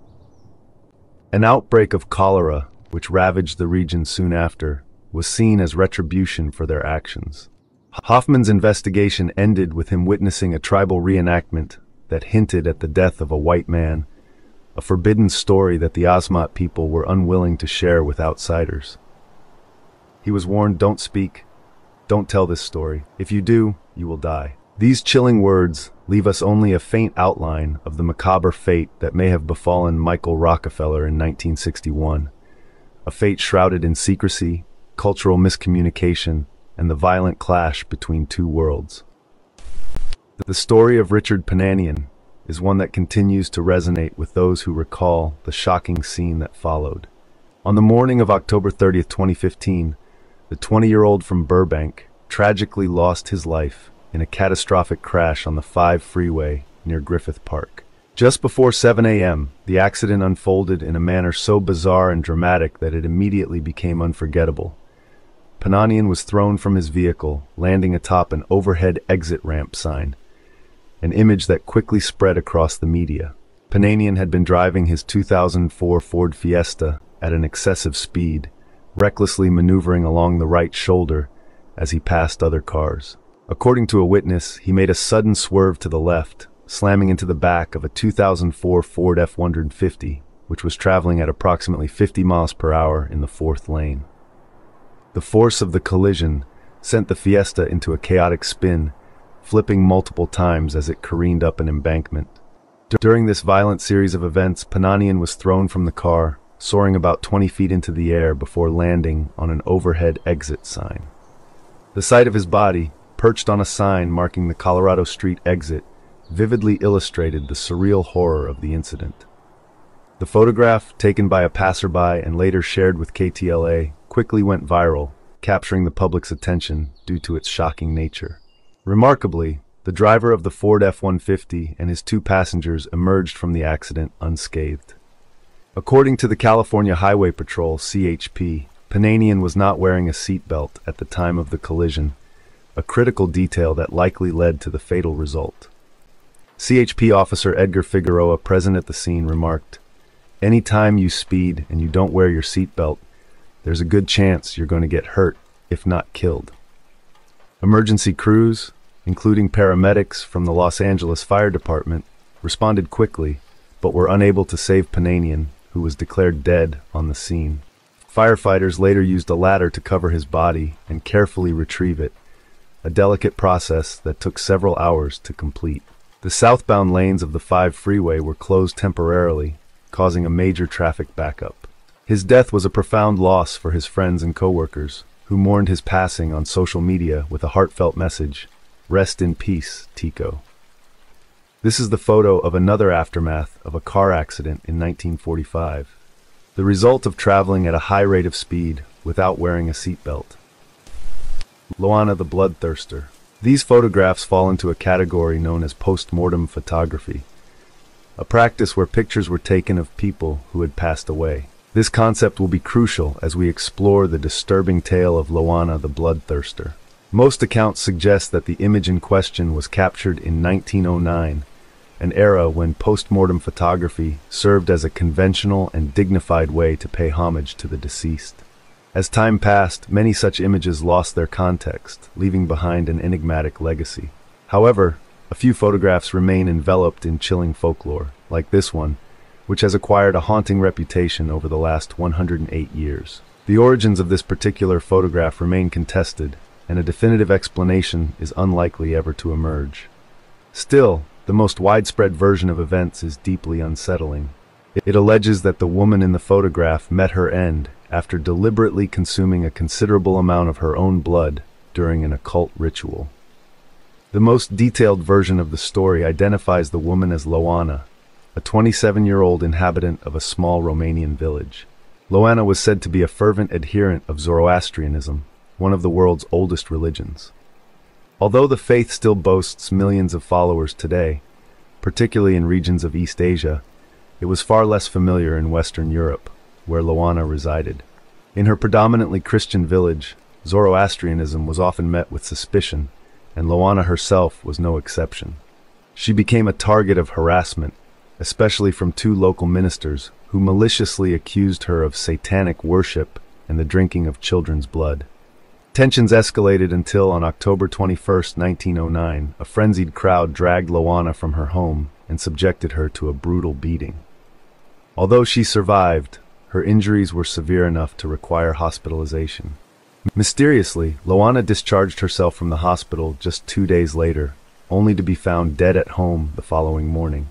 An outbreak of cholera, which ravaged the region soon after, was seen as retribution for their actions. Hoffman's investigation ended with him witnessing a tribal reenactment that hinted at the death of a white man, a forbidden story that the Asmat people were unwilling to share with outsiders. He was warned, "Don't speak, don't tell this story. If you do, you will die." These chilling words leave us only a faint outline of the macabre fate that may have befallen Michael Rockefeller in 1961, a fate shrouded in secrecy, cultural miscommunication, and the violent clash between two worlds. The story of Richard Pananian is one that continues to resonate with those who recall the shocking scene that followed. On the morning of October 30th, 2015, the 20-year-old from Burbank tragically lost his life in a catastrophic crash on the 5 freeway near Griffith Park. Just before 7 a.m., the accident unfolded in a manner so bizarre and dramatic that it immediately became unforgettable. Pananian was thrown from his vehicle, landing atop an overhead exit ramp sign, an image that quickly spread across the media. Pananian had been driving his 2004 Ford Fiesta at an excessive speed, recklessly maneuvering along the right shoulder as he passed other cars. According to a witness, he made a sudden swerve to the left, slamming into the back of a 2004 Ford F-150, which was traveling at approximately 50 miles per hour in the fourth lane. The force of the collision sent the Fiesta into a chaotic spin, flipping multiple times as it careened up an embankment. During this violent series of events, Pananian was thrown from the car, soaring about 20 feet into the air before landing on an overhead exit sign. The sight of his body, perched on a sign marking the Colorado Street exit, vividly illustrated the surreal horror of the incident. The photograph, taken by a passerby and later shared with KTLA, quickly went viral, capturing the public's attention due to its shocking nature. Remarkably, the driver of the Ford F-150 and his two passengers emerged from the accident unscathed. According to the California Highway Patrol, CHP, Pananian was not wearing a seatbelt at the time of the collision, a critical detail that likely led to the fatal result. CHP officer Edgar Figueroa, present at the scene, remarked, "Any time you speed and you don't wear your seatbelt, there's a good chance you're going to get hurt, if not killed." Emergency crews, including paramedics from the Los Angeles Fire Department, responded quickly, but were unable to save Pananian, who was declared dead on the scene. Firefighters later used a ladder to cover his body and carefully retrieve it, a delicate process that took several hours to complete. The southbound lanes of the 5 freeway were closed temporarily, causing a major traffic backup. His death was a profound loss for his friends and coworkers, who mourned his passing on social media with a heartfelt message, "Rest in peace, Tico." This is the photo of another aftermath of a car accident in 1945, the result of traveling at a high rate of speed without wearing a seatbelt. Loana the Bloodthirster. These photographs fall into a category known as post-mortem photography, a practice where pictures were taken of people who had passed away. This concept will be crucial as we explore the disturbing tale of Loana the Bloodthirster. Most accounts suggest that the image in question was captured in 1909, an era when post-mortem photography served as a conventional and dignified way to pay homage to the deceased. As time passed, many such images lost their context, leaving behind an enigmatic legacy. However, a few photographs remain enveloped in chilling folklore, like this one, which has acquired a haunting reputation over the last 108 years. The origins of this particular photograph remain contested, and a definitive explanation is unlikely ever to emerge. Still, the most widespread version of events is deeply unsettling. It alleges that the woman in the photograph met her end after deliberately consuming a considerable amount of her own blood during an occult ritual. The most detailed version of the story identifies the woman as Loana, a 27-year-old inhabitant of a small Romanian village. Loana was said to be a fervent adherent of Zoroastrianism, one of the world's oldest religions. Although the faith still boasts millions of followers today, particularly in regions of East Asia, it was far less familiar in Western Europe, where Loana resided. In her predominantly Christian village, Zoroastrianism was often met with suspicion, and Loana herself was no exception. She became a target of harassment, especially from 2 local ministers who maliciously accused her of satanic worship and the drinking of children's blood. Tensions escalated until on October 21, 1909, a frenzied crowd dragged Loana from her home and subjected her to a brutal beating. Although she survived, her injuries were severe enough to require hospitalization. Mysteriously, Loana discharged herself from the hospital just 2 days later, only to be found dead at home the following morning.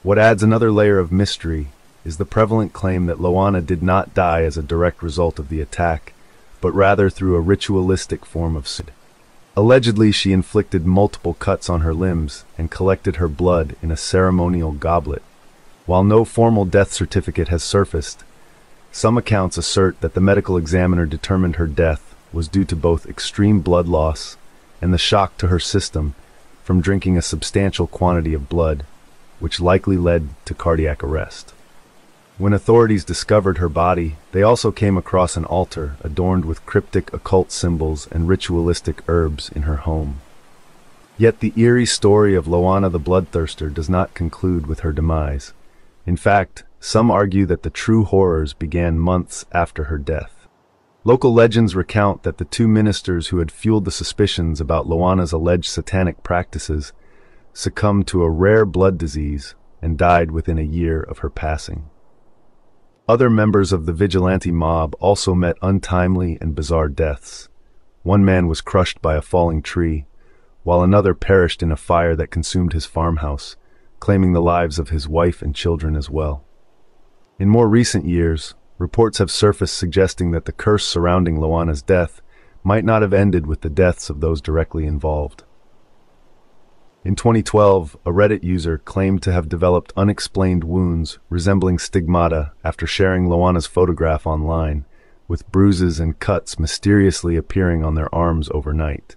What adds another layer of mystery is the prevalent claim that Loana did not die as a direct result of the attack, but rather through a ritualistic form of suicide. Allegedly, she inflicted multiple cuts on her limbs and collected her blood in a ceremonial goblet. While no formal death certificate has surfaced, some accounts assert that the medical examiner determined her death was due to both extreme blood loss and the shock to her system from drinking a substantial quantity of blood, which likely led to cardiac arrest. When authorities discovered her body, they also came across an altar adorned with cryptic occult symbols and ritualistic herbs in her home. Yet the eerie story of Loana the Bloodthirster does not conclude with her demise. In fact, some argue that the true horrors began months after her death. Local legends recount that the two ministers who had fueled the suspicions about Loana's alleged satanic practices succumbed to a rare blood disease and died within a year of her passing. Other members of the vigilante mob also met untimely and bizarre deaths. One man was crushed by a falling tree, while another perished in a fire that consumed his farmhouse, claiming the lives of his wife and children as well. In more recent years, reports have surfaced suggesting that the curse surrounding Loana's death might not have ended with the deaths of those directly involved. In 2012, a Reddit user claimed to have developed unexplained wounds resembling stigmata after sharing Loana's photograph online, with bruises and cuts mysteriously appearing on their arms overnight.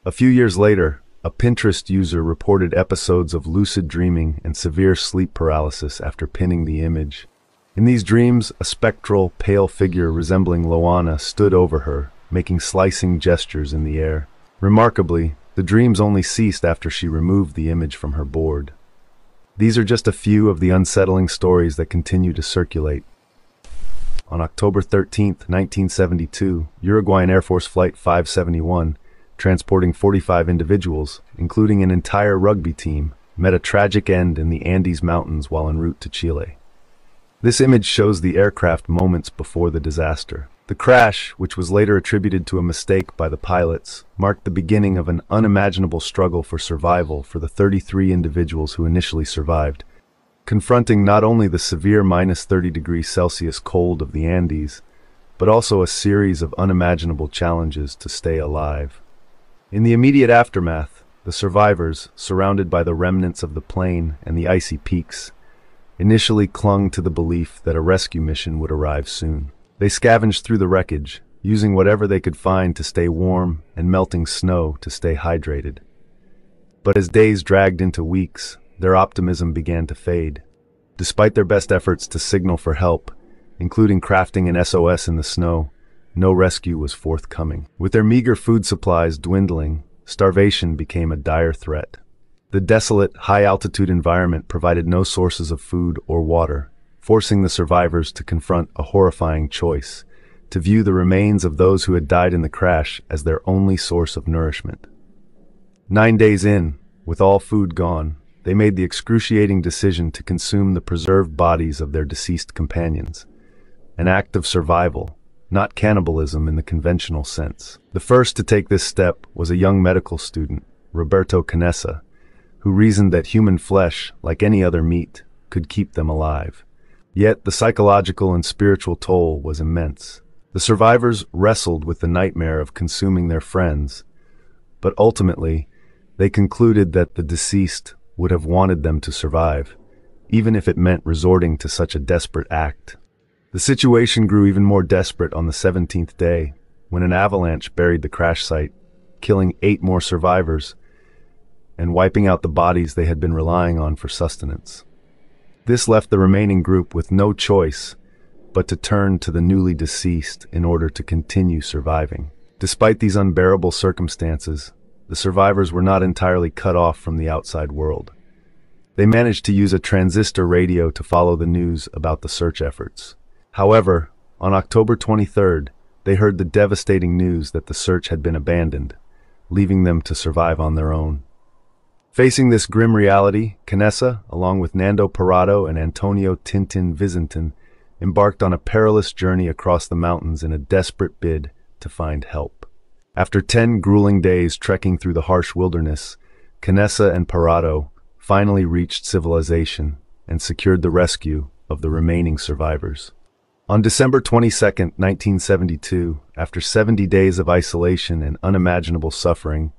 A few years later, a Pinterest user reported episodes of lucid dreaming and severe sleep paralysis after pinning the image. In these dreams, a spectral, pale figure resembling Loana stood over her, making slicing gestures in the air. Remarkably, the dreams only ceased after she removed the image from her board. These are just a few of the unsettling stories that continue to circulate. On October 13, 1972, Uruguayan Air Force Flight 571, transporting 45 individuals, including an entire rugby team, met a tragic end in the Andes Mountains while en route to Chile. This image shows the aircraft moments before the disaster. The crash, which was later attributed to a mistake by the pilots, marked the beginning of an unimaginable struggle for survival for the 33 individuals who initially survived, confronting not only the severe -30°C cold of the Andes, but also a series of unimaginable challenges to stay alive. In the immediate aftermath, the survivors, surrounded by the remnants of the plane and the icy peaks, initially clung to the belief that a rescue mission would arrive soon. They scavenged through the wreckage, using whatever they could find to stay warm and melting snow to stay hydrated. But as days dragged into weeks, their optimism began to fade. Despite their best efforts to signal for help, including crafting an SOS in the snow, no rescue was forthcoming. With their meager food supplies dwindling, starvation became a dire threat. The desolate, high-altitude environment provided no sources of food or water, forcing the survivors to confront a horrifying choice, to view the remains of those who had died in the crash as their only source of nourishment. 9 days in, with all food gone, they made the excruciating decision to consume the preserved bodies of their deceased companions, an act of survival, not cannibalism in the conventional sense. The first to take this step was a young medical student, Roberto Canessa, who reasoned that human flesh, like any other meat, could keep them alive. Yet the psychological and spiritual toll was immense. The survivors wrestled with the nightmare of consuming their friends, but ultimately, they concluded that the deceased would have wanted them to survive, even if it meant resorting to such a desperate act. The situation grew even more desperate on the 17th day, when an avalanche buried the crash site, killing 8 more survivors and wiping out the bodies they had been relying on for sustenance. This left the remaining group with no choice but to turn to the newly deceased in order to continue surviving. Despite these unbearable circumstances, the survivors were not entirely cut off from the outside world. They managed to use a transistor radio to follow the news about the search efforts. However, on October 23rd, they heard the devastating news that the search had been abandoned, leaving them to survive on their own. Facing this grim reality, Canessa, along with Nando Parado and Antonio Tintin Vizintin, embarked on a perilous journey across the mountains in a desperate bid to find help. After 10 grueling days trekking through the harsh wilderness, Canessa and Parado finally reached civilization and secured the rescue of the remaining survivors. On December 22, 1972, after 70 days of isolation and unimaginable suffering,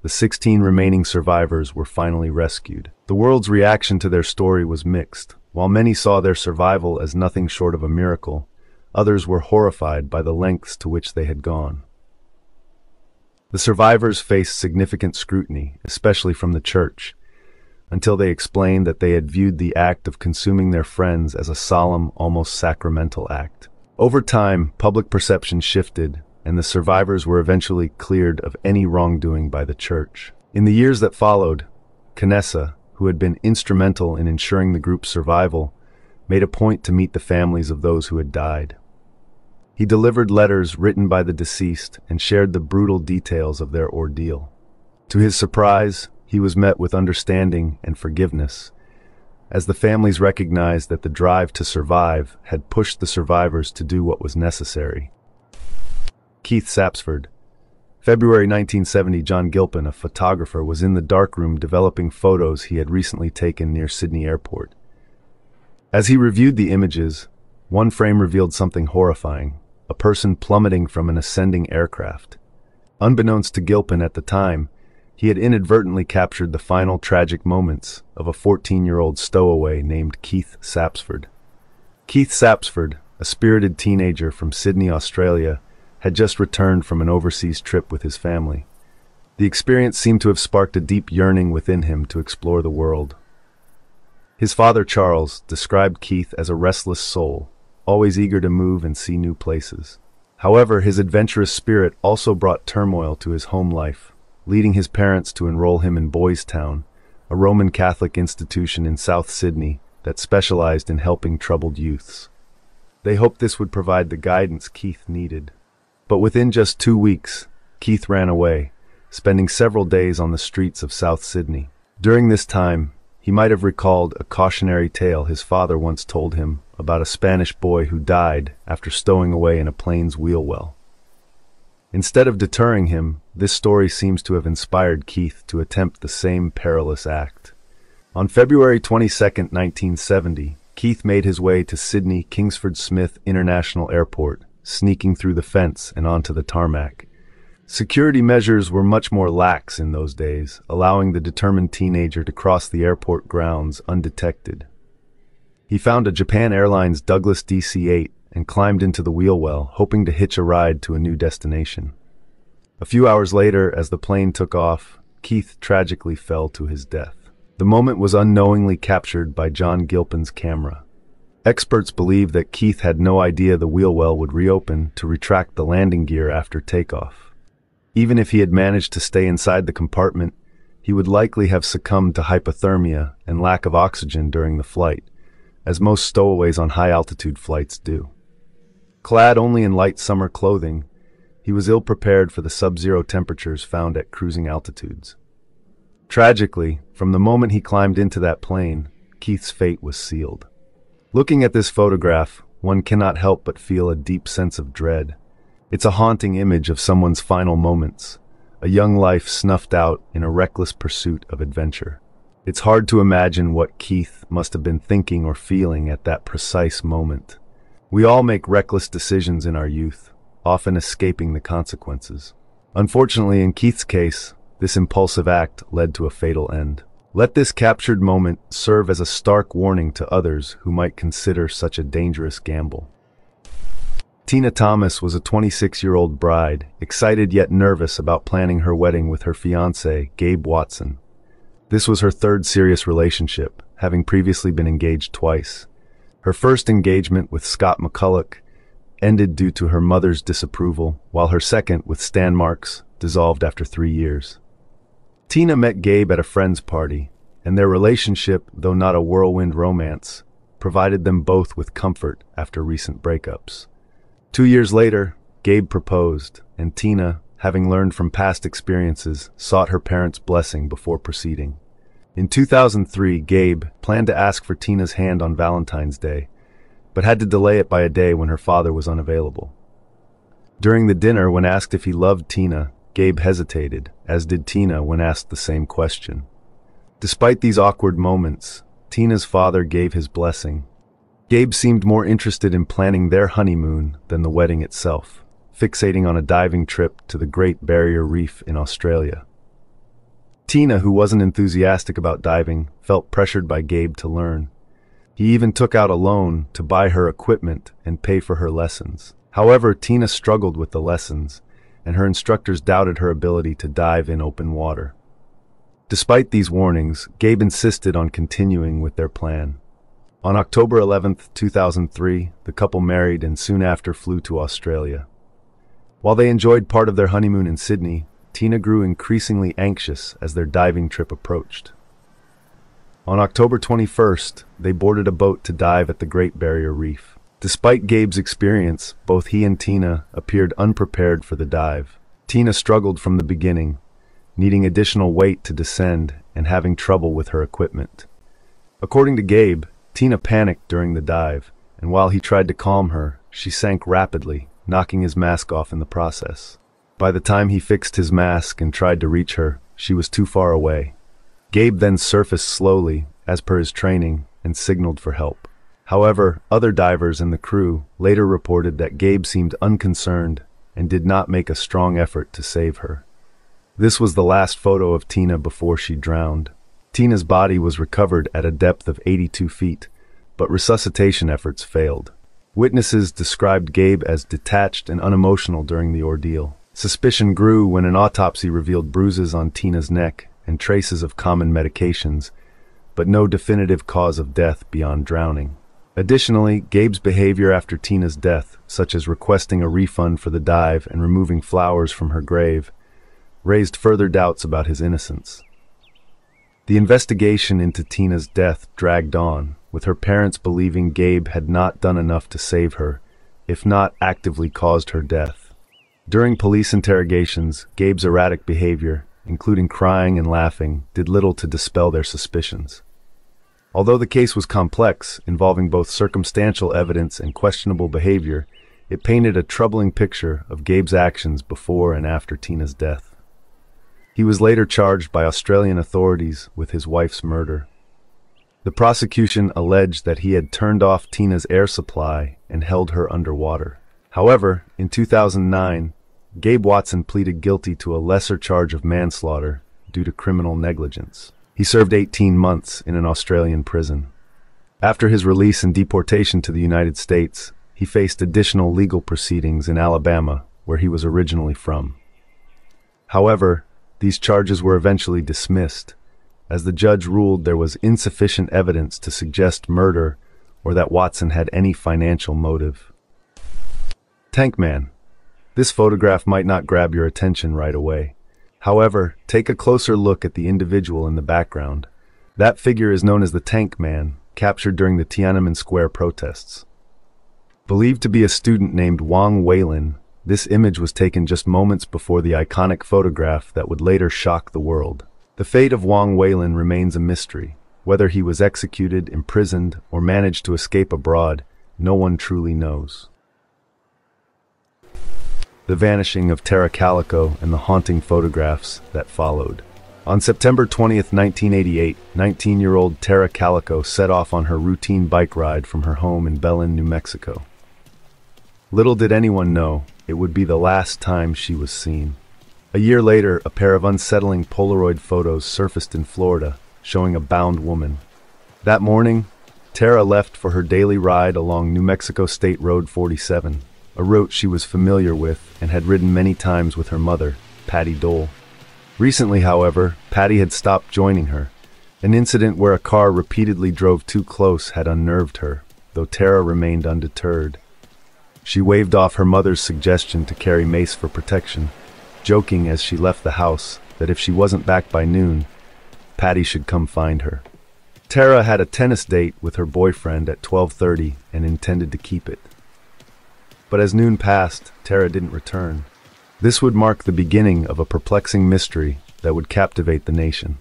the 16 remaining survivors were finally rescued. The world's reaction to their story was mixed. While many saw their survival as nothing short of a miracle, others were horrified by the lengths to which they had gone. The survivors faced significant scrutiny, especially from the church, until they explained that they had viewed the act of consuming their friends as a solemn, almost sacramental act. Over time, public perception shifted, and the survivors were eventually cleared of any wrongdoing by the church. In the years that followed, Knessa, who had been instrumental in ensuring the group's survival, made a point to meet the families of those who had died. He delivered letters written by the deceased and shared the brutal details of their ordeal. To his surprise, he was met with understanding and forgiveness, as the families recognized that the drive to survive had pushed the survivors to do what was necessary. Keith Sapsford. February 1970, John Gilpin, a photographer, was in the darkroom developing photos he had recently taken near Sydney Airport. As he reviewed the images, one frame revealed something horrifying: a person plummeting from an ascending aircraft. Unbeknownst to Gilpin at the time, he had inadvertently captured the final tragic moments of a 14-year-old stowaway named Keith Sapsford. Keith Sapsford, a spirited teenager from Sydney, Australia, had just returned from an overseas trip with his family. The experience seemed to have sparked a deep yearning within him to explore the world. His father, Charles, described Keith as a restless soul, always eager to move and see new places. However, his adventurous spirit also brought turmoil to his home life, leading his parents to enroll him in Boys Town, a Roman Catholic institution in South Sydney that specialized in helping troubled youths. They hoped this would provide the guidance Keith needed. But within just 2 weeks, Keith ran away, spending several days on the streets of South Sydney. During this time, he might have recalled a cautionary tale his father once told him about a Spanish boy who died after stowing away in a plane's wheel well. Instead of deterring him, this story seems to have inspired Keith to attempt the same perilous act. On February 22, 1970, Keith made his way to Sydney Kingsford Smith International Airport, sneaking through the fence and onto the tarmac. Security measures were much more lax in those days, allowing the determined teenager to cross the airport grounds undetected. He found a Japan Airlines Douglas DC-8 and climbed into the wheel well, hoping to hitch a ride to a new destination. A few hours later, as the plane took off, Keith tragically fell to his death. The moment was unknowingly captured by John Gilpin's camera. Experts believe that Keith had no idea the wheel well would reopen to retract the landing gear after takeoff. Even if he had managed to stay inside the compartment, he would likely have succumbed to hypothermia and lack of oxygen during the flight, as most stowaways on high-altitude flights do. Clad only in light summer clothing, he was ill-prepared for the sub-zero temperatures found at cruising altitudes. Tragically, from the moment he climbed into that plane, Keith's fate was sealed. Looking at this photograph, one cannot help but feel a deep sense of dread. It's a haunting image of someone's final moments, a young life snuffed out in a reckless pursuit of adventure. It's hard to imagine what Keith must have been thinking or feeling at that precise moment. We all make reckless decisions in our youth, often escaping the consequences. Unfortunately, in Keith's case, this impulsive act led to a fatal end. Let this captured moment serve as a stark warning to others who might consider such a dangerous gamble. Tina Thomas was a 26-year-old bride, excited yet nervous about planning her wedding with her fiancé, Gabe Watson. This was her third serious relationship, having previously been engaged twice. Her first engagement with Scott McCulloch ended due to her mother's disapproval, while her second, with Stan Marks, dissolved after 3 years. Tina met Gabe at a friend's party, and their relationship, though not a whirlwind romance, provided them both with comfort after recent breakups. 2 years later, Gabe proposed, and Tina, having learned from past experiences, sought her parents' blessing before proceeding. In 2003, Gabe planned to ask for Tina's hand on Valentine's Day, but had to delay it by a day when her father was unavailable. During the dinner, when asked if he loved Tina, Gabe hesitated, as did Tina when asked the same question. Despite these awkward moments, Tina's father gave his blessing. Gabe seemed more interested in planning their honeymoon than the wedding itself, fixating on a diving trip to the Great Barrier Reef in Australia. Tina, who wasn't enthusiastic about diving, felt pressured by Gabe to learn. He even took out a loan to buy her equipment and pay for her lessons. However, Tina struggled with the lessons, and her instructors doubted her ability to dive in open water. Despite these warnings, Gabe insisted on continuing with their plan. On October 11, 2003, the couple married and soon after flew to Australia. While they enjoyed part of their honeymoon in Sydney, Tina grew increasingly anxious as their diving trip approached. On October 21st, they boarded a boat to dive at the Great Barrier Reef. Despite Gabe's experience, both he and Tina appeared unprepared for the dive. Tina struggled from the beginning, needing additional weight to descend and having trouble with her equipment. According to Gabe, Tina panicked during the dive, and while he tried to calm her, she sank rapidly, knocking his mask off in the process. By the time he fixed his mask and tried to reach her, she was too far away. Gabe then surfaced slowly, as per his training, and signaled for help. However, other divers in the crew later reported that Gabe seemed unconcerned and did not make a strong effort to save her. This was the last photo of Tina before she drowned. Tina's body was recovered at a depth of 82 feet, but resuscitation efforts failed. Witnesses described Gabe as detached and unemotional during the ordeal. Suspicion grew when an autopsy revealed bruises on Tina's neck and traces of common medications, but no definitive cause of death beyond drowning. Additionally, Gabe's behavior after Tina's death, such as requesting a refund for the dive and removing flowers from her grave, raised further doubts about his innocence. The investigation into Tina's death dragged on, with her parents believing Gabe had not done enough to save her, if not actively caused her death. During police interrogations, Gabe's erratic behavior, including crying and laughing, did little to dispel their suspicions. Although the case was complex, involving both circumstantial evidence and questionable behavior, it painted a troubling picture of Gabe's actions before and after Tina's death. He was later charged by Australian authorities with his wife's murder. The prosecution alleged that he had turned off Tina's air supply and held her underwater. However, in 2009, Gabe Watson pleaded guilty to a lesser charge of manslaughter due to criminal negligence. He served 18 months in an Australian prison. After his release and deportation to the United States, he faced additional legal proceedings in Alabama, where he was originally from. However, these charges were eventually dismissed, as the judge ruled there was insufficient evidence to suggest murder or that Watson had any financial motive. Tank Man. This photograph might not grab your attention right away. However, take a closer look at the individual in the background. That figure is known as the Tank Man, captured during the Tiananmen Square protests. Believed to be a student named Wang Weilin, this image was taken just moments before the iconic photograph that would later shock the world. The fate of Wang Weilin remains a mystery. Whether he was executed, imprisoned, or managed to escape abroad, no one truly knows. The vanishing of Tara Calico and the haunting photographs that followed. On September 20th, 1988, 19-year-old Tara Calico set off on her routine bike ride from her home in Belen, New Mexico. Little did anyone know it would be the last time she was seen. A year later, a pair of unsettling Polaroid photos surfaced in Florida, showing a bound woman. That morning, Tara left for her daily ride along New Mexico State Road 47. A route she was familiar with and had ridden many times with her mother, Patty Dole. Recently, however, Patty had stopped joining her. An incident where a car repeatedly drove too close had unnerved her, though Tara remained undeterred. She waved off her mother's suggestion to carry mace for protection, joking as she left the house that if she wasn't back by noon, Patty should come find her. Tara had a tennis date with her boyfriend at 12:30 and intended to keep it. But as noon passed, Tara didn't return. This would mark the beginning of a perplexing mystery that would captivate the nation.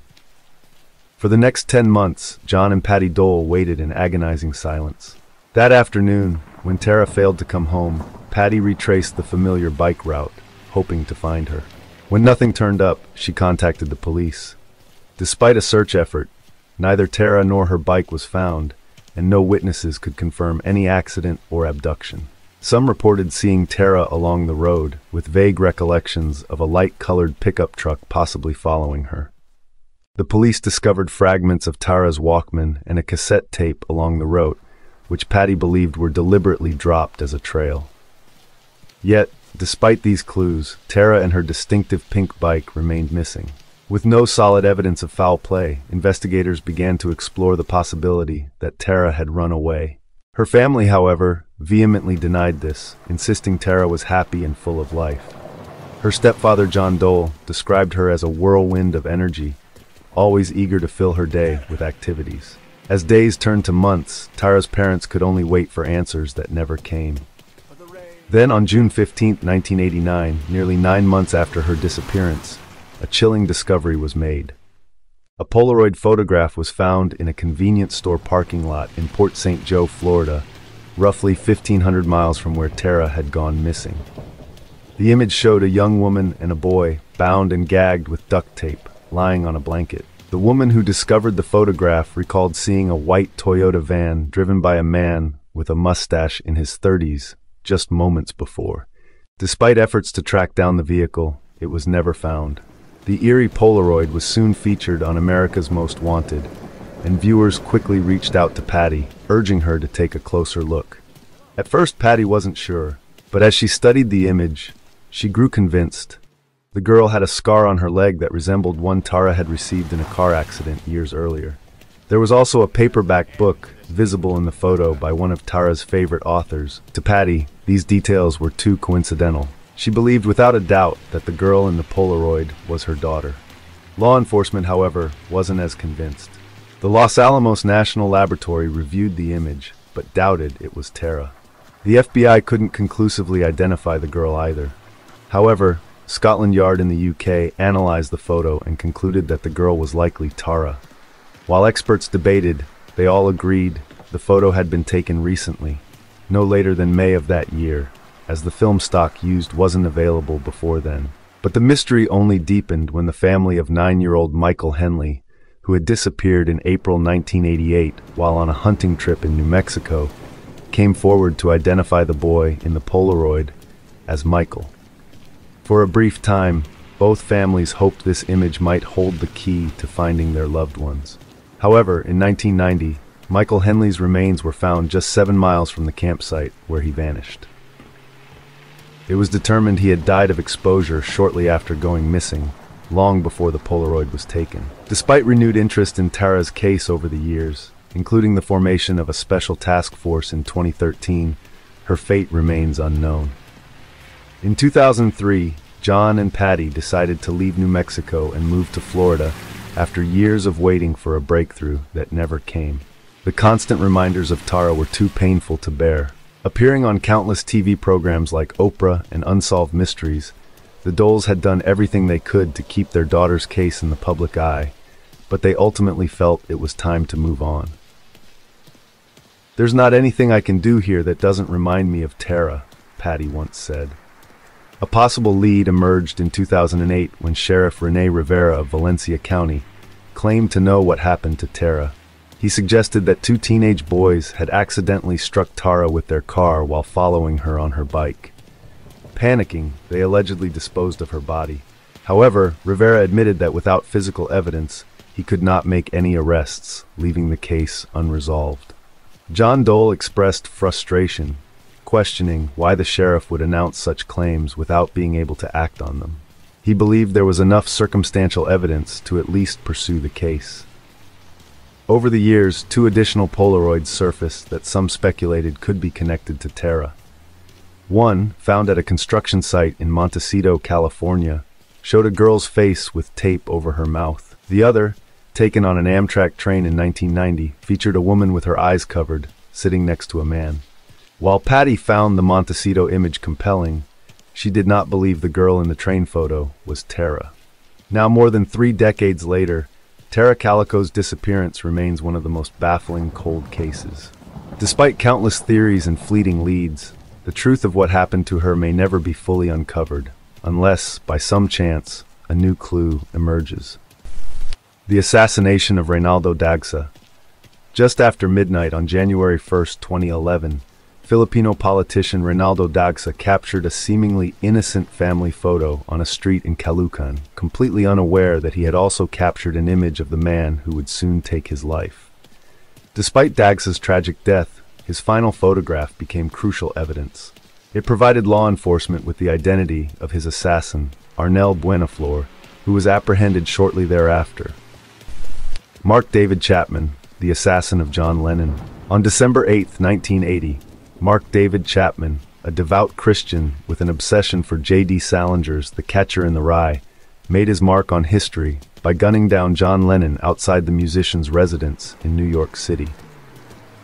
For the next 10 months, John and Patty Dole waited in agonizing silence. That afternoon, when Tara failed to come home, Patty retraced the familiar bike route, hoping to find her. When nothing turned up, she contacted the police. Despite a search effort, neither Tara nor her bike was found, and no witnesses could confirm any accident or abduction. Some reported seeing Tara along the road, with vague recollections of a light-colored pickup truck possibly following her. The police discovered fragments of Tara's Walkman and a cassette tape along the road, which Patty believed were deliberately dropped as a trail. Yet, despite these clues, Tara and her distinctive pink bike remained missing. With no solid evidence of foul play, investigators began to explore the possibility that Tara had run away. Her family, however, vehemently denied this, insisting Tara was happy and full of life. Her stepfather, John Dole, described her as a whirlwind of energy, always eager to fill her day with activities. As days turned to months, Tara's parents could only wait for answers that never came. Then, on June 15, 1989, nearly 9 months after her disappearance, a chilling discovery was made. A Polaroid photograph was found in a convenience store parking lot in Port St. Joe, Florida, roughly 1,500 miles from where Tara had gone missing. The image showed a young woman and a boy, bound and gagged with duct tape, lying on a blanket. The woman who discovered the photograph recalled seeing a white Toyota van driven by a man with a mustache in his 30s just moments before. Despite efforts to track down the vehicle, it was never found. The Eerie Polaroid was soon featured on America's Most Wanted, and viewers quickly reached out to Patty, urging her to take a closer look. At first, Patty wasn't sure, but as she studied the image, she grew convinced. The girl had a scar on her leg that resembled one Tara had received in a car accident years earlier. There was also a paperback book visible in the photo by one of Tara's favorite authors. To Patty, these details were too coincidental. She believed without a doubt that the girl in the Polaroid was her daughter. Law enforcement, however, wasn't as convinced. The Los Alamos National Laboratory reviewed the image, but doubted it was Tara. The FBI couldn't conclusively identify the girl either. However, Scotland Yard in the UK analyzed the photo and concluded that the girl was likely Tara. While experts debated, they all agreed the photo had been taken recently, no later than May of that year, as the film stock used wasn't available before then. But the mystery only deepened when the family of 9-year-old Michael Henley, who had disappeared in April 1988 while on a hunting trip in New Mexico, came forward to identify the boy in the Polaroid as Michael. For a brief time, both families hoped this image might hold the key to finding their loved ones. However, in 1990, Michael Henley's remains were found just 7 miles from the campsite where he vanished. It was determined he had died of exposure shortly after going missing, long before the Polaroid was taken. Despite renewed interest in Tara's case over the years, including the formation of a special task force in 2013, her fate remains unknown. In 2003, John and Patty decided to leave New Mexico and move to Florida after years of waiting for a breakthrough that never came. The constant reminders of Tara were too painful to bear. Appearing on countless TV programs like Oprah and Unsolved Mysteries, the Doles had done everything they could to keep their daughter's case in the public eye, but they ultimately felt it was time to move on. "There's not anything I can do here that doesn't remind me of Tara," Patty once said. A possible lead emerged in 2008 when Sheriff Rene Rivera of Valencia County claimed to know what happened to Tara. He suggested that 2 teenage boys had accidentally struck Tara with their car while following her on her bike. Panicking, they allegedly disposed of her body. However, Rivera admitted that without physical evidence, he could not make any arrests, leaving the case unresolved. John Dole expressed frustration, questioning why the sheriff would announce such claims without being able to act on them. He believed there was enough circumstantial evidence to at least pursue the case. Over the years, 2 additional Polaroids surfaced that some speculated could be connected to Tara. One, found at a construction site in Montecito, California, showed a girl's face with tape over her mouth. The other, taken on an Amtrak train in 1990, featured a woman with her eyes covered, sitting next to a man. While Patty found the Montecito image compelling, she did not believe the girl in the train photo was Tara. Now, more than 3 decades later, Tara Calico's disappearance remains one of the most baffling cold cases. Despite countless theories and fleeting leads, the truth of what happened to her may never be fully uncovered, unless, by some chance, a new clue emerges. The assassination of Reynaldo Dagsa. Just after midnight on January 1, 2011, Filipino politician Reynaldo Dagsa captured a seemingly innocent family photo on a street in Caloocan, completely unaware that he had also captured an image of the man who would soon take his life. Despite Dagsa's tragic death, his final photograph became crucial evidence. It provided law enforcement with the identity of his assassin, Arnel Buenaflor, who was apprehended shortly thereafter. Mark David Chapman, the assassin of John Lennon. On December 8, 1980, Mark David Chapman, a devout Christian with an obsession for J.D. Salinger's The Catcher in the Rye, made his mark on history by gunning down John Lennon outside the musician's residence in New York City.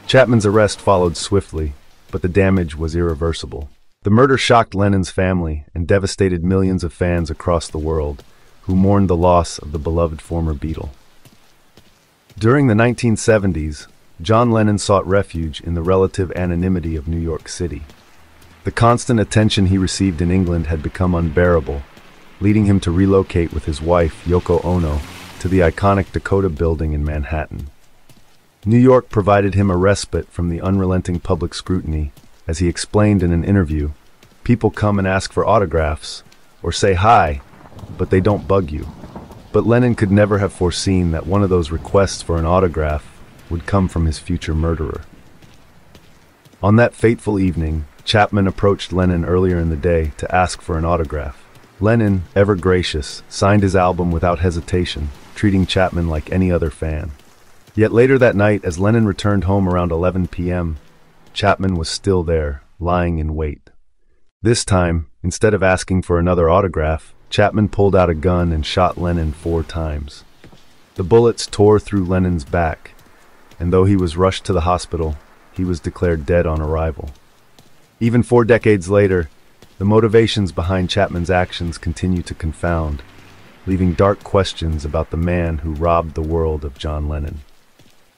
Chapman's arrest followed swiftly, but the damage was irreversible. The murder shocked Lennon's family and devastated millions of fans across the world, who mourned the loss of the beloved former Beatle. During the 1970s, John Lennon sought refuge in the relative anonymity of New York City. The constant attention he received in England had become unbearable, leading him to relocate with his wife, Yoko Ono, to the iconic Dakota Building in Manhattan. New York provided him a respite from the unrelenting public scrutiny. As he explained in an interview, people come and ask for autographs, or say hi, but they don't bug you. But Lennon could never have foreseen that one of those requests for an autograph would come from his future murderer. On that fateful evening, Chapman approached Lennon earlier in the day to ask for an autograph. Lennon, ever gracious, signed his album without hesitation, treating Chapman like any other fan. Yet later that night, as Lennon returned home around 11 p.m., Chapman was still there, lying in wait. This time, instead of asking for another autograph, Chapman pulled out a gun and shot Lennon 4 times. The bullets tore through Lennon's back, and though he was rushed to the hospital, he was declared dead on arrival. Even 4 decades later, the motivations behind Chapman's actions continue to confound, leaving dark questions about the man who robbed the world of John Lennon.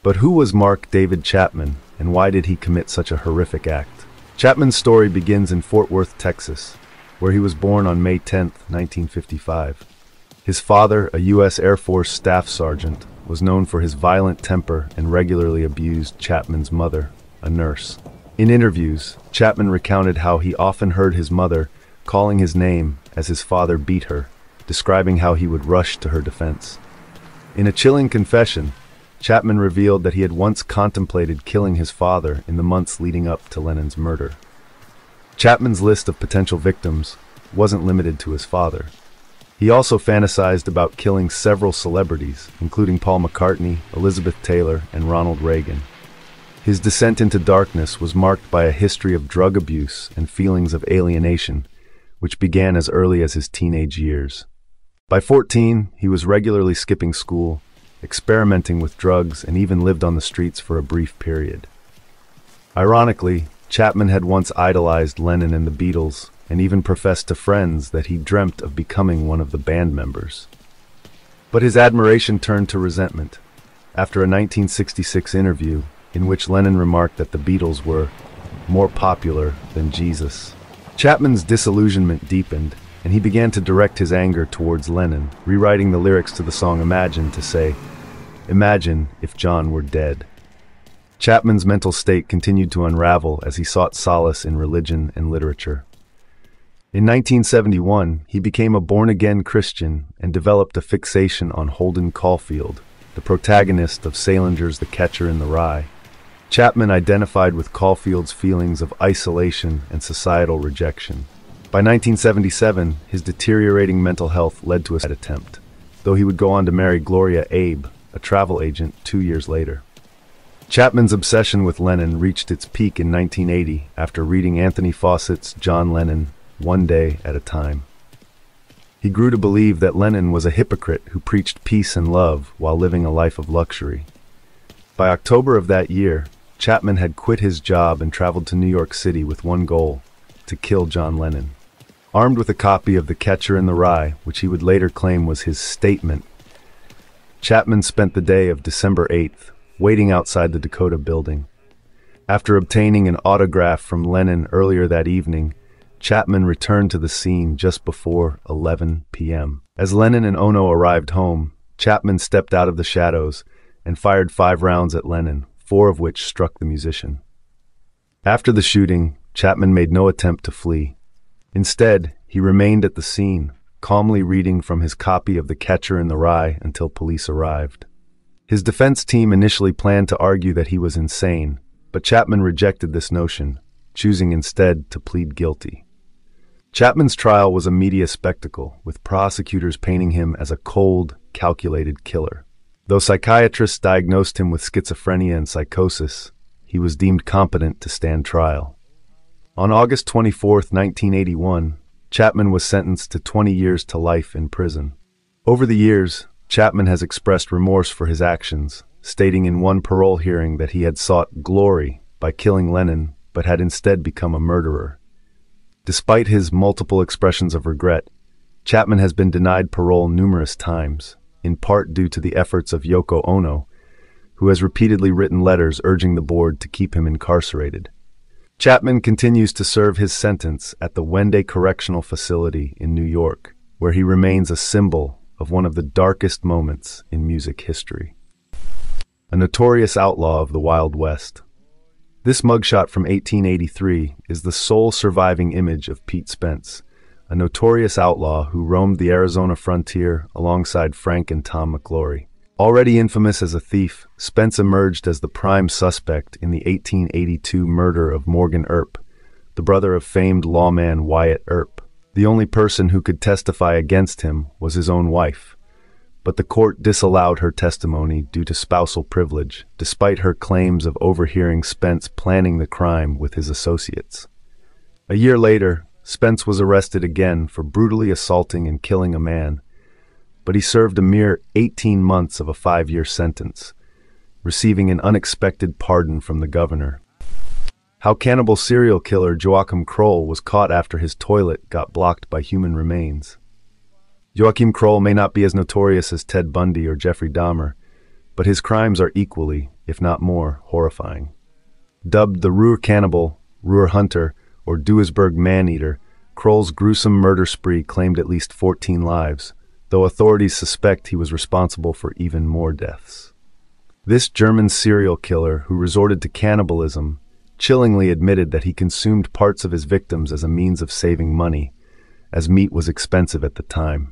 But who was Mark David Chapman, and why did he commit such a horrific act? Chapman's story begins in Fort Worth, Texas, where he was born on May 10, 1955. His father, a U.S. Air Force staff sergeant, was known for his violent temper and regularly abused Chapman's mother, a nurse. In interviews, Chapman recounted how he often heard his mother calling his name as his father beat her, describing how he would rush to her defense. In a chilling confession, Chapman revealed that he had once contemplated killing his father in the months leading up to Lennon's murder. Chapman's list of potential victims wasn't limited to his father. He also fantasized about killing several celebrities, including Paul McCartney, Elizabeth Taylor, and Ronald Reagan. His descent into darkness was marked by a history of drug abuse and feelings of alienation, which began as early as his teenage years. By 14, he was regularly skipping school, experimenting with drugs, and even lived on the streets for a brief period. Ironically, Chapman had once idolized Lennon and the Beatles, and even professed to friends that he dreamt of becoming one of the band members. But his admiration turned to resentment after a 1966 interview in which Lennon remarked that the Beatles were more popular than Jesus. Chapman's disillusionment deepened, and he began to direct his anger towards Lennon, rewriting the lyrics to the song Imagine to say, "Imagine if John were dead." Chapman's mental state continued to unravel as he sought solace in religion and literature. In 1971, he became a born-again Christian and developed a fixation on Holden Caulfield, the protagonist of Salinger's The Catcher in the Rye. Chapman identified with Caulfield's feelings of isolation and societal rejection. By 1977, his deteriorating mental health led to a suicide attempt, though he would go on to marry Gloria Abe, a travel agent, 2 years later. Chapman's obsession with Lennon reached its peak in 1980 after reading Anthony Fawcett's John Lennon, One Day at a Time. He grew to believe that Lennon was a hypocrite who preached peace and love while living a life of luxury. By October of that year, Chapman had quit his job and traveled to New York City with one goal: to kill John Lennon. Armed with a copy of The Catcher in the Rye, which he would later claim was his statement, Chapman spent the day of December 8th waiting outside the Dakota Building. After obtaining an autograph from Lennon earlier that evening, Chapman returned to the scene just before 11 p.m. As Lennon and Ono arrived home, Chapman stepped out of the shadows and fired 5 rounds at Lennon, 4 of which struck the musician. After the shooting, Chapman made no attempt to flee. Instead, he remained at the scene, calmly reading from his copy of The Catcher in the Rye until police arrived. His defense team initially planned to argue that he was insane, but Chapman rejected this notion, choosing instead to plead guilty. Chapman's trial was a media spectacle, with prosecutors painting him as a cold, calculated killer. Though psychiatrists diagnosed him with schizophrenia and psychosis, he was deemed competent to stand trial. On August 24, 1981, Chapman was sentenced to 20 years to life in prison. Over the years, Chapman has expressed remorse for his actions, stating in one parole hearing that he had sought glory by killing Lenin, but had instead become a murderer. Despite his multiple expressions of regret, Chapman has been denied parole numerous times, in part due to the efforts of Yoko Ono, who has repeatedly written letters urging the board to keep him incarcerated. Chapman continues to serve his sentence at the Wende Correctional Facility in New York, where he remains a symbol of one of the darkest moments in music history. A notorious outlaw of the Wild West. This mugshot from 1883 is the sole surviving image of Pete Spence, a notorious outlaw who roamed the Arizona frontier alongside Frank and Tom McGlory. Already infamous as a thief, Spence emerged as the prime suspect in the 1882 murder of Morgan Earp, the brother of famed lawman Wyatt Earp. The only person who could testify against him was his own wife, but the court disallowed her testimony due to spousal privilege, despite her claims of overhearing Spence planning the crime with his associates. A year later, Spence was arrested again for brutally assaulting and killing a man, but he served a mere 18 months of a 5-year sentence, receiving an unexpected pardon from the governor. How cannibal serial killer Joachim Kroll was caught after his toilet got blocked by human remains. Joachim Kroll may not be as notorious as Ted Bundy or Jeffrey Dahmer, but his crimes are equally, if not more, horrifying. Dubbed the Ruhr Cannibal, Ruhr Hunter, or Duisburg Man-Eater, Kroll's gruesome murder spree claimed at least 14 lives, though authorities suspect he was responsible for even more deaths. This German serial killer, who resorted to cannibalism, chillingly admitted that he consumed parts of his victims as a means of saving money, as meat was expensive at the time.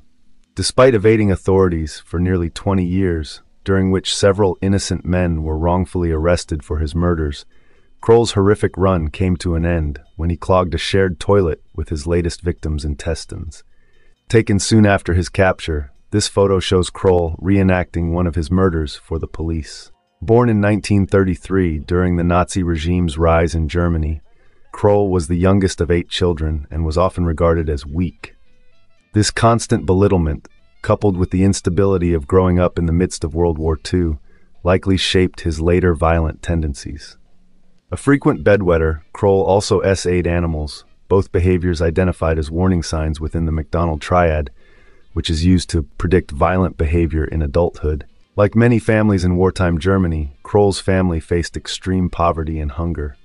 Despite evading authorities for nearly 20 years, during which several innocent men were wrongfully arrested for his murders, Kroll's horrific run came to an end when he clogged a shared toilet with his latest victim's intestines. Taken soon after his capture, this photo shows Kroll reenacting one of his murders for the police. Born in 1933 during the Nazi regime's rise in Germany, Kroll was the youngest of 8 children and was often regarded as weak. This constant belittlement, coupled with the instability of growing up in the midst of World War II, likely shaped his later violent tendencies. A frequent bedwetter, Kroll also essayed animals, both behaviors identified as warning signs within the McDonald Triad, which is used to predict violent behavior in adulthood. Like many families in wartime Germany, Kroll's family faced extreme poverty and hunger.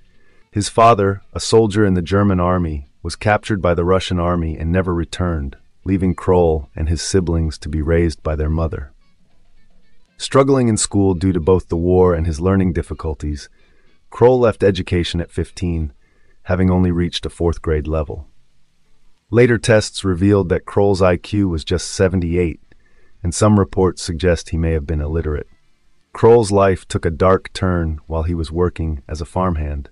His father, a soldier in the German army, was captured by the Russian army and never returned, leaving Kroll and his siblings to be raised by their mother. Struggling in school due to both the war and his learning difficulties, Kroll left education at 15, having only reached a 4th grade level. Later tests revealed that Kroll's IQ was just 78, and some reports suggest he may have been illiterate. Kroll's life took a dark turn while he was working as a farmhand.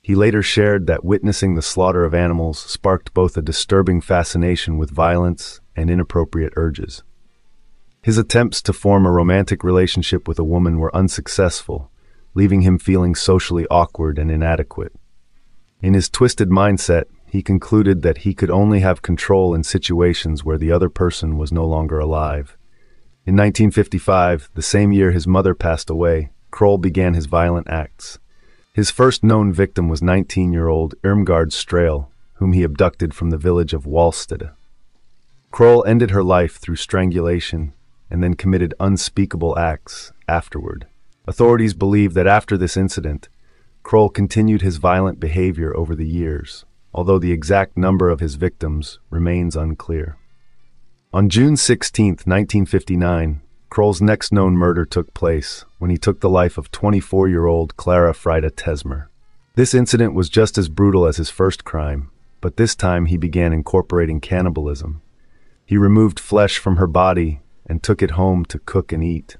He later shared that witnessing the slaughter of animals sparked both a disturbing fascination with violence and inappropriate urges. His attempts to form a romantic relationship with a woman were unsuccessful, leaving him feeling socially awkward and inadequate. In his twisted mindset, he concluded that he could only have control in situations where the other person was no longer alive. In 1955, the same year his mother passed away, Kroll began his violent acts. His first known victim was 19-year-old Irmgard Strahl, whom he abducted from the village of Wallstede. Kroll ended her life through strangulation and then committed unspeakable acts afterward. Authorities believe that after this incident, Kroll continued his violent behavior over the years, although the exact number of his victims remains unclear. On June 16, 1959, Kroll's next known murder took place when he took the life of 24-year-old Clara Frieda Tesmer. This incident was just as brutal as his first crime, but this time he began incorporating cannibalism. He removed flesh from her body and took it home to cook and eat.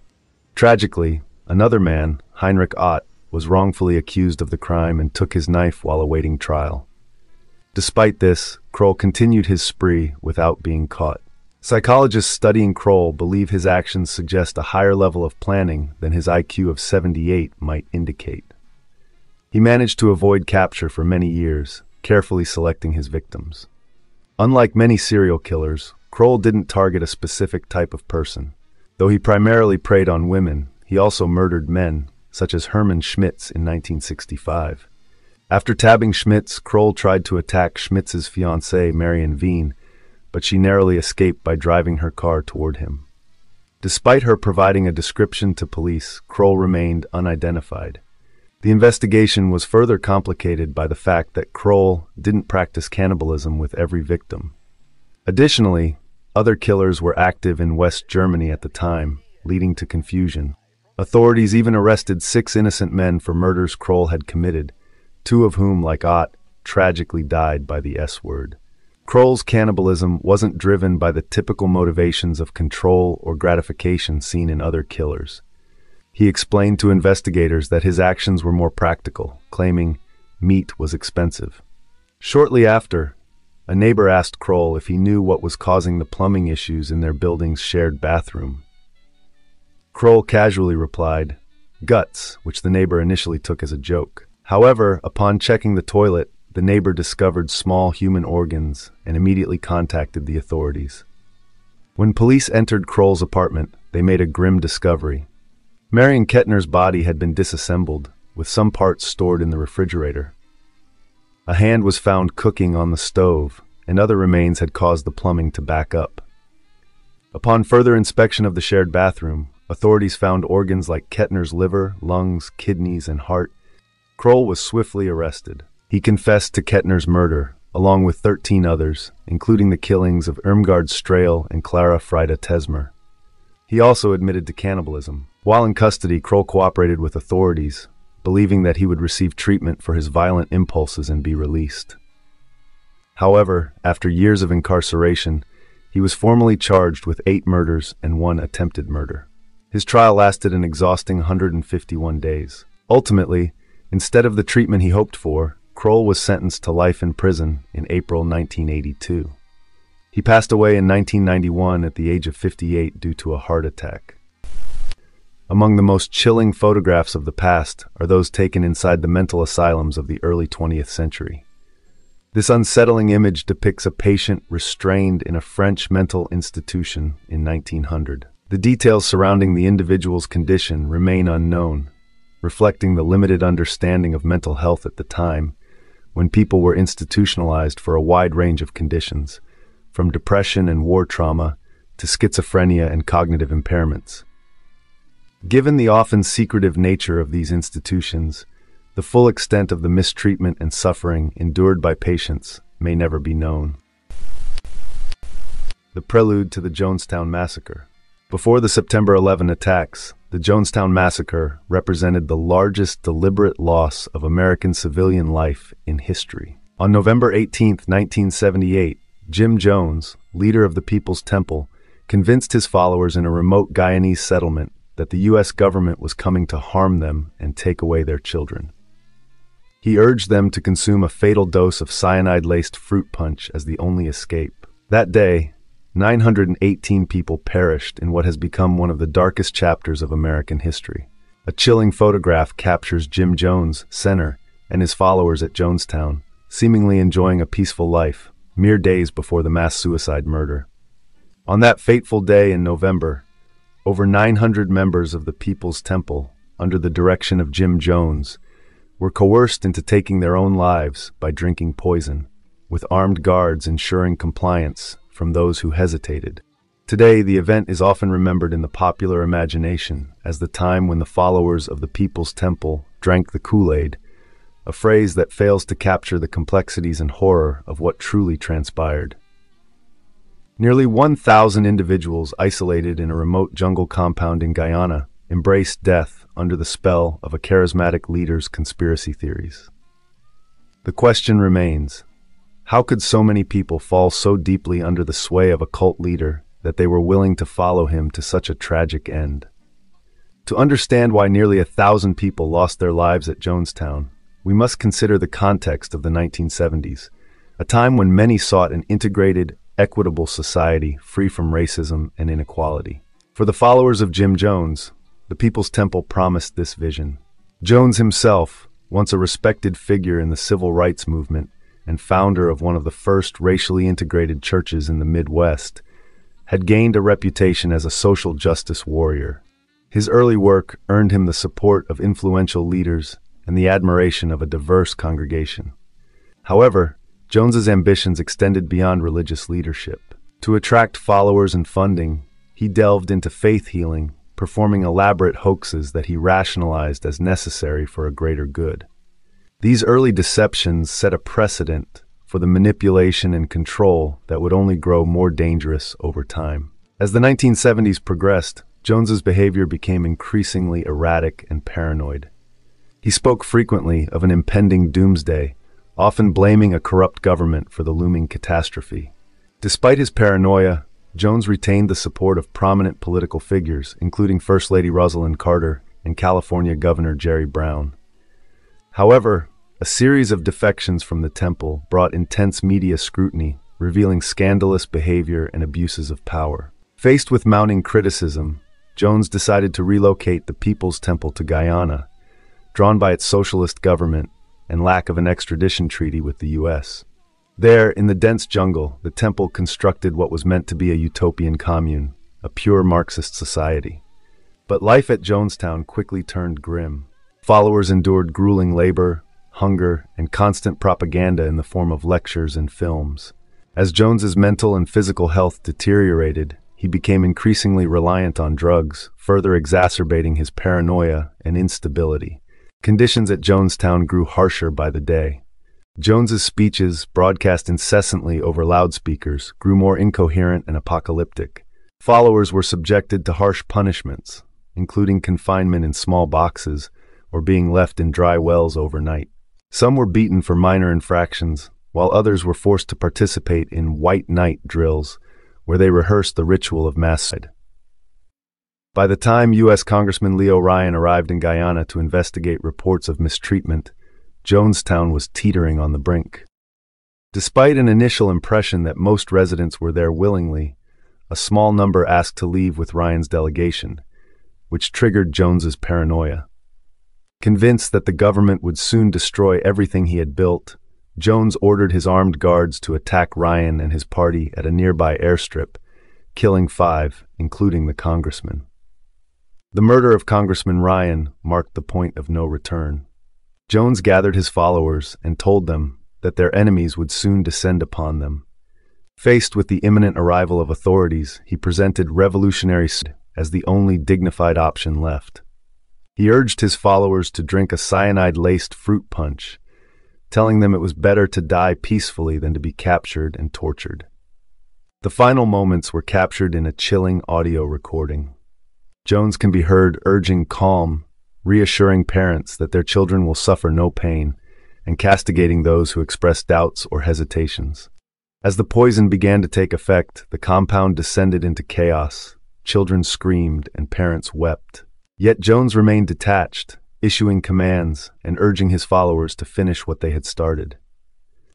Tragically, another man, Heinrich Ott, was wrongfully accused of the crime and took his knife while awaiting trial. Despite this, Kroll continued his spree without being caught. Psychologists studying Kroll believe his actions suggest a higher level of planning than his IQ of 78 might indicate. He managed to avoid capture for many years, carefully selecting his victims. Unlike many serial killers, Kroll didn't target a specific type of person. Though he primarily preyed on women, he also murdered men, such as Hermann Schmitz in 1965. After tabbing Schmitz, Kroll tried to attack Schmitz's fiancée, Marion Veen, but she narrowly escaped by driving her car toward him. Despite her providing a description to police, Kroll remained unidentified. The investigation was further complicated by the fact that Kroll didn't practice cannibalism with every victim. Additionally, other killers were active in West Germany at the time, leading to confusion. Authorities even arrested 6 innocent men for murders Kroll had committed, 2 of whom, like Ott, tragically died by the S-word. Kroll's cannibalism wasn't driven by the typical motivations of control or gratification seen in other killers. He explained to investigators that his actions were more practical, claiming meat was expensive. Shortly after, a neighbor asked Kroll if he knew what was causing the plumbing issues in their building's shared bathroom. Kroll casually replied, "Guts," which the neighbor initially took as a joke. However, upon checking the toilet, the neighbor discovered small human organs and immediately contacted the authorities. When police entered Kroll's apartment, they made a grim discovery. Marion Kettner's body had been disassembled, with some parts stored in the refrigerator. A hand was found cooking on the stove, and other remains had caused the plumbing to back up. Upon further inspection of the shared bathroom, authorities found organs like Kettner's liver, lungs, kidneys, and heart. Kroll was swiftly arrested. He confessed to Kettner's murder, along with 13 others, including the killings of Irmgard Strahl and Clara Frida Tesmer. He also admitted to cannibalism. While in custody, Kroll cooperated with authorities, believing that he would receive treatment for his violent impulses and be released. However, after years of incarceration, he was formally charged with 8 murders and 1 attempted murder. His trial lasted an exhausting 151 days. Ultimately, instead of the treatment he hoped for, Kroll was sentenced to life in prison in April 1982. He passed away in 1991 at the age of 58 due to a heart attack. Among the most chilling photographs of the past are those taken inside the mental asylums of the early 20th century. This unsettling image depicts a patient restrained in a French mental institution in 1900. The details surrounding the individual's condition remain unknown, reflecting the limited understanding of mental health at the time, when people were institutionalized for a wide range of conditions, from depression and war trauma to schizophrenia and cognitive impairments. Given the often secretive nature of these institutions, the full extent of the mistreatment and suffering endured by patients may never be known. The prelude to the Jonestown Massacre. Before the September 11 attacks, the Jonestown Massacre represented the largest deliberate loss of American civilian life in history. On November 18, 1978, Jim Jones, leader of the People's Temple, convinced his followers in a remote Guyanese settlement that the U.S. government was coming to harm them and take away their children. He urged them to consume a fatal dose of cyanide-laced fruit punch as the only escape. That day, 918 people perished in what has become one of the darkest chapters of American history. A chilling photograph captures Jim Jones, Center, and his followers at Jonestown, seemingly enjoying a peaceful life, mere days before the mass suicide murder. On that fateful day in November, over 900 members of the People's Temple, under the direction of Jim Jones, were coerced into taking their own lives by drinking poison, with armed guards ensuring compliance from those who hesitated. Today, the event is often remembered in the popular imagination as the time when the followers of the People's Temple drank the Kool-Aid, a phrase that fails to capture the complexities and horror of what truly transpired. Nearly 1,000 individuals isolated in a remote jungle compound in Guyana embraced death under the spell of a charismatic leader's conspiracy theories. The question remains, how could so many people fall so deeply under the sway of a cult leader that they were willing to follow him to such a tragic end? To understand why nearly 1,000 people lost their lives at Jonestown, we must consider the context of the 1970s, a time when many sought an integrated, equitable society free from racism and inequality. For the followers of Jim Jones, the People's Temple promised this vision. Jones himself, once a respected figure in the civil rights movement and founder of one of the first racially integrated churches in the Midwest, had gained a reputation as a social justice warrior. His early work earned him the support of influential leaders and the admiration of a diverse congregation. However, Jones's ambitions extended beyond religious leadership. To attract followers and funding, he delved into faith healing, performing elaborate hoaxes that he rationalized as necessary for a greater good. These early deceptions set a precedent for the manipulation and control that would only grow more dangerous over time. As the 1970s progressed, Jones's behavior became increasingly erratic and paranoid. He spoke frequently of an impending doomsday, often blaming a corrupt government for the looming catastrophe. Despite his paranoia, Jones retained the support of prominent political figures, including First Lady Rosalynn Carter and California Governor Jerry Brown. However, a series of defections from the temple brought intense media scrutiny, revealing scandalous behavior and abuses of power. Faced with mounting criticism, Jones decided to relocate the People's Temple to Guyana, drawn by its socialist government and lack of an extradition treaty with the U.S. There, in the dense jungle, the temple constructed what was meant to be a utopian commune, a pure Marxist society. But life at Jonestown quickly turned grim. Followers endured grueling labor, hunger, and constant propaganda in the form of lectures and films. As Jones's mental and physical health deteriorated, he became increasingly reliant on drugs, further exacerbating his paranoia and instability. Conditions at Jonestown grew harsher by the day. Jones's speeches, broadcast incessantly over loudspeakers, grew more incoherent and apocalyptic. Followers were subjected to harsh punishments, including confinement in small boxes or being left in dry wells overnight. Some were beaten for minor infractions, while others were forced to participate in white night drills, where they rehearsed the ritual of mass suicide. By the time U.S. Congressman Leo Ryan arrived in Guyana to investigate reports of mistreatment, Jonestown was teetering on the brink. Despite an initial impression that most residents were there willingly, a small number asked to leave with Ryan's delegation, which triggered Jones's paranoia. Convinced that the government would soon destroy everything he had built, Jones ordered his armed guards to attack Ryan and his party at a nearby airstrip, killing 5, including the congressman. The murder of Congressman Ryan marked the point of no return. Jones gathered his followers and told them that their enemies would soon descend upon them. Faced with the imminent arrival of authorities, he presented revolutionary as the only dignified option left. He urged his followers to drink a cyanide-laced fruit punch, telling them it was better to die peacefully than to be captured and tortured. The final moments were captured in a chilling audio recording. Jones can be heard urging calm, reassuring parents that their children will suffer no pain, and castigating those who express doubts or hesitations. As the poison began to take effect, the compound descended into chaos. Children screamed and parents wept. Yet Jones remained detached, issuing commands and urging his followers to finish what they had started.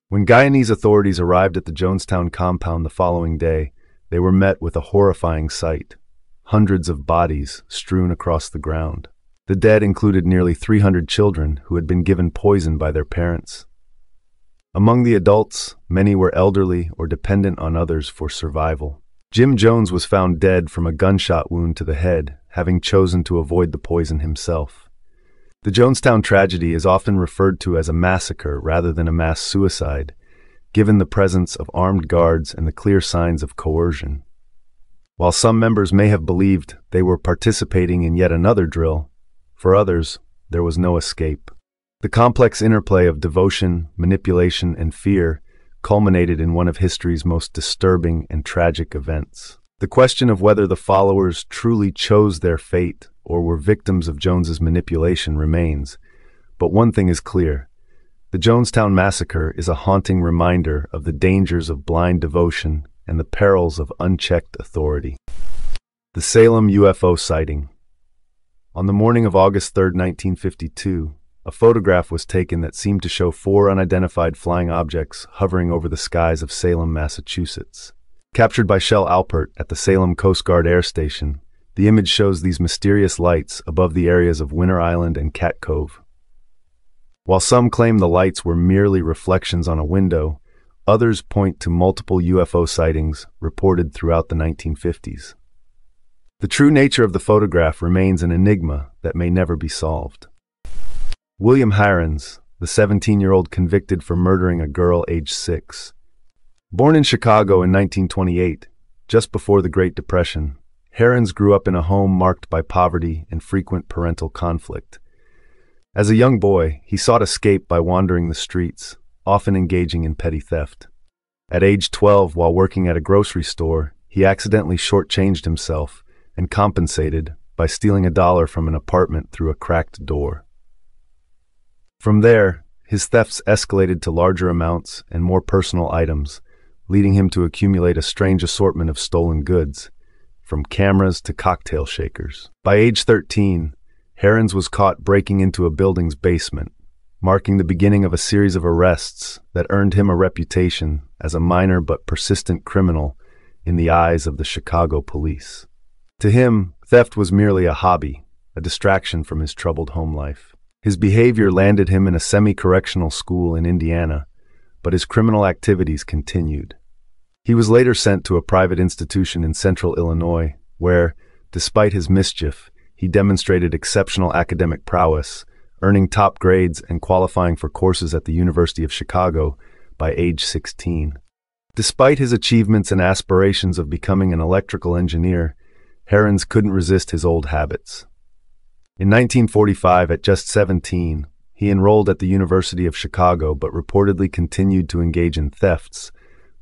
When Guyanese authorities arrived at the Jonestown compound the following day, they were met with a horrifying sight. Hundreds of bodies strewn across the ground. The dead included nearly 300 children who had been given poison by their parents. Among the adults, many were elderly or dependent on others for survival. Jim Jones was found dead from a gunshot wound to the head, having chosen to avoid the poison himself. The Jonestown tragedy is often referred to as a massacre rather than a mass suicide, given the presence of armed guards and the clear signs of coercion. While some members may have believed they were participating in yet another drill, for others, there was no escape. The complex interplay of devotion, manipulation, and fear culminated in one of history's most disturbing and tragic events. The question of whether the followers truly chose their fate or were victims of Jones's manipulation remains, but one thing is clear. The Jonestown Massacre is a haunting reminder of the dangers of blind devotion and the perils of unchecked authority. The Salem UFO sighting. On the morning of August 3, 1952, a photograph was taken that seemed to show four unidentified flying objects hovering over the skies of Salem, Massachusetts. Captured by Shell Alpert at the Salem Coast Guard Air Station, the image shows these mysterious lights above the areas of Winter Island and Cat Cove. While some claim the lights were merely reflections on a window, others point to multiple UFO sightings reported throughout the 1950s. The true nature of the photograph remains an enigma that may never be solved. William Heirens, the 17-year-old convicted for murdering a girl aged 6. Born in Chicago in 1928, just before the Great Depression, Heirens grew up in a home marked by poverty and frequent parental conflict. As a young boy, he sought escape by wandering the streets, often engaging in petty theft. At age 12, while working at a grocery store, he accidentally shortchanged himself and compensated by stealing $1 from an apartment through a cracked door. From there, his thefts escalated to larger amounts and more personal items, leading him to accumulate a strange assortment of stolen goods, from cameras to cocktail shakers. By age 13, Heirens was caught breaking into a building's basement, marking the beginning of a series of arrests that earned him a reputation as a minor but persistent criminal in the eyes of the Chicago police. To him, theft was merely a hobby, a distraction from his troubled home life. His behavior landed him in a semi-correctional school in Indiana, but his criminal activities continued. He was later sent to a private institution in central Illinois, where, despite his mischief, he demonstrated exceptional academic prowess, earning top grades and qualifying for courses at the University of Chicago by age 16. Despite his achievements and aspirations of becoming an electrical engineer, Heirens couldn't resist his old habits. In 1945, at just 17, he enrolled at the University of Chicago but reportedly continued to engage in thefts,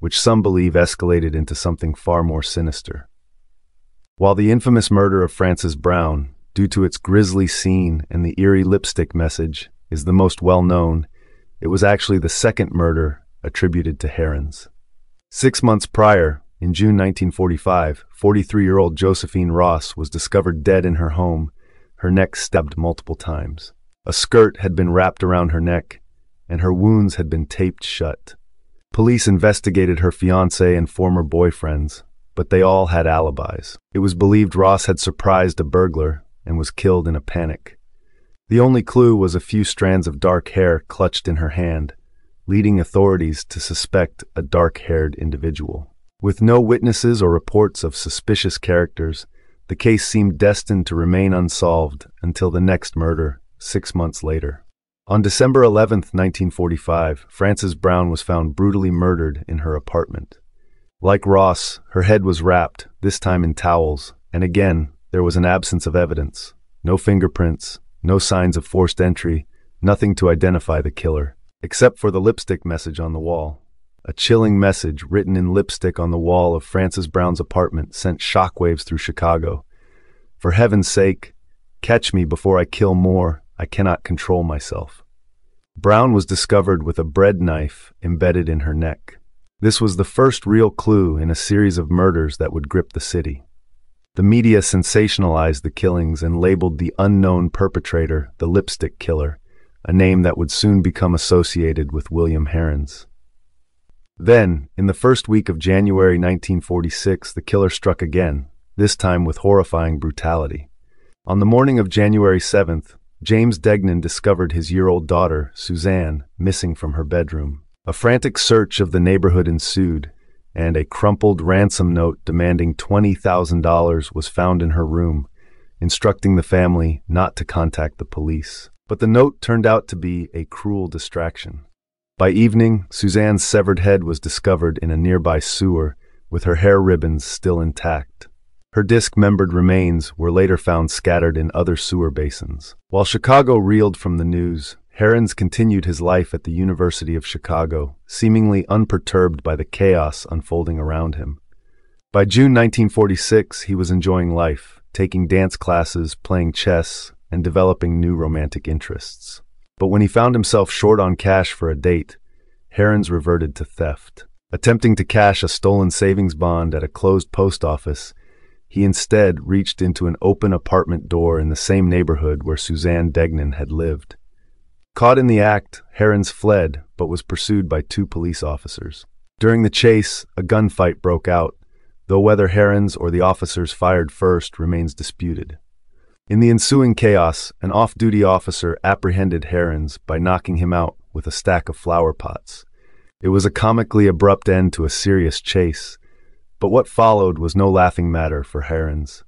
which some believe escalated into something far more sinister. While the infamous murder of Frances Brown, due to its grisly scene and the eerie lipstick message, is the most well-known, it was actually the second murder attributed to Heirens. 6 months prior, in June 1945, 43-year-old Josephine Ross was discovered dead in her home, her neck stabbed multiple times. A skirt had been wrapped around her neck, and her wounds had been taped shut. Police investigated her fiancé and former boyfriends, but they all had alibis. It was believed Ross had surprised a burglar and was killed in a panic. The only clue was a few strands of dark hair clutched in her hand, leading authorities to suspect a dark-haired individual. With no witnesses or reports of suspicious characters, the case seemed destined to remain unsolved until the next murder, 6 months later. On December 11, 1945, Frances Brown was found brutally murdered in her apartment. Like Ross, her head was wrapped, this time in towels, and again, there was an absence of evidence. No fingerprints, no signs of forced entry, nothing to identify the killer, except for the lipstick message on the wall. A chilling message written in lipstick on the wall of Frances Brown's apartment sent shockwaves through Chicago. "For heaven's sake, catch me before I kill more. I cannot control myself." Brown was discovered with a bread knife embedded in her neck. This was the first real clue in a series of murders that would grip the city. The media sensationalized the killings and labeled the unknown perpetrator the lipstick killer, a name that would soon become associated with William Heirens. Then, in the first week of January 1946, the killer struck again, this time with horrifying brutality. On the morning of January 7th, James Degnan discovered his year-old daughter, Suzanne, missing from her bedroom. A frantic search of the neighborhood ensued, and a crumpled ransom note demanding $20,000 was found in her room, instructing the family not to contact the police. But the note turned out to be a cruel distraction. By evening, Suzanne's severed head was discovered in a nearby sewer, with her hair ribbons still intact. Her dismembered remains were later found scattered in other sewer basins. While Chicago reeled from the news, Heirens continued his life at the University of Chicago, seemingly unperturbed by the chaos unfolding around him. By June 1946, he was enjoying life, taking dance classes, playing chess, and developing new romantic interests. But when he found himself short on cash for a date, Heirens reverted to theft. Attempting to cash a stolen savings bond at a closed post office, he instead reached into an open apartment door in the same neighborhood where Suzanne Degnan had lived. Caught in the act, Heirens fled but was pursued by 2 police officers. During the chase, a gunfight broke out, though whether Heirens or the officers fired first remains disputed. In the ensuing chaos, an off-duty officer apprehended Heirens by knocking him out with a stack of flower pots. It was a comically abrupt end to a serious chase, but what followed was no laughing matter for Heirens.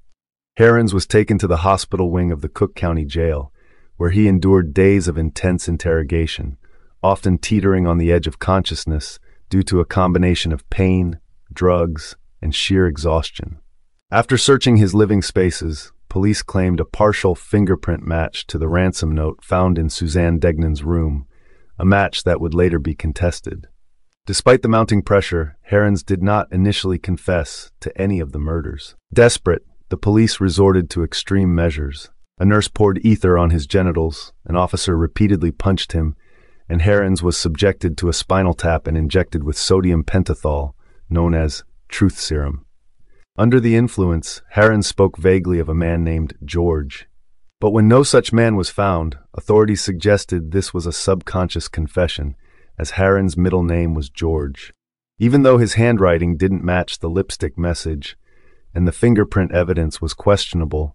Heirens was taken to the hospital wing of the Cook County Jail, where he endured days of intense interrogation, often teetering on the edge of consciousness due to a combination of pain, drugs, and sheer exhaustion. After searching his living spaces, police claimed a partial fingerprint match to the ransom note found in Suzanne Degnan's room, a match that would later be contested. Despite the mounting pressure, Heirens did not initially confess to any of the murders. Desperate, the police resorted to extreme measures. A nurse poured ether on his genitals, an officer repeatedly punched him, and Heirens was subjected to a spinal tap and injected with sodium pentothal, known as truth serum. Under the influence, Heirens spoke vaguely of a man named George. But when no such man was found, authorities suggested this was a subconscious confession, as Heirens' middle name was George. Even though his handwriting didn't match the lipstick message, and the fingerprint evidence was questionable,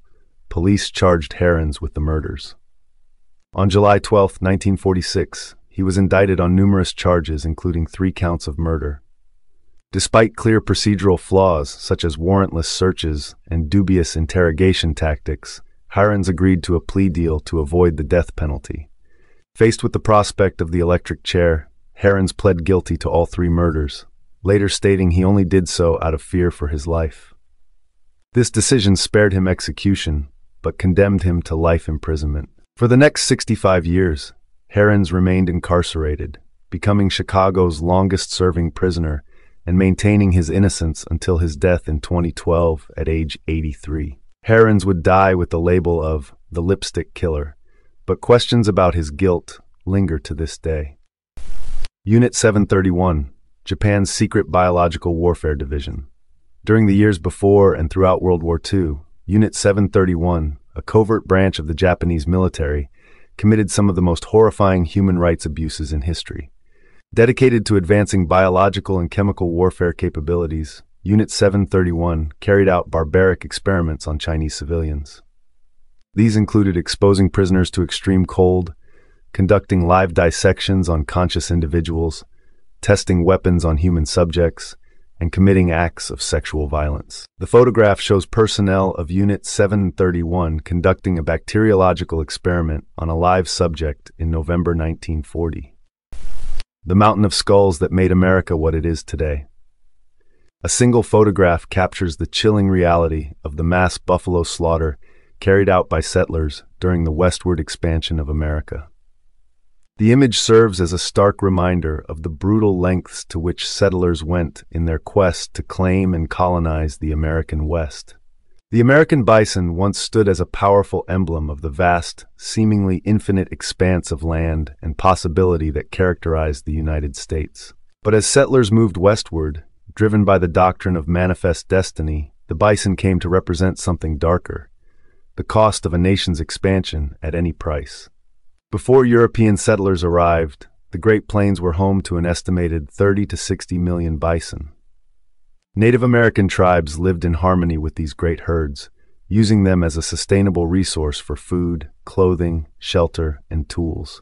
police charged Heirens with the murders. On July 12, 1946, he was indicted on numerous charges, including 3 counts of murder. Despite clear procedural flaws, such as warrantless searches and dubious interrogation tactics, Heirens agreed to a plea deal to avoid the death penalty. Faced with the prospect of the electric chair, Heirens pled guilty to all 3 murders, later stating he only did so out of fear for his life. This decision spared him execution, but condemned him to life imprisonment. For the next 65 years, Heirens remained incarcerated, becoming Chicago's longest-serving prisoner and maintaining his innocence until his death in 2012 at age 83. Heirens would die with the label of the Lipstick Killer, but questions about his guilt linger to this day. Unit 731, Japan's secret biological warfare division. During the years before and throughout World War II, Unit 731, a covert branch of the Japanese military, committed some of the most horrifying human rights abuses in history. Dedicated to advancing biological and chemical warfare capabilities, Unit 731 carried out barbaric experiments on Chinese civilians. These included exposing prisoners to extreme cold, conducting live dissections on conscious individuals, testing weapons on human subjects, and committing acts of sexual violence. The photograph shows personnel of Unit 731 conducting a bacteriological experiment on a live subject in November 1940. The mountain of skulls that made America what it is today. A single photograph captures the chilling reality of the mass buffalo slaughter carried out by settlers during the westward expansion of America. The image serves as a stark reminder of the brutal lengths to which settlers went in their quest to claim and colonize the American West. The American bison once stood as a powerful emblem of the vast, seemingly infinite expanse of land and possibility that characterized the United States. But as settlers moved westward, driven by the doctrine of manifest destiny, the bison came to represent something darker: the cost of a nation's expansion at any price. Before European settlers arrived, the Great Plains were home to an estimated 30 to 60 million bison. Native American tribes lived in harmony with these great herds, using them as a sustainable resource for food, clothing, shelter, and tools.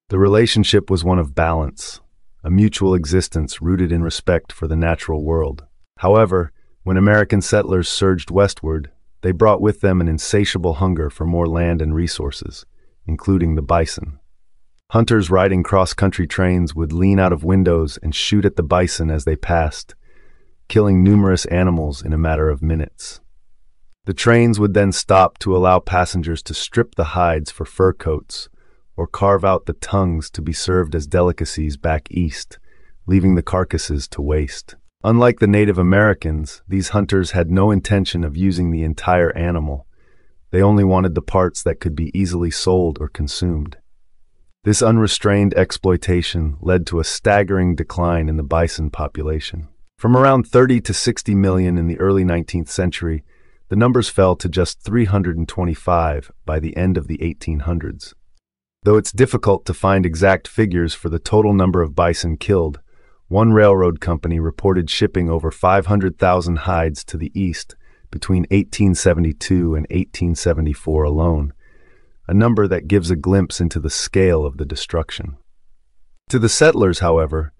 The relationship was one of balance, a mutual existence rooted in respect for the natural world. However, when American settlers surged westward, they brought with them an insatiable hunger for more land and resources, including the bison. Hunters riding cross-country trains would lean out of windows and shoot at the bison as they passed, killing numerous animals in a matter of minutes. The trains would then stop to allow passengers to strip the hides for fur coats or carve out the tongues to be served as delicacies back east, leaving the carcasses to waste. Unlike the Native Americans, these hunters had no intention of using the entire animal. They only wanted the parts that could be easily sold or consumed. This unrestrained exploitation led to a staggering decline in the bison population. From around 30 to 60 million in the early 19th century, the numbers fell to just 325 by the end of the 1800s. Though it's difficult to find exact figures for the total number of bison killed, one railroad company reported shipping over 500,000 hides to the east between 1872 and 1874 alone, a number that gives a glimpse into the scale of the destruction. To the settlers, however,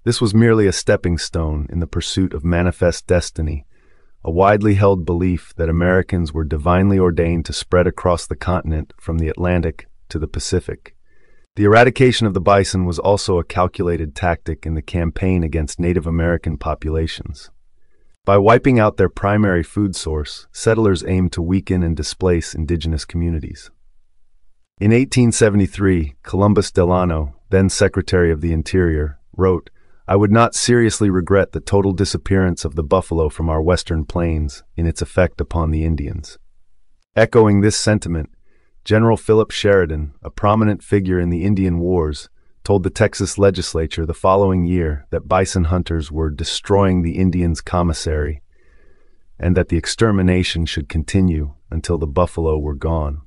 this was merely a stepping stone in the pursuit of manifest destiny, a widely held belief that Americans were divinely ordained to spread across the continent from the Atlantic to the Pacific. The eradication of the bison was also a calculated tactic in the campaign against Native American populations. By wiping out their primary food source, settlers aimed to weaken and displace indigenous communities. In 1873, Columbus Delano, then Secretary of the Interior, wrote, "I would not seriously regret the total disappearance of the buffalo from our western plains in its effect upon the Indians." Echoing this sentiment, General Philip Sheridan, a prominent figure in the Indian Wars, told the Texas legislature the following year that bison hunters were destroying the Indians' commissary and that the extermination should continue until the buffalo were gone.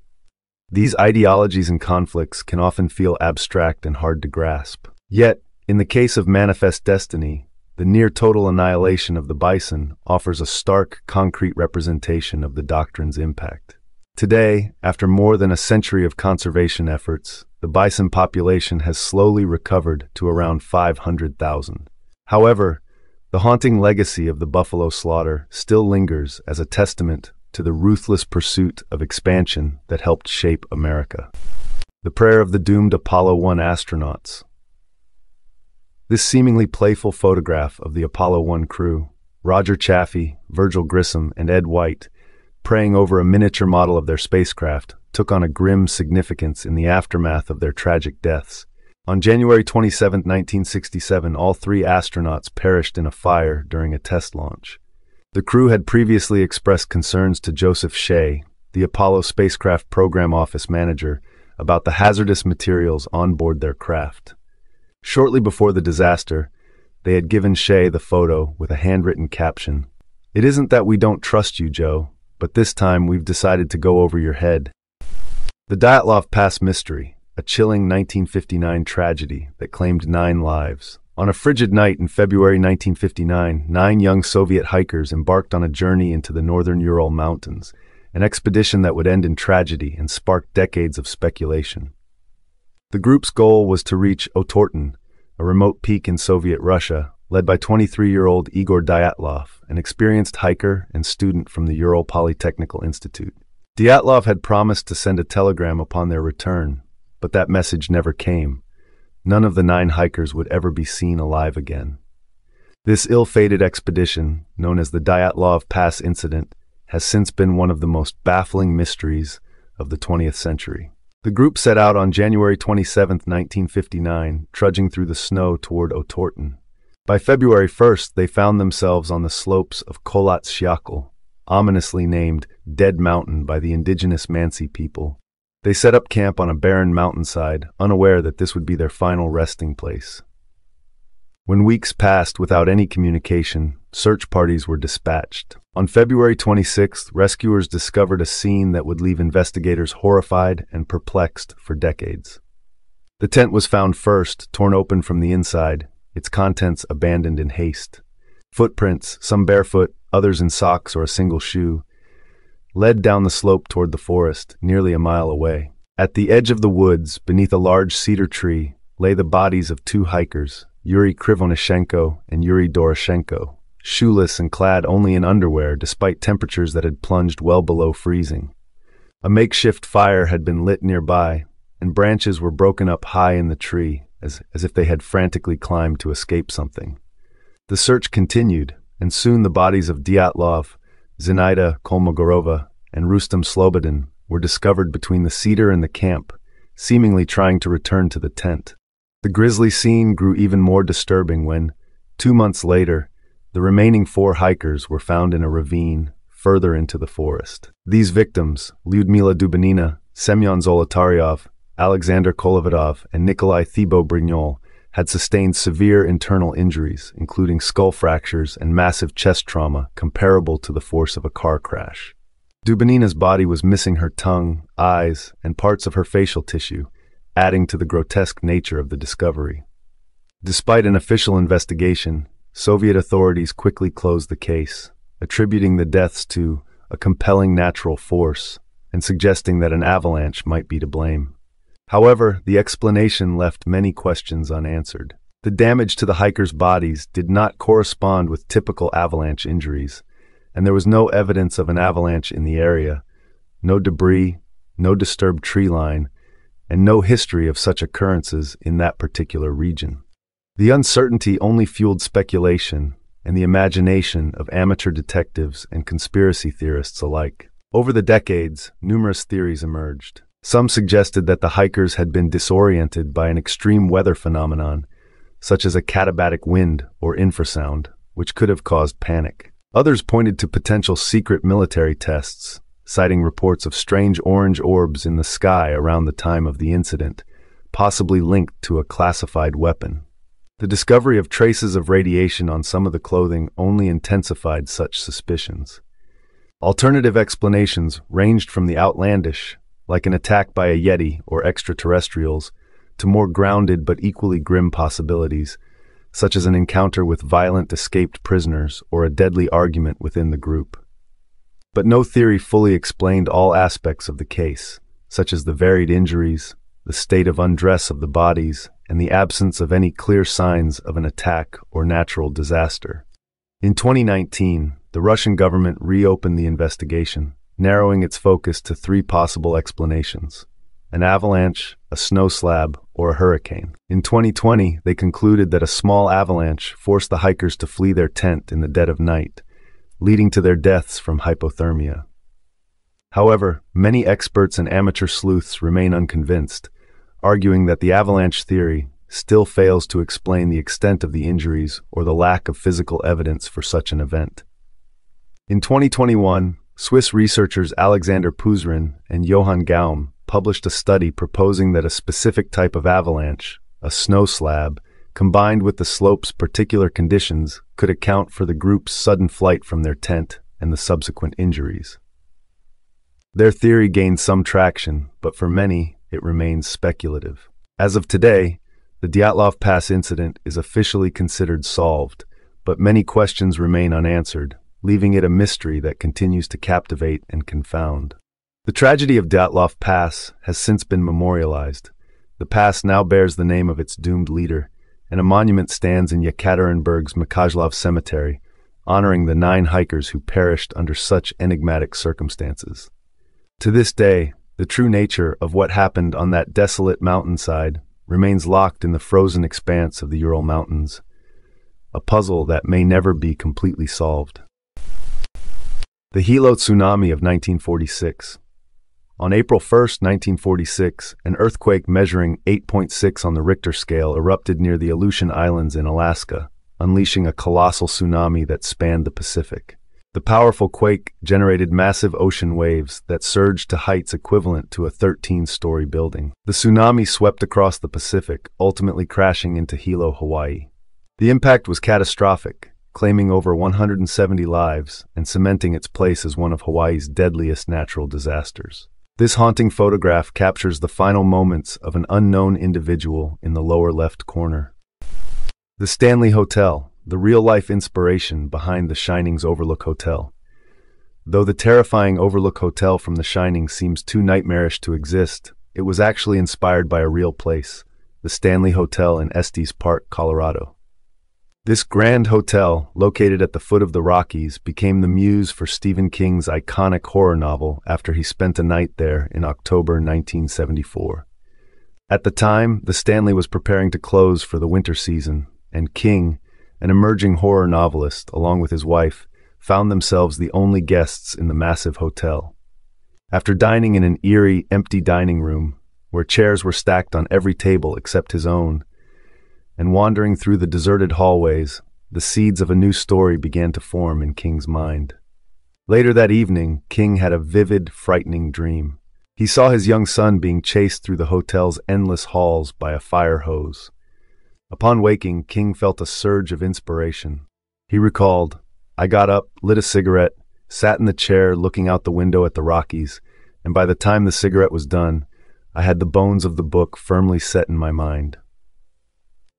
These ideologies and conflicts can often feel abstract and hard to grasp. Yet, in the case of manifest destiny, the near-total annihilation of the bison offers a stark, concrete representation of the doctrine's impact. Today, after more than a century of conservation efforts, the bison population has slowly recovered to around 500,000. However, the haunting legacy of the buffalo slaughter still lingers as a testament to the ruthless pursuit of expansion that helped shape America. The prayer of the doomed Apollo 1 astronauts. This seemingly playful photograph of the Apollo 1 crew, Roger Chaffee, Virgil Grissom, and Ed White, praying over a miniature model of their spacecraft, took on a grim significance in the aftermath of their tragic deaths. On January 27, 1967, all three astronauts perished in a fire during a test launch. The crew had previously expressed concerns to Joseph Shea, the Apollo spacecraft program office manager, about the hazardous materials on board their craft. Shortly before the disaster, they had given Shea the photo with a handwritten caption, "It isn't that we don't trust you, Joe, but this time we've decided to go over your head." The Dyatlov Pass mystery, a chilling 1959 tragedy that claimed 9 lives. On a frigid night in February 1959, 9 young Soviet hikers embarked on a journey into the northern Ural Mountains, an expedition that would end in tragedy and spark decades of speculation. The group's goal was to reach Otorten, a remote peak in Soviet Russia, led by 23-year-old Igor Dyatlov, an experienced hiker and student from the Ural Polytechnical Institute. Dyatlov had promised to send a telegram upon their return, but that message never came. None of the 9 hikers would ever be seen alive again. This ill-fated expedition, known as the Dyatlov Pass Incident, has since been one of the most baffling mysteries of the 20th century. The group set out on January 27, 1959, trudging through the snow toward Otorten. By February 1st, they found themselves on the slopes of Kholat Syakhl, ominously named Dead Mountain by the indigenous Mansi people. They set up camp on a barren mountainside, unaware that this would be their final resting place. When weeks passed without any communication, search parties were dispatched. On February 26th, rescuers discovered a scene that would leave investigators horrified and perplexed for decades. The tent was found first, torn open from the inside, its contents abandoned in haste. Footprints, some barefoot, others in socks or a single shoe, led down the slope toward the forest, nearly a mile away. At the edge of the woods, beneath a large cedar tree, lay the bodies of 2 hikers, Yuri Krivonishenko and Yuri Doroshenko, shoeless and clad only in underwear despite temperatures that had plunged well below freezing. A makeshift fire had been lit nearby, and branches were broken up high in the tree, as if they had frantically climbed to escape something. The search continued, and soon the bodies of Dyatlov, Zinaida Kolmogorova, and Rustam Slobodin were discovered between the cedar and the camp, seemingly trying to return to the tent. The grisly scene grew even more disturbing when, 2 months later, the remaining 4 hikers were found in a ravine further into the forest. These victims, Lyudmila Dubanina, Semyon Zolotaryov, Alexander Kolovatov, and Nikolai Thibault-Brignol, had sustained severe internal injuries, including skull fractures and massive chest trauma comparable to the force of a car crash. Dubanina's body was missing her tongue, eyes, and parts of her facial tissue, adding to the grotesque nature of the discovery. Despite an official investigation, Soviet authorities quickly closed the case, attributing the deaths to a compelling natural force and suggesting that an avalanche might be to blame. However, the explanation left many questions unanswered. The damage to the hikers' bodies did not correspond with typical avalanche injuries, and there was no evidence of an avalanche in the area, no debris, no disturbed tree line, and no history of such occurrences in that particular region. The uncertainty only fueled speculation and the imagination of amateur detectives and conspiracy theorists alike. Over the decades, numerous theories emerged. Some suggested that the hikers had been disoriented by an extreme weather phenomenon, such as a katabatic wind or infrasound, which could have caused panic. Others pointed to potential secret military tests, citing reports of strange orange orbs in the sky around the time of the incident, possibly linked to a classified weapon. The discovery of traces of radiation on some of the clothing only intensified such suspicions. Alternative explanations ranged from the outlandish, like an attack by a Yeti or extraterrestrials, to more grounded but equally grim possibilities, such as an encounter with violent escaped prisoners or a deadly argument within the group. But no theory fully explained all aspects of the case, such as the varied injuries, the state of undress of the bodies, and the absence of any clear signs of an attack or natural disaster. In 2019, the Russian government reopened the investigation, narrowing its focus to 3 possible explanations: an avalanche, a snow slab, or a hurricane. In 2020, they concluded that a small avalanche forced the hikers to flee their tent in the dead of night, leading to their deaths from hypothermia. However, many experts and amateur sleuths remain unconvinced, arguing that the avalanche theory still fails to explain the extent of the injuries or the lack of physical evidence for such an event. In 2021, Swiss researchers Alexander Puzrin and Johann Gaum published a study proposing that a specific type of avalanche, a snow slab, combined with the slope's particular conditions, could account for the group's sudden flight from their tent and the subsequent injuries. Their theory gained some traction, but for many, it remains speculative. As of today, the Dyatlov Pass incident is officially considered solved, but many questions remain unanswered, leaving it a mystery that continues to captivate and confound. The tragedy of Dyatlov Pass has since been memorialized. The pass now bears the name of its doomed leader, and a monument stands in Yekaterinburg's Mykajlov Cemetery, honoring the 9 hikers who perished under such enigmatic circumstances. To this day, the true nature of what happened on that desolate mountainside remains locked in the frozen expanse of the Ural Mountains, a puzzle that may never be completely solved. The Hilo Tsunami of 1946. On April 1, 1946, an earthquake measuring 8.6 on the Richter scale erupted near the Aleutian Islands in Alaska, unleashing a colossal tsunami that spanned the Pacific. The powerful quake generated massive ocean waves that surged to heights equivalent to a 13-story building. The tsunami swept across the Pacific, ultimately crashing into Hilo, Hawaii. The impact was catastrophic, claiming over 170 lives and cementing its place as one of Hawaii's deadliest natural disasters. This haunting photograph captures the final moments of an unknown individual in the lower left corner. The Stanley Hotel, the real-life inspiration behind The Shining's Overlook Hotel. Though the terrifying Overlook Hotel from The Shining seems too nightmarish to exist, it was actually inspired by a real place, the Stanley Hotel in Estes Park, Colorado. This grand hotel, located at the foot of the Rockies, became the muse for Stephen King's iconic horror novel after he spent a night there in October 1974. At the time, the Stanley was preparing to close for the winter season, and King, an emerging horror novelist, along with his wife, found themselves the only guests in the massive hotel. After dining in an eerie, empty dining room, where chairs were stacked on every table except his own, and wandering through the deserted hallways, the seeds of a new story began to form in King's mind. Later that evening, King had a vivid, frightening dream. He saw his young son being chased through the hotel's endless halls by a fire hose. Upon waking, King felt a surge of inspiration. He recalled, "I got up, lit a cigarette, sat in the chair looking out the window at the Rockies, and by the time the cigarette was done, I had the bones of the book firmly set in my mind.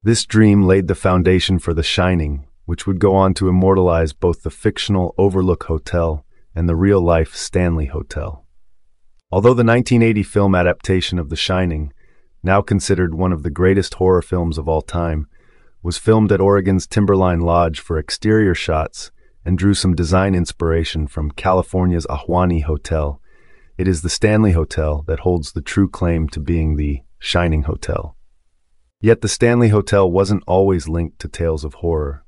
This dream laid the foundation for The Shining, which would go on to immortalize both the fictional Overlook Hotel and the real-life Stanley Hotel. Although the 1980 film adaptation of The Shining, now considered one of the greatest horror films of all time, was filmed at Oregon's Timberline Lodge for exterior shots and drew some design inspiration from California's Ahwahnee Hotel, it is the Stanley Hotel that holds the true claim to being the Shining Hotel. Yet the Stanley Hotel wasn't always linked to tales of horror.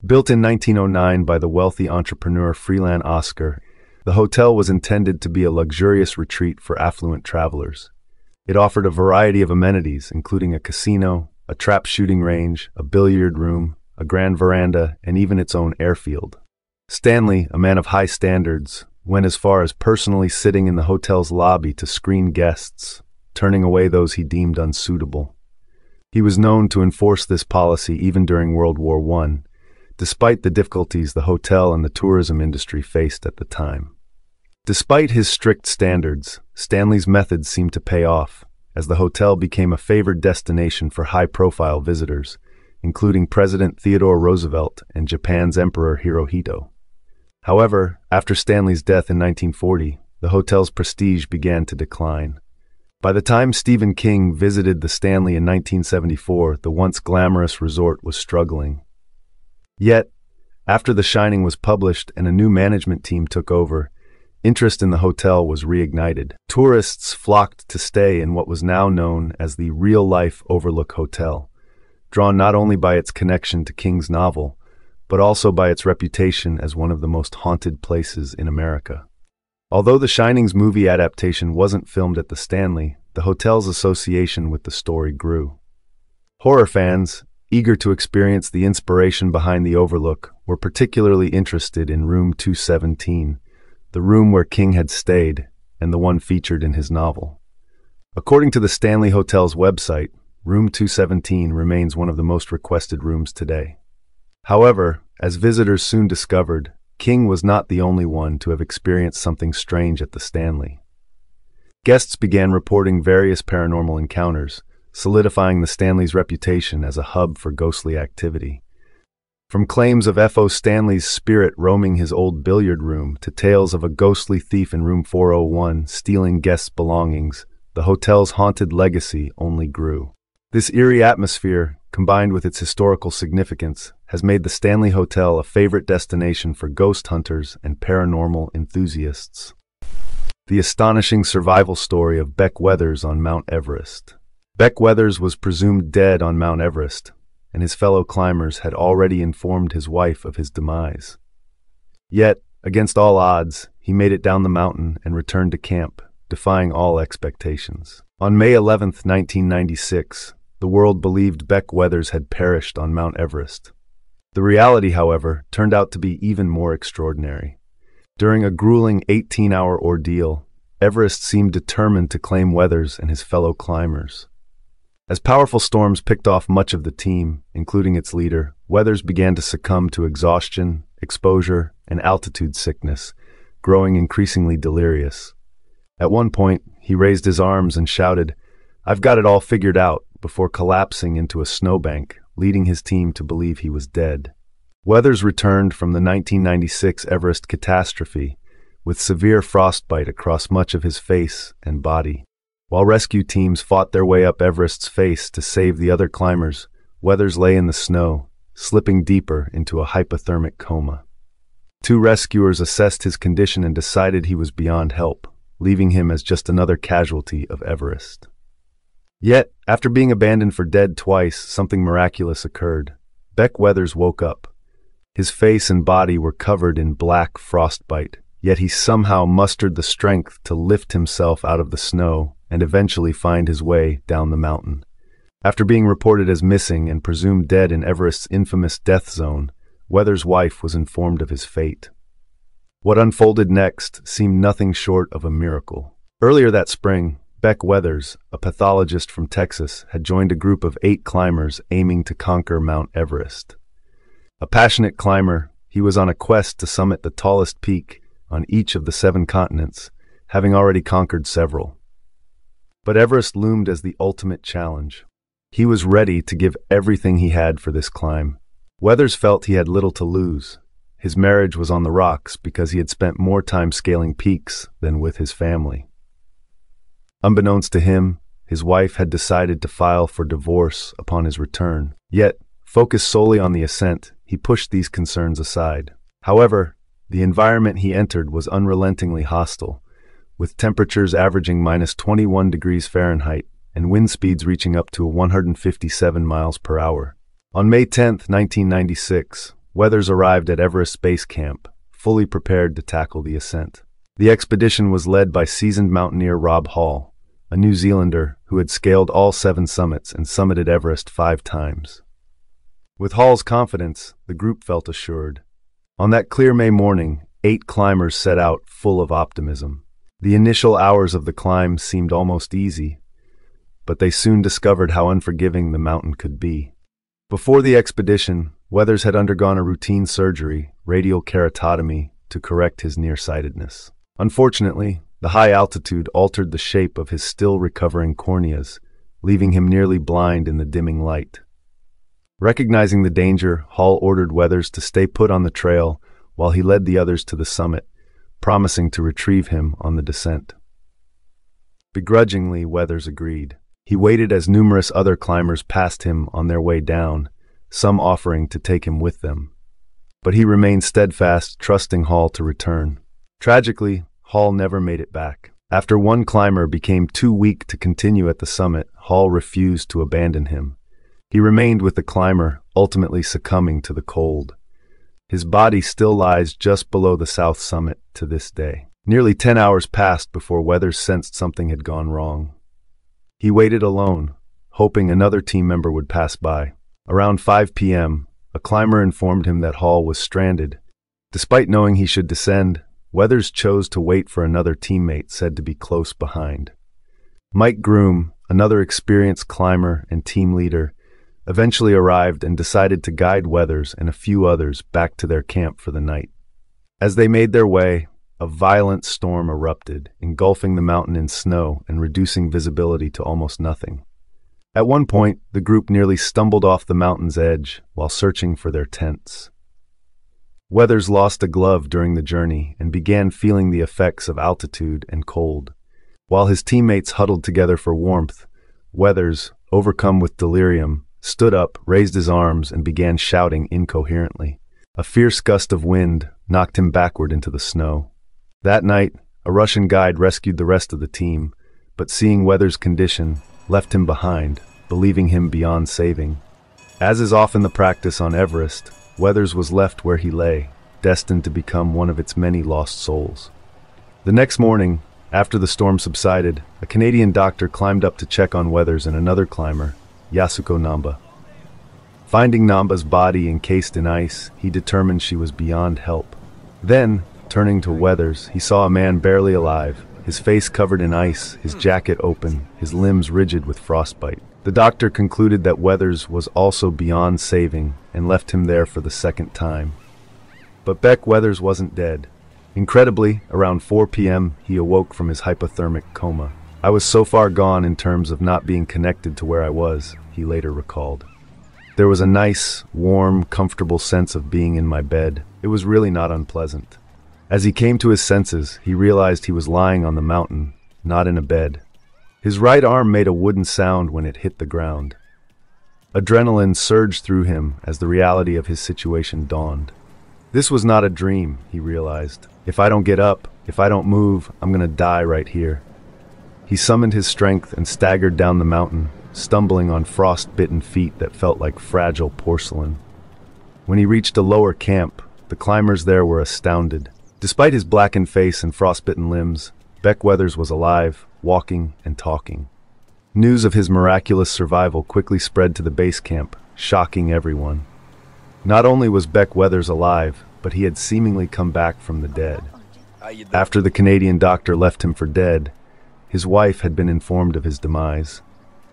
Built in 1909 by the wealthy entrepreneur Freeland Oscar, the hotel was intended to be a luxurious retreat for affluent travelers. It offered a variety of amenities, including a casino, a trap shooting range, a billiard room, a grand veranda, and even its own airfield. Stanley, a man of high standards, went as far as personally sitting in the hotel's lobby to screen guests, turning away those he deemed unsuitable. He was known to enforce this policy even during World War I, despite the difficulties the hotel and the tourism industry faced at the time. Despite his strict standards, Stanley's methods seemed to pay off, as the hotel became a favored destination for high-profile visitors, including President Theodore Roosevelt and Japan's Emperor Hirohito. However, after Stanley's death in 1940, the hotel's prestige began to decline. By the time Stephen King visited the Stanley in 1974, the once glamorous resort was struggling. Yet, after The Shining was published and a new management team took over, interest in the hotel was reignited. Tourists flocked to stay in what was now known as the real-life Overlook Hotel, drawn not only by its connection to King's novel, but also by its reputation as one of the most haunted places in America. Although The Shining's movie adaptation wasn't filmed at the Stanley, the hotel's association with the story grew. Horror fans, eager to experience the inspiration behind the Overlook, were particularly interested in Room 217, the room where King had stayed, and the one featured in his novel. According to the Stanley Hotel's website, Room 217 remains one of the most requested rooms today. However, as visitors soon discovered, King was not the only one to have experienced something strange at the Stanley. Guests began reporting various paranormal encounters, solidifying the Stanley's reputation as a hub for ghostly activity. From claims of F.O. Stanley's spirit roaming his old billiard room to tales of a ghostly thief in room 401 stealing guests' belongings, the hotel's haunted legacy only grew. This eerie atmosphere, combined with its historical significance, has made the Stanley Hotel a favorite destination for ghost hunters and paranormal enthusiasts. The astonishing survival story of Beck Weathers on Mount Everest. Beck Weathers was presumed dead on Mount Everest, and his fellow climbers had already informed his wife of his demise. Yet, against all odds, he made it down the mountain and returned to camp, defying all expectations. On May 11, 1996, the world believed Beck Weathers had perished on Mount Everest. The reality, however, turned out to be even more extraordinary. During a grueling 18-hour ordeal, Everest seemed determined to claim Weathers and his fellow climbers. As powerful storms picked off much of the team, including its leader, Weathers began to succumb to exhaustion, exposure, and altitude sickness, growing increasingly delirious. At one point, he raised his arms and shouted, "I've got it all figured out," before collapsing into a snowbank, leading his team to believe he was dead. Weathers returned from the 1996 Everest catastrophe with severe frostbite across much of his face and body. While rescue teams fought their way up Everest's face to save the other climbers, Weathers lay in the snow, slipping deeper into a hypothermic coma. Two rescuers assessed his condition and decided he was beyond help, leaving him as just another casualty of Everest. Yet, after being abandoned for dead twice, something miraculous occurred. Beck Weathers woke up. His face and body were covered in black frostbite, yet he somehow mustered the strength to lift himself out of the snow and eventually find his way down the mountain. After being reported as missing and presumed dead in Everest's infamous death zone, Weathers' wife was informed of his fate. What unfolded next seemed nothing short of a miracle. Earlier that spring, Beck Weathers, a pathologist from Texas, had joined a group of 8 climbers aiming to conquer Mount Everest. A passionate climber, he was on a quest to summit the tallest peak on each of the 7 continents, having already conquered several. But Everest loomed as the ultimate challenge. He was ready to give everything he had for this climb. Weathers felt he had little to lose. His marriage was on the rocks because he had spent more time scaling peaks than with his family. Unbeknownst to him, his wife had decided to file for divorce upon his return. Yet, focused solely on the ascent, he pushed these concerns aside. However, the environment he entered was unrelentingly hostile, with temperatures averaging -21 degrees Fahrenheit and wind speeds reaching up to 157 miles per hour. On May 10, 1996, Weathers arrived at Everest Base Camp, fully prepared to tackle the ascent. The expedition was led by seasoned mountaineer Rob Hall, a New Zealander who had scaled all 7 summits and summited Everest 5 times. With Hall's confidence, the group felt assured. On that clear May morning, 8 climbers set out full of optimism. The initial hours of the climb seemed almost easy, but they soon discovered how unforgiving the mountain could be. Before the expedition, Weathers had undergone a routine surgery, radial keratotomy, to correct his nearsightedness. Unfortunately, the high altitude altered the shape of his still recovering corneas, leaving him nearly blind in the dimming light. Recognizing the danger, Hall ordered Weathers to stay put on the trail while he led the others to the summit, promising to retrieve him on the descent. Begrudgingly, Weathers agreed. He waited as numerous other climbers passed him on their way down, some offering to take him with them. But he remained steadfast, trusting Hall to return. Tragically, Hall never made it back. After one climber became too weak to continue at the summit, Hall refused to abandon him. He remained with the climber, ultimately succumbing to the cold. His body still lies just below the south summit to this day. Nearly 10 hours passed before Weathers sensed something had gone wrong. He waited alone, hoping another team member would pass by. Around 5 p.m., a climber informed him that Hall was stranded. Despite knowing he should descend, Weathers chose to wait for another teammate said to be close behind. Mike Groom, another experienced climber and team leader, eventually arrived and decided to guide Weathers and a few others back to their camp for the night. As they made their way, a violent storm erupted, engulfing the mountain in snow and reducing visibility to almost nothing. At one point, the group nearly stumbled off the mountain's edge while searching for their tents. Weathers lost a glove during the journey and began feeling the effects of altitude and cold. While his teammates huddled together for warmth, Weathers, overcome with delirium, stood up, raised his arms, and began shouting incoherently. A fierce gust of wind knocked him backward into the snow. That night, a Russian guide rescued the rest of the team, but seeing Weathers' condition, left him behind, believing him beyond saving. As is often the practice on Everest, Weathers was left where he lay, destined to become one of its many lost souls. The next morning, after the storm subsided, a Canadian doctor climbed up to check on Weathers and another climber, Yasuko Namba. Finding Namba's body encased in ice, he determined she was beyond help. Then, turning to Weathers, he saw a man barely alive, his face covered in ice, his jacket open, his limbs rigid with frostbite. The doctor concluded that Weathers was also beyond saving and left him there for the second time. But Beck Weathers wasn't dead. Incredibly, around 4 p.m., he awoke from his hypothermic coma. "I was so far gone in terms of not being connected to where I was," he later recalled. "There was a nice, warm, comfortable sense of being in my bed. It was really not unpleasant." As he came to his senses, he realized he was lying on the mountain, not in a bed. His right arm made a wooden sound when it hit the ground. Adrenaline surged through him as the reality of his situation dawned. This was not a dream, he realized. If I don't get up, if I don't move, I'm gonna die right here. He summoned his strength and staggered down the mountain, stumbling on frost-bitten feet that felt like fragile porcelain. When he reached a lower camp, the climbers there were astounded. Despite his blackened face and frostbitten limbs, Beck Weathers was alive, walking and talking. News of his miraculous survival quickly spread to the base camp, shocking everyone. Not only was Beck Weathers alive, but he had seemingly come back from the dead. After the Canadian doctor left him for dead, his wife had been informed of his demise.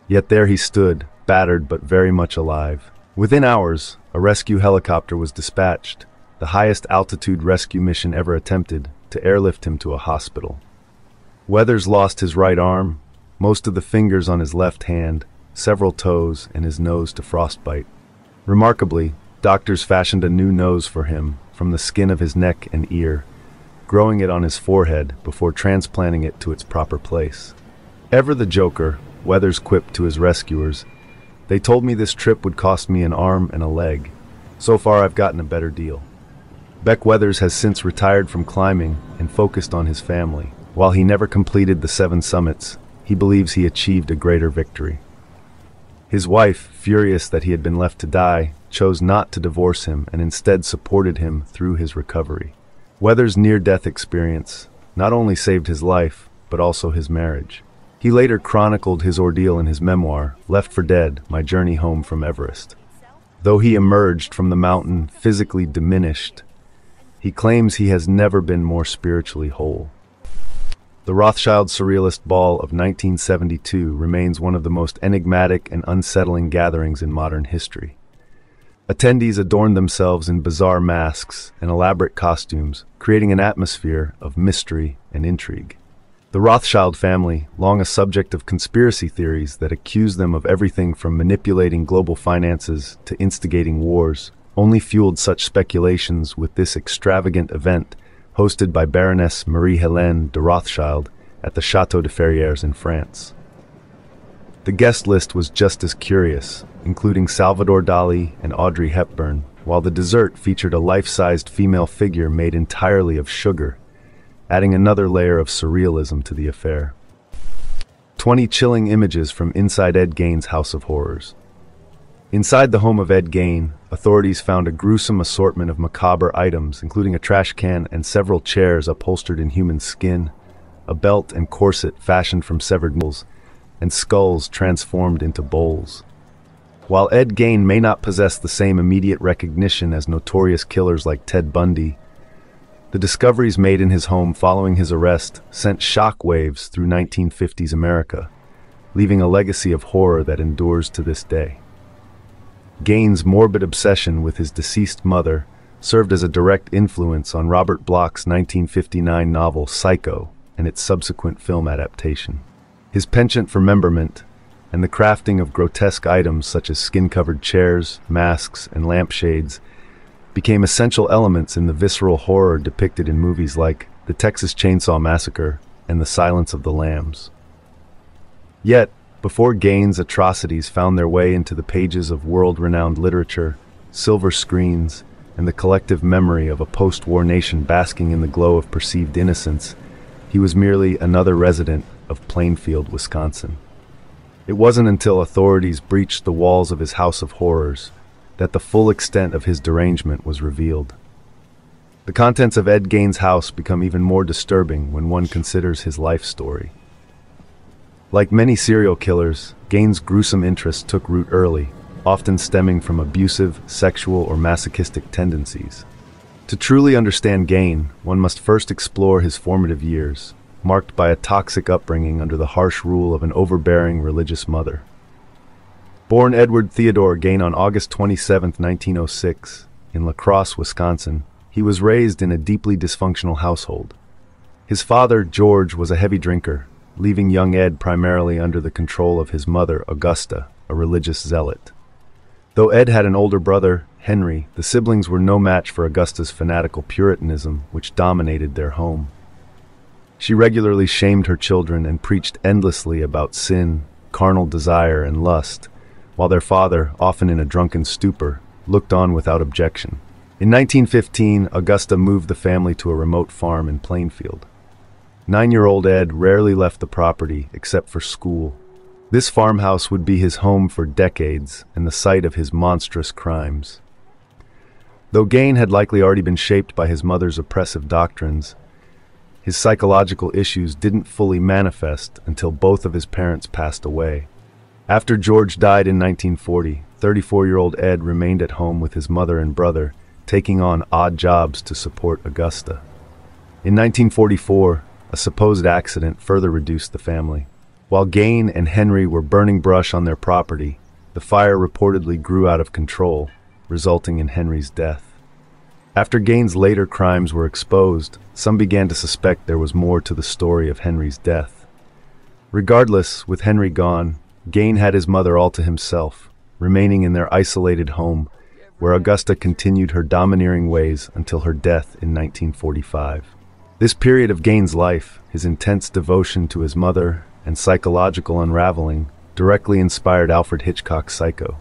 Yet there he stood, battered but very much alive. Within hours, a rescue helicopter was dispatched, the highest altitude rescue mission ever attempted, to airlift him to a hospital. Weathers lost his right arm, most of the fingers on his left hand, several toes, and his nose to frostbite. Remarkably, doctors fashioned a new nose for him from the skin of his neck and ear, growing it on his forehead before transplanting it to its proper place. Ever the joker, Weathers quipped to his rescuers, "They told me this trip would cost me an arm and a leg. So far I've gotten a better deal." Beck Weathers has since retired from climbing and focused on his family. While he never completed the 7 summits, he believes he achieved a greater victory. His wife, furious that he had been left to die, chose not to divorce him and instead supported him through his recovery. Weathers' near-death experience not only saved his life, but also his marriage. He later chronicled his ordeal in his memoir, Left for Dead: My Journey Home from Everest. Though he emerged from the mountain physically diminished, he claims he has never been more spiritually whole. The Rothschild Surrealist Ball of 1972 remains one of the most enigmatic and unsettling gatherings in modern history. Attendees adorned themselves in bizarre masks and elaborate costumes, creating an atmosphere of mystery and intrigue. The Rothschild family, long a subject of conspiracy theories that accused them of everything from manipulating global finances to instigating wars, only fueled such speculations with this extravagant event hosted by Baroness Marie-Hélène de Rothschild at the Château de Ferrières in France. The guest list was just as curious, including Salvador Dali and Audrey Hepburn, while the dessert featured a life-sized female figure made entirely of sugar, adding another layer of surrealism to the affair. 20 chilling images from inside Ed Gein's House of Horrors. Inside the home of Ed Gein, authorities found a gruesome assortment of macabre items, including a trash can and several chairs upholstered in human skin, a belt and corset fashioned from severed nipples, and skulls transformed into bowls. While Ed Gein may not possess the same immediate recognition as notorious killers like Ted Bundy, the discoveries made in his home following his arrest sent shockwaves through 1950s America, leaving a legacy of horror that endures to this day. Gein's morbid obsession with his deceased mother served as a direct influence on Robert Bloch's 1959 novel Psycho and its subsequent film adaptation. His penchant for memberment and the crafting of grotesque items such as skin-covered chairs, masks, and lampshades became essential elements in the visceral horror depicted in movies like The Texas Chainsaw Massacre and The Silence of the Lambs. Yet, before Gein's atrocities found their way into the pages of world-renowned literature, silver screens, and the collective memory of a post-war nation basking in the glow of perceived innocence, he was merely another resident of Plainfield, Wisconsin. It wasn't until authorities breached the walls of his House of Horrors that the full extent of his derangement was revealed. The contents of Ed Gein's house become even more disturbing when one considers his life story. Like many serial killers, Gein's gruesome interests took root early, often stemming from abusive, sexual, or masochistic tendencies. To truly understand Gein, one must first explore his formative years, marked by a toxic upbringing under the harsh rule of an overbearing religious mother. Born Edward Theodore Gein on August 27, 1906, in La Crosse, Wisconsin, he was raised in a deeply dysfunctional household. His father, George, was a heavy drinker, leaving young Ed primarily under the control of his mother, Augusta, a religious zealot. Though Ed had an older brother, Henry, the siblings were no match for Augusta's fanatical Puritanism, which dominated their home. She regularly shamed her children and preached endlessly about sin, carnal desire, and lust, while their father, often in a drunken stupor, looked on without objection. In 1915, Augusta moved the family to a remote farm in Plainfield. 9-year-old Ed rarely left the property except for school. This farmhouse would be his home for decades and the site of his monstrous crimes. Though Gein had likely already been shaped by his mother's oppressive doctrines, his psychological issues didn't fully manifest until both of his parents passed away. After George died in 1940, 34-year-old Ed remained at home with his mother and brother, taking on odd jobs to support Augusta. In 1944, a supposed accident further reduced the family. While Gein and Henry were burning brush on their property, the fire reportedly grew out of control, resulting in Henry's death. After Gein's later crimes were exposed, some began to suspect there was more to the story of Henry's death. Regardless, with Henry gone, Gein had his mother all to himself, remaining in their isolated home, where Augusta continued her domineering ways until her death in 1945. This period of Gein's life, his intense devotion to his mother and psychological unraveling, directly inspired Alfred Hitchcock's Psycho.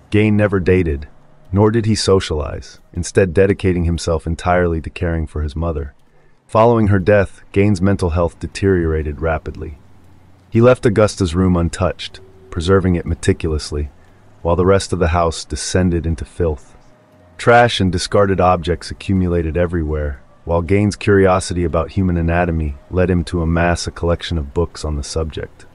Gein never dated, nor did he socialize, instead dedicating himself entirely to caring for his mother. Following her death, Gein's mental health deteriorated rapidly. He left Augusta's room untouched, preserving it meticulously, while the rest of the house descended into filth. Trash and discarded objects accumulated everywhere, while Gein's curiosity about human anatomy led him to amass a collection of books on the subject.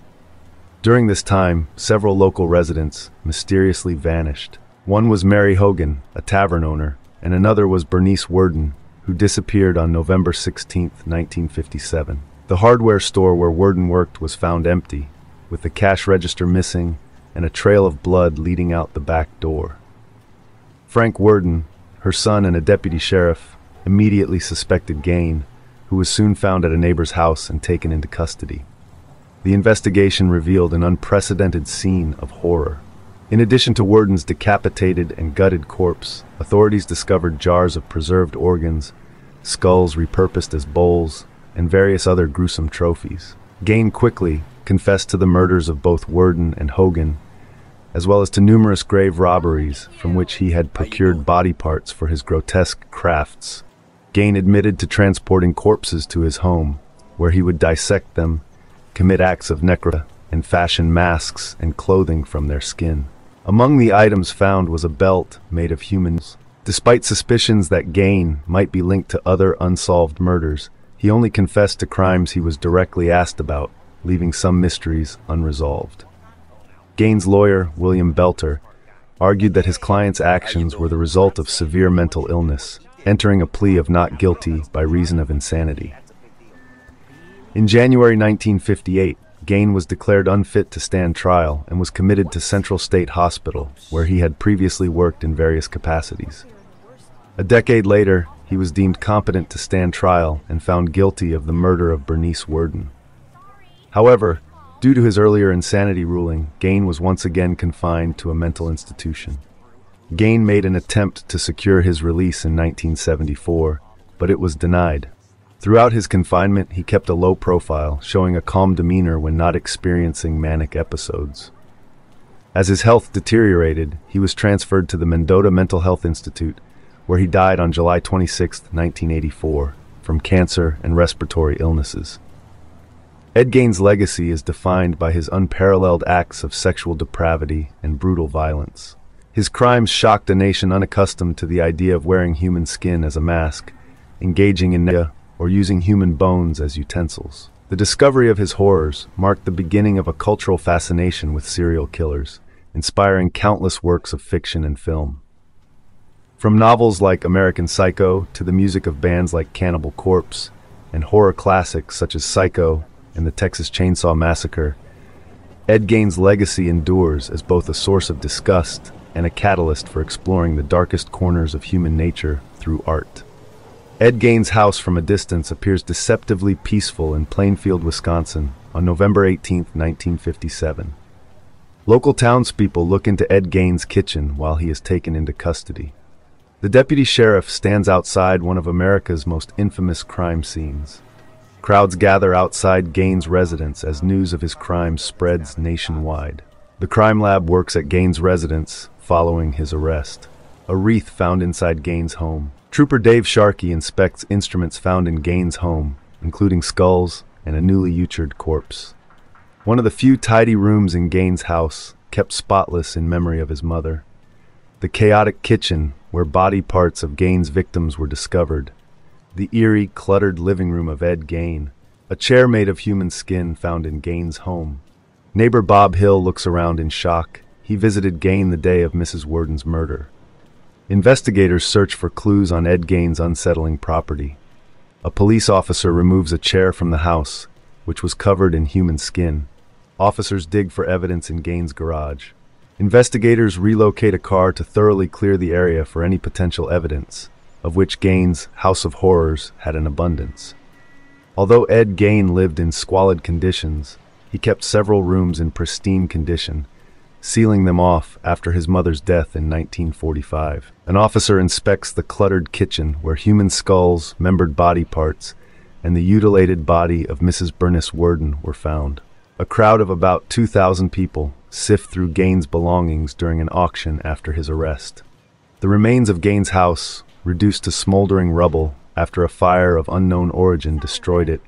During this time, several local residents mysteriously vanished. One was Mary Hogan, a tavern owner, and another was Bernice Worden, who disappeared on November 16, 1957. The hardware store where Worden worked was found empty, with the cash register missing and a trail of blood leading out the back door. Frank Worden, her son and a deputy sheriff, immediately suspected Gein, who was soon found at a neighbor's house and taken into custody. The investigation revealed an unprecedented scene of horror. In addition to Worden's decapitated and gutted corpse, authorities discovered jars of preserved organs, skulls repurposed as bowls, and various other gruesome trophies. Gein quickly confessed to the murders of both Worden and Hogan, as well as to numerous grave robberies from which he had procured body parts for his grotesque crafts. Gein admitted to transporting corpses to his home, where he would dissect them, commit acts of necrophilia, and fashion masks and clothing from their skin. Among the items found was a belt made of humans. Despite suspicions that Gein might be linked to other unsolved murders, he only confessed to crimes he was directly asked about, leaving some mysteries unresolved. Gein's lawyer, William Belter, argued that his client's actions were the result of severe mental illness, entering a plea of not guilty by reason of insanity. In January 1958, Gein was declared unfit to stand trial and was committed to Central State Hospital, where he had previously worked in various capacities. A decade later, he was deemed competent to stand trial and found guilty of the murder of Bernice Worden. However, due to his earlier insanity ruling, Gein was once again confined to a mental institution. Gein made an attempt to secure his release in 1974, but it was denied. Throughout his confinement, he kept a low profile, showing a calm demeanor when not experiencing manic episodes. As his health deteriorated, he was transferred to the Mendota Mental Health Institute, where he died on July 26, 1984, from cancer and respiratory illnesses. Ed Gein's legacy is defined by his unparalleled acts of sexual depravity and brutal violence. His crimes shocked a nation unaccustomed to the idea of wearing human skin as a mask, engaging in or using human bones as utensils. The discovery of his horrors marked the beginning of a cultural fascination with serial killers, inspiring countless works of fiction and film. From novels like American Psycho to the music of bands like Cannibal Corpse and horror classics such as Psycho and the Texas Chainsaw Massacre, Ed Gein's legacy endures as both a source of disgust and a catalyst for exploring the darkest corners of human nature through art. Ed Gein's house from a distance appears deceptively peaceful in Plainfield, Wisconsin, on November 18, 1957. Local townspeople look into Ed Gein's kitchen while he is taken into custody. The deputy sheriff stands outside one of America's most infamous crime scenes. Crowds gather outside Gein's residence as news of his crimes spreads nationwide. The crime lab works at Gein's residence following his arrest. A wreath found inside Gein's home. Trooper Dave Sharkey inspects instruments found in Gein's home, including skulls and a newly sutured corpse. One of the few tidy rooms in Gein's house, kept spotless in memory of his mother. The chaotic kitchen, where body parts of Gein's victims were discovered. The eerie, cluttered living room of Ed Gein. A chair made of human skin found in Gein's home. Neighbor Bob Hill looks around in shock. He visited Gein the day of Mrs. Worden's murder. Investigators search for clues on Ed Gein's unsettling property. A police officer removes a chair from the house, which was covered in human skin. Officers dig for evidence in Gein's garage. Investigators relocate a car to thoroughly clear the area for any potential evidence, of which Gein's House of Horrors had an abundance. Although Ed Gein lived in squalid conditions, He kept several rooms in pristine condition, sealing them off after his mother's death in 1945. An officer inspects the cluttered kitchen where human skulls, membered body parts, and the mutilated body of Mrs. Bernice Worden were found. A crowd of about 2,000 people sift through Gein's belongings during an auction after his arrest. The remains of Gein's house, reduced to smoldering rubble after a fire of unknown origin destroyed it,